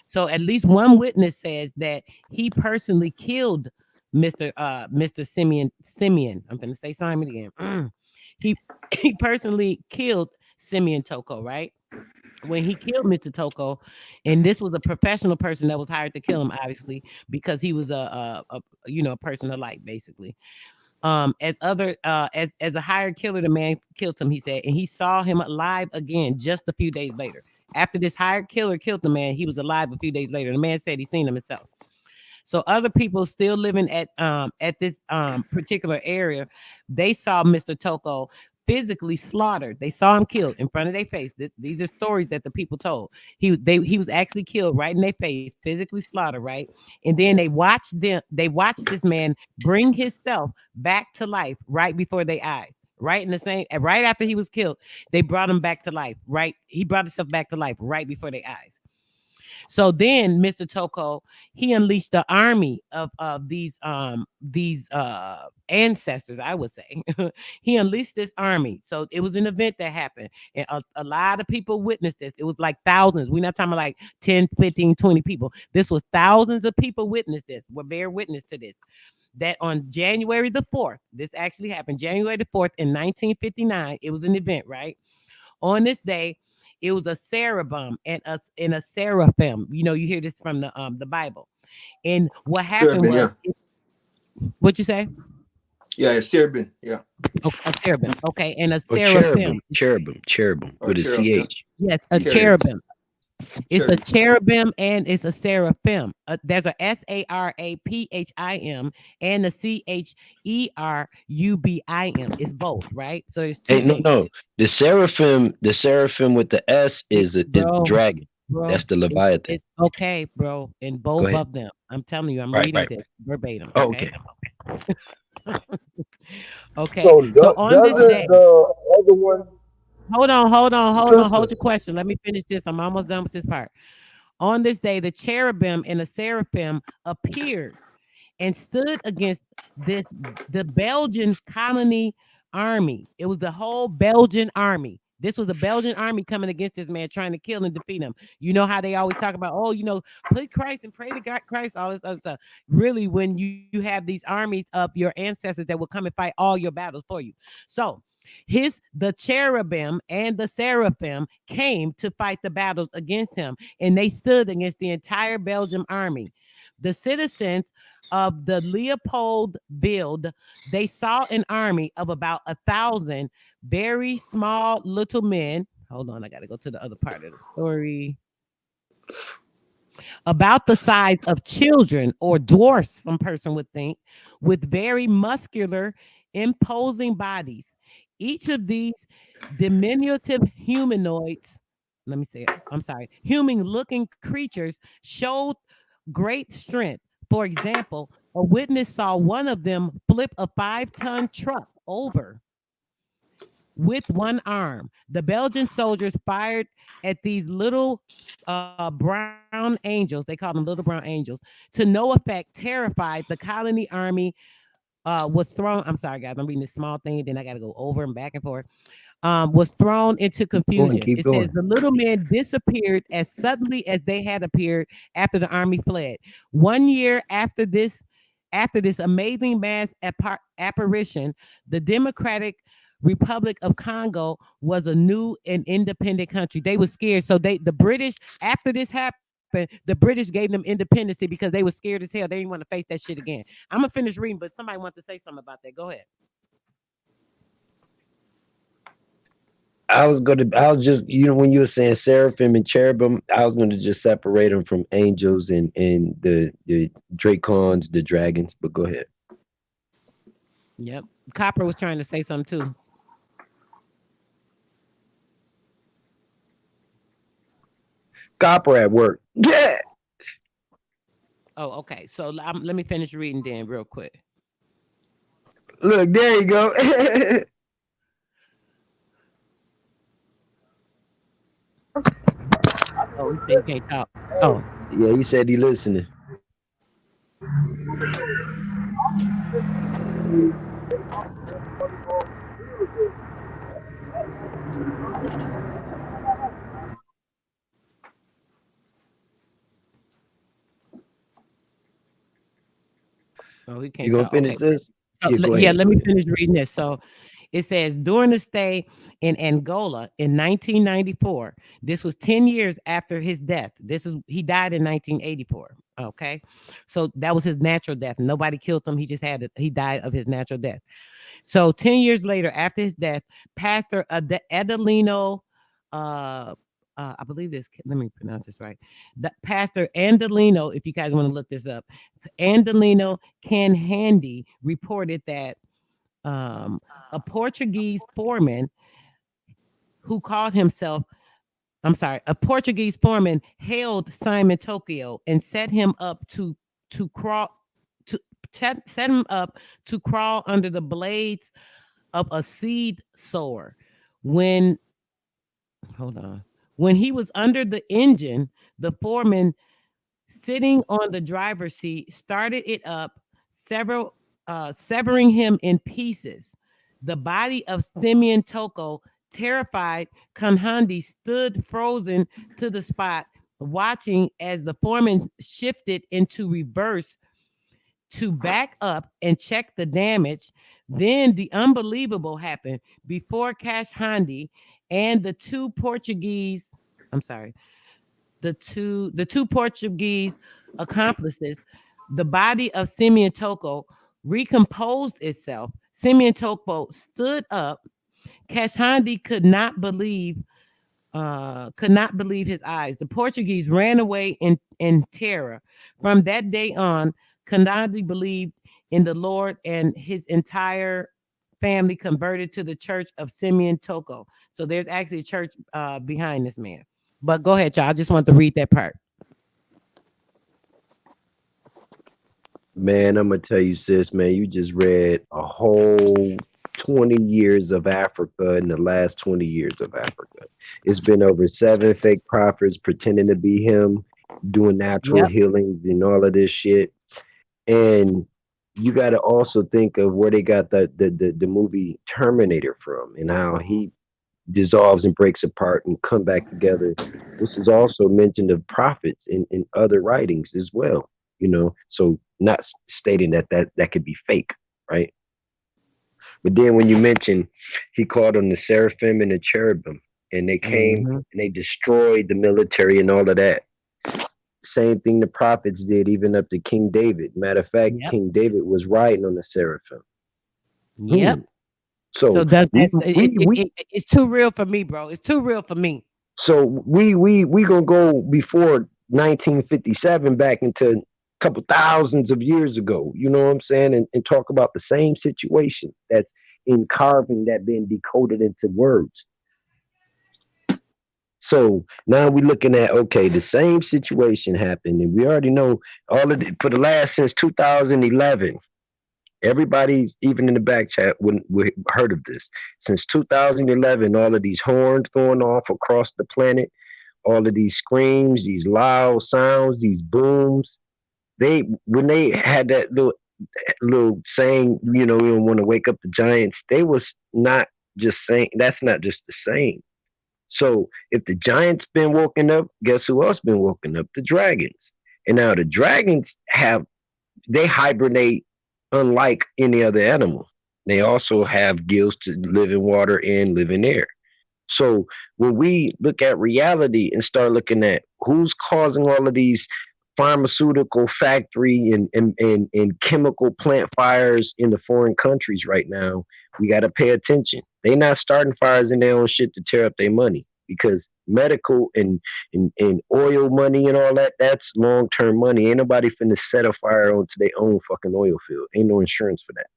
So at least one witness says that he personally killed Mr. Simeon. I'm gonna say Simon again. He he personally killed Simeon Toko, right? When he killed Mr. Toko, and this was a professional person that was hired to kill him, obviously, because he was a person of light, basically. As a hired killer, the man killed him, he said, and he saw him alive again just a few days later. After this hired killer killed the man, he was alive a few days later. The man said he seen him himself. So other people still living at this particular area, they saw Mr. Toko physically slaughtered. They saw him killed in front of their face. These are stories that the people told. He was actually killed right in their face, physically slaughtered, right? And then they watched this man bring himself back to life right before their eyes. Right in the same right after he was killed, they brought him back to life. Right, he brought himself back to life right before their eyes. So then Mr. Toko, he unleashed the army of these ancestors, I would say. He unleashed this army. So it was an event that happened. And a lot of people witnessed this. It was like thousands. We're not talking about like 10, 15, 20 people. This was thousands of people witnessed this, were bear witness to this. That on January the 4th, this actually happened January the 4th in 1959. It was an event, right? On this day, it was a cherubim and a seraphim. You know, you hear this from the Bible. And what happened Cherubim, was, yeah. what you say? Yeah, yeah, cherubim, yeah. A cherubim, okay, and a Or seraphim. cherubim Or with a cherub, yeah. ch. Yes, a Cherubims. cherubim. It's a cherubim and it's a seraphim. There's a SARAPHIM and a CHERUBIM. It's both, right? So it's two Hey, no, things. no. The seraphim with the S is the Bro, dragon. bro, That's the Leviathan. it's okay, bro. In Go both ahead. of them, I'm telling you, I'm Right, reading right. this verbatim. Oh, Okay, okay. okay. So So on this day, doesn't the other one, hold sister? your question. Let me finish this. I'm almost done with this part. On this day, the cherubim and the seraphim appeared and stood against the Belgian colony army. It was the whole Belgian army. This was a Belgian army coming against this man, trying to kill and defeat him. You know how they always talk about, oh, put Christ and pray to God, Christ, all this other stuff. Really, when you have these armies of your ancestors that will come and fight all your battles for you. So the cherubim and the seraphim came to fight the battles against him, and they stood against the entire Belgian army. The citizens of the Leopoldville, they saw an army of about 1,000 very small little men. Hold on, I got to go to the other part of the story. About the size of children or dwarfs, some person would think, with very muscular, imposing bodies. Each of these diminutive humanoids, let me say it, I'm sorry, human looking creatures showed great strength. For example, a witness saw one of them flip a 5-ton truck over with one arm. The Belgian soldiers fired at these little brown angels. They call them little brown angels. To no effect, terrified, the colony army was thrown. I'm sorry, guys. I'm reading this small thing. Then I got to go over and back and forth. Was thrown into confusion. Keep It says going. the little men disappeared as suddenly as they had appeared after the army fled. 1 year after this amazing mass apparition, the Democratic Republic of Congo was a new and independent country. They were scared. So the British, after this happened, the British gave them independency because they were scared as hell. They didn't want to face that shit again. I'm gonna finish reading, but somebody wants to say something about that. Go ahead. I was just, when you were saying seraphim and cherubim, I was gonna just separate them from angels and the dracons, the dragons. But go ahead. Yep. Copper was trying to say something too. Copper at work. Yeah. Oh, okay. So let me finish reading then real quick. Look, there you go. Oh, he can't talk. Oh, Yeah, he said he listening. he You can't gonna talk. finish Okay. this? So, Yeah, go yeah, ahead. let me finish reading this. So it says during the stay in Angola in 1994, this was 10 years after his death. He died in 1984. Okay. So that was his natural death. Nobody killed him. He died of his natural death. So 10 years later, after his death, Pastor Adelino, I believe this, let me pronounce this right. The Pastor Andalino, if you guys want to look this up, Andalino Canhandy reported that a Portuguese foreman who called himself, a Portuguese foreman hailed Simon Tokyo and set him up to crawl to set him up to crawl under the blades of a seed sower. When he was under the engine, The foreman, sitting on the driver's seat, started it up, severing him in pieces. The body of Simeon Toko, terrified, Kanhandi stood frozen to the spot, watching as the foreman shifted into reverse to back up and check the damage. Then the unbelievable happened. Before Cash Handy and the two Portuguese, I'm sorry, the two Portuguese accomplices, the body of Simeon Toko recomposed itself. Simeon Toko stood up. Kashandi could not believe his eyes. The Portuguese ran away in terror. From that day on, Kashandi believed in the Lord, and his entire family converted to the church of Simeon Toko. So there's actually a church behind this man. But go ahead, y'all. I just want to read that part. Man, I'm gonna tell you, sis, man, you just read a whole 20 years of Africa in the last 20 years of Africa. It's been over seven fake prophets pretending to be him, doing natural Yep. healings and all of this shit. And you got to also think of where they got the movie Terminator from and how he dissolves and breaks apart and come back together. This is also mentioned of prophets in other writings as well, you know. So not stating that could be fake, right? But then when you mention he called on the seraphim and the cherubim, and they came Hmm. and they destroyed the military and all of that. Same thing the prophets did, even up to King David. Matter of fact, Yep. King David was riding on the seraphim. Hmm. Yep. So So does we that's it, we it, we it, it's too real for me, bro. It's too real for me. so we gonna go before 1957 back into a couple thousands of years ago. You know what I'm saying? And talk about the same situation that's in carving that been decoded into words. So now we're looking at okay, the same situation happened, and we already know all of it for the last since 2011. Everybody's even in the back chat would heard of this since 2011. All of these horns going off across the planet, all of these screams, these loud sounds, these booms. They when they had that little saying, you know, you don't want to wake up the giants. They was not just saying that's not just the same. So if the giants been woken up, guess who else been woken up? The dragons. And now the dragons they hibernate unlike any other animal. They also have gills to live in water and live in air. So when we look at reality and start looking at who's causing all of these pharmaceutical factory and chemical plant fires in the foreign countries right now, we got to pay attention. They not starting fires in their own shit to tear up their money because medical and oil money and all that, that's long term money. Ain't nobody finna set a fire onto their own fucking oil field. Ain't no insurance for that.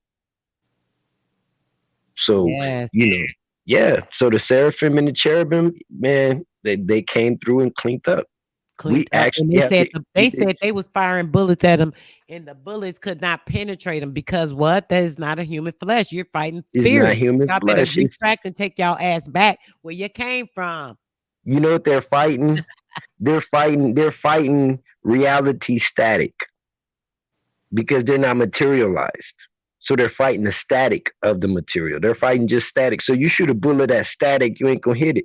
So, Yes. you know, yeah. So the seraphim and the cherubim, man, they came through and cleaned up. We Cleaned up, and actually have to. they said they was firing bullets at him, and the bullets could not penetrate him because what? That is not a human flesh. You're fighting It's not spirit. human Y'all better flesh. It's, retract and take y'all ass back where you came from. you know what they're fighting? They're fighting reality static because they're not materialized. So they're fighting the static of the material. They're fighting just static. So you shoot a bullet at static, you ain't gonna hit it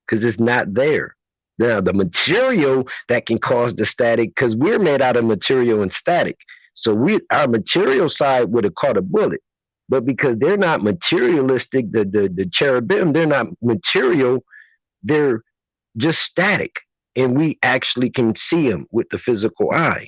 because it's not there. Now the material that can cause the static, because we're made out of material and static. So our material side would have caught a bullet. But because they're not materialistic, the cherubim, they're not material, they're just static. And we actually can see them with the physical eye.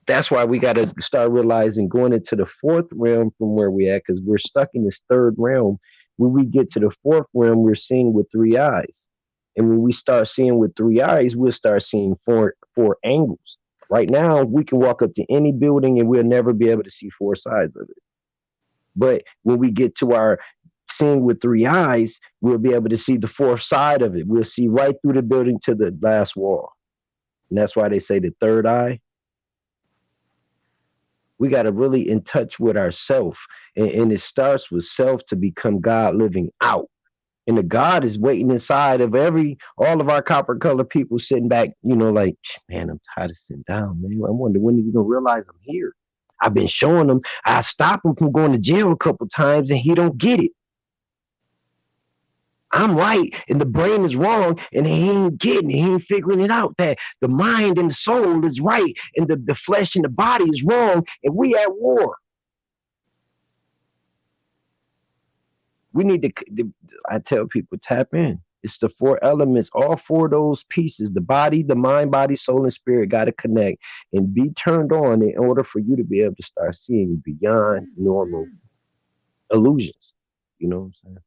That's why we got to start realizing going into the fourth realm from where we at, because we're stuck in this third realm. When we get to the fourth realm, we're seeing with three eyes. And when we start seeing with three eyes, we'll start seeing four angles. Right now, we can walk up to any building and we'll never be able to see four sides of it. But when we get to our seeing with three eyes, we'll be able to see the fourth side of it. We'll see right through the building to the last wall. And that's why they say the third eye. We got to really in touch with ourself. And it starts with self to become God living out. And the God is waiting inside of all of our copper colored people sitting back, like, man, I'm tired of sitting down, man. I wonder when he's gonna realize I'm here. I've been showing him. I stopped him from going to jail a couple times, and he don't get it. I'm right, and the brain is wrong, and he ain't getting it. He ain't figuring it out. That the mind and the soul is right, and the flesh and the body is wrong, and we at war. We need to. I tell people, tap in. It's the 4 elements. All 4 of those pieces: the body, the mind, body, soul, and spirit, got to connect and be turned on in order for you to be able to start seeing beyond normal illusions. You know what I'm saying?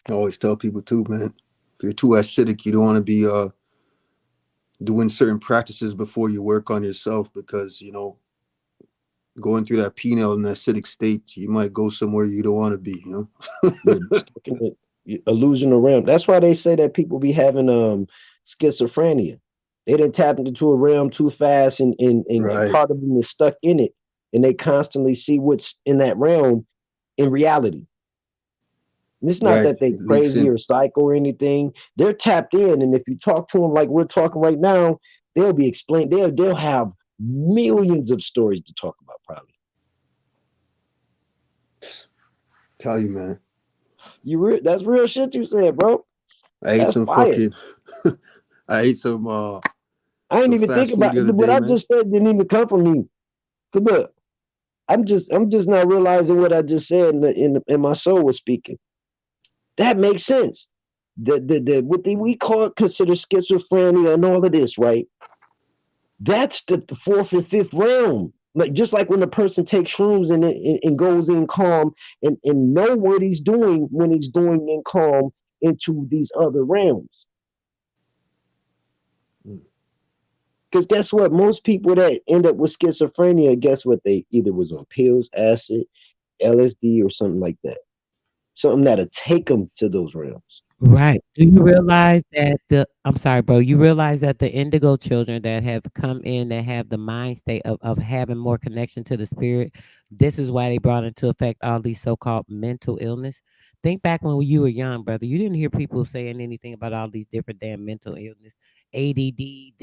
I always tell people too, man, if you're too acidic, you don't want to be doing certain practices before you work on yourself, because going through that penile and acidic state, you might go somewhere you don't want to be. Illusional realm. That's why they say that people be having schizophrenia. They didn't tap into a realm too fast, and Right. part of them is stuck in it, and they constantly see what's in that realm in reality. And it's not Right. that they It leaks crazy in. or psycho or anything. They're tapped in, and if you talk to them like we're talking right now, they'll be explained. They'll have millions of stories to talk about, probably. Tell you, man. That's real shit you said, bro. I ate That's some fire. fucking. I ate some I didn't some even think fast food about the other what day, I man. just said. Didn't even come from me. Cause look, I'm just not realizing what I just said, in my soul was speaking. That makes sense. What we consider schizophrenia and all of this, right? That's the 4th and 5th realm. Like, just like when a person takes shrooms and goes in calm and know what he's doing when he's going in calm into these other realms. Because guess what? Most people that end up with schizophrenia, guess what? They either was on pills, acid, LSD, or something like that. Something that'll take them to those realms. Right. Do you realize that I'm sorry, bro. You realize that the indigo children that have come in that have the mind state of having more connection to the spirit, this is why they brought into effect all these so-called mental illness. Think back when you were young, brother. You didn't hear people saying anything about all these different damn mental illness, ADD,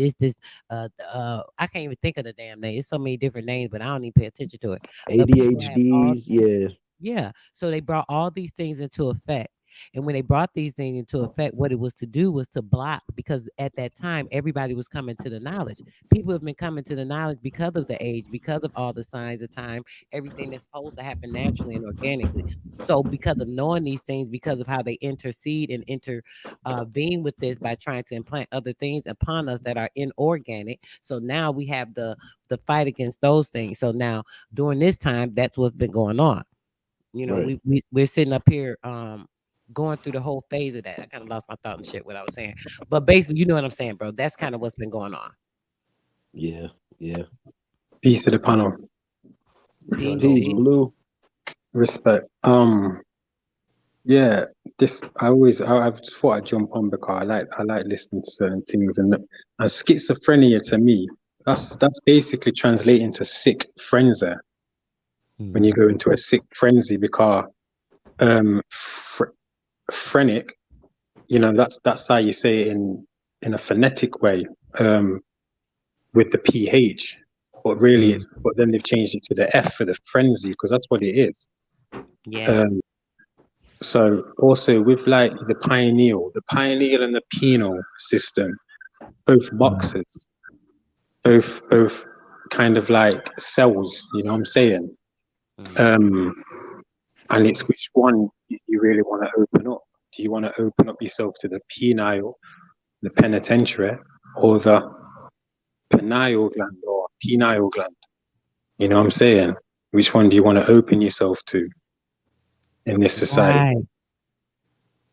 I can't even think of the damn name. It's so many different names, but I don't even pay attention to it. But people have all ADHD, yeah. yeah. So they brought all these things into effect. And when they brought these things into effect, what it was to do was to block, because at that time, everybody was coming to the knowledge. People have been coming to the knowledge because of the age, because of all the signs of time, everything that's supposed to happen naturally and organically. So because of knowing these things, because of how they intercede and intervene with this by trying to implant other things upon us that are inorganic. So now we have the fight against those things. So now during this time, that's what's been going on. Right. We're sitting up here going through the whole phase of that. I kind of lost my thought and shit what I was saying. But basically, you know what I'm saying, bro. That's kind of what's been going on. Yeah. Peace to the panel. Peace. Peace, Blue. Respect. Yeah, I've thought I'd jump on because I like listening to certain things, and schizophrenia to me, that's basically translating to sick frenzy. When you go into a sick frenzy, because phrenic, that's how you say it in a phonetic way, with the PH, but really but then they've changed it to the F for the frenzy, because that's what it is. Yeah. So also with like the pineal and the penile system, both boxes, both kind of like cells, you know what I'm saying? And it's which one you really want to open up. Do you want to open up yourself to the penile, the penitentiary, or the pineal gland or penile gland? You know what I'm saying? Which one do you want to open yourself to in this society?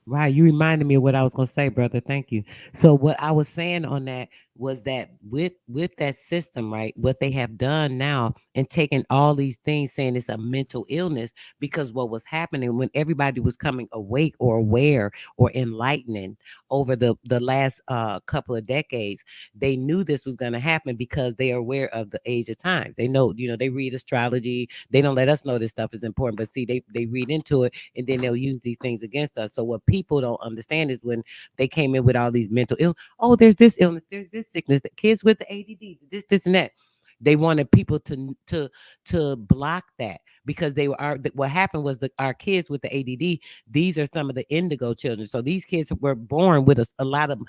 Right. You reminded me of what I was going to say, brother. Thank you. So what I was saying on that was that with that system, right? What they have done now and taken all these things, saying it's a mental illness, because what was happening when everybody was coming awake or aware or enlightening over the last couple of decades, they knew this was going to happen because they are aware of the age of time. They know, they read astrology. They don't let us know this stuff is important, but see, they read into it, and then they'll use these things against us. So what people don't understand is when they came in with all these mental illness, oh, there's this illness, there's this sickness, the kids with the ADD, this and that. They wanted people to block that, because they were what happened was that our kids with the ADD, these are some of the indigo children. So these kids were born with a lot of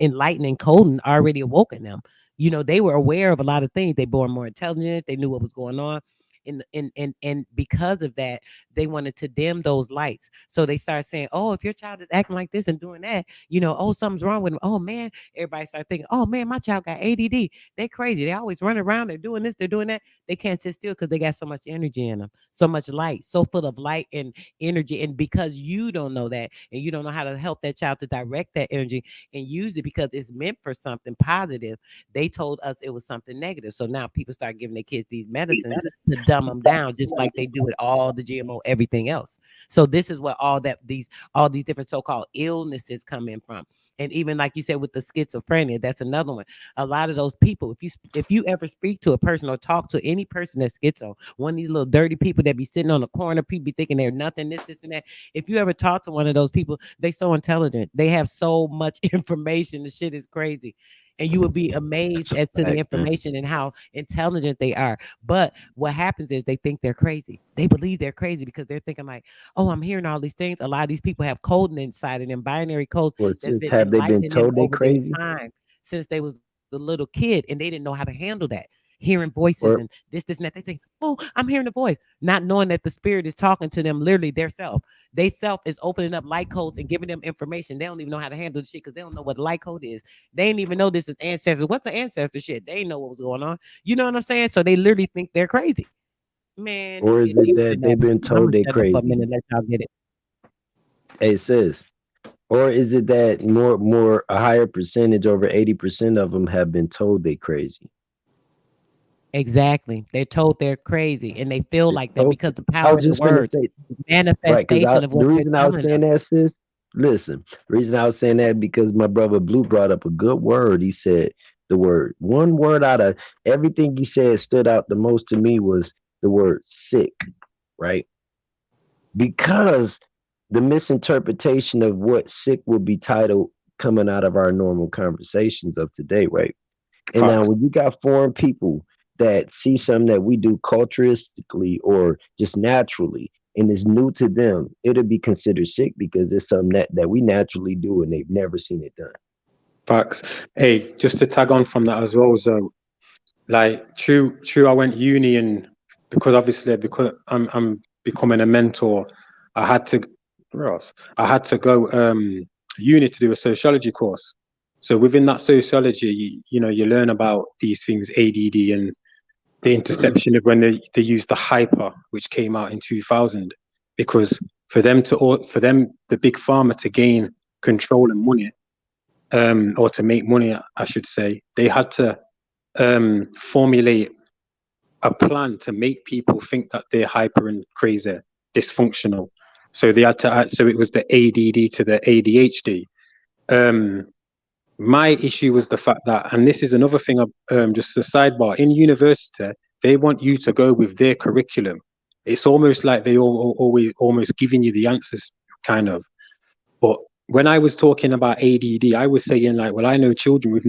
enlightening coding already awoken them. They were aware of a lot of things. They born more intelligent. They knew what was going on. And because of that, they wanted to dim those lights. So they started saying, oh, if your child is acting like this and doing that, oh, something's wrong with them. Oh man, everybody started thinking, oh man, my child got ADD. They're crazy. They always run around. They're doing this, they're doing that. They can't sit still because they got so much energy in them, so much light, so full of light and energy. And because you don't know that, and you don't know how to help that child to direct that energy and use it because it's meant for something positive, they told us it was something negative. So now people start giving their kids these medicines to dumb them down, just like they do with all the GMO, everything else. So this is what all these different so-called illnesses come in from. And even like you said with the schizophrenia, that's another one. A lot of those people, if you ever speak to a person or talk to any person that's schizo, one of these little dirty people that be sitting on the corner, people be thinking they're nothing, this and that. If you ever talk to one of those people, they so intelligent. They have so much information. The shit is crazy. And you would be amazed as to the information and how intelligent they are. But what happens is they think they're crazy. They believe they're crazy because they're thinking like, oh, I'm hearing all these things. A lot of these people have coding inside of them, binary code Or that's sis, been have they been enlightening them told they over their crazy? time since they was the little kid, and they didn't know how to handle that. Hearing voices Or and this, and that. They think, oh, I'm hearing a voice, not knowing that the spirit is talking to them, literally their self. They self is opening up light codes and giving them information. They don't even know how to handle the shit because they don't know what light code is. They ain't even know this is ancestors. What's the ancestor shit? They ain't know what was going on. You know what I'm saying? So they literally think they're crazy. Man, it's or is getting it deeper that than they've that. been But I'm told gonna they shut up for a crazy? minute, let y'all get it. Hey sis. Or is it that more a higher percentage, over 80% of them have been told they crazy? Exactly. They're told they're crazy and they feel It's like that told. because the I power was in the just gonna words, say, right, because manifestation of the what they're reason I was telling saying us. that, sis, listen, the reason I was saying that because my brother Blue brought up a good word. He said the word, one word out of everything he said stood out the most to me was the word sick, right? Because the misinterpretation of what sick would be titled coming out of our normal conversations of today, right? And now Facts. when you got foreign people that see something that we do culturistically or just naturally and is new to them, it'll be considered sick because it's something that we naturally do and they've never seen it done. Facts. Hey, just to tag on from that as well, so like true, I went uni, and because I'm becoming a mentor, I had to where else? I had to go uni to do a sociology course. So within that sociology, you learn about these things, ADD and the interception of when they used the hyper, which came out in 2000, because for them the big pharma to gain control and money, or to make money, I should say, they had to formulate a plan to make people think that they're hyper and crazy, dysfunctional. So they had to add, so it was the ADD to the ADHD. Um, my issue was the fact that, and this is another thing, just a sidebar, in university, they want you to go with their curriculum. It's almost like they always almost giving you the answers, kind of. But when I was talking about ADD, I was saying like, well, I know children with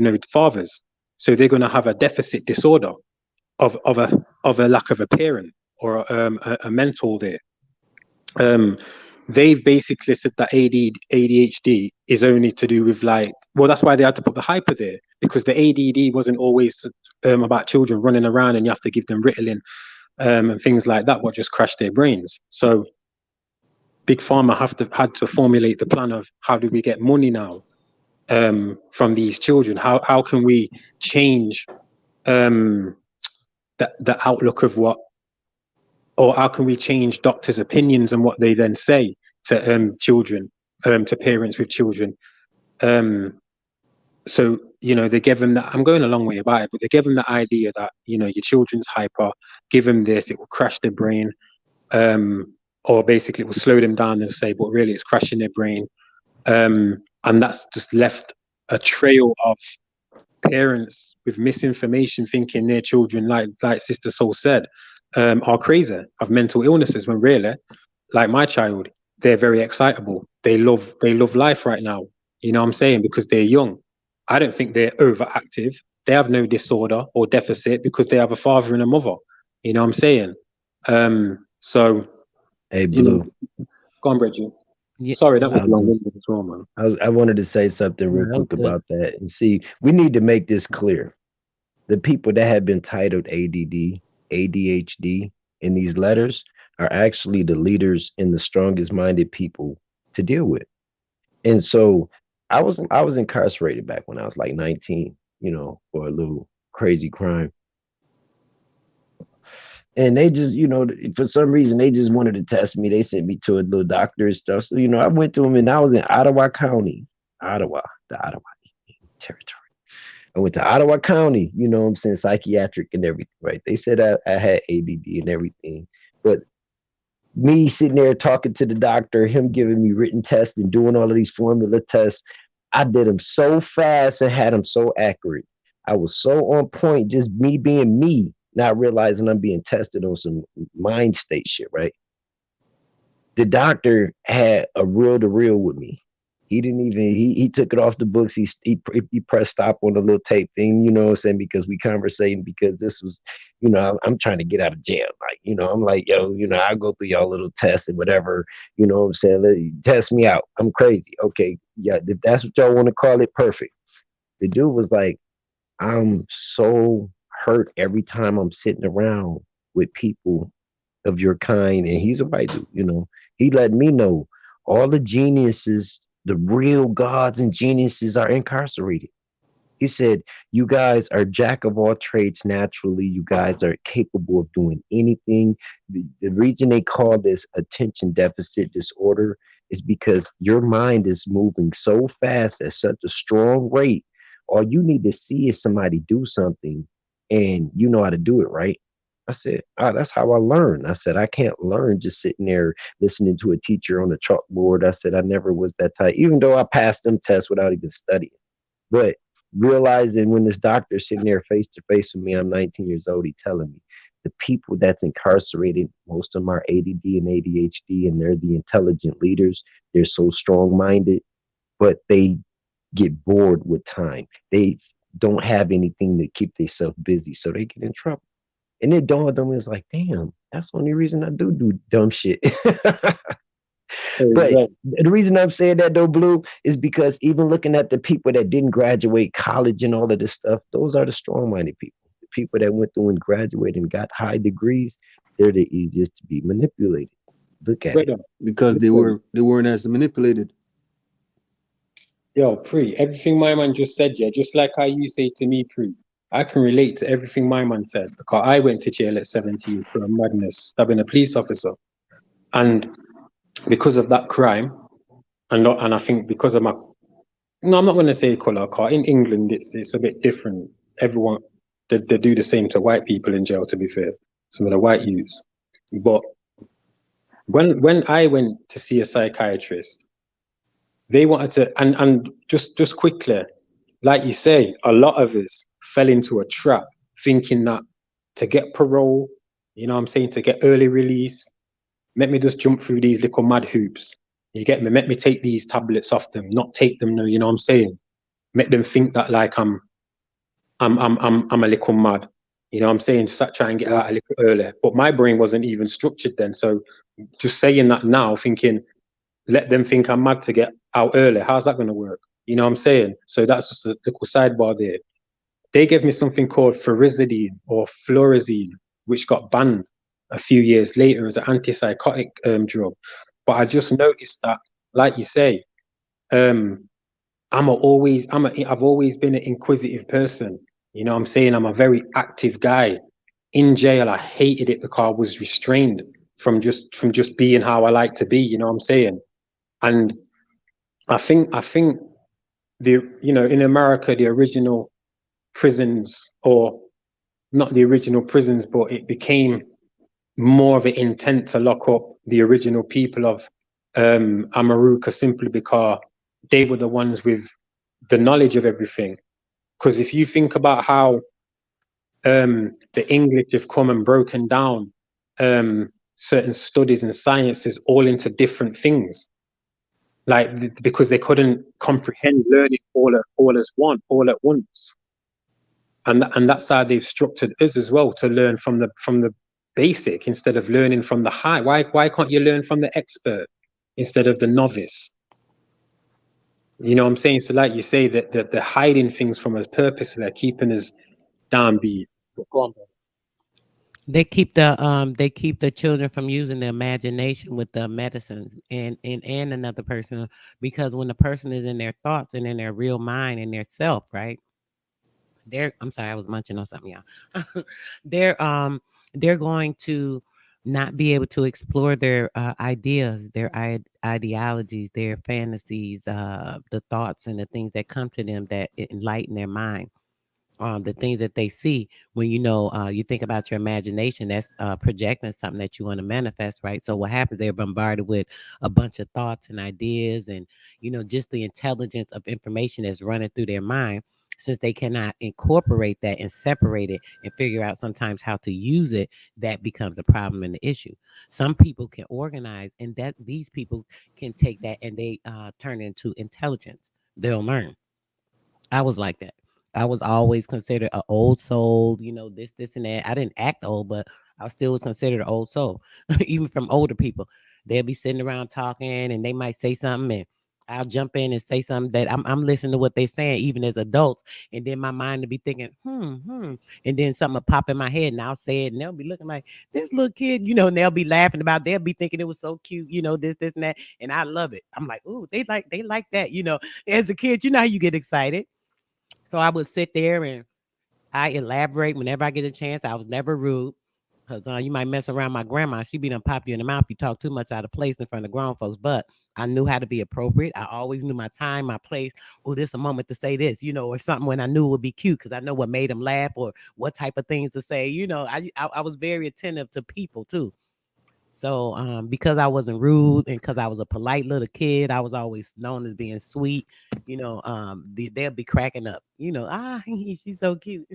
no fathers, so they're going to have a deficit disorder of a lack of a parent or a mentor there. Um, they've basically said that ADHD is only to do with like, well, that's why they had to put the hyper there, because the ADD wasn't always about children running around and you have to give them Ritalin and things like that, what just crash their brains. So Big Pharma had to formulate the plan of how do we get money now from these children? How can we change um, the outlook of what, or how can we change doctors' opinions and what they then say to children, to parents with children? Um, So, they give them that. I'm going a long way about it, but they give them the idea that, your children's hyper, give them this, it will crash their brain. Or basically it will slow them down and say, but really it's crashing their brain. And that's just left a trail of parents with misinformation thinking their children, like Sister Soul said, are crazy, have mental illnesses, when really, like my child, they're very excitable. They love life right now. You know what I'm saying? Because they're young. I don't think they're overactive. They have no disorder or deficit because they have a father and a mother. You know what I'm saying? So, Hey, you know, Blue. go on, Bridget. Yeah, Sorry, that was I long was winded as well, man. I wanted to say something no, real that was quick good. about that. And see, we need to make this clear. The people that have been titled ADD, ADHD in these letters are actually the leaders and the strongest minded people to deal with. And so I was incarcerated back when I was like 19, for a little crazy crime. And they just, for some reason, they just wanted to test me. They sent me to a little doctor and stuff. So, I went to them and I was in Ottawa County, the Ottawa territory. I went to Ottawa County, what I'm saying, psychiatric and everything, right? They said I had ADD and everything. But me sitting there talking to the doctor, him giving me written tests and doing all of these formula tests, I did them so fast and had them so accurate. I was so on point, just me being me, not realizing I'm being tested on some mind state shit, right? The doctor had a reel to reel with me. He didn't even he took it off the books. He pressed stop on the little tape thing, what I'm saying, because we conversating, because this was, I'm trying to get out of jail. Like, I'm like, yo, I go through y'all little tests and whatever, what I'm saying. Test me out. I'm crazy. Okay, yeah, if that's what y'all want to call it, perfect. The dude was like, I'm so hurt every time I'm sitting around with people of your kind. And he's a white dude. He let me know all the geniuses, the real gods and geniuses, are incarcerated. He said, you guys are jack of all trades naturally. You guys are capable of doing anything. The reason they call this attention deficit disorder is because your mind is moving so fast at such a strong rate. All you need to see is somebody do something and you know how to do it, right? I said, that's how I learn. I said, I can't learn just sitting there listening to a teacher on a chalkboard. I said, I never was that type, even though I passed them tests without even studying. But realizing when this doctor is sitting there face to face with me, I'm 19 years old, he telling me the people that's incarcerated, most of them are ADD and ADHD, and they're the intelligent leaders. They're so strong minded, but they get bored with time. They don't have anything to keep themselves busy, so they get in trouble. And it dawned on me, it's like, damn, that's the only reason I do dumb shit. But Right. the reason I'm saying that though, Blue, is because even looking at the people that didn't graduate college and all of this stuff, those are the strong-minded people. The people that went through and graduated and got high degrees, they're the easiest to be manipulated. Look at it. Brother, because listen, they weren't as manipulated. yo, Pre, everything my man just said, yeah, just like how you say to me, Pre, I can relate to everything my man said because I went to jail at 17 for a madness, stabbing a police officer. And because of that crime, and I think because of my, no, I'm not going to say color, car. In England, it's a bit different. Everyone, they do the same to white people in jail, to be fair, some of the white youths. But when I went to see a psychiatrist, they wanted to, and just quickly, like you say, a lot of us fell into a trap thinking that to get parole, you know what I'm saying, to get early release, let me just jump through these little mad hoops. You get me? Let me take these tablets off them, not take them no, you know what I'm saying? Make them think that like I'm a little mad. You know what I'm saying? Start trying to get out a little earlier. But my brain wasn't even structured then. So just saying that now, thinking, let them think I'm mad to get out early. How's that going to work? You know what I'm saying? So that's just a little sidebar there. They gave me something called furazidine or fluorazine, which got banned a few years later as an antipsychotic drug. But I just noticed that, like you say, um, I've always been an inquisitive person. You know what I'm saying? I'm a very active guy. In jail, I hated it because I was restrained from just being how I like to be, you know what I'm saying? And I think in America, the original prisons, or not the original prisons, but it became more of an intent to lock up the original people of Amaruka, simply because they were the ones with the knowledge of everything. Because if you think about how the English have come and broken down certain studies and sciences all into different things, like because they couldn't comprehend learning all at once, and that's how they've structured us as well, to learn from the basic instead of learning from the high. Why can't you learn from the expert instead of the novice? You know what I'm saying? So like you say, that they're hiding things from us purposely, they're keeping us downbeat. Go on, bro. They keep the children from using the imagination with the medicines and another person, because when the person is in their thoughts and in their real mind and their self, right? I'm sorry, I was munching on something, y'all. They're going to not be able to explore their ideas, their ideologies, their fantasies, the thoughts and the things that come to them that enlighten their mind. The things that they see when you think about your imagination, that's projecting something that you want to manifest, right? So what happens, they're bombarded with a bunch of thoughts and ideas, and just the intelligence of information that's running through their mind. Since they cannot incorporate that and separate it and figure out sometimes how to use it, that becomes a problem and the issue. Some people can organize, and that these people can take that and they turn it into intelligence. They'll learn. I was like that. I was always considered an old soul, this, and that. I didn't act old, but I still was considered an old soul, even from older people. They'll be sitting around talking and they might say something, and I'll jump in and say something that I'm listening to what they're saying, even as adults. And then my mind to be thinking, and then something will pop in my head and I'll say it, and they'll be looking like this little kid, and they'll be laughing about, they'll be thinking it was so cute, this, and that. And I love it. I'm like, ooh, they like that, as a kid, how you get excited. So I would sit there and I elaborate whenever I get a chance. I was never rude, because you might mess around my grandma. She be done pop you in the mouth if you talk too much out of place in front of grown folks. But I knew how to be appropriate. I always knew my time, my place. Oh, this a moment to say this, or something when I knew it would be cute, because I know what made them laugh or what type of things to say. I was very attentive to people too. So, because I wasn't rude and because I was a polite little kid, I was always known as being sweet. They'll be cracking up. She's so cute.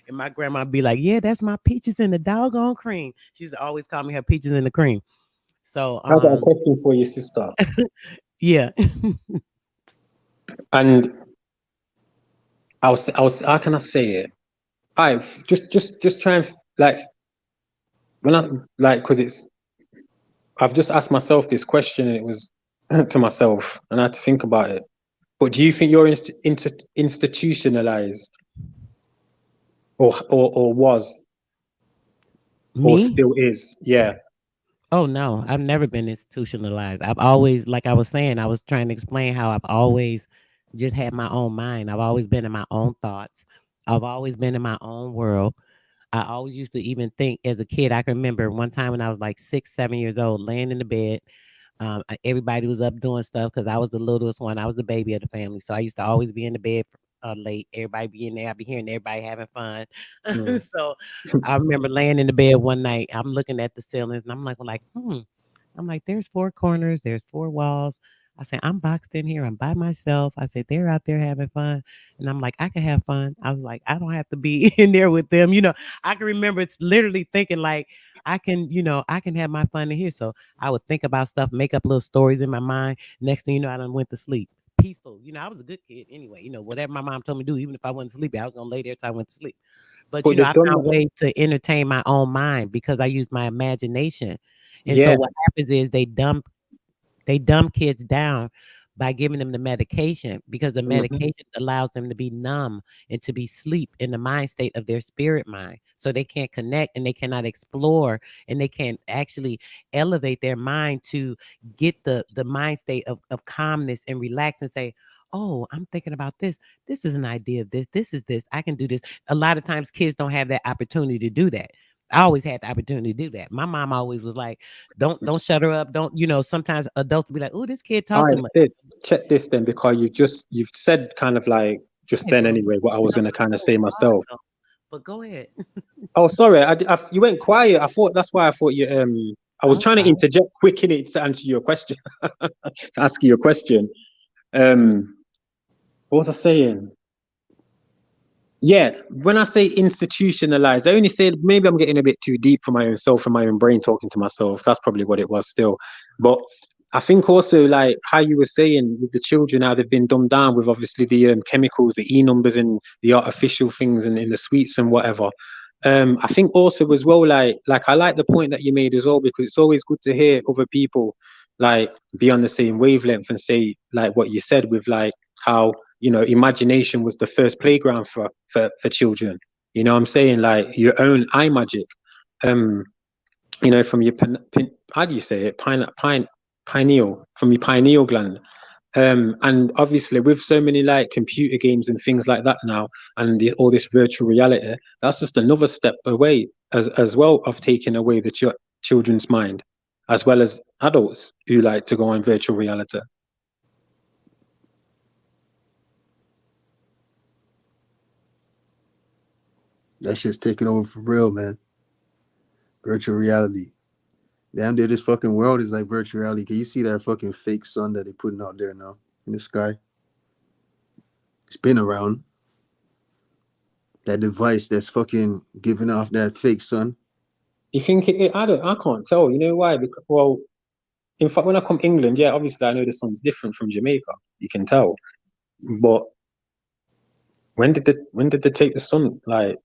And my grandma be like, "Yeah, that's my peaches in the doggone cream." She used to always call me her peaches in the cream. So, I got a question for you, sister. yeah. And how can I say it? I just try and, like, when I, like, because I've just asked myself this question, and it was to myself, and I had to think about it. But do you think you're institutionalized, or was, or Me? still is? Yeah. Oh no, I've never been institutionalized. I've always, like I was saying, I was trying to explain how I've always just had my own mind. I've always been in my own thoughts. I've always been in my own world. I always used to even think as a kid. I can remember one time when I was like 6, 7 years old, laying in the bed. Everybody was up doing stuff because I was the littlest one. I was the baby of the family, so I used to always be in the bed late. Everybody be in there. I be hearing everybody having fun. Mm. So I remember laying in the bed one night. I'm looking at the ceilings, and I'm like, I'm like, there's four corners, there's four walls. I said, I'm boxed in here. I'm by myself. I said, they're out there having fun. And I'm like, I can have fun. I was like, I don't have to be in there with them. I can remember it's literally thinking like, I can have my fun in here. So I would think about stuff, make up little stories in my mind. Next thing you know, I done went to sleep. Peaceful. I was a good kid anyway. Whatever my mom told me to do, even if I wasn't sleepy, I was gonna lay there till I went to sleep. But But they've I done found that. ways to entertain my own mind because I use my imagination. And so Yeah. what happens is they dumb kids down by giving them the medication, because the Mhm. medication allows them to be numb and to be sleep in the mind state of their spirit mind. So they can't connect and they cannot explore and they can't actually elevate their mind to get the mind state of calmness and relax and say, oh, I'm thinking about this. This is an idea of this. This is this. I can do this. A lot of times kids don't have that opportunity to do that. I always had the opportunity to do that. My mom always was like, don't shut her up. Don't, sometimes adults be like, oh, this kid All talk too right, much. check this then, because you've said kind of like just Hey, then bro, anyway what I was gonna kind of say myself. but go ahead. Oh, sorry, you went quiet. I thought that's why I thought you I was I'm trying to sorry. interject quick in it to answer your question, to ask you a question. Um, what was I saying? Yeah, when I say institutionalized, I only say maybe I'm getting a bit too deep for my own self and my own brain talking to myself. That's probably what it was still. But I think also like how you were saying with the children, how they've been dumbed down with obviously the chemicals, the E numbers and the artificial things and in the sweets and whatever. I think also as well, like I like the point that you made as well, because it's always good to hear other people like be on the same wavelength and say like what you said with like how imagination was the first playground for children. You know what I'm saying? Like your own eye magic. Um, from your how do you say it? Pineal, from your pineal gland. And obviously with so many like computer games and things like that now, and all this virtual reality, that's just another step away as well of taking away the children's mind, as well as adults who like to go on virtual reality. That shit's taking over for real, man. Virtual reality. Damn, dude, this fucking world is like virtual reality. Can you see that fucking fake sun that they putting out there now in the sky? It's been around. That device that's fucking giving off that fake sun. You think I can't tell. You know why? Because well, in fact, when I come England, yeah, obviously I know the sun's different from Jamaica. You can tell. But when did they take the sun? Like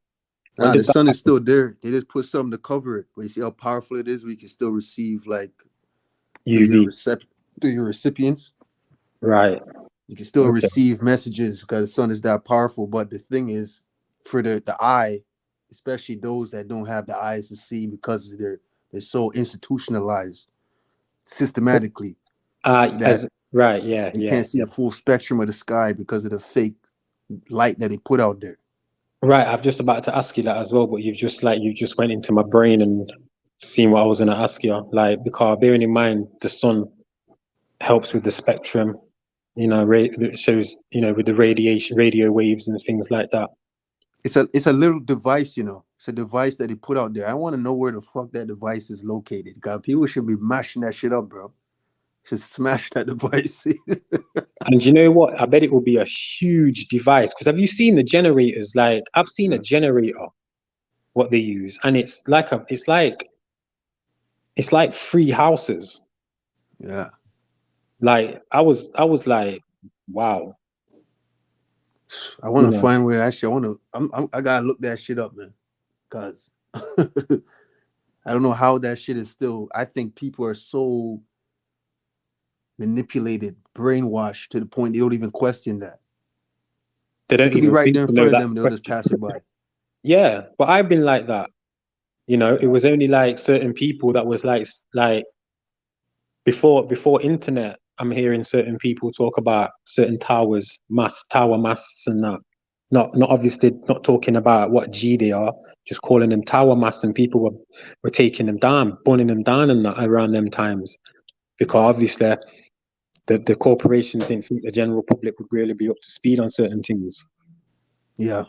when Nah, the did that sun is happen? still there. They just put something to cover it. But you see how powerful it is? We can still receive like through your UV. through your recipients. Right. You can still Okay. receive messages because the sun is that powerful. But the thing is, for the eye, especially those that don't have the eyes to see because they're so institutionalized systematically that As right, yeah, they yeah, can't see yeah. the full spectrum of the sky because of the fake light that they put out there. Right. I've just about to ask you that as well, but you just went into my brain and seen what I was gonna ask you. Like because bearing in mind the sun helps with the spectrum, it shows, with the radiation, radio waves and things like that. It's a little device, you know. It's a device that they put out there. I want to know where the fuck that device is located. God, people should be mashing that shit up, bro. Just smash that device. And you know what? I bet it will be a huge device. Because have you seen the generators? Like I've seen a Yeah. generator, what they use, and it's like three houses. Yeah. Like I was like, wow, I want you to know. find where that shit. I gotta look that shit up, man. Cause I don't know how that shit is still. I think people are so manipulated, brainwashed to the point they don't even question that. They It don't could be even right think there in to know front of that them, and they'll just question. pass it by. Yeah, but I've been like that. It Yeah. was only like certain people that was like before internet. I'm hearing certain people talk about certain tower masts and that. Not obviously not talking about what G they are, just calling them tower masts, and people were taking them down, burning them down and that around them times. Because obviously the corporations didn't think the general public would really be up to speed on certain things. Yeah.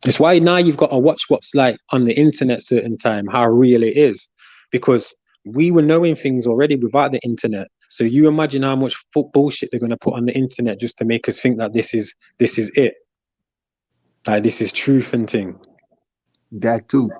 It's why now you've got to watch what's like on the internet certain time, how real it is. Because we were knowing things already without the internet. So you imagine how much bullshit they're gonna put on the internet just to make us think that this is it. Like this is truth and thing. That too.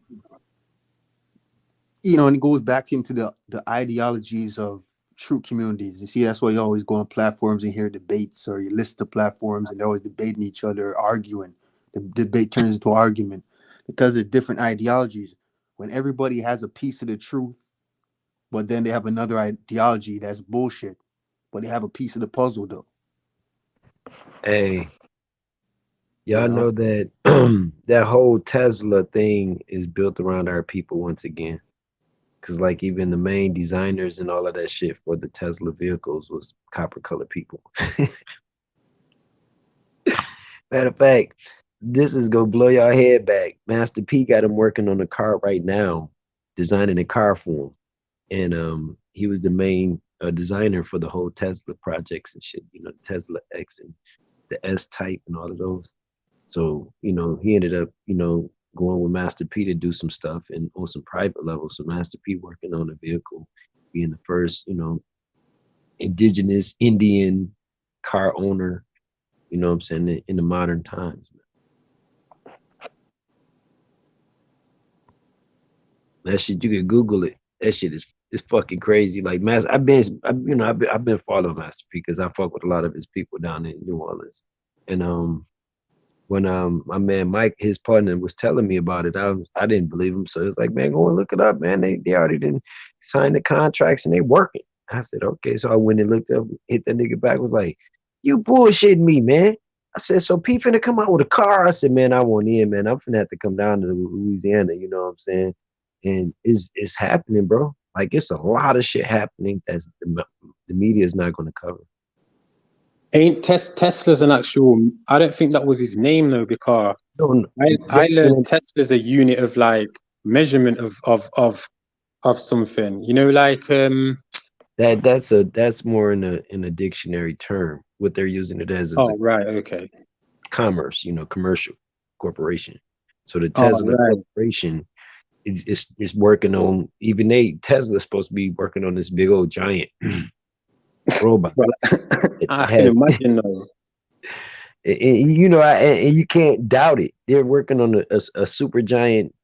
You know, and it goes back into the ideologies of true communities. You see, that's why you always go on platforms and hear debates, or you listen to platforms and they're always debating each other, arguing. The debate turns into argument because of different ideologies. When everybody has a piece of the truth, but then they have another ideology that's bullshit, but they have a piece of the puzzle though. Hey, You y'all know, know that that whole Tesla thing is built around our people once again. Cause like even the main designers and all of that shit for the Tesla vehicles was copper colored people. Matter of fact, this is gonna blow your head back. Master P got him working on a car right now, designing a car for him, and he was the main designer for the whole Tesla projects and shit. You know, Tesla X and the S Type and all of those. So he ended up going with Master P to do some stuff and on some private level. So Master P working on a vehicle, being the first indigenous Indian car owner. You know what I'm saying, in the modern times. That shit, you can Google it. That shit is fucking crazy. Like Master, I've been following Master P because I fuck with a lot of his people down in New Orleans. And when my man Mike, his partner, was telling me about it, I didn't believe him. So it's like, man, go and look it up, man. They already didn't sign the contracts and they working. I said, okay. So I went and looked up, hit that nigga back, was like, you bullshitting me, man. I said, so P finna come out with a car. I said, man, I want in, man. I'm finna have to come down to Louisiana, you know what I'm saying? And it's happening, bro. Like it's a lot of shit happening that's the media is not gonna cover. Ain't Tesla's an actual? I don't think that was his name though, because No, I learned Tesla's a unit of like measurement of something. You know, like that's more in a dictionary term. What they're using it as is a Oh right, okay. commerce, commercial corporation. So the Oh Tesla right. corporation is working on, even Tesla's supposed to be working on this big old giant robot. Well, I can imagine though. And you can't doubt it. They're working on a super giant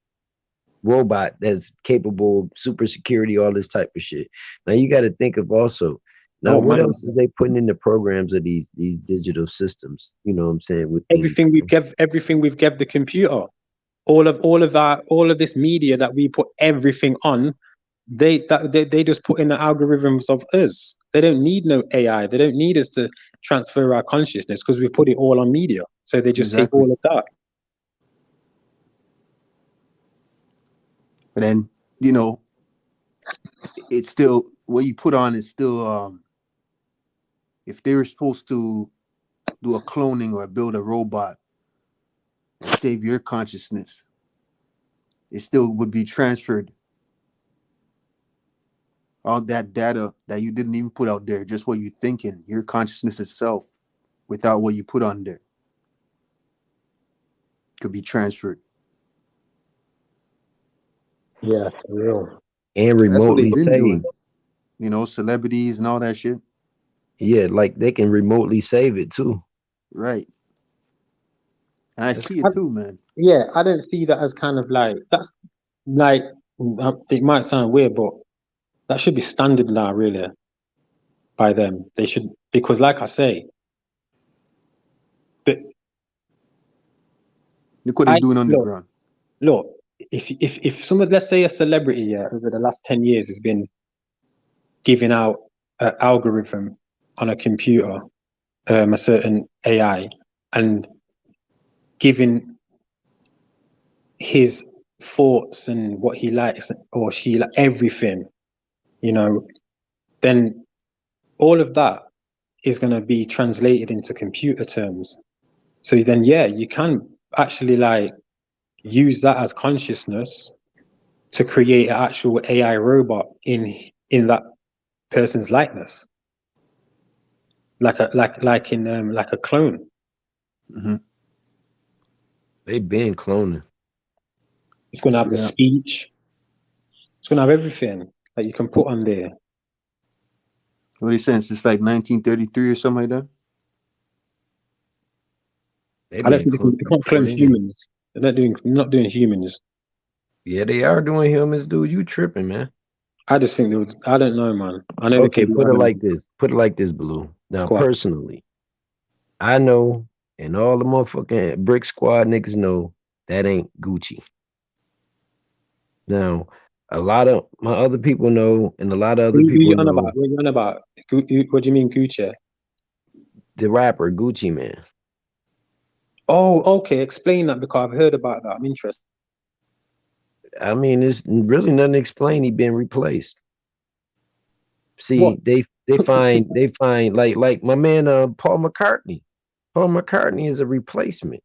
robot that's capable of super security, all this type of shit. Now you got to think of also, now Oh what man, else is they putting in the programs of these digital systems? You know what I'm saying? everything we've given the computer, all of this media that we put everything on, they just put in the algorithms of us. They don't need no AI. They don't need us to transfer our consciousness because we put it all on media. So they just take Exactly. all of that. But then, it's still what you put on is still if they were supposed to do a cloning or build a robot and save your consciousness, it still would be transferred. All that data that you didn't even put out there, just what you're thinking, your consciousness itself, without what you put on there, could be transferred. Yeah, for real. And That's what they've remotely been saved. doing. Celebrities and all that shit. Yeah, like they can remotely save it too. Right. And I see I, it too, man. yeah, I don't see that as kind of like that's like it might sound weird, but that should be standard now, really, by them. They should, because like I say, but Look what they're I doing look, underground. look, if someone, let's say a celebrity, yeah, over the last 10 years has been giving out an algorithm on a computer, a certain AI, and giving his thoughts and what he likes or she like everything, then all of that is going to be translated into computer terms. So then, yeah, you can actually like use that as consciousness to create an actual AI robot in that person's likeness, like a clone. Mm-hmm. They've been cloning. It's going to have the Yeah. speech. It's going to have everything that you can put on there. What are you saying? It's like 1933 or something like that? They've I don't been think cloning they can't clone before then. humans. They're not doing humans. Yeah, they are doing humans, dude. You tripping, man. I just think they would. I don't know, man. I know they Okay, can do put it animals. like this. Put it like this, Blue. Now, Go on. personally, I know, and all the motherfucking Brick Squad niggas know that ain't Gucci. Now, a lot of my other people know, and a lot of Who other you people on know about? What you on about? What do you mean, Gucci? the rapper Gucci Man. Oh, okay. Explain that because I've heard about that. I'm interested. I mean, it's really nothing to explain. He been replaced. What? See, they find like my man Paul McCartney. Paul McCartney is a replacement.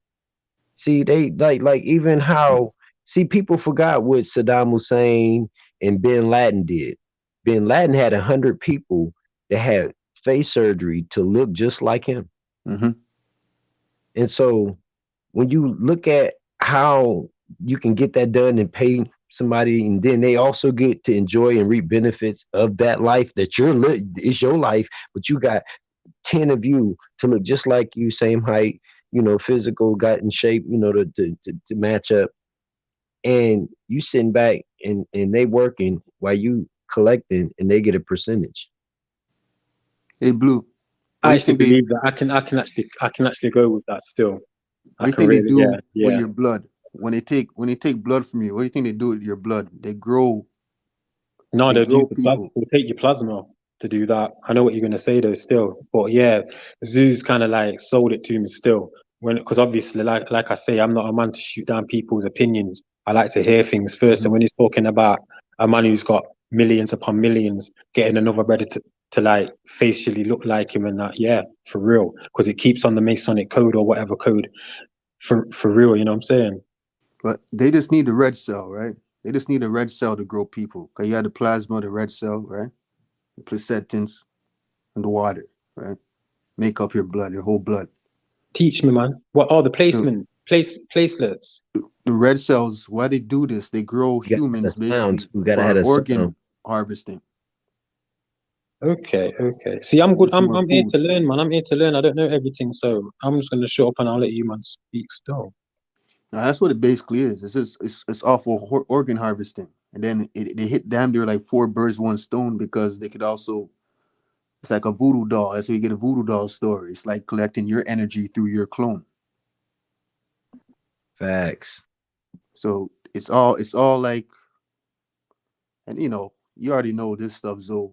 See, they like even how see people forgot what Saddam Hussein and Bin Laden did. Bin Laden had 100 people that had face surgery to look just like him. Mm-hmm. And so when you look at how you can get that done and pay somebody, and then they also get to enjoy and reap benefits of that life that is your life, but you got 10 of you to look just like you, same height, physical, got in shape, to match up. And you sitting back and they working while you collecting and they get a percentage. Hey, Blue, what I do you actually think they believe that. I can actually go with that still. what I do you can think they really, yeah, do with yeah. your blood when they take blood from you? What do you think they do with your blood? No, They they'll do grow the plasma. people. They'll take your plasma to do that. I know what you're gonna say though, still, but yeah, Zoo's kind of like sold it to me still. Because obviously, like I say, I'm not a man to shoot down people's opinions. I like to hear things first. Mm-hmm. And when he's talking about a man who's got millions upon millions getting another brother to like facially look like him and that, yeah, for real, because it keeps on the Masonic code or whatever code for real. You know what I'm saying? But they just need the red cell, right? They just need a red cell to grow people. Cause you have the plasma, the red cell, right? The placentins and the water, right? Make up your blood, your whole blood. Teach me, man. What are the The, placelets? the red cells, why they do this? They grow You gotta have humans a sound basically too. You gotta for have a organ sound. harvesting. Okay, okay. See, I'm good. Just I'm more I'm here food. to learn, man. I'm here to learn. I don't know everything, so I'm just gonna shut up and I'll let you man speak still. Now, that's what it basically is. It's all for organ harvesting, and then they hit damn near like four birds one stone because they could also. It's like a voodoo doll. That's where you get a voodoo doll story. It's like collecting your energy through your clone. Facts. So it's all like, and you already know this stuff. So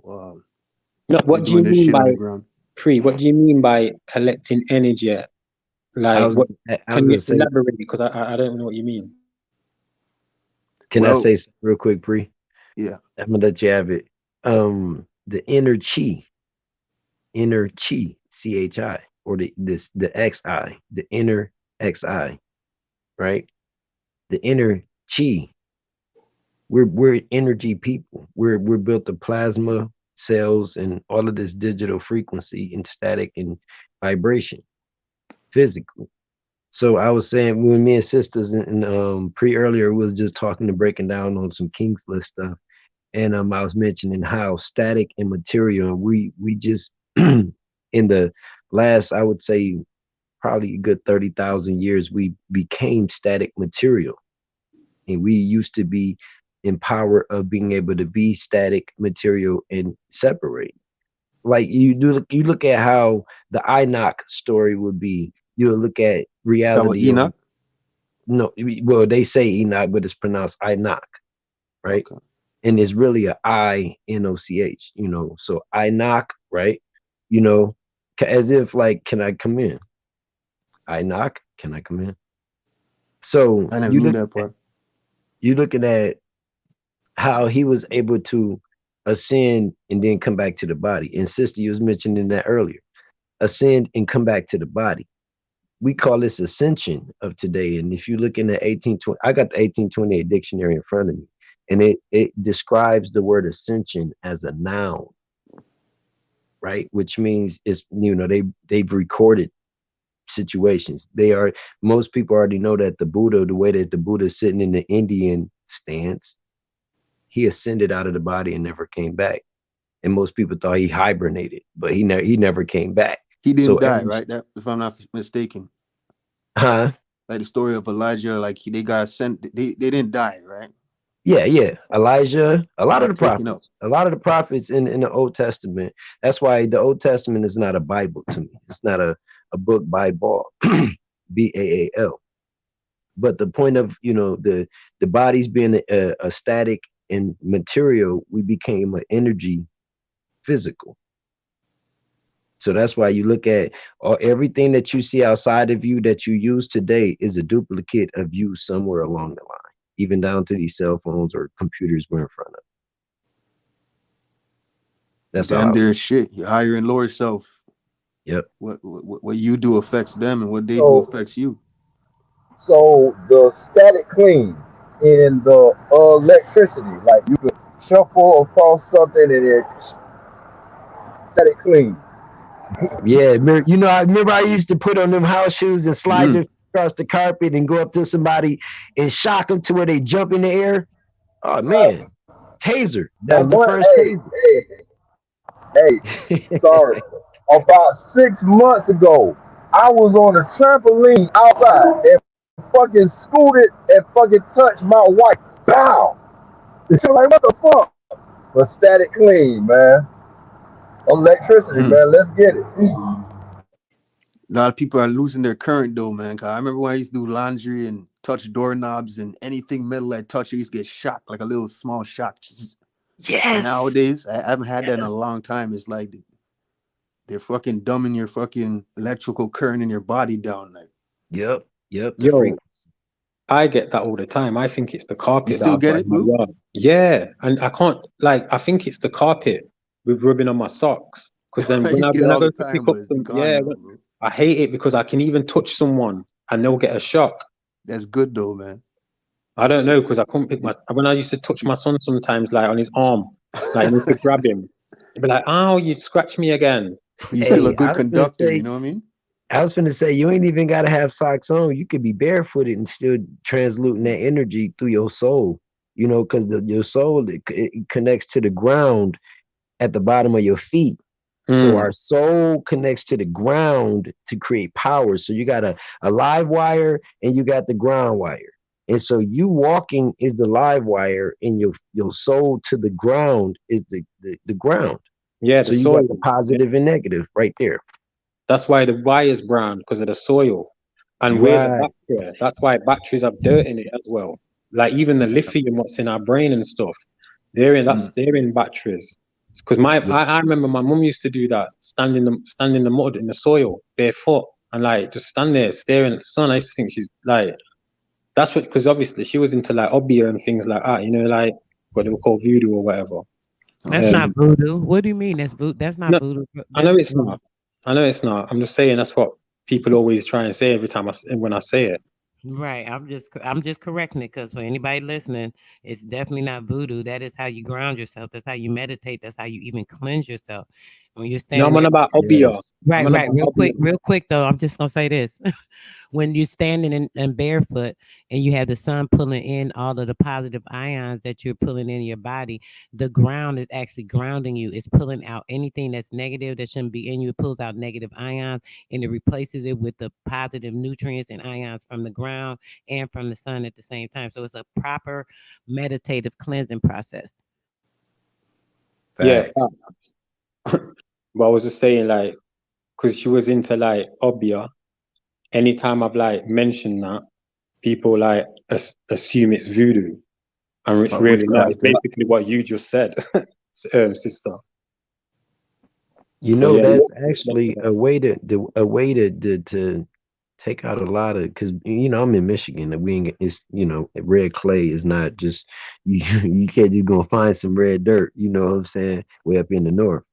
No, they're what do you doing this mean shit by underground. What do you mean by collecting energy? I Like, was what? I was Can you gonna say, elaborate? Because I don't know what you mean. can I Well, say something real quick, Pre? yeah, I'm gonna let you have it. The inner chi, or the xi, the inner xi, right? The inner chi. We're energy people. We're built of plasma cells and all of this digital frequency and static and vibration physically. So I was saying when me and sisters and pre earlier was just talking and breaking down on some King's List stuff, and I was mentioning how static and material we just in the last, I would say, probably a good 30,000 years we became static material, and we used to be in power of being able to be static material and separate. Like you look at how the Enoch story would be. You look at talk about reality on Enoch. no, well they say Enoch, but it's pronounced Enoch, right? Okay, And it's really a Inoch, So I knock, right? You know, as if like, can I come in? I knock, can I come in? So I never knew that part. you looking at how he was able to ascend and then come back to the body. And sister, you was mentioning that earlier. Ascend and come back to the body. We call this ascension of today. And if you look in the 1820, I got the 1828 dictionary in front of me, and it describes the word ascension as a noun, right? Which means it's they've recorded situations. Most people already know that the Buddha, the way that the Buddha is sitting in the Indian stance, he ascended out of the body and never came back. And most people thought he hibernated, but he never came back. He So didn't die, right? That, if I'm not mistaken, huh? like the story of Elijah, like they got sent. They didn't die, right? Yeah. Elijah, a They lot of got the taken up. prophets, in the Old Testament. That's why the Old Testament is not a Bible to me. It's not a book by Baal, Baal. But the point of the bodies being a static and material, we became an energy physical. So that's why you look at everything that you see outside of you that you use today is a duplicate of you somewhere along the line, even down to these cell phones or computers we're in front of. That's all Damn, I was. their shit. Your higher and lower self. Yep. What you do affects them, and what they do So affects you. So the static clean in the electricity, like you could shuffle across something and it static clean. Yeah, you know, I remember I used to put on them house shoes and slide Mm. them across the carpet and go up to somebody and shock them to where they jump in the air. Oh man, taser. That And was the one, first taser. hey, sorry. About 6 months ago, I was on a trampoline outside and fucking scooted and fucking touched my wife. Bow. And she was like, what the fuck? But static clean, man. Electricity, Mm. man. Let's get it. A lot of people are losing their current though, man. 'Cause I remember when I used to do laundry and touch doorknobs and anything metal I touch, I used to get shocked, like a little small shock. And Yes. nowadays, I haven't had that in Yes. a long time. It's like they're fucking dumbing your fucking electrical current in your body down. Like, Yep. Yep. The Yo, frequency. I get that all the time. I think it's the you carpet that still I've get got in it, my Blue? yard. Yeah, and I can't like. I think it's the carpet with rubbing on my socks. Because then I used to get it when I all go the to pick time, up but it's some, gone now, bro. I hate it because I can even touch someone and they'll get a shock. That's good though, man. I don't know because I couldn't pick It, my. When I used to touch it, my son sometimes, like on his arm, like you need to grab him. He'd be like, "Oh, you scratched me again." you're still a Hey, good conductor, you know what I mean? I was finna say, you ain't even gotta have socks on. You could be barefooted and still transluting Mm. that energy through your soul. You know, because your soul it connects to the ground at the bottom of your feet. So Mm. our soul connects to the ground to create power. So you got a live wire and you got the ground wire. And so you walking is the live wire and your soul to the ground is the ground. Yeah, the So you got soil. the Yeah. positive and negative right there. That's why the wire's brown because of the soil. And we're the Right. bacteria. That's why batteries have dirt in it as well. Like even the lithium, what's in our brain and stuff, Mm. they're in batteries. Because Yeah. I remember my mum used to do that, stand in the mud in the soil, barefoot, and like just stand there staring at the sun. I used to think she's like that's what because obviously she was into like obia and things like that, you know, like what they were called voodoo or whatever. That's Okay. not voodoo. What do you mean? That's voodoo. That's not No, voodoo. I know That's it's not. I know it's not. I'm just saying that's what people always try and say every time when I say it. right. I'm just correcting it because for anybody listening, it's definitely not voodoo. That is how you ground yourself. That's how you meditate. That's how you even cleanse yourself. When you're No, I'm standing on there. about obia. Yes. I'm Right, on right. about obia. Real quick though, I'm just gonna say this. When you're standing in barefoot and you have the sun pulling in all of the positive ions that you're pulling in your body, the ground is actually grounding you. It's pulling out anything that's negative that shouldn't be in you. It pulls out negative ions and it replaces it with the positive nutrients and ions from the ground and from the sun at the same time. So it's a proper meditative cleansing process. Yeah, Facts. but I was just saying like because she was into like obia. Anytime I've like mentioned that, people like assume it's voodoo, and it's really not. It's Witchcraft, right? basically what you just said, sister. You But know, yeah, that's actually a way to take out a lot of because you know I'm in Michigan and we ain't it's you know red clay is not just you can't just go find some red dirt, you know what I'm saying, way up in the north.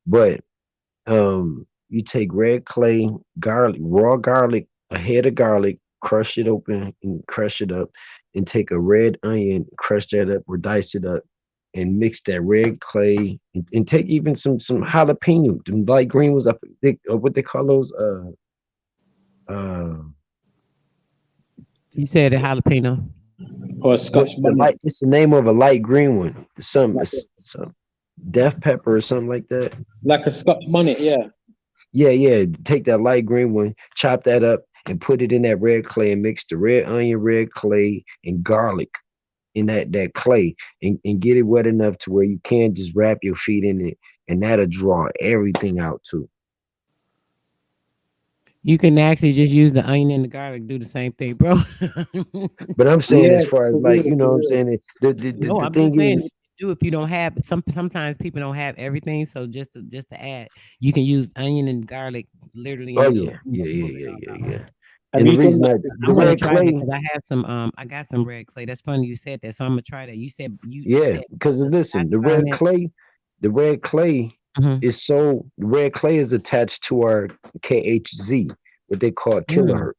But you take red clay, garlic, raw garlic, a head of garlic, crush it open and crush it up, and take a red onion, crush that up or dice it up, and mix that red clay and take even some jalapeno, them light green ones up, what they call those uh You said a jalapeno. or Scotch what's the bonnet, light? It's the name of a light green one. like Some death pepper or something like that. like a Scotch bonnet. Yeah, Yeah, yeah. Take that light green one, chop that up, and put it in that red clay, and mix the red onion, red clay, and garlic in that clay, and get it wet enough to where you can just wrap your feet in it, and that'll draw everything out too. You can actually just use the onion and the garlic, do the same thing, bro. But I'm saying yeah, as far as for like, real, you know for what I'm real. saying? No, The I'm just thing saying is, you can do if you don't have sometimes people don't have everything. So just to add, you can use onion and garlic literally oh and it'll yeah, pull yeah, pull yeah, it yeah, all yeah, out. yeah. Have And the you done reason that, that I the sister? want to red try that clay, because I got some red clay. That's funny you said that. So I'm gonna try that. You yeah, said because I listen, find that. the red clay Mhm. is so the red clay is attached to our KHZ, what they call Mm. kilohertz.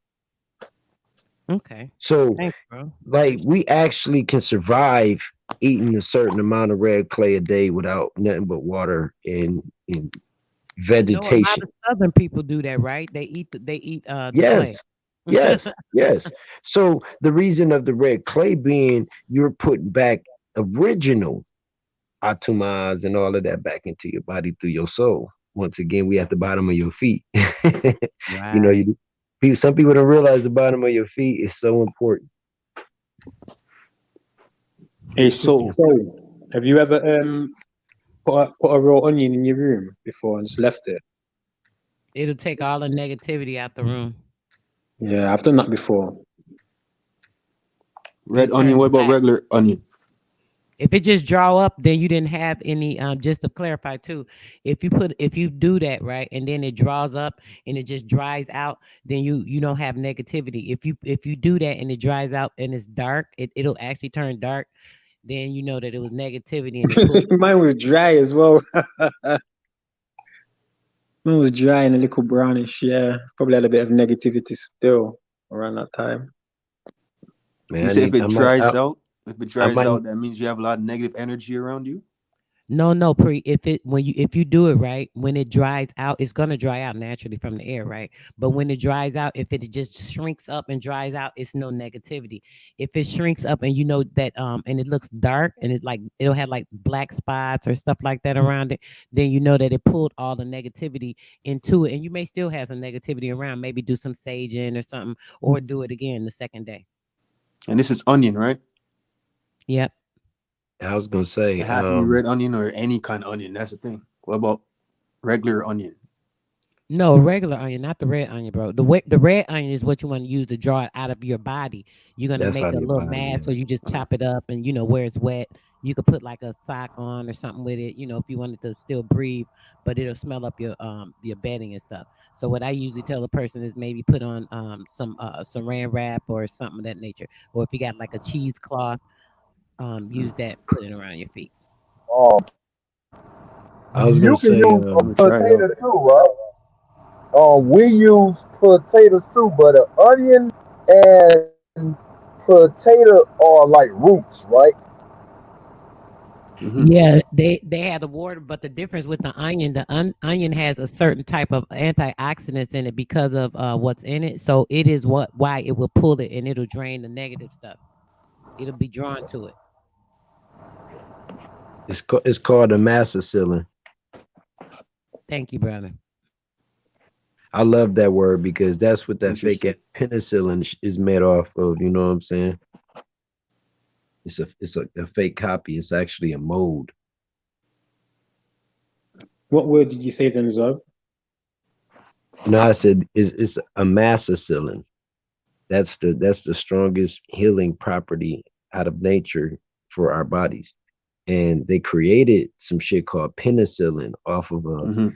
Okay. So, Thanks, bro. like, we actually can survive eating a certain amount of red clay a day without nothing but water and I know a lot vegetation. of Southern people do that, right? They eat the clay. Yes, yes, yes. So the reason of the red clay being you're putting back original atomas and all of that back into your body through your soul. Once again, we at the bottom of your feet. You know, Right. some people don't realize the bottom of your feet is so important. Hey, Your Sister soul. Chloe, have you ever put a raw onion in your room before and just left it? It'll take all the negativity out the room. Yeah, I've done that before. Red It onion. turns What about black. regular onion? If it just draw up, then you didn't have any. Just to clarify too, if you do that right, and then it draws up and it just dries out, then you don't have negativity. If you do that and it dries out and it's dark, it'll actually turn dark. Then you know that it was negativity and it pulled. Mine was dry as well. Mine was dry and a little brownish. Yeah, probably had a bit of negativity still around that time. So you Man, say if it I might, dries out, I might. that means you have a lot of negative energy around you. No, no, pre. If you do it right, when it dries out, it's gonna dry out naturally from the air, right? But when it dries out, if it just shrinks up and dries out, it's no negativity. If it shrinks up and you know that and it looks dark and it'll have like black spots or stuff like that around it, then you know that it pulled all the negativity into it, and you may still have some negativity around. Maybe do some saging or something, or do it again the second day. And this is onion, right? Yep. I was gonna say, It has to be red onion or any kind of onion. That's the thing. What about regular onion? No, regular onion, not the red onion, bro. The red onion is what you want to use to draw it out of your body. You're gonna that's make out a of your little body. mask, Yeah. or you just chop it up, and where it's wet, you could put like a sock on or something with it. If you wanted to still breathe, but it'll smell up your bedding and stuff. So what I usually tell a person is maybe put on some saran wrap or something of that nature, or if you got like a cheesecloth, use that, put it around your feet. Um, I was gonna you can say, use a I'm gonna try it out. potato too, right? We use potatoes too, but an onion and potato are like roots, right? Hmm. Yeah, they have the water, but the difference with the onion, onion has a certain type of antioxidants in it because of what's in it. So it is why it will pull it and it'll drain the negative stuff. It'll be drawn to it. it's called a amoxicillin. Thank you, brother. I love that word because that's what that fake Interesting. penicillin is made off of. You know what I'm saying? It's a fake copy. It's actually a mold. What word did you say then, Zob? No, I said it's a amoxicillin. That's the strongest healing property out of nature for our bodies. And they created some shit called penicillin Hmm.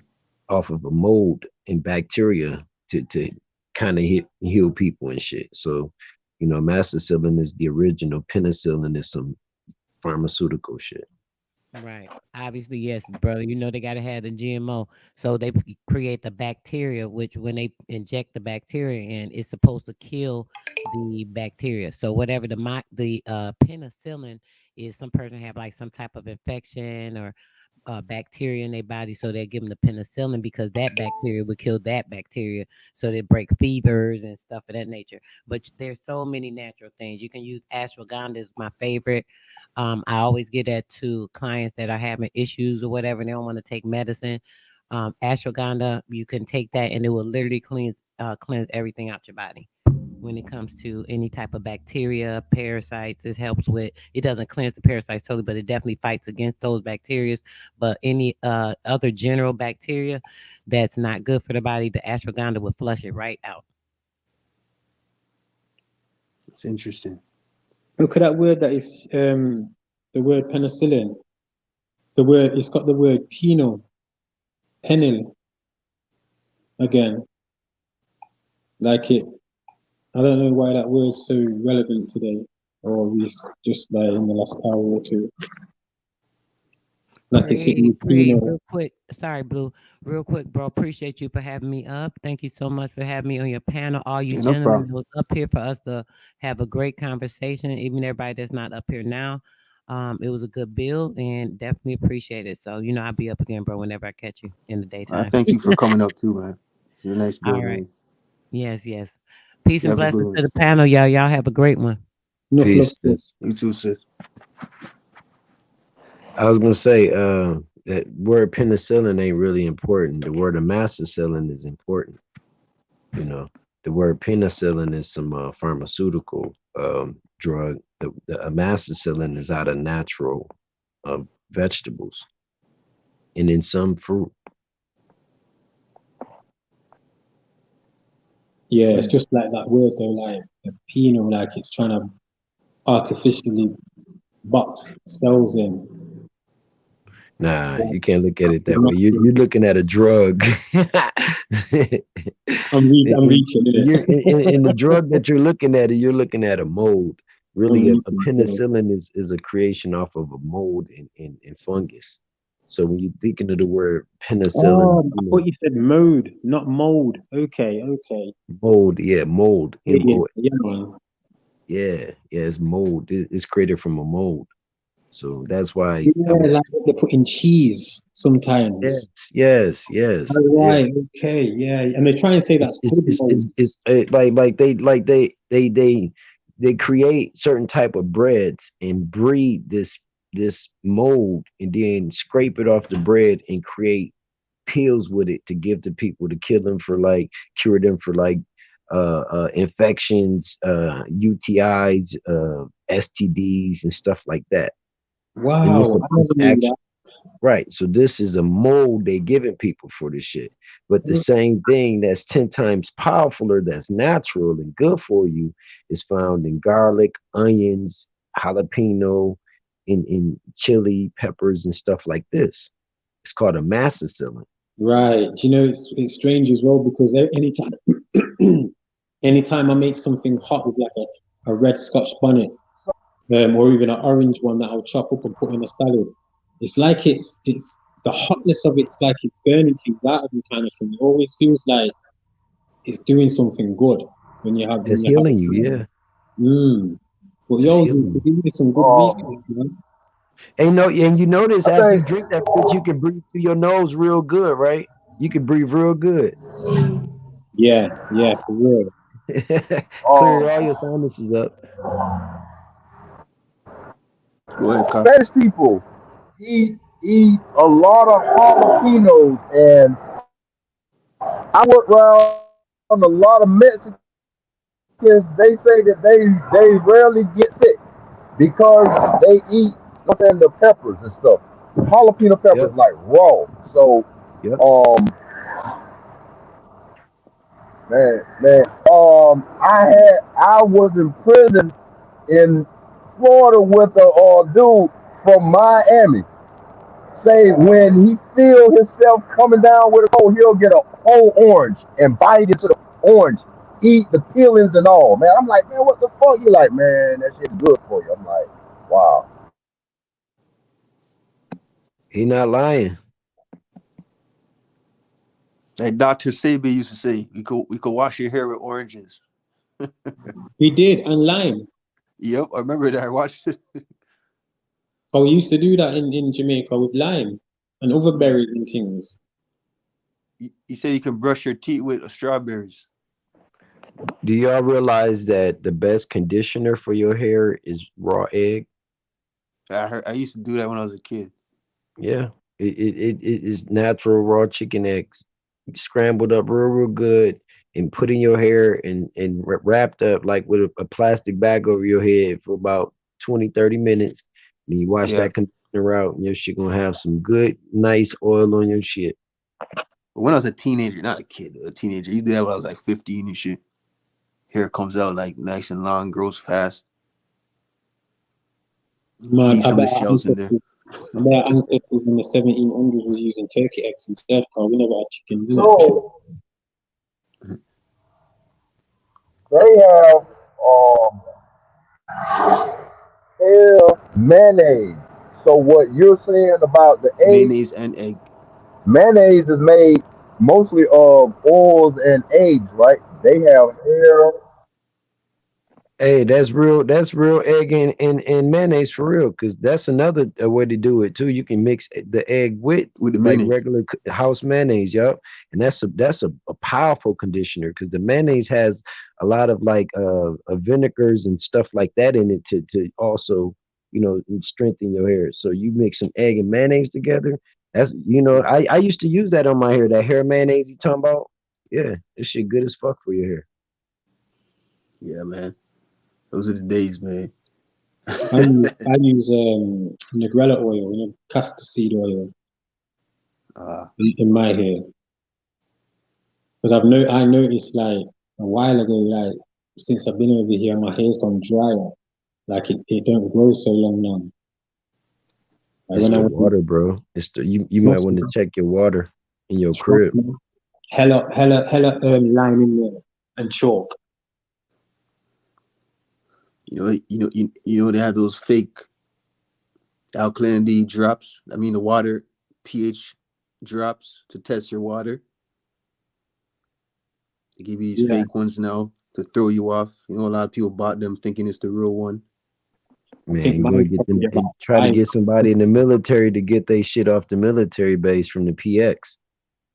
off of a mold and bacteria to kind of heal people and shit. So, amoxicillin is the original. Penicillin is some pharmaceutical shit. Right. Obviously, yes, brother. They got to have the GMO. So they create the bacteria, which when they inject the bacteria in, it's supposed to kill the bacteria. So whatever the penicillin is, some person have like some type of infection or bacteria in their body, so they give them the penicillin because that bacteria would kill that bacteria, so they break fevers and stuff of that nature. But there's so many natural things you can use. Ashwagandha is my favorite. I always give that to clients that are having issues or whatever, and they don't want to take medicine. Ashwagandha, you can take that, and it will literally cleanse everything out your body when it comes to any type of bacteria, parasites. It doesn't cleanse the parasites totally, but it definitely fights against those bacteria. But any other general bacteria that's not good for the body, the ashwagandha will flush it right out. It's interesting. Look at that word that is the word penicillin. The word it's got the word penil again. Like it. I don't know why that word's so relevant today, or just like in the last hour or two. like it's hitting with Pino. Real quick. Sorry, Blue. Real quick, bro. Appreciate you for having me up. Thank you so much for having me on your panel. All you Yeah, no gentlemen problem. that was up here for us to have a great conversation. Even everybody that's not up here now. It was a good build and definitely appreciate it. So, I'll be up again, bro, whenever I catch you in the I daytime. thank you for coming up too, man. It's a nice All right. building. Yes, yes. Peace You and have a good blessings one. to the panel, y'all. Y'all have a great one. Enough love. Peace. Sis. You too, sis. I was gonna say that word penicillin ain't really important. The word amoxicillin is important. You know, the word penicillin is some pharmaceutical drug. The amoxicillin is out of natural vegetables and in some fruit. Yeah, it's just like that word though, like a Pino, like it's trying to artificially box cells in. Nah, Like, you can't look at it that way. nothing. You're looking at a drug. I'm in, reaching you're, it. in the drug that you're looking at a mold. I'm Really, a reaching. So, penicillin is a creation off of a mold in fungus. So when you're thinking of the word penicillin, I thought you said mode, not mold. Okay, okay. mold, yeah, mold, Yeah, yeah, M-O, yeah, man. yeah, it's mold. It's created from a mold. So that's why Yeah, I'm like what they put in cheese yes, sometimes. yes, All yeah. right, okay, yeah. And they try and say that's good mold. They create certain type of breads and breed this mold and then scrape it off the bread and create pills with it to give to people to kill them for like cure them for like infections, UTIs, STDs and stuff like that. And this Wow, I is never knew actually right. So this is a mold they giving people for this shit. But the that. same thing that's 10 times powerfuler, that's natural and good for you, is found in garlic, onions, jalapeno, in chili, peppers, and stuff like this. It's called a massacillin. Right. You know, it's strange as well because anytime anytime I make something hot with like a red Scotch bonnet, or even an orange one that I'll chop up and put in a salad, it's like it's the hotness of it's like it's burning things out of you kind of thing. It always feels like it's doing something good when It's you have healing it. you, yeah. Mm. But It's yo, healing you you. did some good research, Um, man. And you notice I after you think drink that shit, you can breathe through your nose real good, right? You can breathe real good. Yeah, yeah, for real. Clear all um, your sinuses up. Go ahead, Kai. Spanish people eat a lot of jalapenos, and I work around a lot of Mexicans. They say that they rarely get sick because they eat, the peppers and stuff, jalapeno peppers Yep, like raw. So, yep. um, man, I was in prison in Florida with a dude from Miami. Say when he feel himself coming down with a cold, he'll get a whole orange and bite into the orange, eat the peelings and all. Man, I'm like, man, what the fuck? You like, man, that shit's good for you. I'm like, wow. He not lying. Like Dr. Sebi used to say, we could wash your hair with oranges. We did, and lime. Yep, I remember that. I watched it. Oh, we used to do that in Jamaica with lime and other Mm. berries and things. He said you can brush your teeth with strawberries. Do y'all realize that the best conditioner for your hair is raw egg? I used to do that when I was a kid. Yeah, it is natural raw chicken eggs, scrambled up real good, and put in your hair and wrapped up like with a plastic bag over your head for about 20-30 minutes. Then you wash Yeah. that conditioner out, and your shit gonna have some good, nice oil on your shit. But when I was a teenager, not a kid, a teenager, you do that when I was like 15 and shit. Hair comes out like nice and long, grows fast. Man, Leave some of the shells in there. I bet our ancestors in the 1700s was using turkey eggs instead, because we never had chickens, innit? So they have hair mayonnaise. So what you're saying about the egg, mayonnaise and egg. mayonnaise is made mostly of oils and eggs, right? They have hair. Hey, that's real egg and mayonnaise for real, because that's another way to do it too. You can mix the egg with With the like mayonnaise. regular house mayonnaise, yup. And that's a powerful conditioner, because the mayonnaise has a lot of like vinegars and stuff like that in it to also, strengthen your hair. So you mix some egg and mayonnaise together. That's, Yeah, I used to use that on my hair, that hair mayonnaise you talking about. Yeah, this shit good as fuck for your hair. yeah, man. Those are the days, man. I use Negrella oil, castor seed oil uh, in my hair, because I noticed like a while ago, like since I've been over here, my hair's gone drier. Like it don't grow so long now. Like It's when I the yeah, went to water, bro. You might trust want to me, check your water in your trust crib. me, hella lime in there and chalk. they have those fake alkalinity drops. I mean, the water pH drops to test your water. They give you these Yeah, fake ones now to throw you off. A lot of people bought them thinking it's the real one. I think Man, go mine's get them probably about and try to five. get somebody in the military to get they shit off the military base from the PX.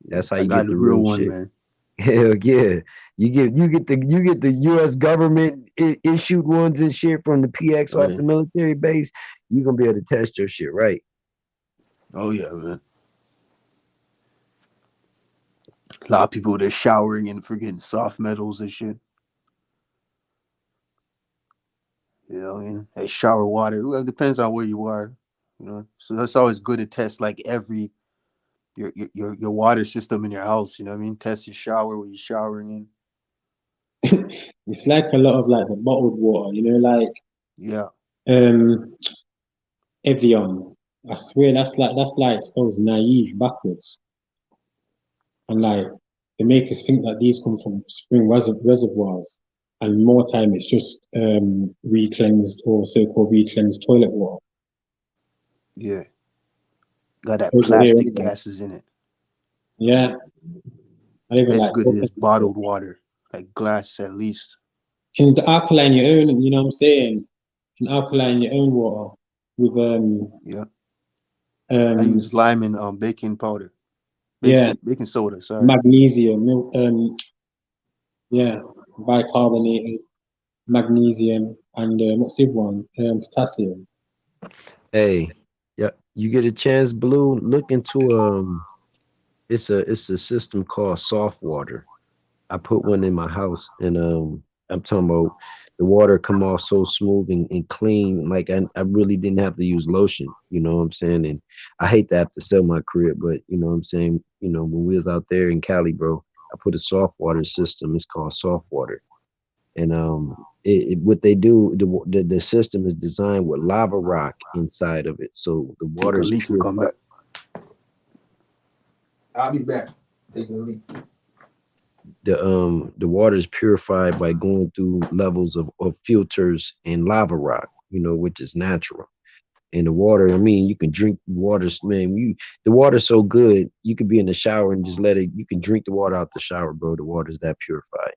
Yeah, That's how I you got get the the real real one, shit. man. Hell yeah. You get the US government issued ones and shit from the PX Oh off yeah, the military base. You gonna be able to test your shit right. oh yeah, man. A lot of people they're showering and forgetting soft metals and shit. They shower water. Well, it depends on where you are. So that's always good to test like every your water system in your house. You know what I mean? Test your shower where you're showering in. It's like a lot of like the bottled water, like Yeah, um Evian. I swear that's like those naive backwards, and like they make us think that these come from spring reservoirs, and more time it's just re-cleansed or so-called re-cleansed toilet water. yeah. Got that Over here plastic anyway. gases in it. Yeah, I even As like good as talking about it. bottled water, like glass at least. Can alkaline your own, you know what I'm saying? Can alkaline your own water with Yeah, I um use lime and baking powder, yeah, baking soda. Sorry. magnesium, yeah, bicarbonated magnesium, and what's the other one? Potassium. Hey, yeah, you get a chance, Blue, look into it's a system called soft water. I put one in my house, and I'm talking about the water come off so smooth and clean. Like I really didn't have to use lotion. You know what I'm saying? And I hate to have to sell my crib, but you know what I'm saying. When we was out there in Cali, bro, I put a soft water system. It's called soft water, and what they do, the system is designed with lava rock inside of it, so the Take water a is leak and come purified. back. I'll be back. Take a leak. The water is purified by going through levels of filters and lava rock, which is natural. And the water, I mean, you can drink water, man. The water's so good, you could be in the shower and just let it. You can drink the water out the shower, bro. The water's that purified.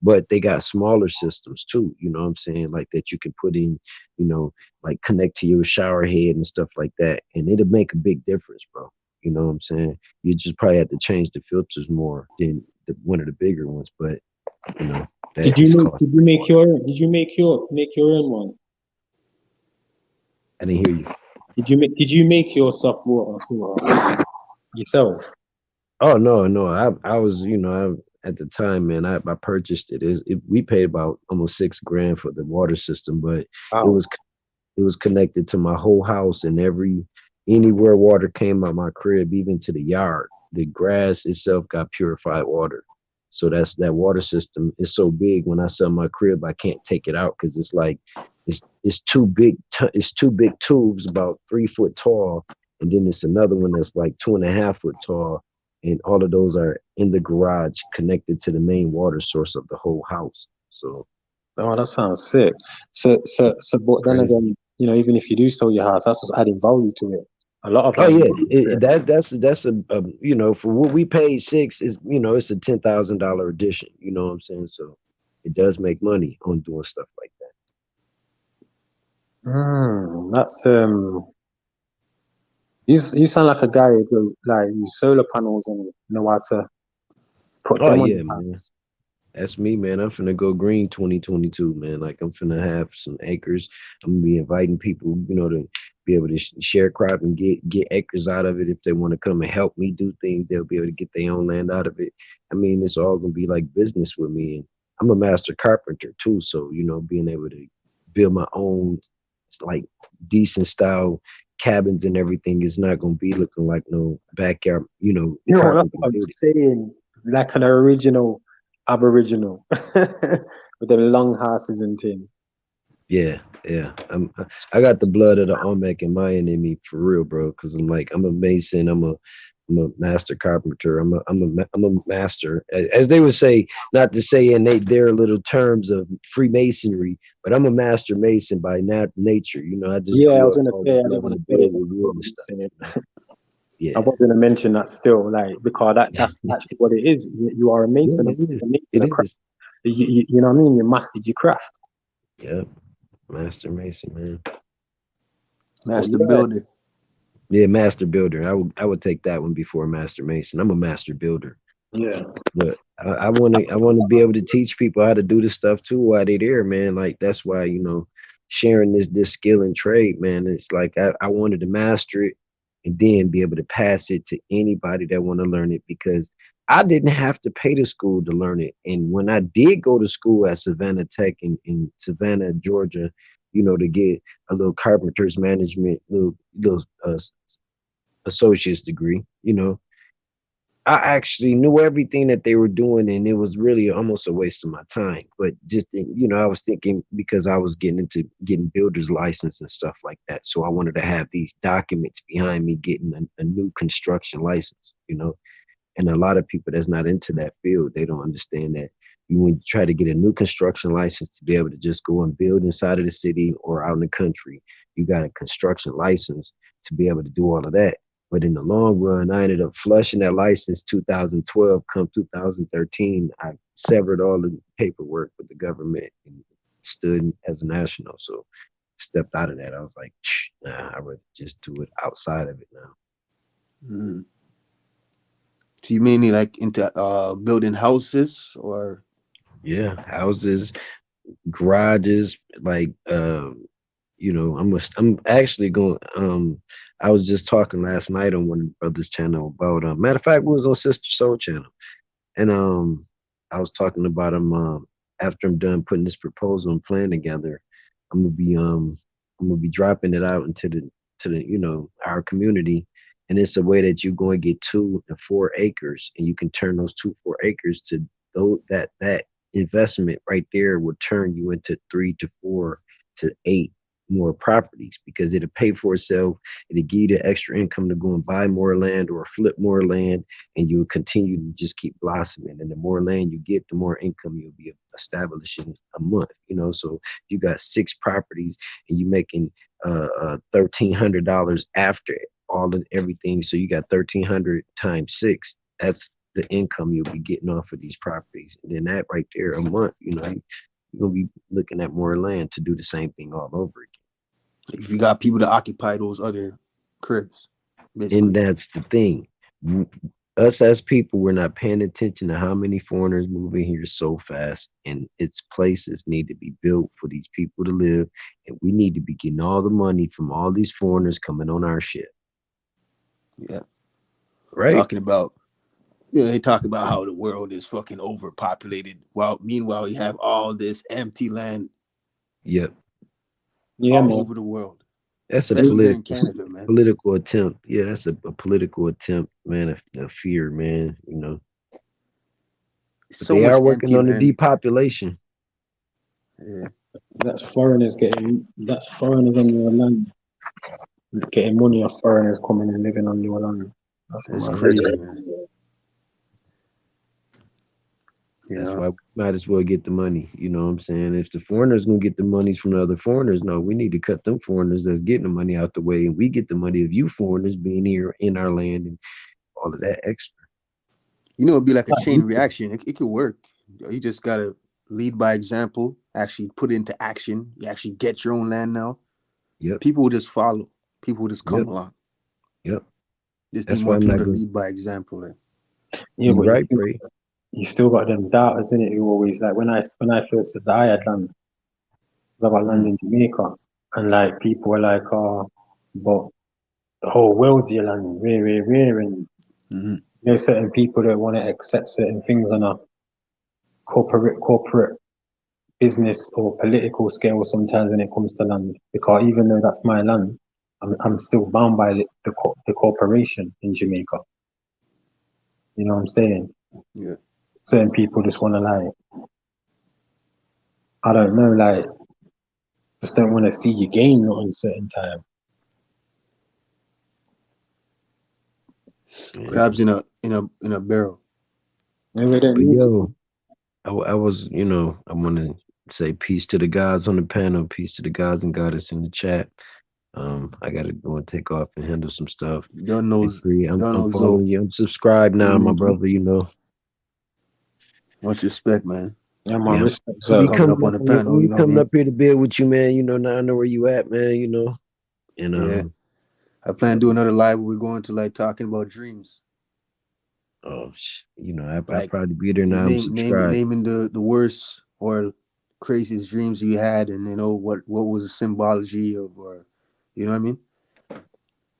But they got smaller systems too. You know what I'm saying? Like that you can put in, like connect to your shower head and stuff like that, and it'll make a big difference, bro. You know what I'm saying? You just probably have to change the filters more than one of the bigger ones, but that Did you is make called did you make your own? Did you make your own one? I didn't hear you. Did you make your soft water yourself? Oh no, no. I was, at the time, man, I purchased it. We paid about almost 6 grand for the water system, but it Wow. was it was connected to my whole house, and anywhere water came out my crib, even to the yard. The grass itself got purified water. So that water system is so big. When I sell my crib, I can't take it out because it's like it's two big it's two big tubes about 3 foot tall, and then it's another one that's like 2.5 foot tall, and all of those are in the garage connected to the main water source of the whole house. So Oh, that sounds sick. So, it's but then crazy. again, you know, even if you do sell your house, that's what's adding value to it. A lot of Oh value. yeah, that's a you know, for what we paid six is, you know, it's a $10,000 addition. You know what I'm saying? So it does make money on doing stuff like that. That's you sound like a guy who goes, like, use solar panels and know how to put Oh them on yeah, your man. house. That's me, man. I'm finna go green 2022, man. Like I'm finna have some acres. I'm gonna be inviting people, you know, to be able to share crop and get acres out of it. If they want to come and help me do things, they'll be able to get their own land out of it. I mean, it's all gonna be like business with me. And I'm a master carpenter too, so you know, being able to build my own like decent style cabins and everything is not gonna be looking like no backyard, you know, You know, that's carpenter what I'm building. saying. Like an original Aboriginal with them long houses and things. Yeah, yeah. I got the blood of the Olmec and Mayan in me for real, bro. Because I'm a mason. I'm a master carpenter. I'm a master, as they would say, not to say in their little terms of Freemasonry, but I'm a master mason by nature. You know, I just Yeah, I grew was up gonna say always I don't loving want to to say build it. with wood and stuff. Saying You know? I Yeah, was gonna mention that still, like, because that's actually what it is. You are a yeah, mason, it is. a mason, It a craft. is. You know what I mean? You mastered your craft. Yeah, master mason, man. But Master yeah, builder. Yeah, master builder. I would take that one before master mason. I'm a master builder. yeah. But I wanna be able to teach people how to do this stuff too while they're there, man. Like that's why, you know, sharing this skill and trade, man. It's like I wanted to master it and then be able to pass it to anybody that want to learn it because I didn't have to pay to school to learn it. And when I did go to school at Savannah Tech in Savannah, Georgia, you know, to get a little carpenter's management, little associate's degree, you know, I actually knew everything that they were doing, and it was really almost a waste of my time. But you know, I was thinking because I was getting into getting builder's license and stuff like that, so I wanted to have these documents behind me getting a new construction license. You know, and a lot of people that's not into that field, they don't understand that when you try to get a new construction license to be able to just go and build inside of the city or out in the country, you got a construction license to be able to do all of that. But in the long run, I ended up flushing that license 2012. Come 2013, I severed all the paperwork with the government and stood as a national. So stepped out of that. I was like, nah, I would just do it outside of it now. Mm. So you mainly like into building houses or Yeah, houses, garages, like you know, I'm actually going I was just talking last night on one of the brothers channel about matter of fact we was on Sister Soul channel and I was talking about him after I'm done putting this proposal and plan together, I'm gonna be um I'm gonna be dropping it out into the you know our community, and it's a way that you go and get 2 and 4 acres, and you can turn those 2 4 acres to those that investment right there will turn you into 3 to 4 to 8 more properties because it'll pay for itself. It'll give you the extra income to go and buy more land or flip more land, and you will continue to just keep blossoming. And the more land you get, the more income you'll be establishing a month. You know, so you got 6 properties and you making $1,300 after all of everything. So you got 1,300 times 6. That's the income you'll be getting off of these properties. And then that right there a month, you know, you're gonna be looking at more land to do the same thing all over again. if you got people to occupy those other cribs, And basically. that's the thing. Us as people, we're not paying attention to how many foreigners move in here so fast, and its places need to be built for these people to live, and we need to be getting all the money from all these foreigners coming on our ship, Yeah. right? Talking about they talk about how the world is fucking overpopulated while meanwhile you have all this empty land Yep, Yeah, all man. over the world, that's a especially here in political Canada, man. political attempt. Yeah, that's a political attempt, man. A fear, man. You know, but So they are much working empty on the land. depopulation. Yeah. That's foreigners on your land. Getting money off foreigners coming and living on your land. That's That's mad. crazy, man. You That's know, why we might as well get the money. You know what I'm saying? If the foreigners gonna get the monies from the other foreigners, no, we need to cut them foreigners that's getting the money out the way, and we get the money of you foreigners being here in our land and all of that extra. it'd be like a Like, chain reaction. It could work. You just gotta lead by example. Actually, put it into action. You actually get your own land now. Yep, People will just follow. People will just come yep, along. yep. Just need That's why more I'm people not to going. lead by example. Like. yeah, You but right, Bray. you still got them doubters in it who always like when I first said that I had land, 'cause I got land in Jamaica, and like people were like, oh, but the whole world's your land, rare, and Mm-hmm. there's certain people that want to accept certain things on a corporate business or political scale sometimes when it comes to land, because even though that's my land, I'm still bound by the corporation in Jamaica. You know what I'm saying? Yeah. Certain people just want to like, I don't know, like just don't want to see you gain at a certain time. Yeah. Crabs in a barrel. Maybe they don't But need to. yo, I was, I want to say peace to the guys on the panel, peace to the guys and goddess in the chat. I gotta go and take off and handle some stuff. Don't know. Hey, Bree, Don't I'm know Zoe. following you. I'm subscribed now, my brother. Much respect, man. Yeah, my Yeah. respect. I'll be So Coming coming up on up the on your, panel, I'll you be know what I coming mean? up here to build with you, man. Now I know where you at, man. And Yeah. I plan to do another live where we're going to like talking about dreams. I'll Like probably be there you now. I'm subscribed. naming the worst or craziest dreams you had, and what was the symbology of, or you know what I mean.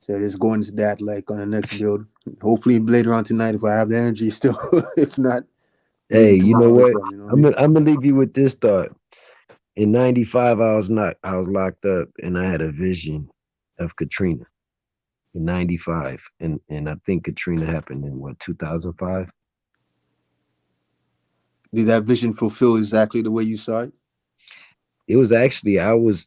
So just go into that like on the next build. Hopefully later on tonight if I have the energy still. If not, maybe Hey, you know tomorrow or what? something. You know what I mean? I'm gonna leave you with this thought. In '95, I was locked up, and I had a vision of Katrina in '95, and I think Katrina happened in what 2005. Did that vision fulfill exactly the way you saw it? It was actually I was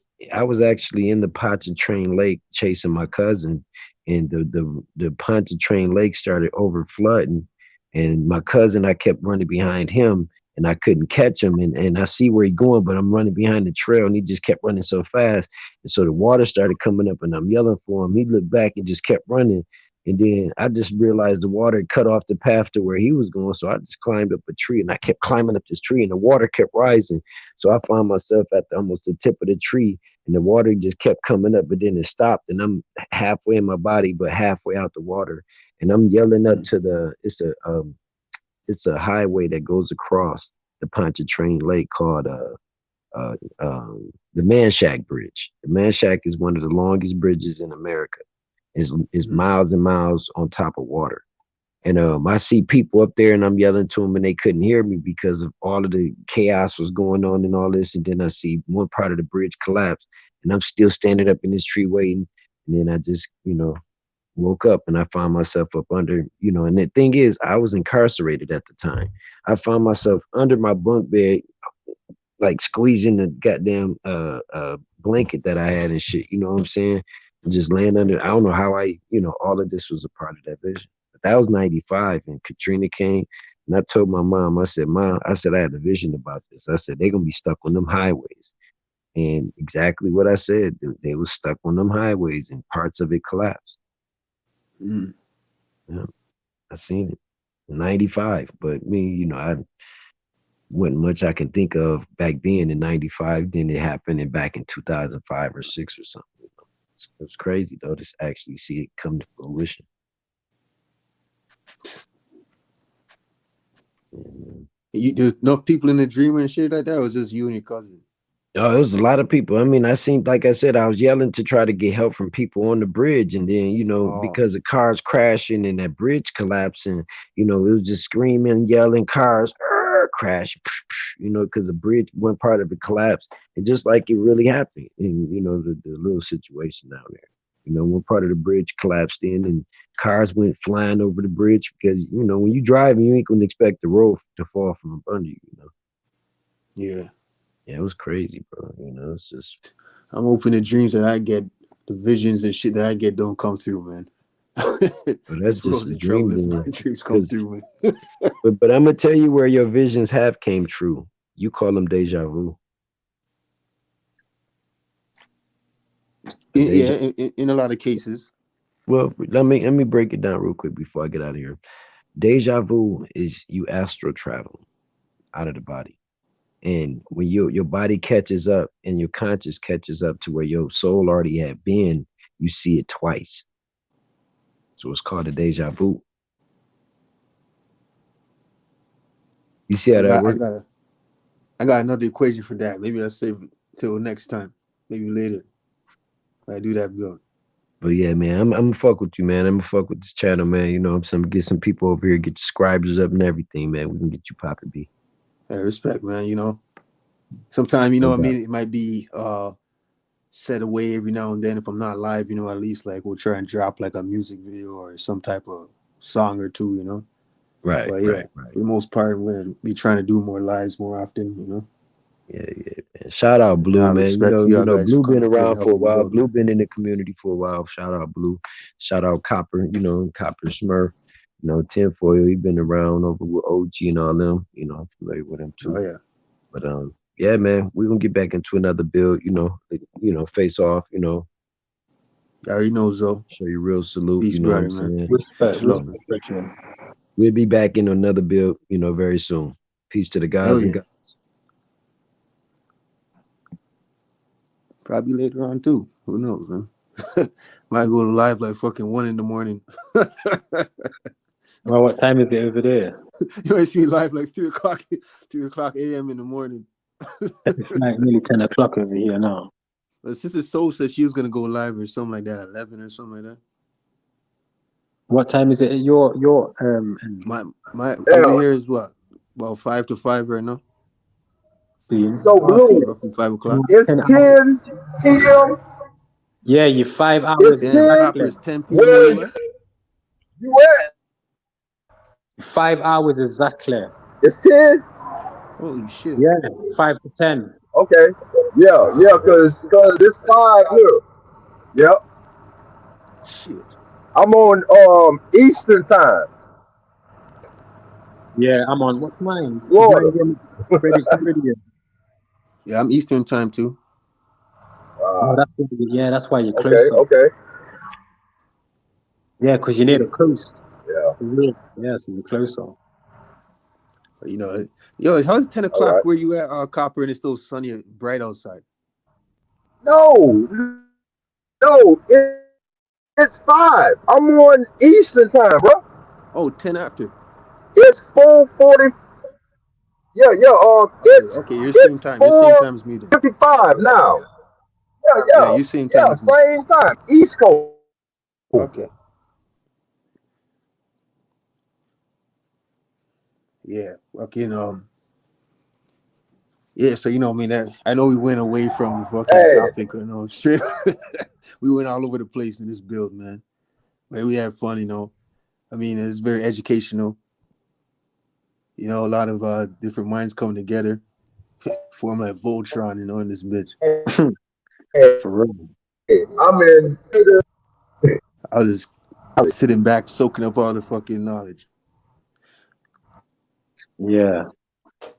actually in the Pontchartrain Lake chasing my cousin, and the Pontchartrain Lake started over flooding, and my cousin I kept running behind him, and I couldn't catch him, and I see where he going, but I'm running behind the trail, and he just kept running so fast, and so the water started coming up, and I'm yelling for him. He looked back and just kept running. And then I just realized the water had cut off the path to where he was going. So I just climbed up a tree and I kept climbing up this tree and the water kept rising. So I found myself at almost the tip of the tree, and the water just kept coming up, but then it stopped, and I'm halfway in my body, but halfway out the water, and I'm yelling up to it's a highway that goes across the Pontchartrain Lake called the Manchac Bridge. The Manchac is one of the longest bridges in America. Is miles and miles on top of water. And I see people up there, and I'm yelling to them, and they couldn't hear me because of all of the chaos was going on and all this. And then I see one part of the bridge collapse, and I'm still standing up in this tree waiting. And then I just, woke up, and I found myself up under, And the thing is, I was incarcerated at the time. I found myself under my bunk bed, like squeezing the goddamn blanket that I had and shit. You know what I'm saying? And just laying under. I don't know how all of this was a part of that vision. But that was '95, and Katrina came, and I told my mom, I said, Mom, I said I had a vision about this. I said they're gonna be stuck on them highways, and exactly what I said. They was stuck on them highways, and parts of it collapsed. Mm. Yeah, I seen it. '95, but me, I wasn't much I can think of back then in '95. Then it happened back in 2005 or six or something. It was crazy though to actually see it come to fruition. And, There's enough people in the dream and shit like that, or was just you and your cousin? oh, it was a lot of people. I mean, I seen, like I said, I was yelling to try to get help from people on the bridge, and then Oh, because the cars crashing and that bridge collapsing, it was just screaming, yelling, cars crash, because the bridge, one part of it collapsed, and just like it really happened, and the little situation down there. One part of the bridge collapsed in, and cars went flying over the bridge because when you drive, you ain't gonna expect the road to fall from up under you. yeah. Yeah, it was crazy, bro. It's just I'm hoping the dreams that I get, the visions and shit that I get don't come through, man. But that's This just world's a in trouble dream if then. my dreams come true, man. But I'm gonna tell you where your visions have came true. You call them deja vu. A Yeah, deja. in a lot of cases. Well, let me break it down real quick before I get out of here. Deja vu is you astral travel out of the body. And when your body catches up and your conscious catches up to where your soul already had been, you see it twice. So it's called a deja vu. You see how I that got I works? got a I got another equation for that. Maybe I'll save it till next time. Maybe later. I do that, bro. But yeah, man, I'm gonna fuck with you, man. I'm gonna fuck with this channel, man. You know what I'm saying? Get some people over here, get your subscribers up and everything, man. We can get you popping, B. Hey, respect, man. Sometimes No I doubt. mean, it might be set away every now and then. If I'm not live, at least like we'll try and drop like a music video or some type of song or two. Right, But yeah, right, right. for the most part, I'm gonna be trying to do more lives more often. Yeah, yeah, man. Shout out Blue, Nah, man. respect to y'all guys Blue for been coming through and around for a helping me while. build, Blue man. been in the community for a while. Shout out Blue. Shout out Copper, Copper Smurf. Tinfoil, he been around over with OG and all them. I'm familiar with him Oh too. yeah, But yeah, man, we're gonna get back into another build, face off, you already know, Zo. show you real salute, Peace, you know what I'm brother, man. saying? Respect, Much love, Um, man. respect, man. we'll be back in another build, very soon. Peace to the Hell guys and yeah. guys. Probably later on too. Who knows, man? Might go to live like fucking 1 in the morning. Well, what time is it over there? You might see live like 3 o'clock, 3 o'clock a.m. in the morning. It's like nearly 10 o'clock over here now. But Sister Soul said she was gonna go live or something like that, 11 or something like that. What time is it at your end? My over Yeah. here is what, about 5 to 5 right now. Soon. So Okay. Blue, Roughly 5 o'clock. it's 10 hours. 10 p.m. Yeah, you 5 hours It's Damn, 10 Copper, exactly. is 10 p.m. where where you at? you at? 5 hours exactly. It's 10? Holy shit. Yeah, 5 to 10. Okay. Yeah, cause it's 5 here. Yep. Shit. I'm on Eastern time, Yeah, I'm on. What's mine? Is mine Florida. again? British Meridian. Yeah, I'm Eastern time too. Oh, yeah, that's why you're Okay, closer. okay. Yeah, because you're near the Shit. coast. Yeah. Yeah, so you're closer. How's 10 All o'clock right. where you at, Copper, and it's still sunny and bright outside? No, it's 5. I'm on Eastern time, bro. Oh, 10 after. It's 4:40. Yeah. It's Okay, you're same it's time. You're same four time as me then. fifty-five now. Yeah, Yeah, yeah, you're same time yeah. as me. Same time, East Coast. Okay. Yeah. Fucking yeah, so I know we went away from the fucking Hey, topic, straight. We went all over the place in this build, man. But we had fun. I mean, it's very educational. A lot of different minds coming together, form like Voltron, in this bitch. hey, For real. I'm in. I was just sitting back, soaking up all the fucking knowledge. Yeah.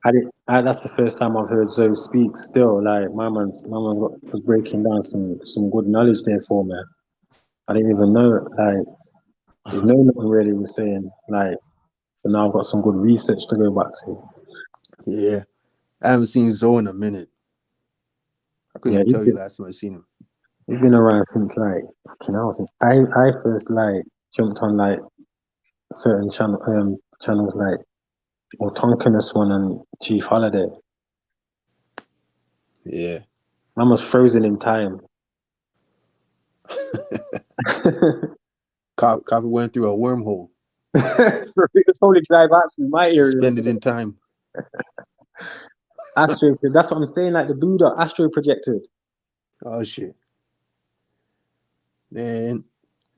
That's the first time I've heard Zoe speak still. Like was breaking down some good knowledge there for me. I didn't even know it. Like there's no nothing really was saying. Like so now I've got some good research to go back to. Yeah. I haven't seen Zoe in a minute. I couldn't Yeah, even tell you last time I seen him. he's been around since like since I first like jumped on like certain channels like Tonkinus one and Chief Holiday. Yeah. Man was frozen in time. Copper went through a wormhole, It could probably drive out through my area. suspended in time. Astro, that's what I'm saying. Like the Buddha, astro projected. Oh shit, man!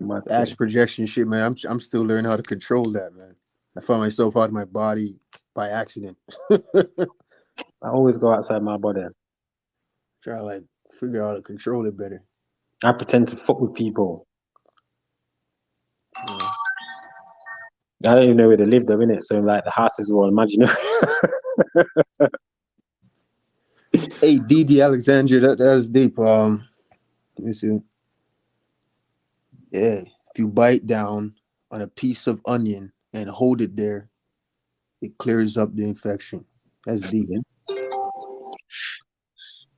Mad The thing. astral projection shit, man. I'm still learning how to control that, man. I found myself out of my body by accident. I always go outside my body. Try to like figure out how to control it better. I pretend to fuck with people. I don't even know where they live though, innit? So like the houses were all imaginary. Hey, DD Alexandria, that was deep. Let me see. Yeah, if you bite down on a piece of onion and hold it there, it clears up the infection. That's deep.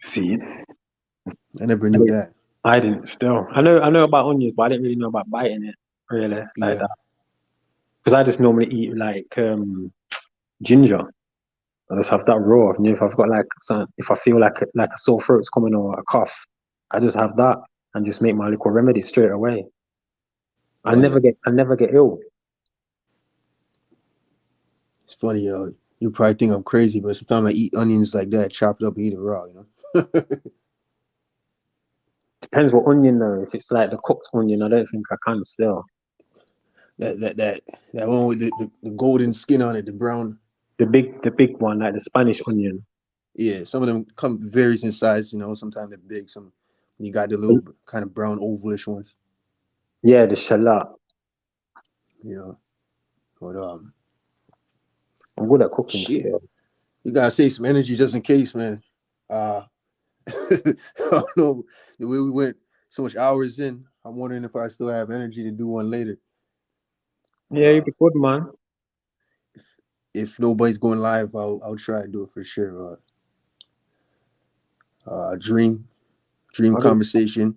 See, I never knew that. I didn't still. I know about onions, but I didn't really know about biting it really like Yeah, that. Because I just normally eat like ginger. I just have that raw. And if I've got like some, if I feel like a sore throat's coming or a cough, I just have that and just make my little remedy straight away. right. I never get ill. It's funny, you probably think I'm crazy, but sometimes I eat onions like that, chopped up, and eat it raw. You know. Depends what onion though. If it's like the cooked onion, I don't think I can still. That one with the golden skin on it, the brown. The big one, like the Spanish onion. Yeah, some of them come varies in size. You know, sometimes they're big. Some you got the little kind of brown ovalish ones. Yeah, the shallot. You know, but I'm good at cooking shit, still. you gotta save some energy just in case, man. I don't know the way we went so much hours in. I'm wondering if I still have energy to do one later. Yeah, Uh, you'd be good, man. if nobody's going live, I'll try to do it for sure. Dream Okay. conversation.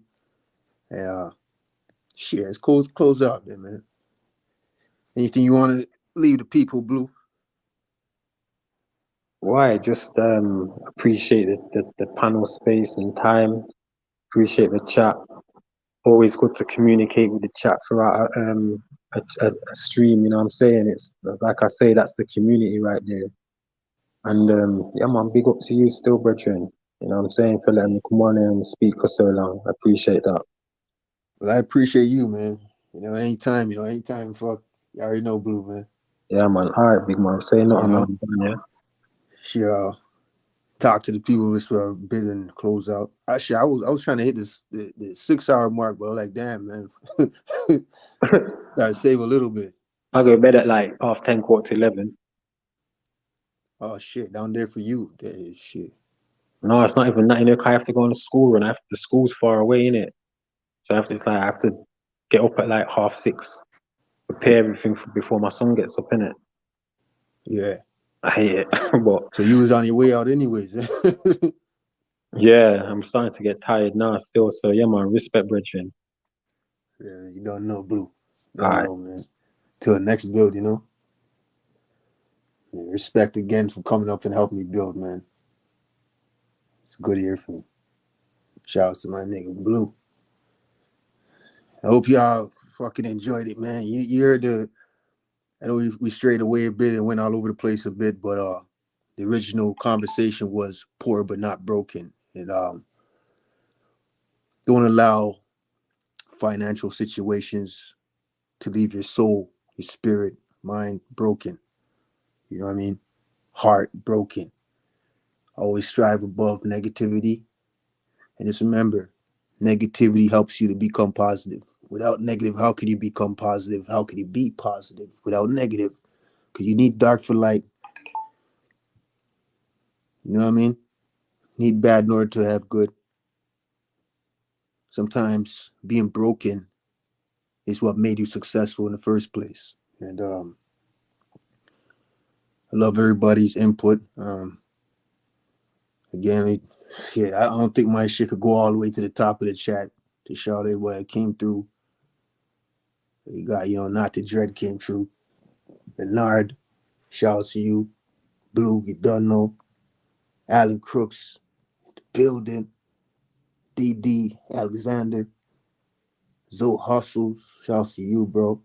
Yeah, shit, it's close out there, man. Anything you want to leave the people, Blue? Why? Just appreciate the panel space and time. Appreciate the chat. Always good to communicate with the chat throughout a stream. You know what I'm saying? It's like I say, that's the community right there. And yeah, man, big up to you still, brethren. You know what I'm saying? For letting me come on and speak for so long. I appreciate that. Well, I appreciate you, man. Anytime. Fuck, you already know, Blue, man. Yeah, man. All right, big man. Say You nothing, man. know, I'm done, yeah. she talk to the people this bit and close out. Actually, I was trying to hit the 6 hour mark, but I'm like, damn, man, gotta save a little bit. I go to bed at like 10:30, 11. Oh shit, down there for you, that is shit. No, it's not even that. You know, 'cause I have to go on to school run. The school's far away, innit? So I have to get up at like 6:30, prepare everything for before my son gets up, innit? Yeah. I hate it. But So you was on your way out anyways. yeah, I'm starting to get tired now still. So yeah, man, respect, brethren. Yeah, you don't know, Blue. All Don't right. know, man. Till the next build, you know. Yeah, respect again for coming up and helping me build, man. It's good to hear from you. Shout out to my nigga Blue. I hope y'all fucking enjoyed it, man. You heard I know we strayed away a bit and went all over the place a bit, but the original conversation was poor but not broken. And don't allow financial situations to leave your soul, your spirit, mind broken. You know what I mean? Heart broken. Always strive above negativity. And just remember, negativity helps you to become positive. Without negative, how could you become positive? How could you be positive without negative? Because you need dark for light. You know what I mean? You need bad in order to have good. Sometimes being broken is what made you successful in the first place. And I love everybody's input. Again, shit, I don't think my shit could go all the way to the top of the chat to shout everybody that came through. You got, not the dread came true. Bernard, shout out to you. Blue, you done know. Alan Crooks, building. DD, Alexander. Zoe Hustles, shout out to you, bro.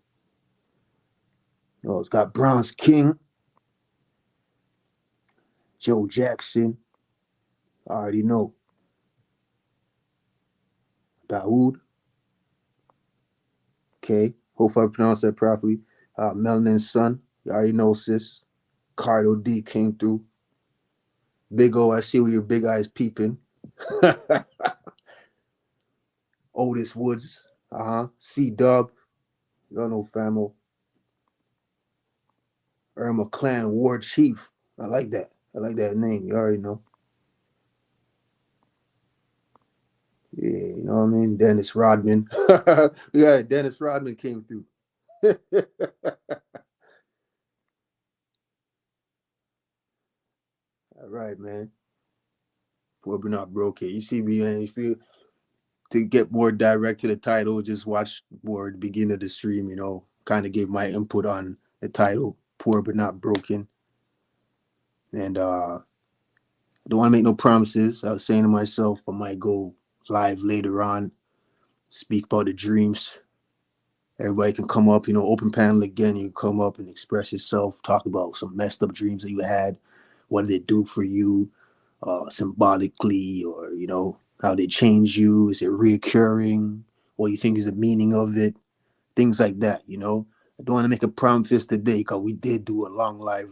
It's got Bronze King, Joe Jackson. I already know. Daoud. Okay. Hopefully I pronounced that properly. Melanin's son. You already know, sis. Cardo D came through. Big O, I see where your big eyes peeping. Otis Woods. C Dub. Y'all know famo. Irma Clan War Chief. I like that. I like that name. You already know. Yeah, you know what I mean? Dennis Rodman. Yeah, Dennis Rodman came through. All right, man. Poor but not broke it. You see me, man. If you to get more direct to the title, just watch more the beginning of the stream, you know, kind of gave my input on the title, Poor but Not Broken. And don't want to make no promises. I was saying to myself, I might go live later on, speak about the dreams. Everybody can come up, you know, open panel again. You can come up and express yourself, talk about some messed up dreams that you had. What did it do for you, symbolically, or, you know, how they change you? Is it reoccurring? What you think is the meaning of it? Things like that, you know. I don't want to make a promise today because we did do a long live.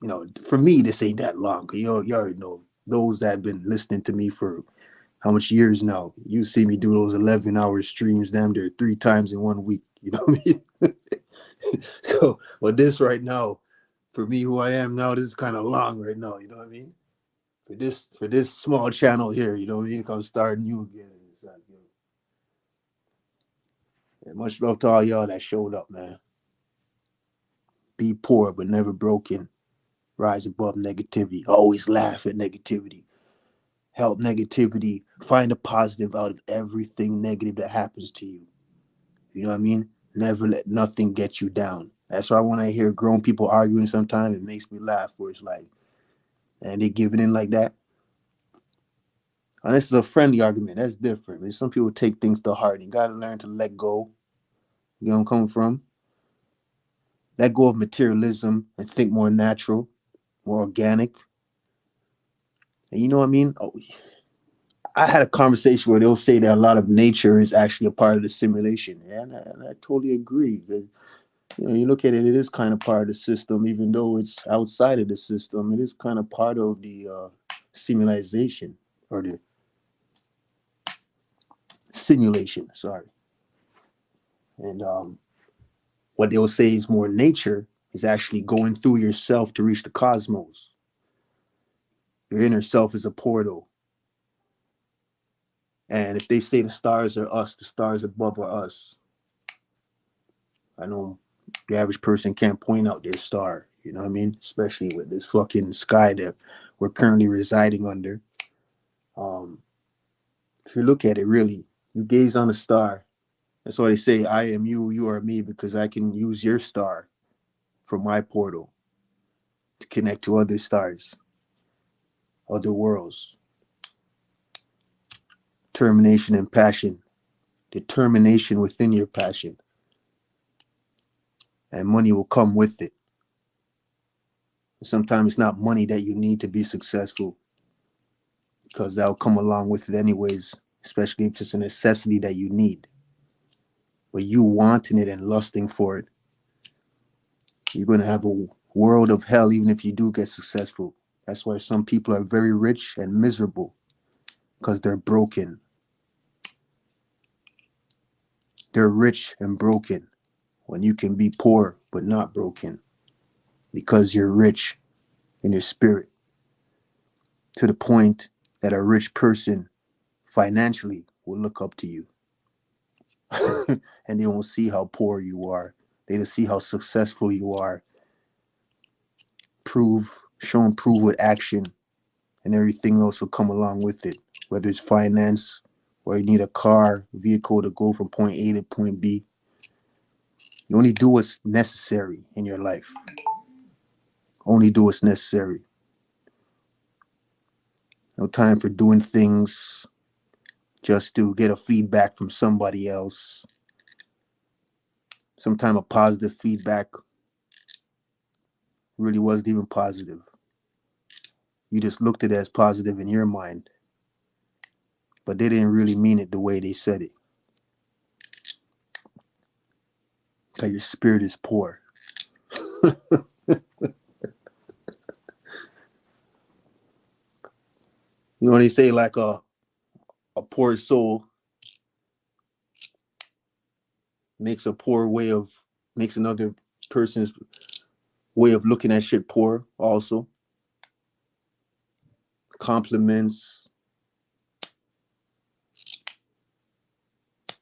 You know, for me, this ain't that long. You already know those that have been listening to me for how much years now. You see me do those 11-hour streams, damn near 3 times in 1 week. You know what I mean? So, but this right now, for me, who I am now, this is kind of long right now. You know what I mean? For this small channel here, you know what I mean? I'm starting new again. It's like, you know, yeah, much love to all y'all that showed up, man. Be poor but never broken. Rise above negativity. Always laugh at negativity. Help negativity. Find a positive out of everything negative that happens to you. You know what I mean? Never let nothing get you down. That's why when I hear grown people arguing sometimes, it makes me laugh, where it's like, and they giving in like that. And this is a friendly argument. That's different. I mean, some people take things to heart. You got to learn to let go. You know where I'm coming from? Let go of materialism and think more natural, more organic. And you know what I mean? Oh, I had a conversation where they'll say that a lot of nature is actually a part of the simulation. And I totally agree. You know, you look at it, it is kind of part of the system, even though it's outside of the system. It is kind of part of the simulation or the simulation. Sorry. And what they'll say is more nature is actually going through yourself to reach the cosmos. Your inner self is a portal. And if they say the stars are us, the stars above are us. I know the average person can't point out their star, you know what I mean? Especially with this fucking sky that we're currently residing under. If you look at it really, you gaze on a star. That's why they say, I am you, you are me, because I can use your star for my portal to connect to other stars, other worlds. Determination and passion. Determination within your passion. And money will come with it. Sometimes it's not money that you need to be successful, because that'll come along with it anyways, especially if it's a necessity that you need. But you wanting it and lusting for it, you're going to have a world of hell even if you do get successful. That's why some people are very rich and miserable, because they're broken. They're rich and broken when you can be poor but not broken, because you're rich in your spirit, to the point that a rich person financially will look up to you. And they won't see how poor you are. They just see how successful you are. Show and prove with action, and everything else will come along with it. Whether it's finance, or you need a car, vehicle to go from point A to point B. You only do what's necessary in your life. Only do what's necessary. No time for doing things just to get a feedback from somebody else. Sometimes a positive feedback really wasn't even positive. You just looked at it as positive in your mind, but they didn't really mean it the way they said it. Because your spirit is poor. You know, they say like a poor soul makes another person's way of looking at shit poor also. Compliments.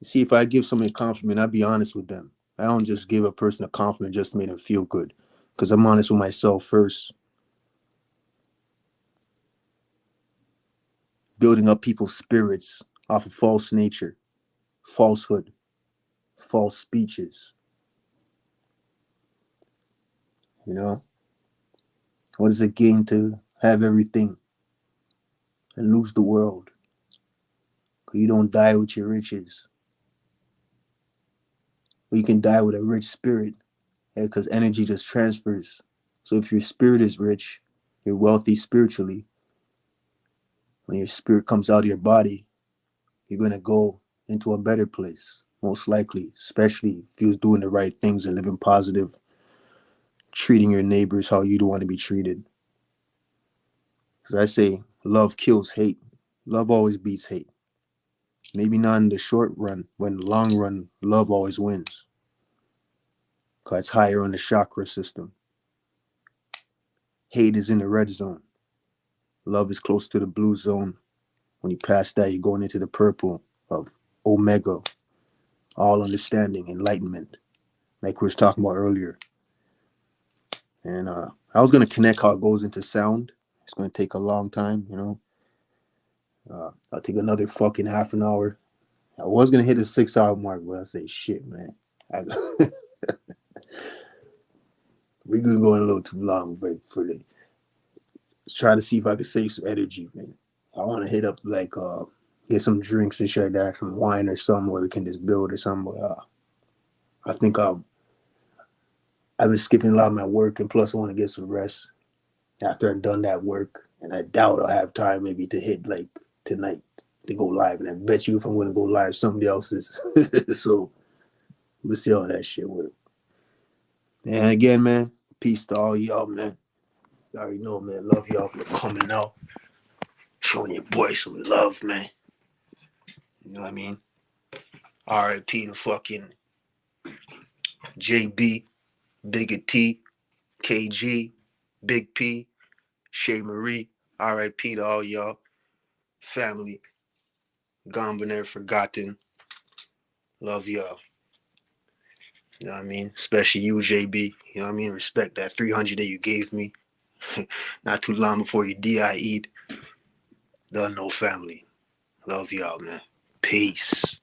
See, if I give somebody a compliment, I'll be honest with them. I don't just give a person a compliment just to make them feel good. Because I'm honest with myself first. Building up people's spirits off of false nature, falsehood, false speeches. You know? What is it gain to have everything and lose the world? You don't die with your riches. But you can die with a rich spirit, because energy just transfers. So if your spirit is rich, you're wealthy spiritually. When your spirit comes out of your body, you're going to go into a better place, most likely, especially if you're doing the right things and living positive, treating your neighbors how you'd want to be treated. Because I say, love kills hate. Love always beats hate. Maybe not in the short run, but in the long run, love always wins. Because it's higher on the chakra system. Hate is in the red zone. Love is close to the blue zone. When you pass that, you're going into the purple of Omega, all understanding, enlightenment, like we was talking about earlier. And I was going to connect how it goes into sound. It's going to take a long time, you know. I'll take another fucking half an hour. I was going to hit the 6 hour mark, but I say, shit, man. We're going to go a little too long for the. Try to see if I can save some energy, man. I want to hit up like get some drinks and shit like that, some wine or something where we can just build or something. But, I think I've been skipping a lot of my work, and plus I want to get some rest after I've done that work. And I doubt I'll have time maybe to hit like tonight to go live. And I bet you if I'm going to go live, somebody else is. So we'll see how that shit works. And again, man, peace to all y'all, man. You already know, man. Love y'all for coming out, showing your boy some love, man. You know what I mean? R.I.P. to fucking JB, Bigger T, KG, Big P, Shay Marie. R.I.P. to all y'all. Family. Gone but never forgotten. Love y'all. You know what I mean? Especially you, JB. You know what I mean? Respect that 300 that you gave me. Not too long before you DIE'd. Done no family. Love y'all, man. Peace.